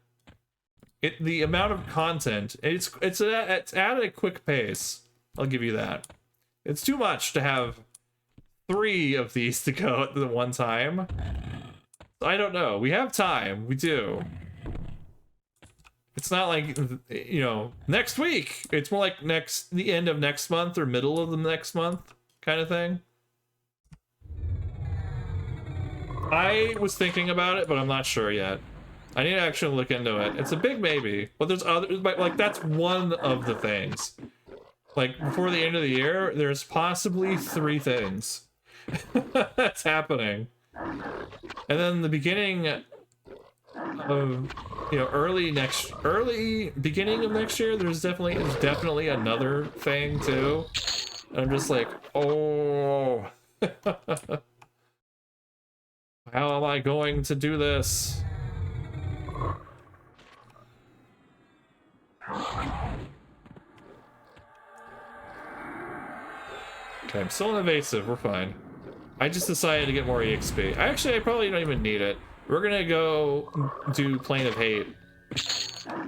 The amount of content, it's at a quick pace. I'll give you that. It's too much to have 3 of these to go at the one time. I don't know. We have time. We do. It's not like, you know, next week. It's more like the end of next month or middle of the next month kind of thing. I was thinking about it, but I'm not sure yet. I need to actually look into it. It's a big maybe, but there's others, but like that's one of the things. Like before the end of the year, there's possibly 3 things that's happening. And then the beginning of, you know, early beginning of next year, there's definitely another thing too. And I'm just like, oh. How am I going to do this? Okay, I'm still invasive, we're fine. I just decided to get more EXP. I probably don't even need it. We're gonna go do Plane of Hate.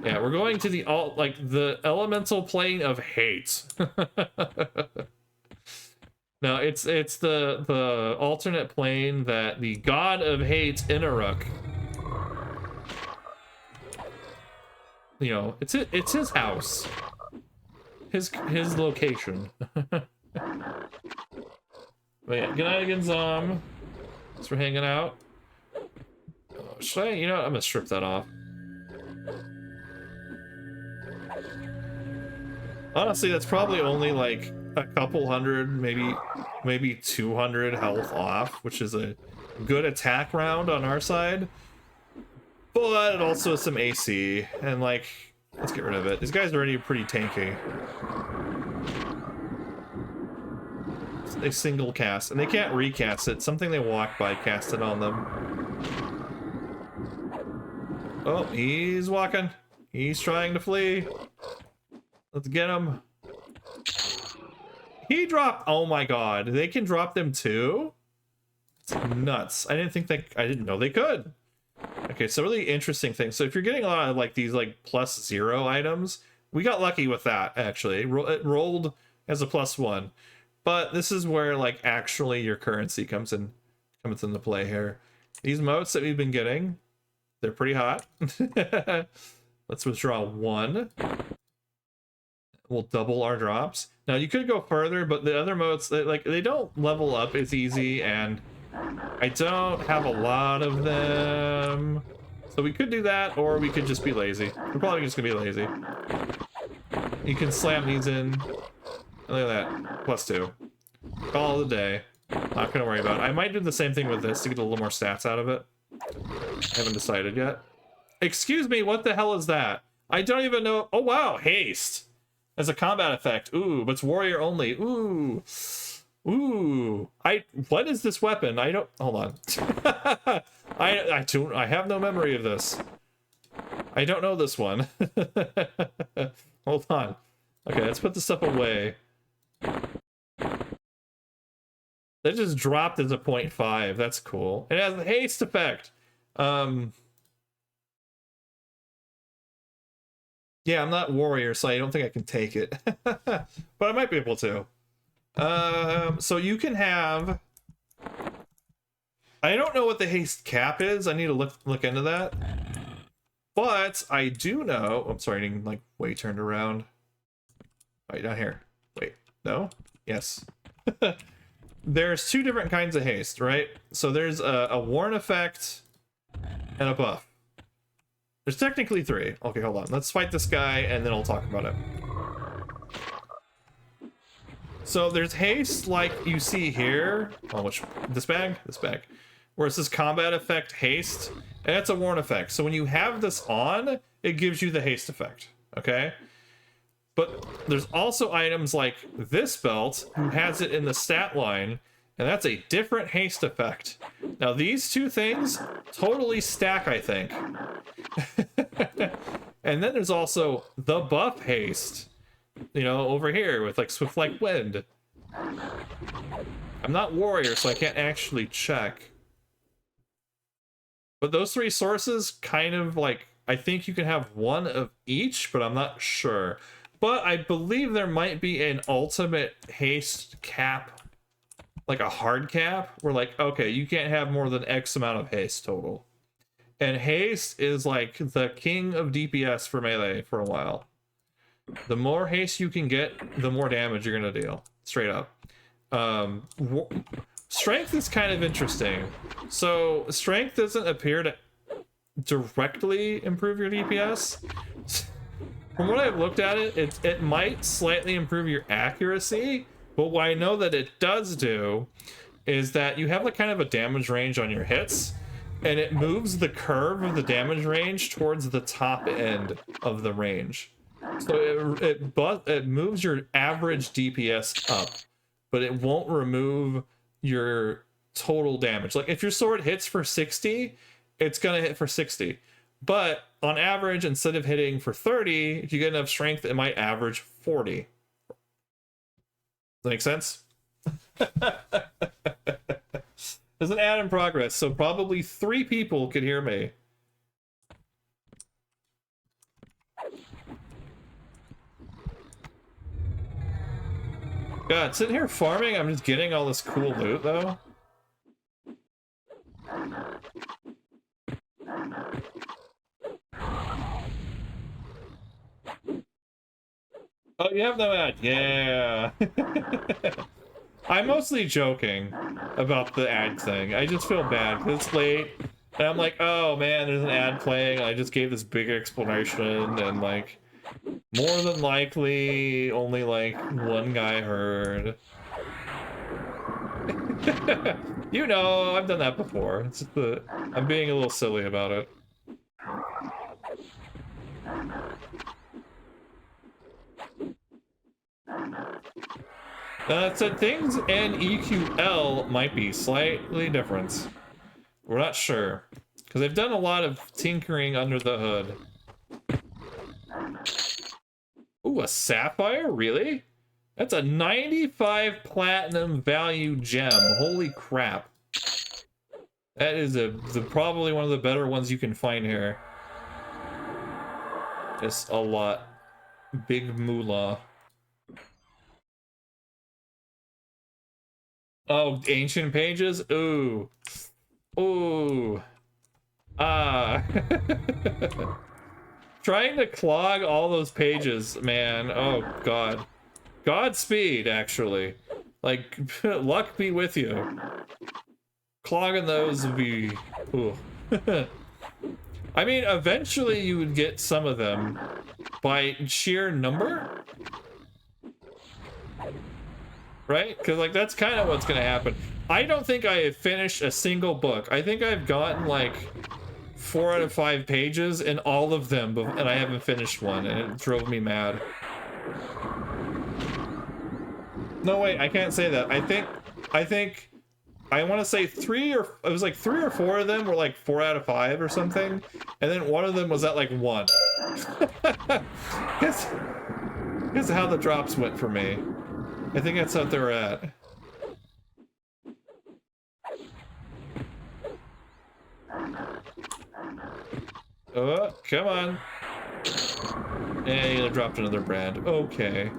Yeah, we're going to the elemental plane of hate. No, it's the alternate plane that the god of hate, Inaruk. You know, it's his house. His location. But yeah, good night again, Zom. Thanks for hanging out. Oh, should I? You know what? I'm gonna strip that off. Honestly, that's probably only like a couple hundred, maybe 200 health off, which is a good attack round on our side. But also some AC, and like, let's get rid of it. These guys are already pretty tanky. They single cast, and they can't recast it. Something they walk by cast it on them. Oh, he's walking. He's trying to flee. Let's get him. He dropped. Oh my god, they can drop them too? It's nuts. I didn't know they could. Okay, so really interesting thing. So if you're getting a lot of like these like +0 items, we got lucky with that actually. It rolled as a +1. But this is where like actually your currency comes into play here. These motes that we've been getting, they're pretty hot. Let's withdraw 1. We'll double our drops. Now you could go further, but the other motes, they don't level up as easy, and I don't have a lot of them. So we could do that, or we could just be lazy. We're probably just gonna be lazy. You can slam these in. Look at that. +2. Call of the day. Not gonna worry about it. I might do the same thing with this to get a little more stats out of it. I haven't decided yet. Excuse me, what the hell is that? I don't even know. Oh wow, haste as a combat effect. Ooh, but it's warrior only. Ooh. Ooh, what is this weapon? I don't, hold on. I have no memory of this. I don't know this one. Hold on. Okay, let's put this stuff away. That just dropped as a 0.5. That's cool. It has a haste effect. Yeah, I'm not warrior, so I don't think I can take it. But I might be able to. So you can have... I don't know what the haste cap is. I need to look into that. But I do know... I'm sorry, I didn't like way turned around. Right, down here. Wait, no? Yes. There's two different kinds of haste, right? So there's a warn effect and a buff. There's technically three. Okay, hold on. Let's fight this guy and then I'll talk about it. So there's haste like you see here. Oh, which, this bag? This bag. Where it says combat effect haste, and that's a warn effect. So when you have this on, it gives you the haste effect, okay? But there's also items like this belt, who has it in the stat line, and that's a different haste effect. Now these two things totally stack, I think. And then there's also the buff haste, you know, over here with like swift like wind. I'm not warrior, so I can't actually check. But those three sources kind of like, I think you can have one of each, but I'm not sure. But I believe there might be an ultimate haste cap, like a hard cap, where like, okay, you can't have more than X amount of haste total. And haste is like the king of DPS for melee for a while. The more haste you can get, the more damage you're gonna deal, straight up. Strength is kind of interesting. So strength doesn't appear to directly improve your DPS. From what I've looked at it, it might slightly improve your accuracy, but what I know that it does do is that you have like kind of a damage range on your hits, and it moves the curve of the damage range towards the top end of the range. So it moves your average DPS up, but it won't remove your total damage. Like if your sword hits for 60, it's gonna hit for 60. But on average, instead of hitting for 30, if you get enough strength, it might average 40. Does that make sense? There's an ad in progress, so probably 3 people could hear me. God, sitting here farming, I'm just getting all this cool loot, though. Oh, you have no ad? Yeah. I'm mostly joking about the ad thing. I just feel bad because it's late. And I'm like, oh man, there's an ad playing. I just gave this big explanation and like, more than likely, only like one guy heard. You know, I've done that before. It's just I'm being a little silly about it. So things and EQL might be slightly different. We're not sure. Because they've done a lot of tinkering under the hood. Ooh, a sapphire? Really? That's a 95 platinum value gem. Holy crap. That is probably one of the better ones you can find here. Just a lot. Big moolah. Oh, ancient pages? Ooh. Ooh. Ah. Trying to clog all those pages, man. Oh, God. Godspeed, actually. Like, luck be with you. Clogging those would be... Ooh. I mean, eventually you would get some of them by sheer number? Right? Because, like, that's kind of what's going to happen. I don't think I have finished a single book. I think I've gotten, like, 4 out of 5 pages in all of them, and I haven't finished one, and it drove me mad. No, wait, I can't say that. I think I want to say it was like 3 or 4 of them were like 4 out of 5 or something, and then one of them was at like 1. Guess how the drops went for me. I think that's what they were at. Oh, come on. And you dropped another brand. Okay.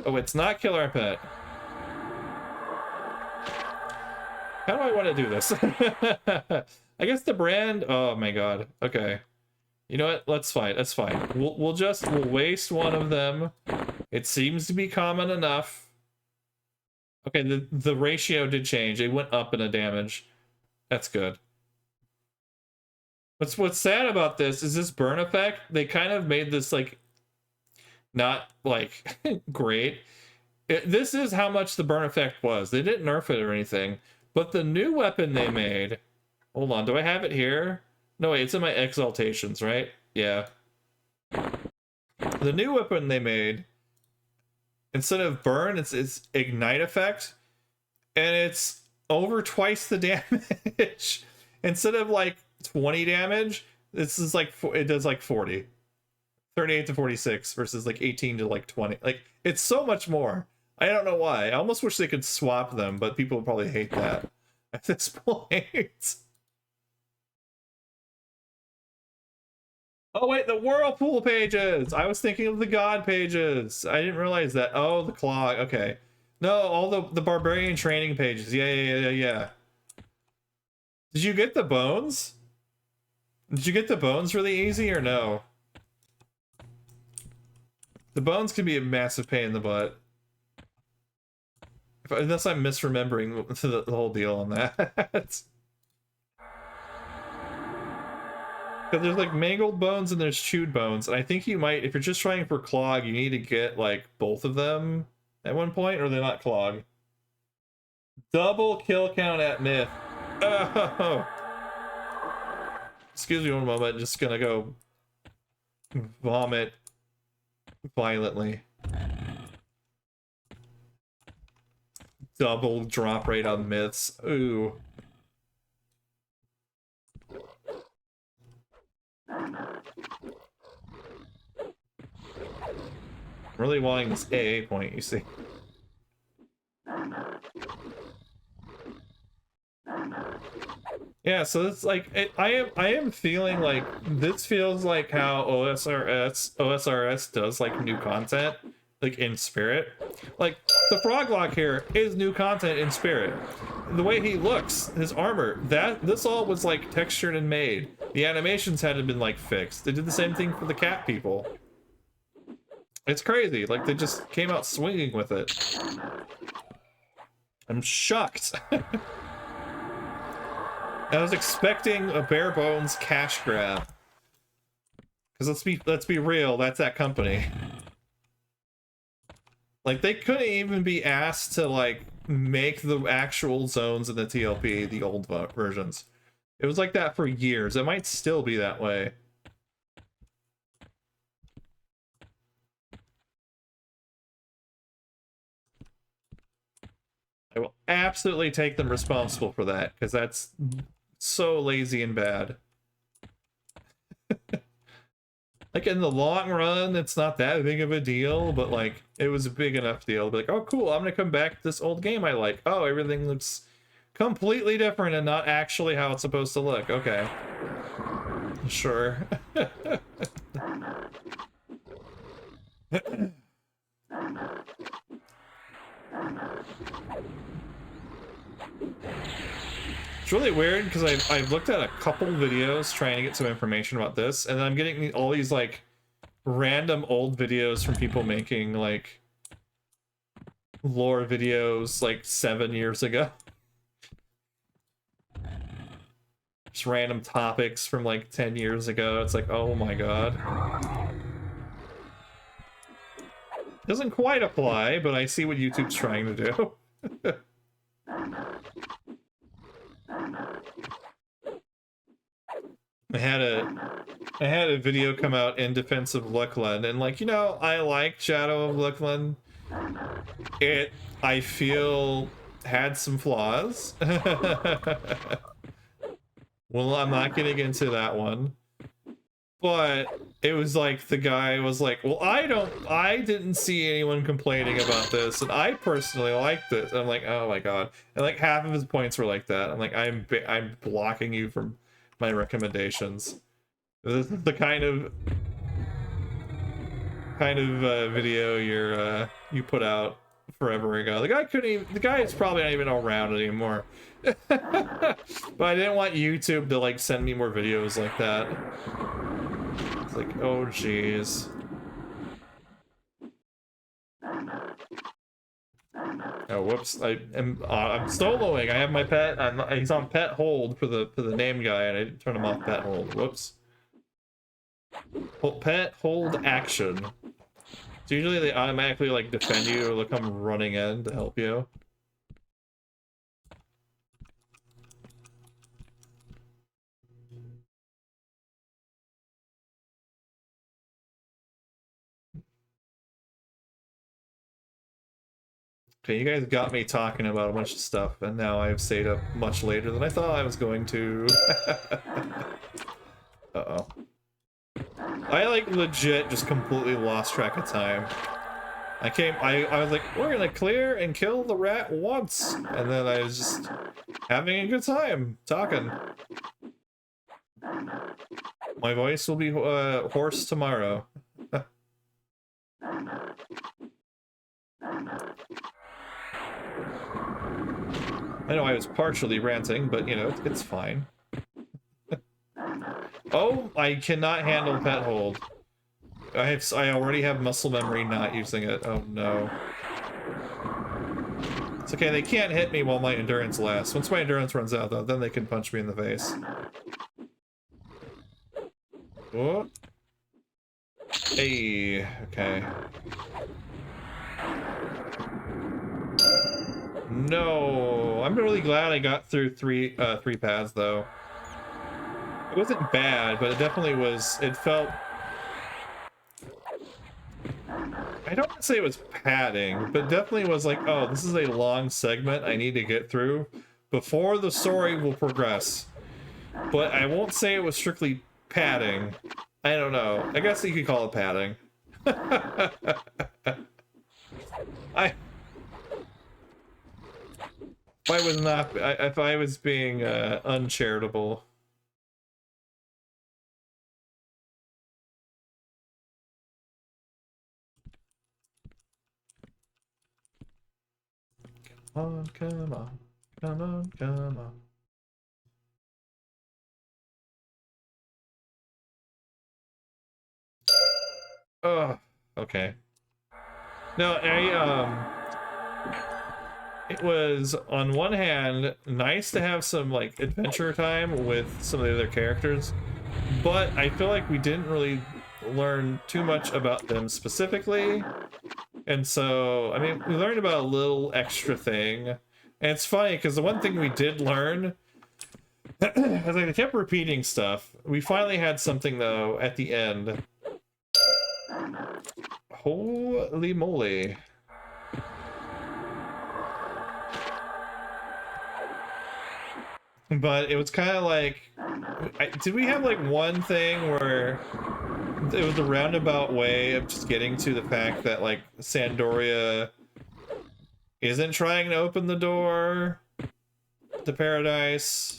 Oh, it's not Kill Our Pet. How do I want to do this? I guess the brand. Oh my god. Okay. You know what? Let's fight. That's fine. We'll waste one of them. It seems to be common enough. Okay, the ratio did change. It went up in a damage. That's good. What's sad about this is this burn effect. They kind of made this like not like great. This is how much the burn effect was. They didn't nerf it or anything. But the new weapon they made... Hold on, do I have it here? No, wait, it's in my exaltations, right? Yeah. The new weapon they made, instead of burn, it's ignite effect. And it's over twice the damage. Instead of like 20 damage, this is like, it does like 40. 38 to 46 versus like 18 to like 20. Like, it's so much more. I don't know why. I almost wish they could swap them, but people would probably hate that at this point. Oh wait, the Whirlpool pages! I was thinking of the God pages. I didn't realize that. Oh, the Clog. Okay. No, all the Barbarian training pages. Yeah. Did you get the bones? Did you get the bones really easy or no? The bones can be a massive pain in the butt. Unless I'm misremembering the whole deal on that. Because there's like mangled bones and there's chewed bones. And I think you might, if you're just trying for Clog, you need to get like both of them at one point, or they're not Clog. Double kill count at Myth. Oh. Excuse me one moment, just gonna go vomit violently. Double drop rate on Myths. Ooh. Really wanting this AA point, you see. Yeah, so it's like I am feeling like this feels like how OSRS does like new content, like in spirit. Like the Froglock here is new content in spirit. The way he looks, his armor, this all was like textured and made. The animations hadn't been like fixed. They did the same thing for the cat people. It's crazy. Like they just came out swinging with it. I'm shocked. I was expecting a bare bones cash grab. Because let's be real, that's that company. Like they couldn't even be asked to like make the actual zones in the TLP, the old versions. It was like that for years. It might still be that way. I will absolutely take them responsible for that, because that's so lazy and bad. Like in the long run, it's not that big of a deal, but like it was a big enough deal to be like, oh cool, I'm gonna come back to this old game I like. Oh, everything looks completely different and not actually how it's supposed to look. Okay. Sure. It's really weird because I've looked at a couple videos trying to get some information about this, and then I'm getting all these like random old videos from people making like lore videos like 7 years ago. Just random topics from like 10 years ago. It's like, oh my god. Doesn't quite apply, but I see what YouTube's trying to do. I had a video come out in defense of Luckland, and like, you know, I like Shadow of Luckland, It, I feel, had some flaws. Well, I'm not getting into that one. But it was like the guy was like, well, I didn't see anyone complaining about this, and I personally liked it. And I'm like, oh my god. And like half of his points were like that. I'm like, I'm blocking you from my recommendations. This is the kind of video you put out forever ago. The guy couldn't even, the guy is probably not even around anymore. But I didn't want YouTube to like send me more videos like that. It's like, oh jeez. Oh whoops! I'm soloing. I have my pet. He's on pet hold for the name guy, and I didn't turn him off pet hold. Whoops. Pet hold action. So usually they automatically like defend you or they'll come running in to help you. Okay, you guys got me talking about a bunch of stuff, and now I've stayed up much later than I thought I was going to. Uh-oh. I like legit just completely lost track of time. I was like, we're gonna clear and kill the rat once, and then I was just having a good time talking. My voice will be hoarse tomorrow. I know I was partially ranting, but you know, it's fine. Oh, I cannot handle pet hold. I already have muscle memory not using it. Oh no. It's okay, they can't hit me while my endurance lasts. Once my endurance runs out though, then they can punch me in the face. Oh. Hey, okay. No, I'm really glad I got through three paths though. It wasn't bad, but it definitely was. It felt. I don't want to say it was padding, but definitely was like, oh, this is a long segment I need to get through before the story will progress. But I won't say it was strictly padding. I don't know. I guess you could call it padding. If I was being uncharitable. Come on, come on, come on, come on. Oh, okay. No, it was on one hand nice to have some like adventure time with some of the other characters, but I feel like we didn't really learn too much about them specifically. And so, I mean, we learned about a little extra thing. And it's funny because the one thing we did learn, as I kept repeating stuff, we finally had something though at the end. Holy moly. But it was kind of like, did we have like one thing where it was a roundabout way of just getting to the fact that like Sandoria isn't trying to open the door to paradise?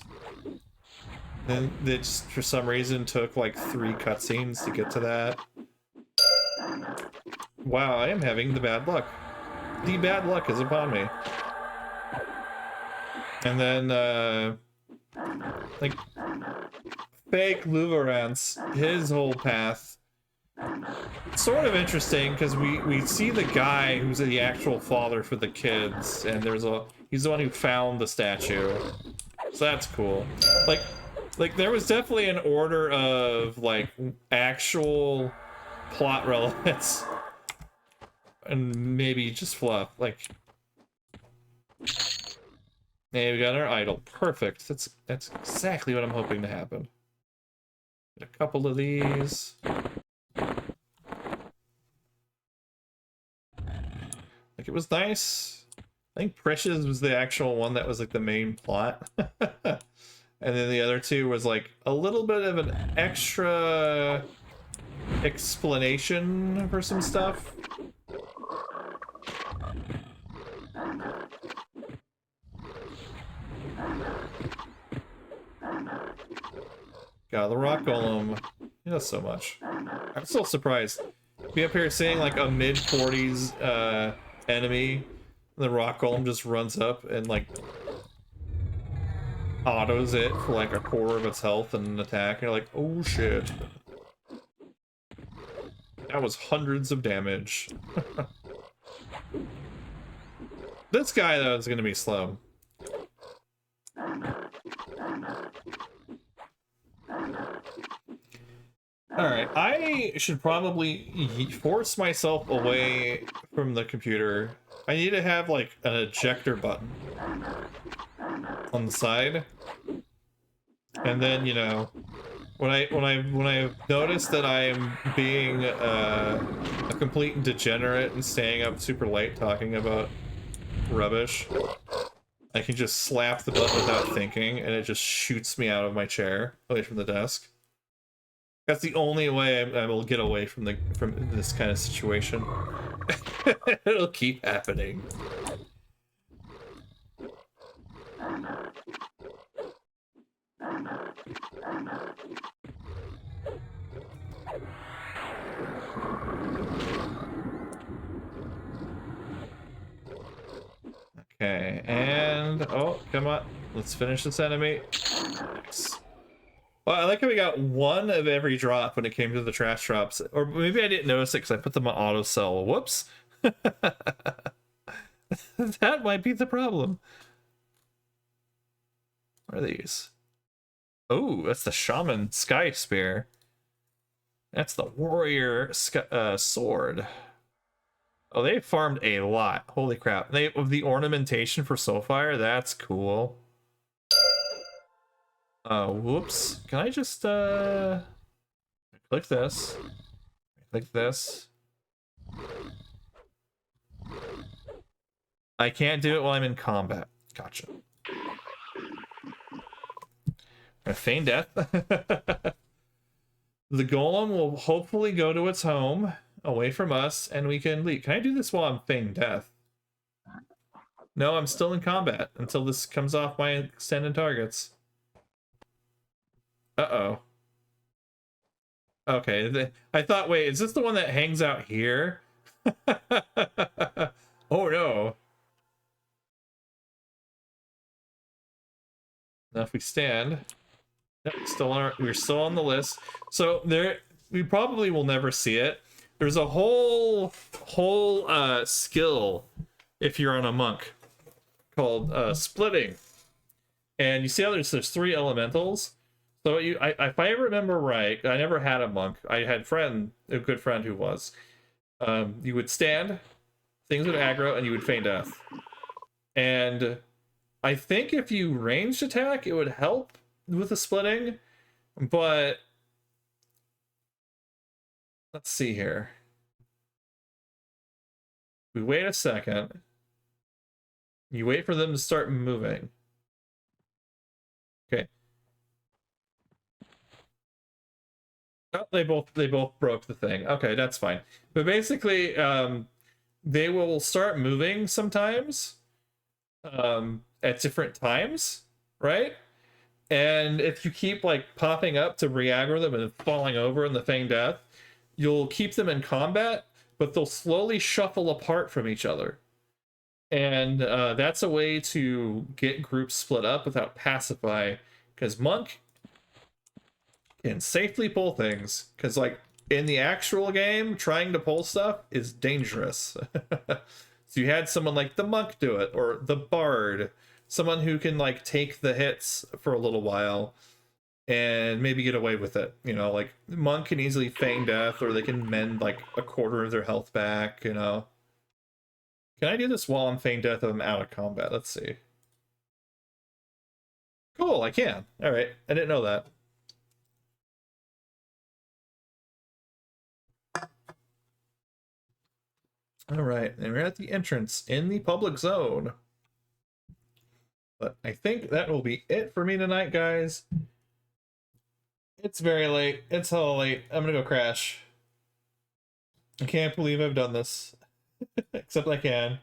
And it just for some reason took like 3 cutscenes to get to that. Wow, I am having the bad luck. The bad luck is upon me. And then like fake Luverance, his whole path, sort of interesting because we see the guy who's the actual father for the kids, and he's the one who found the statue, so that's cool. Like there was definitely an order of like actual plot relevance and maybe just fluff. Like, hey, we got our idol. Perfect. That's exactly what I'm hoping to happen. A couple of these. Like, it was nice. I think Precious was the actual one that was like the main plot. And then the other two was like a little bit of an extra explanation for some stuff. God, the rock golem, he does so much. I'm still surprised. Be up here seeing like a mid-40s enemy, the rock golem just runs up and like autos it for like a quarter of its health and an attack, and you're like, oh shit. That was hundreds of damage. This guy, though, is gonna be slow. Alright, I should probably force myself away from the computer. I need to have, like, an ejector button on the side. And then, you know, when I notice that I'm being a complete degenerate and staying up super late talking about rubbish, I can just slap the button without thinking, and it just shoots me out of my chair, away from the desk. That's the only way I will get away from this kind of situation. It'll keep happening. Okay, and oh, come on, let's finish this enemy. Nice. Well, I like how we got one of every drop when it came to the trash drops. Or maybe I didn't notice it because I put them on auto sell. Whoops. That might be the problem. What are these? Oh, that's the Shaman Sky Spear. That's the Warrior Sword. Oh, they farmed a lot. Holy crap. They of the ornamentation for Soulfire, that's cool. Whoops. Can I just, click this. Click this. I can't do it while I'm in combat. Gotcha. I feign death. The golem will hopefully go to its home, away from us, and we can leave. Can I do this while I'm feigning death? No, I'm still in combat until this comes off my extended targets. Uh-oh. Okay, I thought, wait, is this the one that hangs out here? Oh no. Now if we stand, yep, we're still on the list. So we probably will never see it. There's a whole skill if you're on a monk called splitting. And you see how there's 3 elementals? So if I remember right, I never had a monk. I had a good friend who was. You would stand, things would aggro, and you would feign death. And I think if you ranged attack, it would help with the splitting, but let's see here. We wait a second. You wait for them to start moving. Okay. Oh, they both broke the thing. Okay, that's fine. But basically, they will start moving sometimes at different times, right? And if you keep like popping up to re-aggro them and falling over in the feign death, you'll keep them in combat, but they'll slowly shuffle apart from each other. And that's a way to get groups split up without pacify, because monk can safely pull things, because like in the actual game, trying to pull stuff is dangerous. So you had someone like the monk do it, or the bard, someone who can like take the hits for a little while and maybe get away with it. You know, like monk can easily feign death, or they can mend like a quarter of their health back, you know. Can I do this while I'm feign death if I'm out of combat? Let's see. Cool, I can. All right, I didn't know that. All right, and we're at the entrance in the public zone. But I think that will be it for me tonight, guys. It's very late. It's hella late. I'm gonna go crash. I can't believe I've done this. Except I can.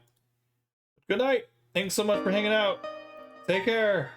Good night. Thanks so much for hanging out. Take care.